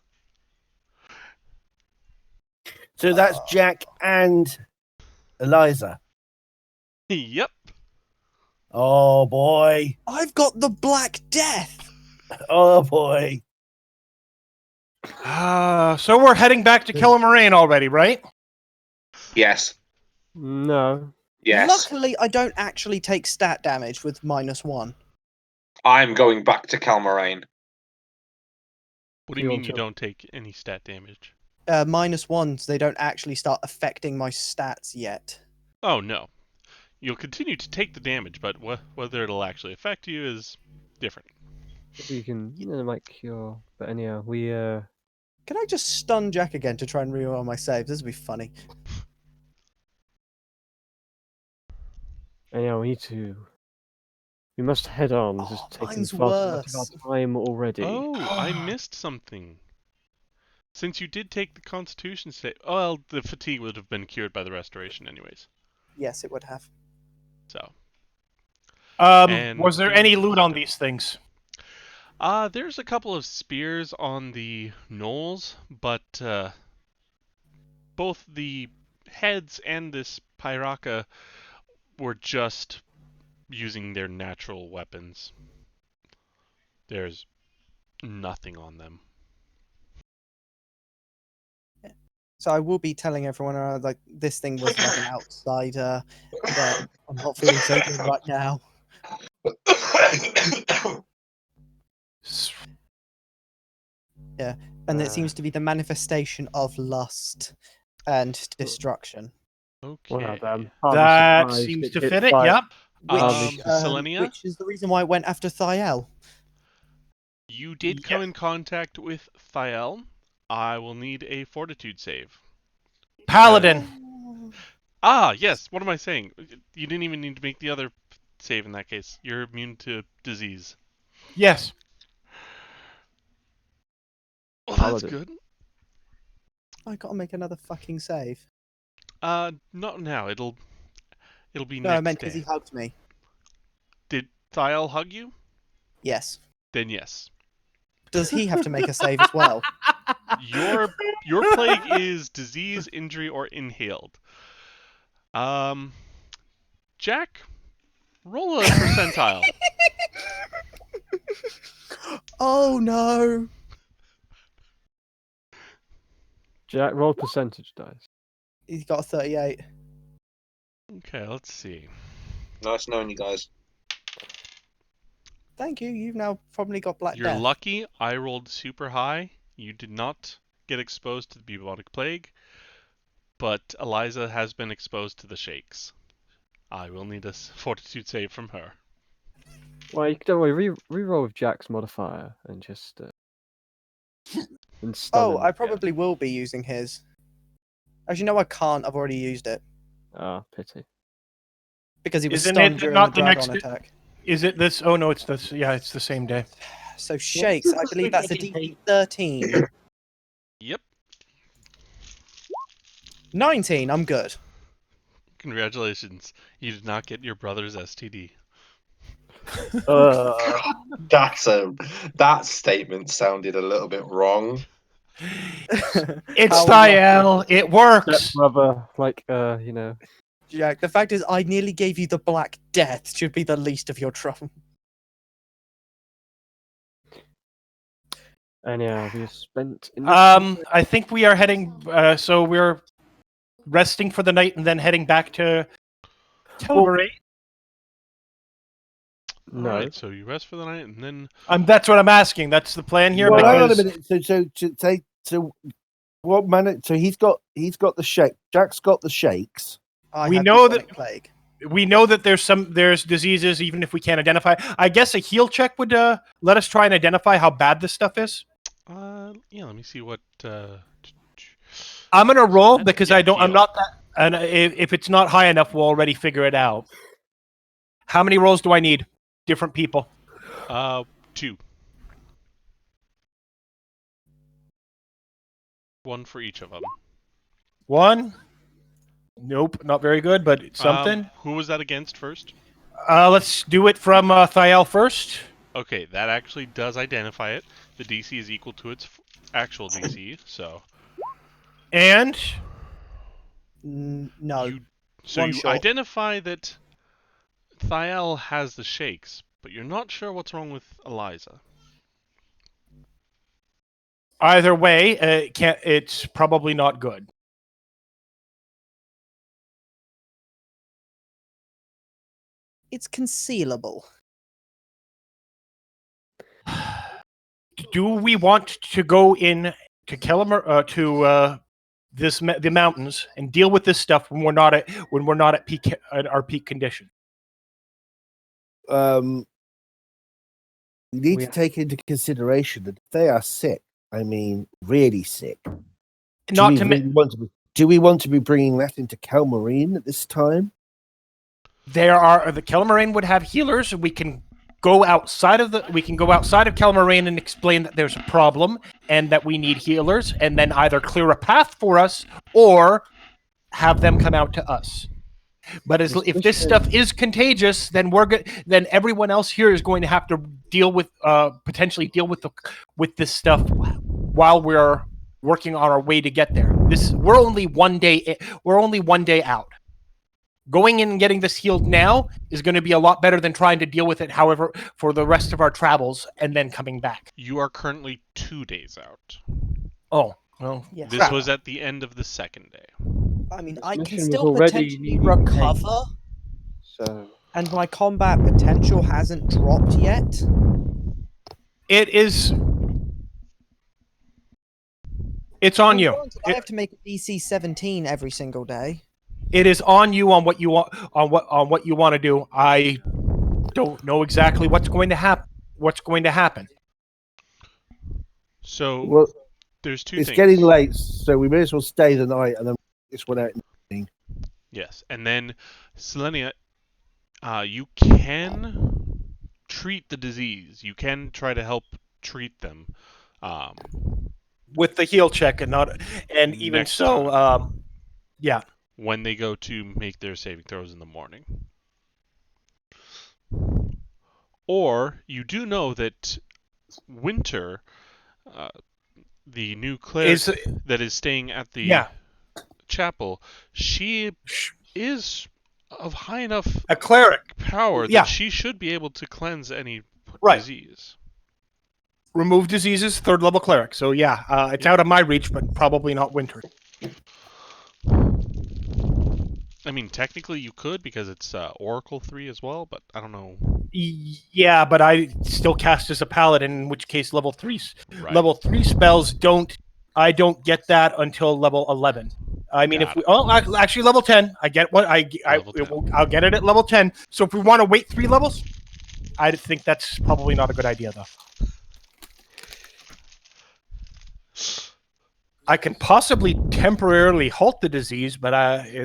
So that's Jack and Eliza. Yep. Oh boy. I've got the Black Death. Oh boy. So we're heading back to Killamaraine already, right? Yes. No. Yes. Luckily, I don't actually take stat damage with -1. I'm going back to Calmaraine. What do you You mean want you to- don't take any stat damage? -1s, they don't actually start affecting my stats yet. Oh no. You'll continue to take the damage, but whether it'll actually affect you is different. You can, make cure. But anyhow, we Can I just stun Jack again to try and reroll my saves? This would be funny. we need to. We must head on. This is Oh, taking mine's far too much of worse. our time already. Oh, I missed something. Since you did take the Constitution save, well, the fatigue would have been cured by the restoration, anyways. Yes, it would have. So, Was there any loot on these things? there's a couple of spears on the knolls, but both the heads and this Pyraka were just using their natural weapons. There's nothing on them. So I will be telling everyone like this thing was like an outsider, but I'm not feeling so good right now. And it seems to be the manifestation of lust and destruction. Okay. Well, then, That seems to fit it. Yep. Which, Selenia? which is the reason why I went after Thiel. You did come in contact with Thiel. I will need a fortitude save. Paladin. Ah, yes. What am I saying? You didn't even need to make the other save in that case. You're immune to disease. Yes. Well, that's Paladin. good. I gotta make another fucking save. Not now. It'll be No, next I meant because day. he hugged me. Did Thiel hug you? Yes. Then yes. Does he have to make a save as well? Your plague is disease, injury, or inhaled. Jack, roll a percentile. Oh no! Jack, roll percentage dice. He's got a 38. Okay, let's see. Nice knowing you guys. Thank you. You've now probably got Black You're Death. lucky. I rolled super high. You did not get exposed to the bubonic plague, but Eliza has been exposed to the shakes. I will need a fortitude save from her. Well, you don't worry. Re-roll with Jack's modifier and just. And stun Oh, him. I probably will be using his. Actually, no, I can't. I've already used it Ah, pity. because he was Isn't stunned it during not the the dragon next- attack. Is it this? Oh no, it's this. Yeah, it's the same day. So shakes. I believe that's a DC 13. Yep. 19. I'm good. Congratulations. You did not get your brother's STD. That statement sounded a little bit wrong. It's How Thiel. It works. Brother, like, you know. Jack, the fact is, I nearly gave you the Black Death. Should be the least of your trouble. Anyhow, we spent. I think we are heading. So we're resting for the night and then heading back to Tilbury. No. Alright, so you rest for the night and then That's what I'm asking. That's the plan here. Well, hang on a because minute. So what man? So he's got the shake. Jack's got the shakes. I We have know bubonic that- plague. we know that there's diseases, even if we can't identify. I guess a heal check would let us try and identify how bad this stuff is. yeah, let me see what I'm gonna roll That's because a I'm heal. not that. And if it's not high enough, we'll already figure it out. How many rolls do I need? Different people. 2. One for each of them. One. Nope, not very good, but it's something. Who was that against first? Let's do it from Thiel first. Okay, that actually does identify it. The DC is equal to its actual DC, so And No. so one you shot. identify that Thiel has the shakes, but you're not sure what's wrong with Eliza. either way, it's probably not good. It's concealable. Do we want to go in to Kellimer the mountains and deal with this stuff when we're not at our peak condition? You need We- to take into consideration that if they are sick, I mean, really sick. Not to Do we want to be bringing that into Kelmarine at this time? the Kelmarine would have healers. We can go outside of Kelmarine and explain that there's a problem and that we need healers, and then either clear a path for us or have them come out to us. But if this stuff is contagious, then then everyone else here is going to have to potentially deal with this stuff while we're working on our way to get there. We're only one day out. Going in and getting this healed now is going to be a lot better than trying to deal with it, however, for the rest of our travels and then coming back. You are currently 2 days out. Oh, well, Yes. This was at the end of the second day. I mean, I mission can was still already potentially needing recover, So. and my combat potential hasn't dropped yet. it is. It's on you. I have to make a DC 17 every single day. It is on you on what you want to do. I don't know exactly what's going to happen. So Well, there's two it's things. getting late, so we may as well stay the night and then this one out. Yes, and then Selenia, you can treat the disease. You can try to help treat them. With the heal check and even Next so, yeah. When they go to make their saving throws in the morning. Or you do know that Winter, the new cleric that is staying at the chapel, she is of high enough a cleric power that she should be able to cleanse any disease. Remove diseases, 3rd level cleric. So yeah, it's out of my reach, but probably not Winter. I mean, technically you could because it's Oracle 3 as well, but I don't know. Yeah, but I still cast as a paladin, in which case level 3 level 3 spells I don't get that until level 11. I mean, actually level 10. I get what I'll get it at level 10. So if we want to wait 3 levels, I think that's probably not a good idea though. I can possibly temporarily halt the disease, but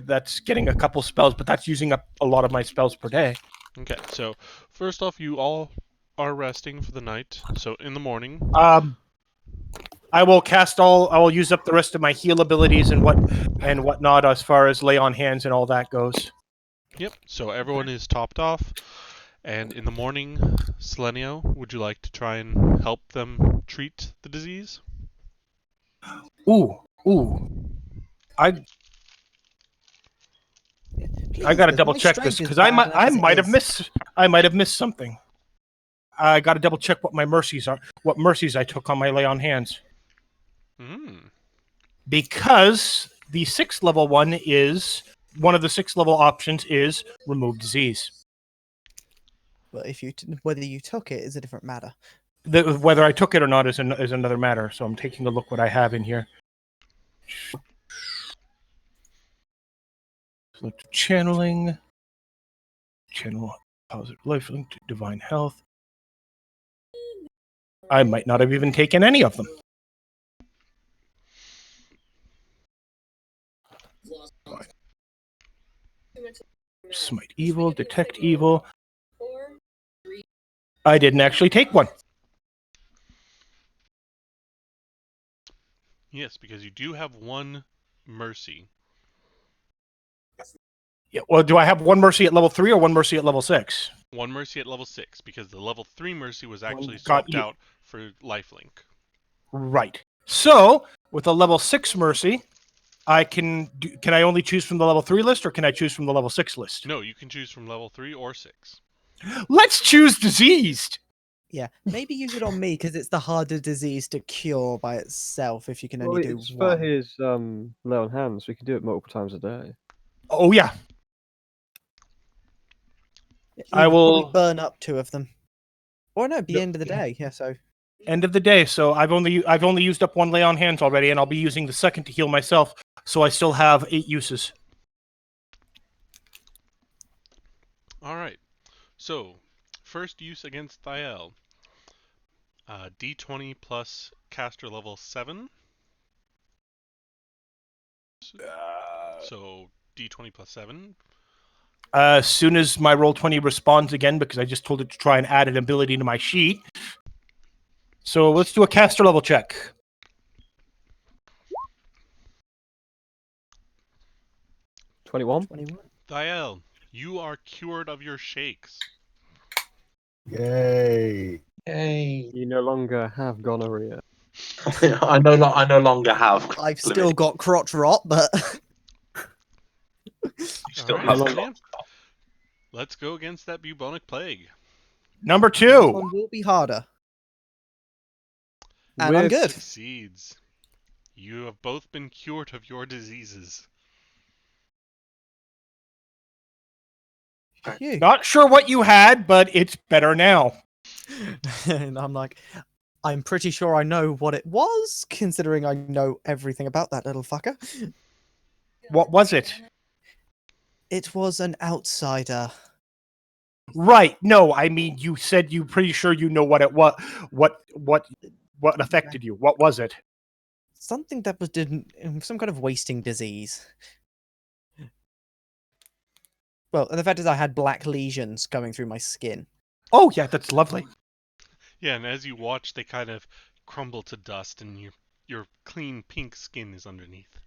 that's getting a couple spells, but that's using up a lot of my spells per day. Okay, so first off, you all are resting for the night. So in the morning, I will use up the rest of my heal abilities and whatnot as far as lay on hands and all that goes. Yep. So everyone is topped off, and in the morning, Selenio, would you like to try and help them treat the disease? Ooh. I gotta double check this because I might have missed something. I gotta double check what my mercies are, what mercies I took on my lay on hands. Because the 6th level one is one of the 6th level options is remove disease. But whether you took it is a different matter. Whether I took it or not is another matter. So I'm taking a look what I have in here. Select channeling. Channel positive life link to divine health. I might not have even taken any of them. Smite evil, detect evil. I didn't actually take one. Yes, because you do have one mercy. Yeah, well, do I have one mercy at level 3 or one mercy at level 6? One mercy at level 6, because the level 3 mercy was actually swapped out for lifelink. Right. So, with a level 6 mercy, can I only choose from the level 3 list, or can I choose from the level 6 list? No, you can choose from level 3 or 6. Let's choose diseased! Yeah, maybe use it on me, because it's the harder disease to cure by itself if you can only do one. For his lay on hands, we can do it multiple times a day. Oh, yeah. I will probably burn up 2 of them. Or no, the end of the day. Yeah, so end of the day. So I've only used up 1 lay on hands already, and I'll be using the 2nd to heal myself. So I still have 8 uses. All right. So first use against Thiel. D20 plus caster level 7. So D20 plus 7. As soon as my Roll20 responds again, because I just told it to try and add an ability to my sheet. So let's do a caster level check. $21. Thiel, you are cured of your shakes. Yay! Yay! You no longer have gonorrhea. I no longer have. I've still got crotch rot, but still All have right, let's go against that bubonic plague. Number 2. This one will be harder. And I'm good. Succeeds. You have both been cured of your diseases. Not sure what you had, but it's better now. And I'm like, I'm pretty sure I know what it was, considering I know everything about that little fucker. What was it? It was an outsider. Right. No, I mean, you said you're pretty sure you know what it was. What affected you? What was it? Something that was some kind of wasting disease. Well, and the fact is I had black lesions going through my skin. Oh, yeah, that's lovely. Yeah, and as you watch, they kind of crumble to dust, and your clean pink skin is underneath.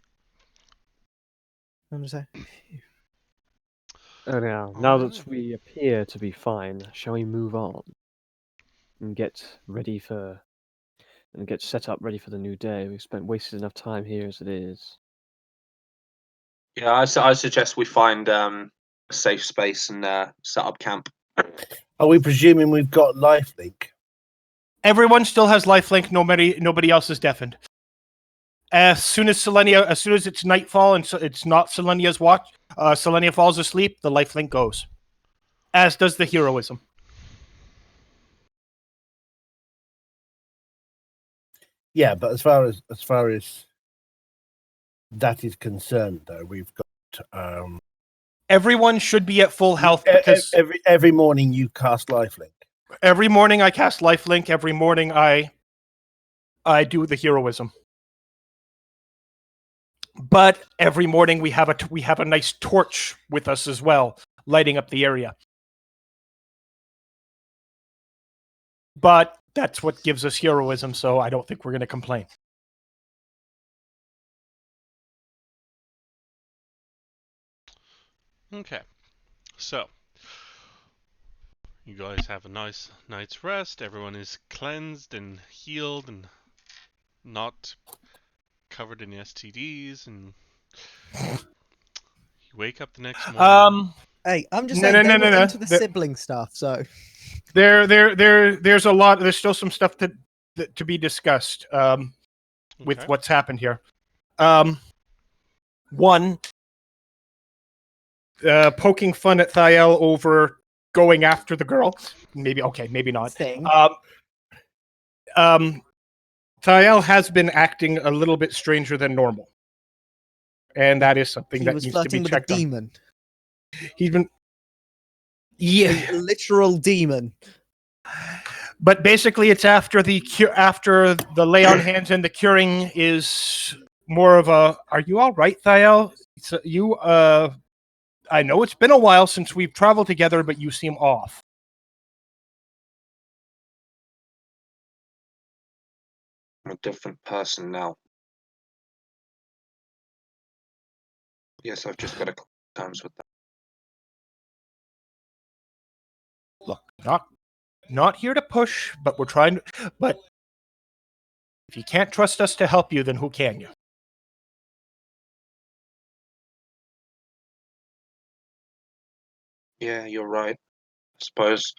I'm sorry. Now that we appear to be fine, shall we move on? and get set up ready for the new day. We've wasted enough time here as it is. Yeah, I suggest we find a safe space and set up camp. Are we presuming we've got lifelink? Everyone still has lifelink. Nobody else is deafened. As soon as it's nightfall and so it's not Selenia's watch, Selenia falls asleep, the lifelink goes. As does the heroism. Yeah, but as far as that is concerned, though, we've got Everyone should be at full health because every morning you cast lifelink. every morning I cast lifelink. Every morning I do the heroism. But every morning we have a nice torch with us as well, lighting up the area. But that's what gives us heroism, so I don't think we're going to complain. Okay, so you guys have a nice night's rest. Everyone is cleansed and healed and not covered in STDs, and you wake up the next morning. Hey, I'm just No, saying no, they no, were no, into the no. sibling stuff, so There's a lot. There's still some stuff to be discussed with Okay. what's happened here. One, poking fun at Thiel over going after the girl. Maybe not. thing. Thiel has been acting a little bit stranger than normal, and that is something He that was needs to be flirting with a checked on. demon. He's been, yeah, A literal demon. but basically, it's after the lay on hands and the curing is more of a. Are you all right, Thiel? So I know it's been a while since we've traveled together, but you seem off. I'm a different person now. Yes, I've just got to come to terms with that. Look, not here to push, but we're trying to. But if you can't trust us to help you, then who can you? Yeah, you're right. I suppose.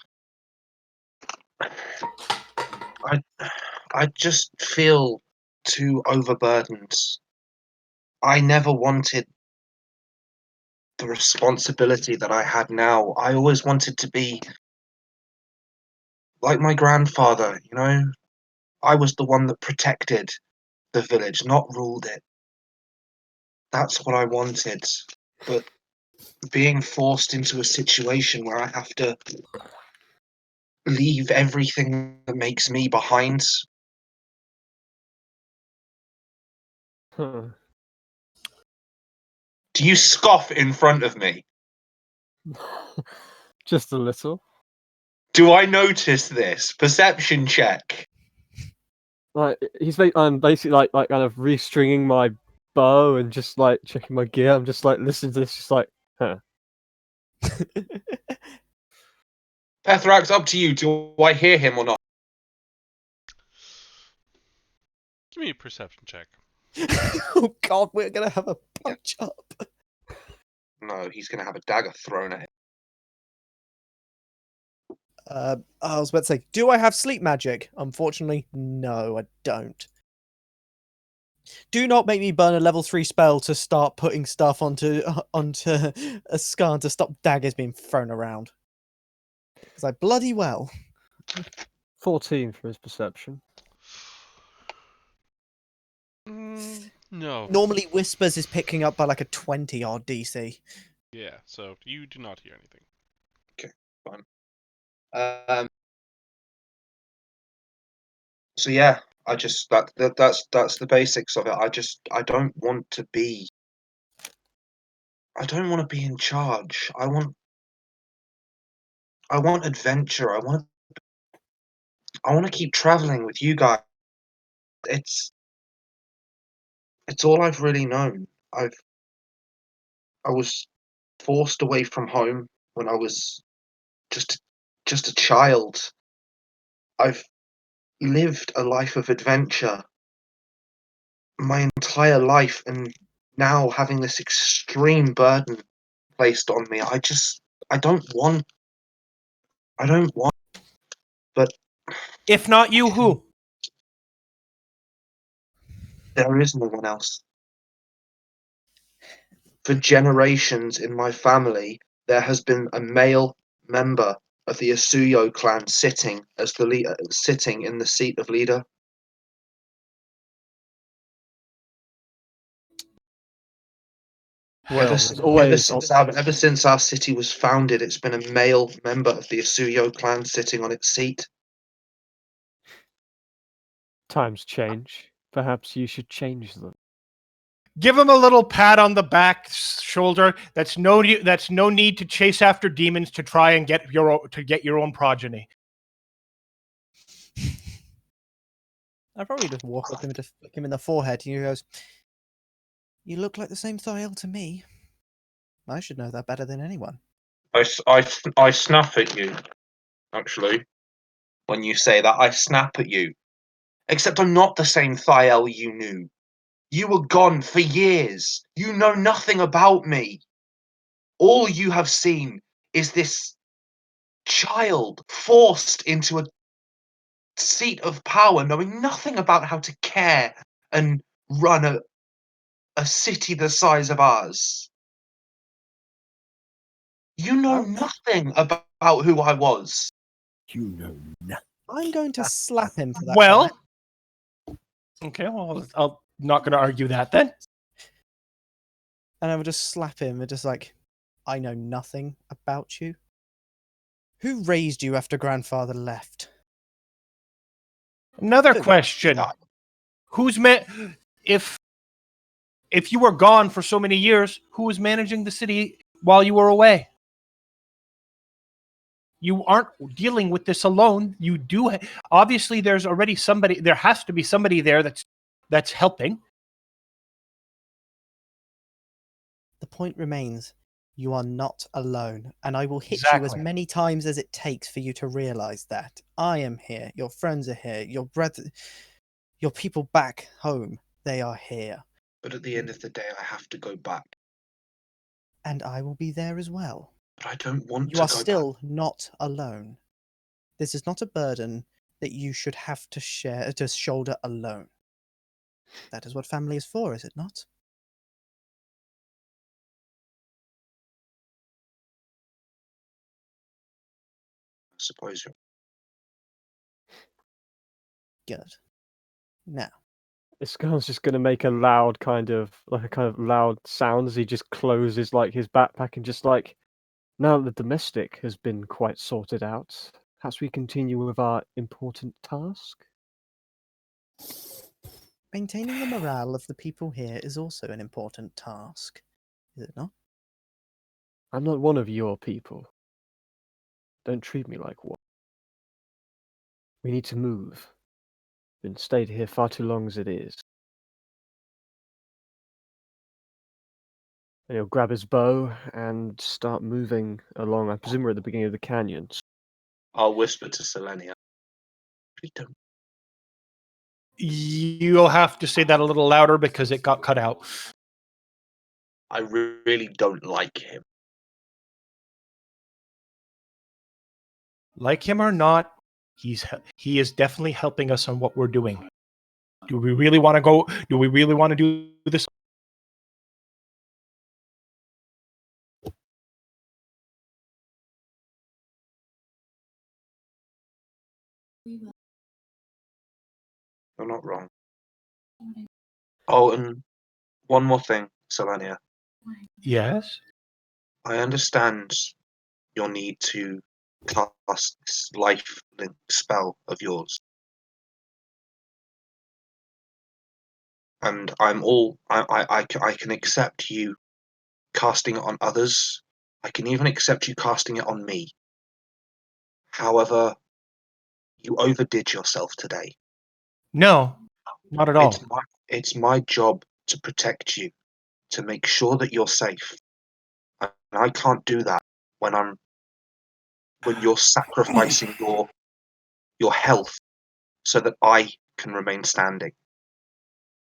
I just feel too overburdened. I never wanted the responsibility that I had now. I always wanted to be like my grandfather, you know? I was the one that protected the village, not ruled it. That's what I wanted. But being forced into a situation where I have to leave everything that makes me behind. Huh. Do you scoff in front of me? Just a little. Do I notice this? Perception check. Like I'm basically like kind of restringing my bow and just like checking my gear. I'm just like listening to this, just like, huh. Pethrax, up to you. Do I hear him or not? Give me a perception check. Oh God, we're gonna have a punch up. No, he's going to have a dagger thrown at him. I was about to say, do I have sleep magic? Unfortunately, no, I don't. Do not make me burn a level 3 spell to start putting stuff onto a scar to stop daggers being thrown around. Because I bloody well. 14 for his perception. No. Normally, Whispers is picking up by like a 20 odd DC. Yeah, so you do not hear anything. Okay, fine. So yeah, I just that's the basics of it. I don't want to be. I don't want to be in charge. I want adventure. I want to keep traveling with you guys. It's all I've really known. I was forced away from home when I was just a child. I've lived a life of adventure my entire life, and now having this extreme burden placed on me, I don't want. But If not you, who? there is no one else. For generations in my family, there has been a male member of the Asuyo clan sitting as the sitting in the seat of leader. Well, Ever, there's since, always ever since our city was founded, it's been a male member of the Asuyo clan sitting on its seat. times change. Perhaps you should change them. Give him a little pat on the back shoulder. That's no need to chase after demons to try and get your own progeny. I'd probably just walk up to him and just flick him in the forehead, and he goes, "You look like the same Thiel to me. I should know that better than anyone." I snap at you, actually. When you say that, I snap at you. Except I'm not the same Thiel you knew. You were gone for years. You know nothing about me. All you have seen is this child forced into a seat of power, knowing nothing about how to care and run a city the size of ours. You know nothing about who I was. You know nothing. I'm going to slap him for that. Well, comment. okay, well, I'm not going to argue that then. And I would just slap him and just like, "I know nothing about you. Who raised you after grandfather left?" Another Good. question: if you were gone for so many years, who was managing the city while you were away? You aren't dealing with this alone. You do obviously. There's already somebody. There has to be somebody there that's helping. The point remains, you are not alone, and I will hit you as Exactly. many times as it takes for you to realize that. I am here, your friends are here, your people back home, they are here. But at the end of the day, I have to go back. And I will be there as well. But I don't want You to are go still back. not alone. This is not a burden that you should have to shoulder alone. That is what family is for, is it not? I suppose you're... Good. Now, This guy's just going to make a loud kind of loud sound as he just closes like his backpack and just like, now that the domestic has been quite sorted out, perhaps we continue with our important task. maintaining the morale of the people here is also an important task, is it not? I'm not one of your people. Don't treat me like one. We need to move. Been stayed here far too long as it is. And he'll grab his bow and start moving along. I presume we're at the beginning of the canyons. I'll whisper to Selenia. Please don't. You'll have to say that a little louder because it got cut out. I really don't like him. Like him or not, he is definitely helping us on what we're doing. Do we really want to go? Do we really want to do this? We will. You're not wrong. Oh, and one more thing, Selenia. Yes. I understand your need to cast this life link spell of yours. And I can accept you casting it on others. I can even accept you casting it on me. However, you overdid yourself today. No, not at all. It's my job to protect you, to make sure that you're safe. And I can't do that when you're sacrificing your health, so that I can remain standing.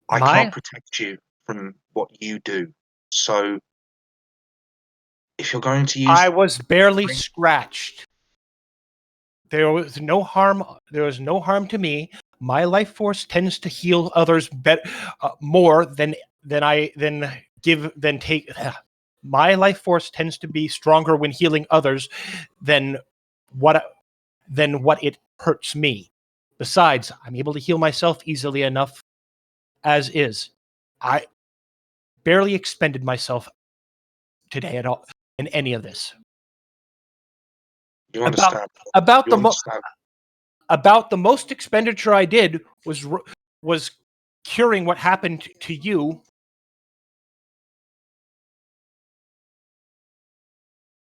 I My- can't protect you from what you do. So, if you're going to use, I was barely scratched. There was no harm. There was no harm to me. My life force tends to heal others more than take. My life force tends to be stronger when healing others than what it hurts me. Besides, I'm able to heal myself easily enough as is. I barely expended myself today at all in any of this. you understand. About You the understand. about the most expenditure I did was curing what happened to you.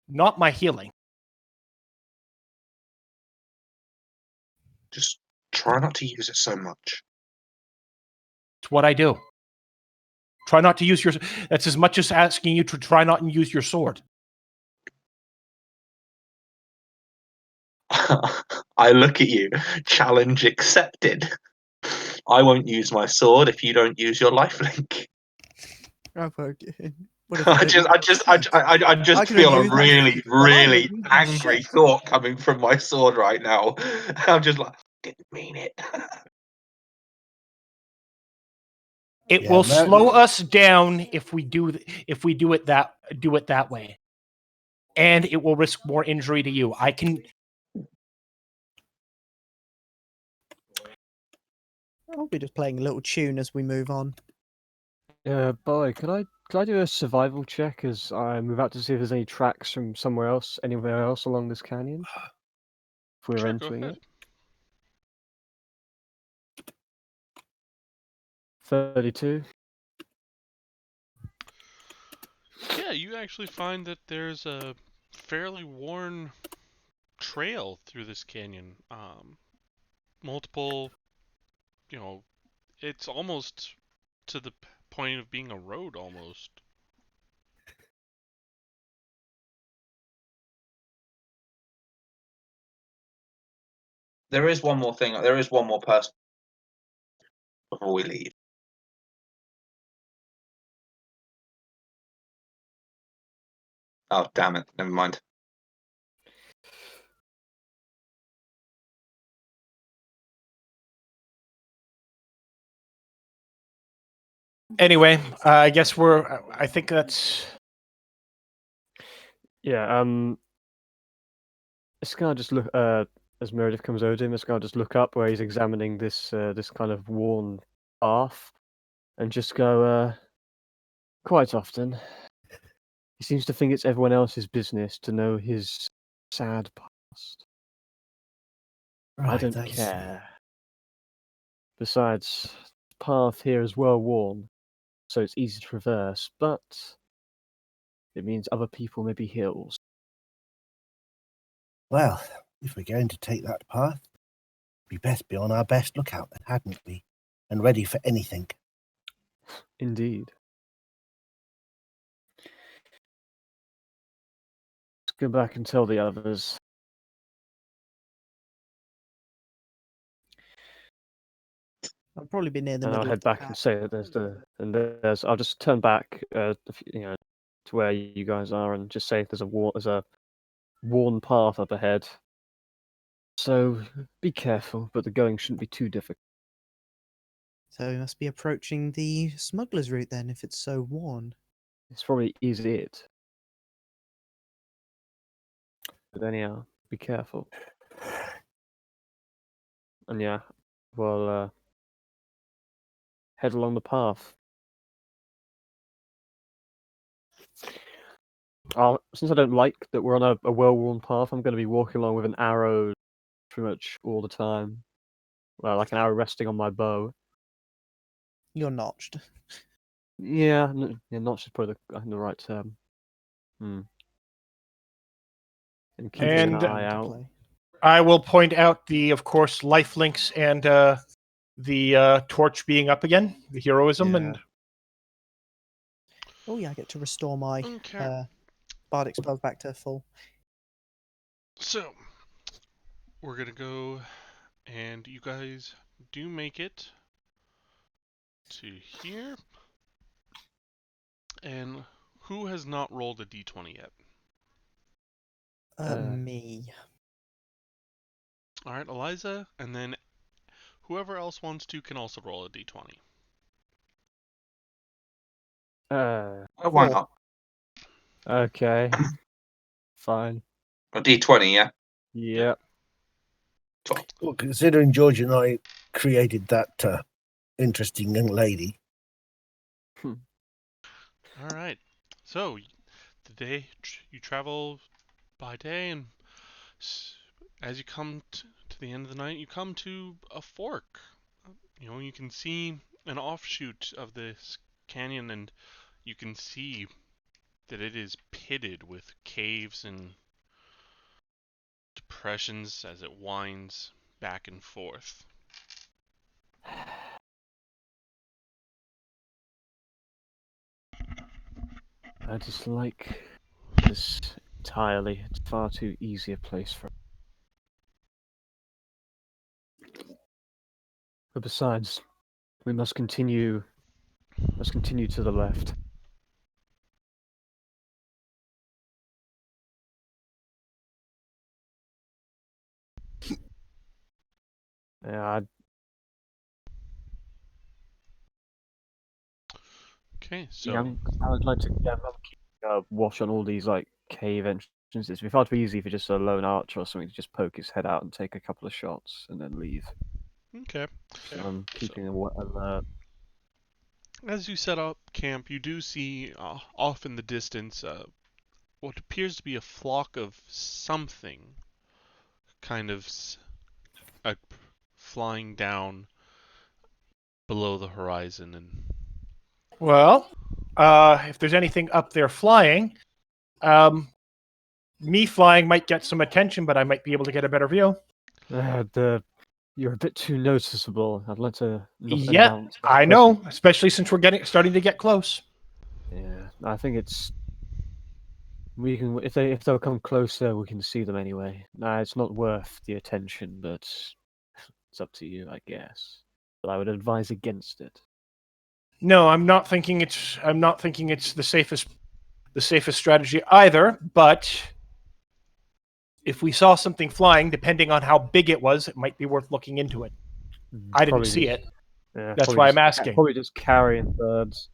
Not my healing. Just try not to use it so much. It's what I do. Try not to use your. That's as much as asking you to try not and use your sword. I look at you. Challenge accepted. I won't use my sword if you don't use your lifelink. I just can feel a only use really, my really lifelink. angry Shit. thought coming from my sword right now. I'm just like, didn't mean it. It Yeah, will no- slow us down if we do it that way, and it will risk more injury to you. I can. I'll be just playing a little tune as we move on. Boy, could I do a survival check as I move out to see if there's any tracks from anywhere else along this canyon? If we're Sure, go entering ahead. it. 32. Yeah, you actually find that there's a fairly worn trail through this canyon. Multiple, it's almost to the point of being a road almost. There is one more thing. There is one more person before we leave. Oh, damn it. Never mind. Anyway, I guess I think that's. Yeah, it's gonna just look as Meredith comes over to him, it's gonna just look up where he's examining this this kind of worn path and just go, quite often. He seems to think it's everyone else's business to know his sad past. I Right, don't I see. care. Besides, the path here is well worn, so it's easy to traverse, but it means other people may be hills. Well, if we're going to take that path, we best be on our best lookout, then, hadn't we? And ready for anything. Indeed. Let's go back and tell the others. I'll probably be near the And I'll middle head of the back and path. say that there's. I'll just turn back, to where you guys are, and just say if there's a worn path up ahead. So be careful, but the going shouldn't be too difficult. So we must be approaching the smuggler's route then, if it's so worn. It's probably easy it. But anyhow, be careful. And yeah, we'll head along the path. Since I don't like that we're on a well-worn path, I'm going to be walking along with an arrow pretty much all the time. Well, like an arrow resting on my bow. You're notched. Yeah, notch is probably the right term. And keeping And an eye out. I will point out of course, lifelinks and the torch being up again, the heroism, and Oh yeah, I get to restore my Okay. bardic spells back to full. So, we're gonna go And you guys do make it to here. And who has not rolled a d20 yet? Me. Alright, Eliza, and then whoever else wants to can also roll a d20. Why not? Okay. Fine. A D20, yeah? Yeah. Well, considering George and I created that interesting young lady. Alright, so the day you travel by day, and as you come to the end of the night, you come to a fork. You know, you can see an offshoot of this canyon, and you can see that it is pitted with caves and depressions as it winds back and forth. I dislike this entirely. It's far too easy a place for. But besides, we must continue. Must continue to the left. Yeah, Okay, so I would like to keep watch on all these like cave entrances. It'd be far too easy for just a lone archer or something to just poke his head out and take a couple of shots and then leave. okay. So I'm keeping alert. As you set up camp, you do see off in the distance what appears to be a flock of something, kind of flying down below the horizon. And Well, if there's anything up there flying, me flying might get some attention, but I might be able to get a better view. You're a bit too noticeable. I'd like to. Yeah, I know, especially since we're starting to get close. Yeah, I think it's. We can if they'll come closer, we can see them anyway. Nah, it's not worth the attention, but it's up to you, I guess. But I would advise against it. No, I'm not thinking it's the safest strategy either, but if we saw something flying, depending on how big it was, it might be worth looking into it. I didn't see it. Yeah, That's why I'm asking. Probably just carrying birds.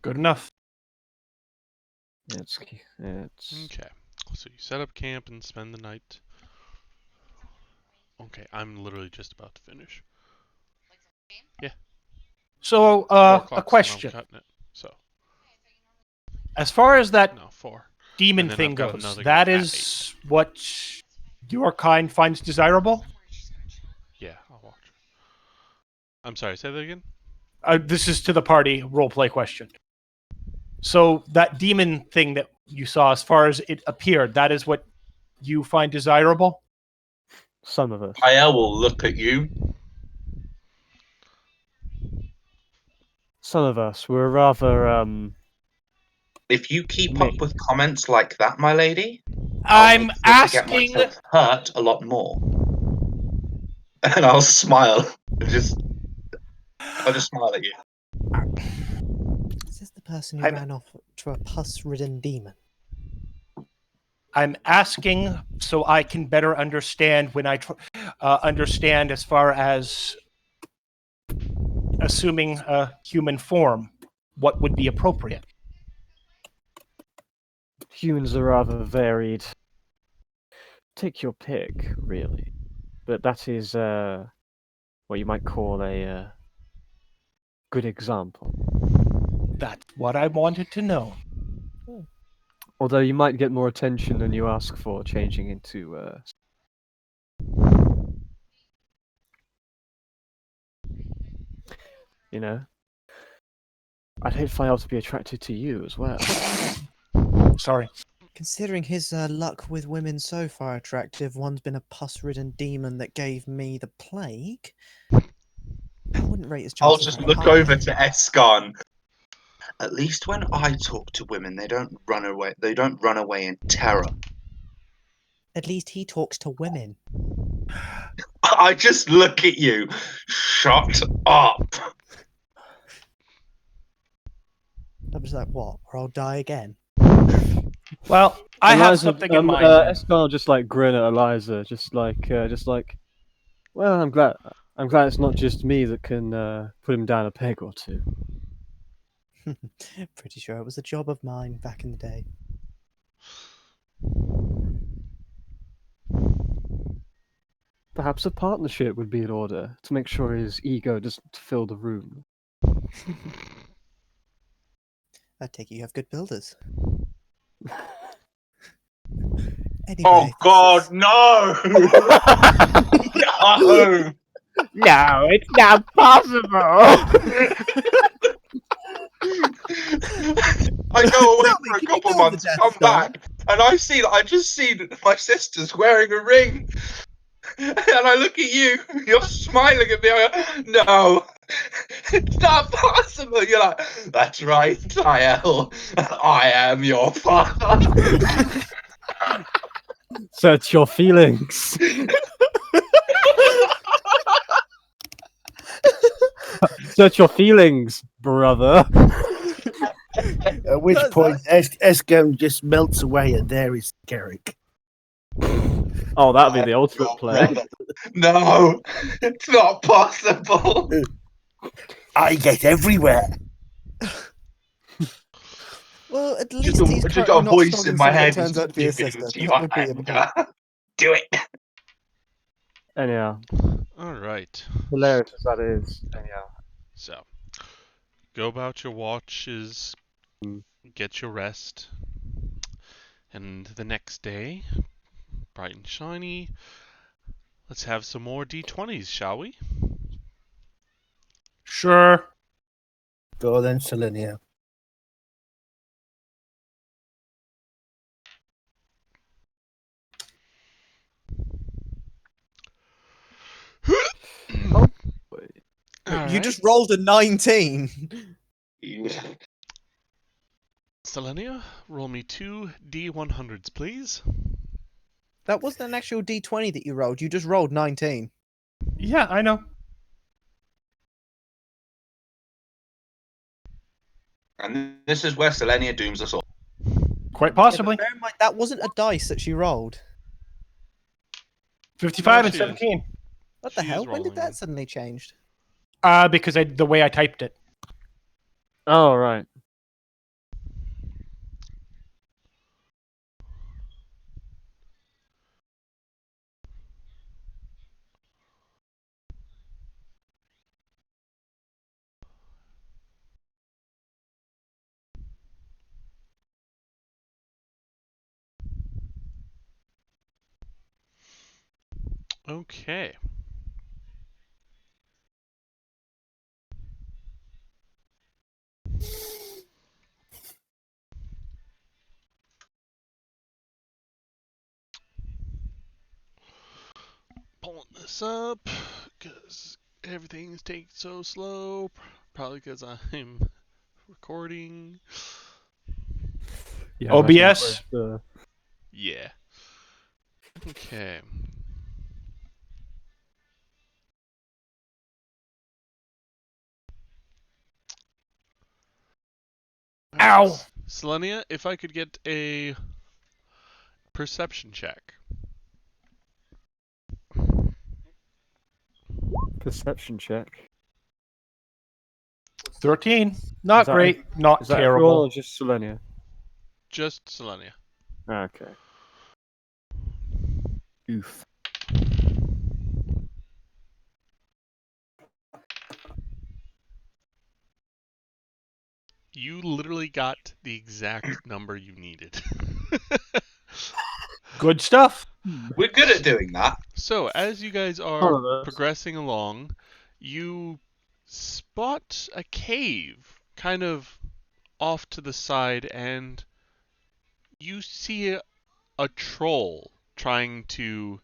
Good enough. It's okay. So you set up camp and spend the night. Okay, I'm literally just about to finish. Yeah. So, 4 a o'clock, question. So I'm cutting it. So As far as that no, 4. demon And then thing I've got goes, another that game at is what your kind finds desirable? Yeah, I'll watch. I'm sorry, say that again? This is to the party roleplay question. So that demon thing that you saw, as far as it appeared, that is what you find desirable? Some of us. IL will look at you. Some of us. We're rather If you keep Me. up with comments like that, my lady, I'm I'll get asking. myself hurt a lot more. And I'll smile. I'll just smile at you. Is this the person who I'm- ran off to a pus-ridden demon? I'm asking so I can better understand when I understand as far as assuming a human form, what would be appropriate. humans are rather varied. Take your pick, really. But that is what you might call a good example. That's what I wanted to know. Although you might get more attention than you ask for changing into you know. I'd hate Fael to be attracted to you as well. Sorry. Considering his luck with women so far attractive, one's been a pus-ridden demon that gave me the plague. I wouldn't rate his chances. I'll just very look high. over to Escon. At least when I talk to women, they don't run away. They don't run away in terror. At least he talks to women. I just look at you. Shut up. I was like, what? Or I'll die again. Well, I have Eliza, something in mind. then. Escar will just like grin at Eliza, just like, well, I'm glad it's not just me that can put him down a peg or two. Pretty sure it was a job of mine back in the day. Perhaps a partnership would be in order to make sure his ego doesn't fill the room. I take it you have good builders. Anyway, Oh God, no! No! No, it's not possible. I go away Tell me, for a can you couple build the months, Death come Star? back, and I just see my sister's wearing a ring. And I look at you, you're smiling at me. I go, no, it's not possible. You're like, that's right, Tyel. I am your father. Search your feelings. Search your feelings, brother. At which That's point, Escone just melts away, and there is Garrick. Oh, that'd be the ultimate play. No, it's not possible. I get everywhere. Well, at least Just he's a currently not voice strong in in my something that head. turns out to be his sister. That would be important. Do it. Anyhow, Alright. hilarious as that is. Anyhow. So, go about your watches, get your rest, and the next day, bright and shiny, let's have some more D20s, shall we? Sure. Go then, Selenia. You just rolled a 19. Selenia, roll me 2 D100s, please. That wasn't an actual D20 that you rolled. You just rolled 19. Yeah, I know. And this is where Selenia dooms us all. Quite Yeah, but possibly. bear in mind, that wasn't a dice that she rolled. 55 and She is. 17. What the She's hell? When did rolling that it. suddenly change? Because the way I typed it. Oh, right. Okay. Pulling this up, because everything's taking so slow. Probably because I'm recording. Yeah, OBS? Yeah. Okay. Ow! Selenia, if I could get a perception check. Perception check. 13. Not Is that- great, not Is that everyone terrible. or just Selenia? Just Selenia. Okay. Oof. You literally got the exact number you needed. Good stuff. We're good at doing that. So, as you guys All are of us. progressing along, you spot a cave kind of off to the side, and you see a troll trying to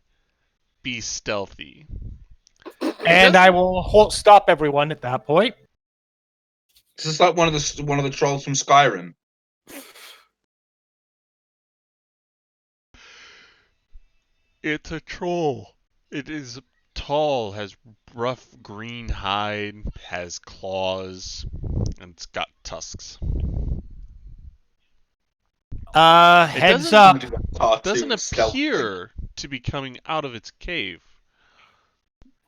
be stealthy. And I will stop everyone at that point. This is like one of the trolls from Skyrim. It's a troll. It is tall, has rough green hide, has claws, and it's got tusks. Heads doesn't- up. It doesn't appear to be coming out of its cave.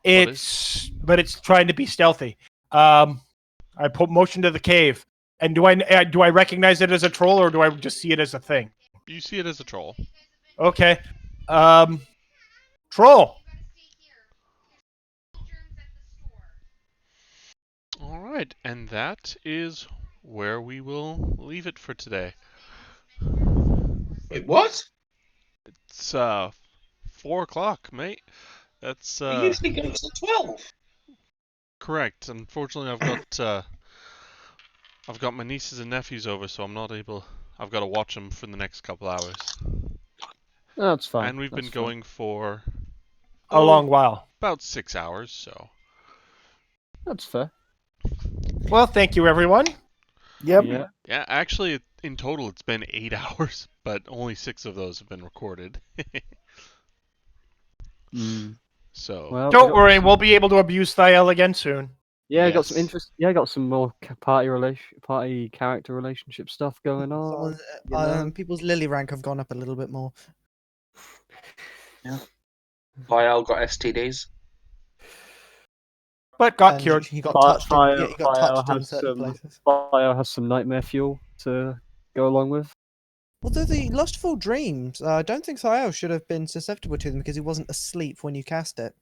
But it's trying to be stealthy. I put motion to the cave, and do I recognize it as a troll, or do I just see it as a thing? You see it as a troll. Okay. Troll. All right, and that is where we will leave it for today. Wait, what? It's 4 o'clock, mate. That's It usually goes to 12. correct. Unfortunately, I've got my nieces and nephews over, so I'm not able. I've got to watch them for the next couple hours. That's fine. And we've been going for A long while. about 6 hours, so. That's fair. Well, thank you, everyone. Yep. Yeah. Yeah, actually, in total, it's been 8 hours, but only 6 of those have been recorded. So. Well, Don't worry, we'll be able to abuse Thiel again soon. Yeah, I got some Yes. interest. Yeah, I got some more party character relationship stuff going on. Someone's, you know? people's lily rank have gone up a little bit more. Lyle got STDs. But got And cured. He got Fire- touched. fire- Yeah, he got fire touched in has certain some- places. Bio has some nightmare fuel to go along with. Although the lustful dreams, I don't think Thiel should have been susceptible to them because he wasn't asleep when you cast it.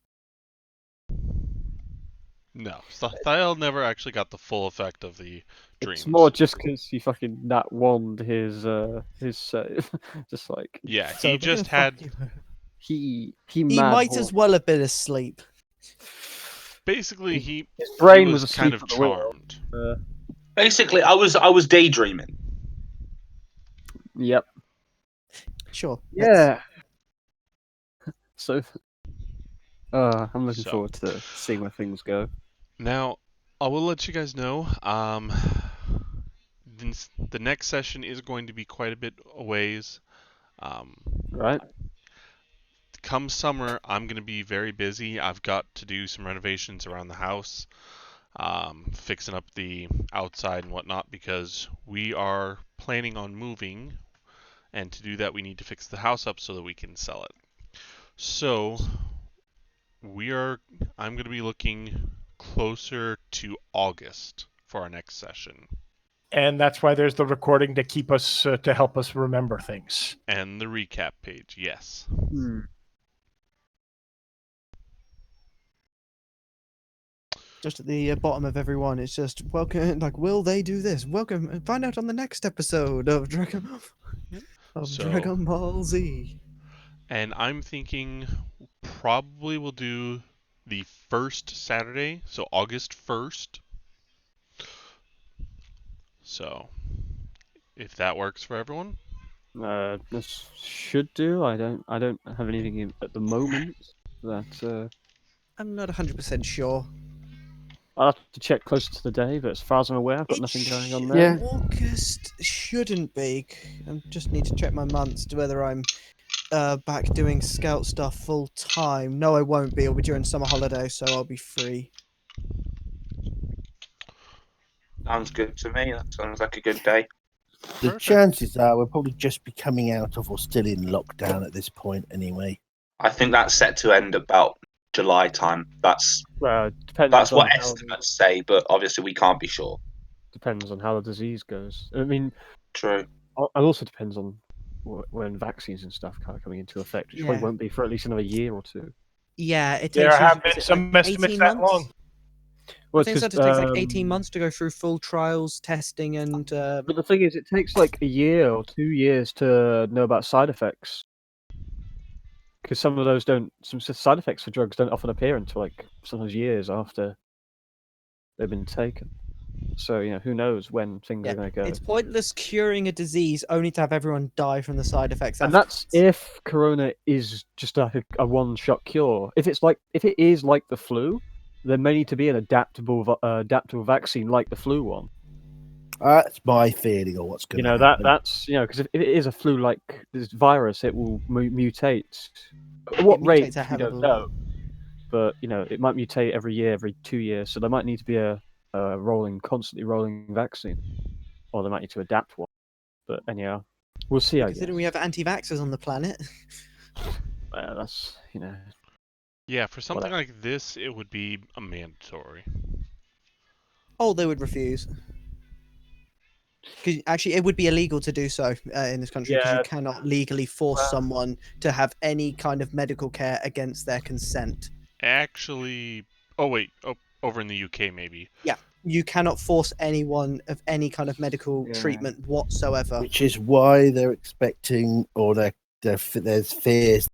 No, Thiel never actually got the full effect of the dreams. It's more just because he fucking nat wand his save. Just like Yeah, So he we're just gonna had. fuck he He mad might horn. as well have been asleep. Basically, he brain was was kind asleep of at the wheel. charmed. Basically, I was daydreaming. Yep. Sure. Yeah. So, I'm looking So. forward to seeing where things go. Now, I will let you guys know. The next session is going to be quite a bit a ways. Right. Come summer, I'm going to be very busy. I've got to do some renovations around the house, fixing up the outside and whatnot, because we are planning on moving, and to do that, we need to fix the house up so that we can sell it. So, I'm going to be looking closer to August for our next session. And that's why there's the recording to keep us, to help us remember things. And the recap page, yes. Just at the bottom of everyone, it's just welcome. Like, will they do this? Welcome. Find out on the next episode of Dragon Ball Z. And I'm thinking probably we'll do the first Saturday, so August 1st. So, if that works for everyone. This should do. I don't have anything at the moment that. I'm not 100% sure. I'll have to check closer to the day, but as far as I'm aware, I've got nothing going on there. Yeah. August shouldn't be. I just need to check my months to whether I'm back doing scout stuff full time. No, I won't be. It'll be during summer holiday, so I'll be free. Sounds good to me. That sounds like a good day. The Perfect. chances are we'll probably just be coming out of or still in lockdown at this point anyway. I think that's set to end about July time. That's Depends on what how estimates say, but obviously we can't be sure. depends on how the disease goes. I mean, True. it also depends on when vaccines and stuff kind of coming into effect, which probably Yeah. won't be for at least another year or two. Yeah, it takes. There have usually- been is it some like estimates 18 that months? long. Well, I think it's it takes like 18 'cause, months to go through full trials, testing, and But the thing is, it takes like a year or 2 years to know about side effects. Because some side effects for drugs don't often appear until like sometimes years after they've been taken. So, who knows when things are going to go. it's pointless curing a disease only to have everyone die from the side effects. And that's if Corona is just like a one-shot cure. If it is like the flu, there may need to be an adaptable vaccine like the flu one. That's my feeling of what's going to happen. That's because if it is a flu-like this virus, it will mutate At what It rate, mutates a we hell of don't a lot. know. But, it might mutate every year, every 2 years, so there might need to be a constantly rolling vaccine. Or they might need to adapt one. But anyhow, we'll see, I guess. Considering we have anti-vaxxers on the planet. Well, that's, Yeah, for something Whatever. like this, it would be a mandatory. Oh, they would refuse. Because actually, it would be illegal to do so in this country because Yeah. you cannot legally force Well- someone to have any kind of medical care against their consent. Actually, over in the UK maybe. You cannot force anyone of any kind of medical Yeah. treatment whatsoever. Which is why they're expecting, or there's fears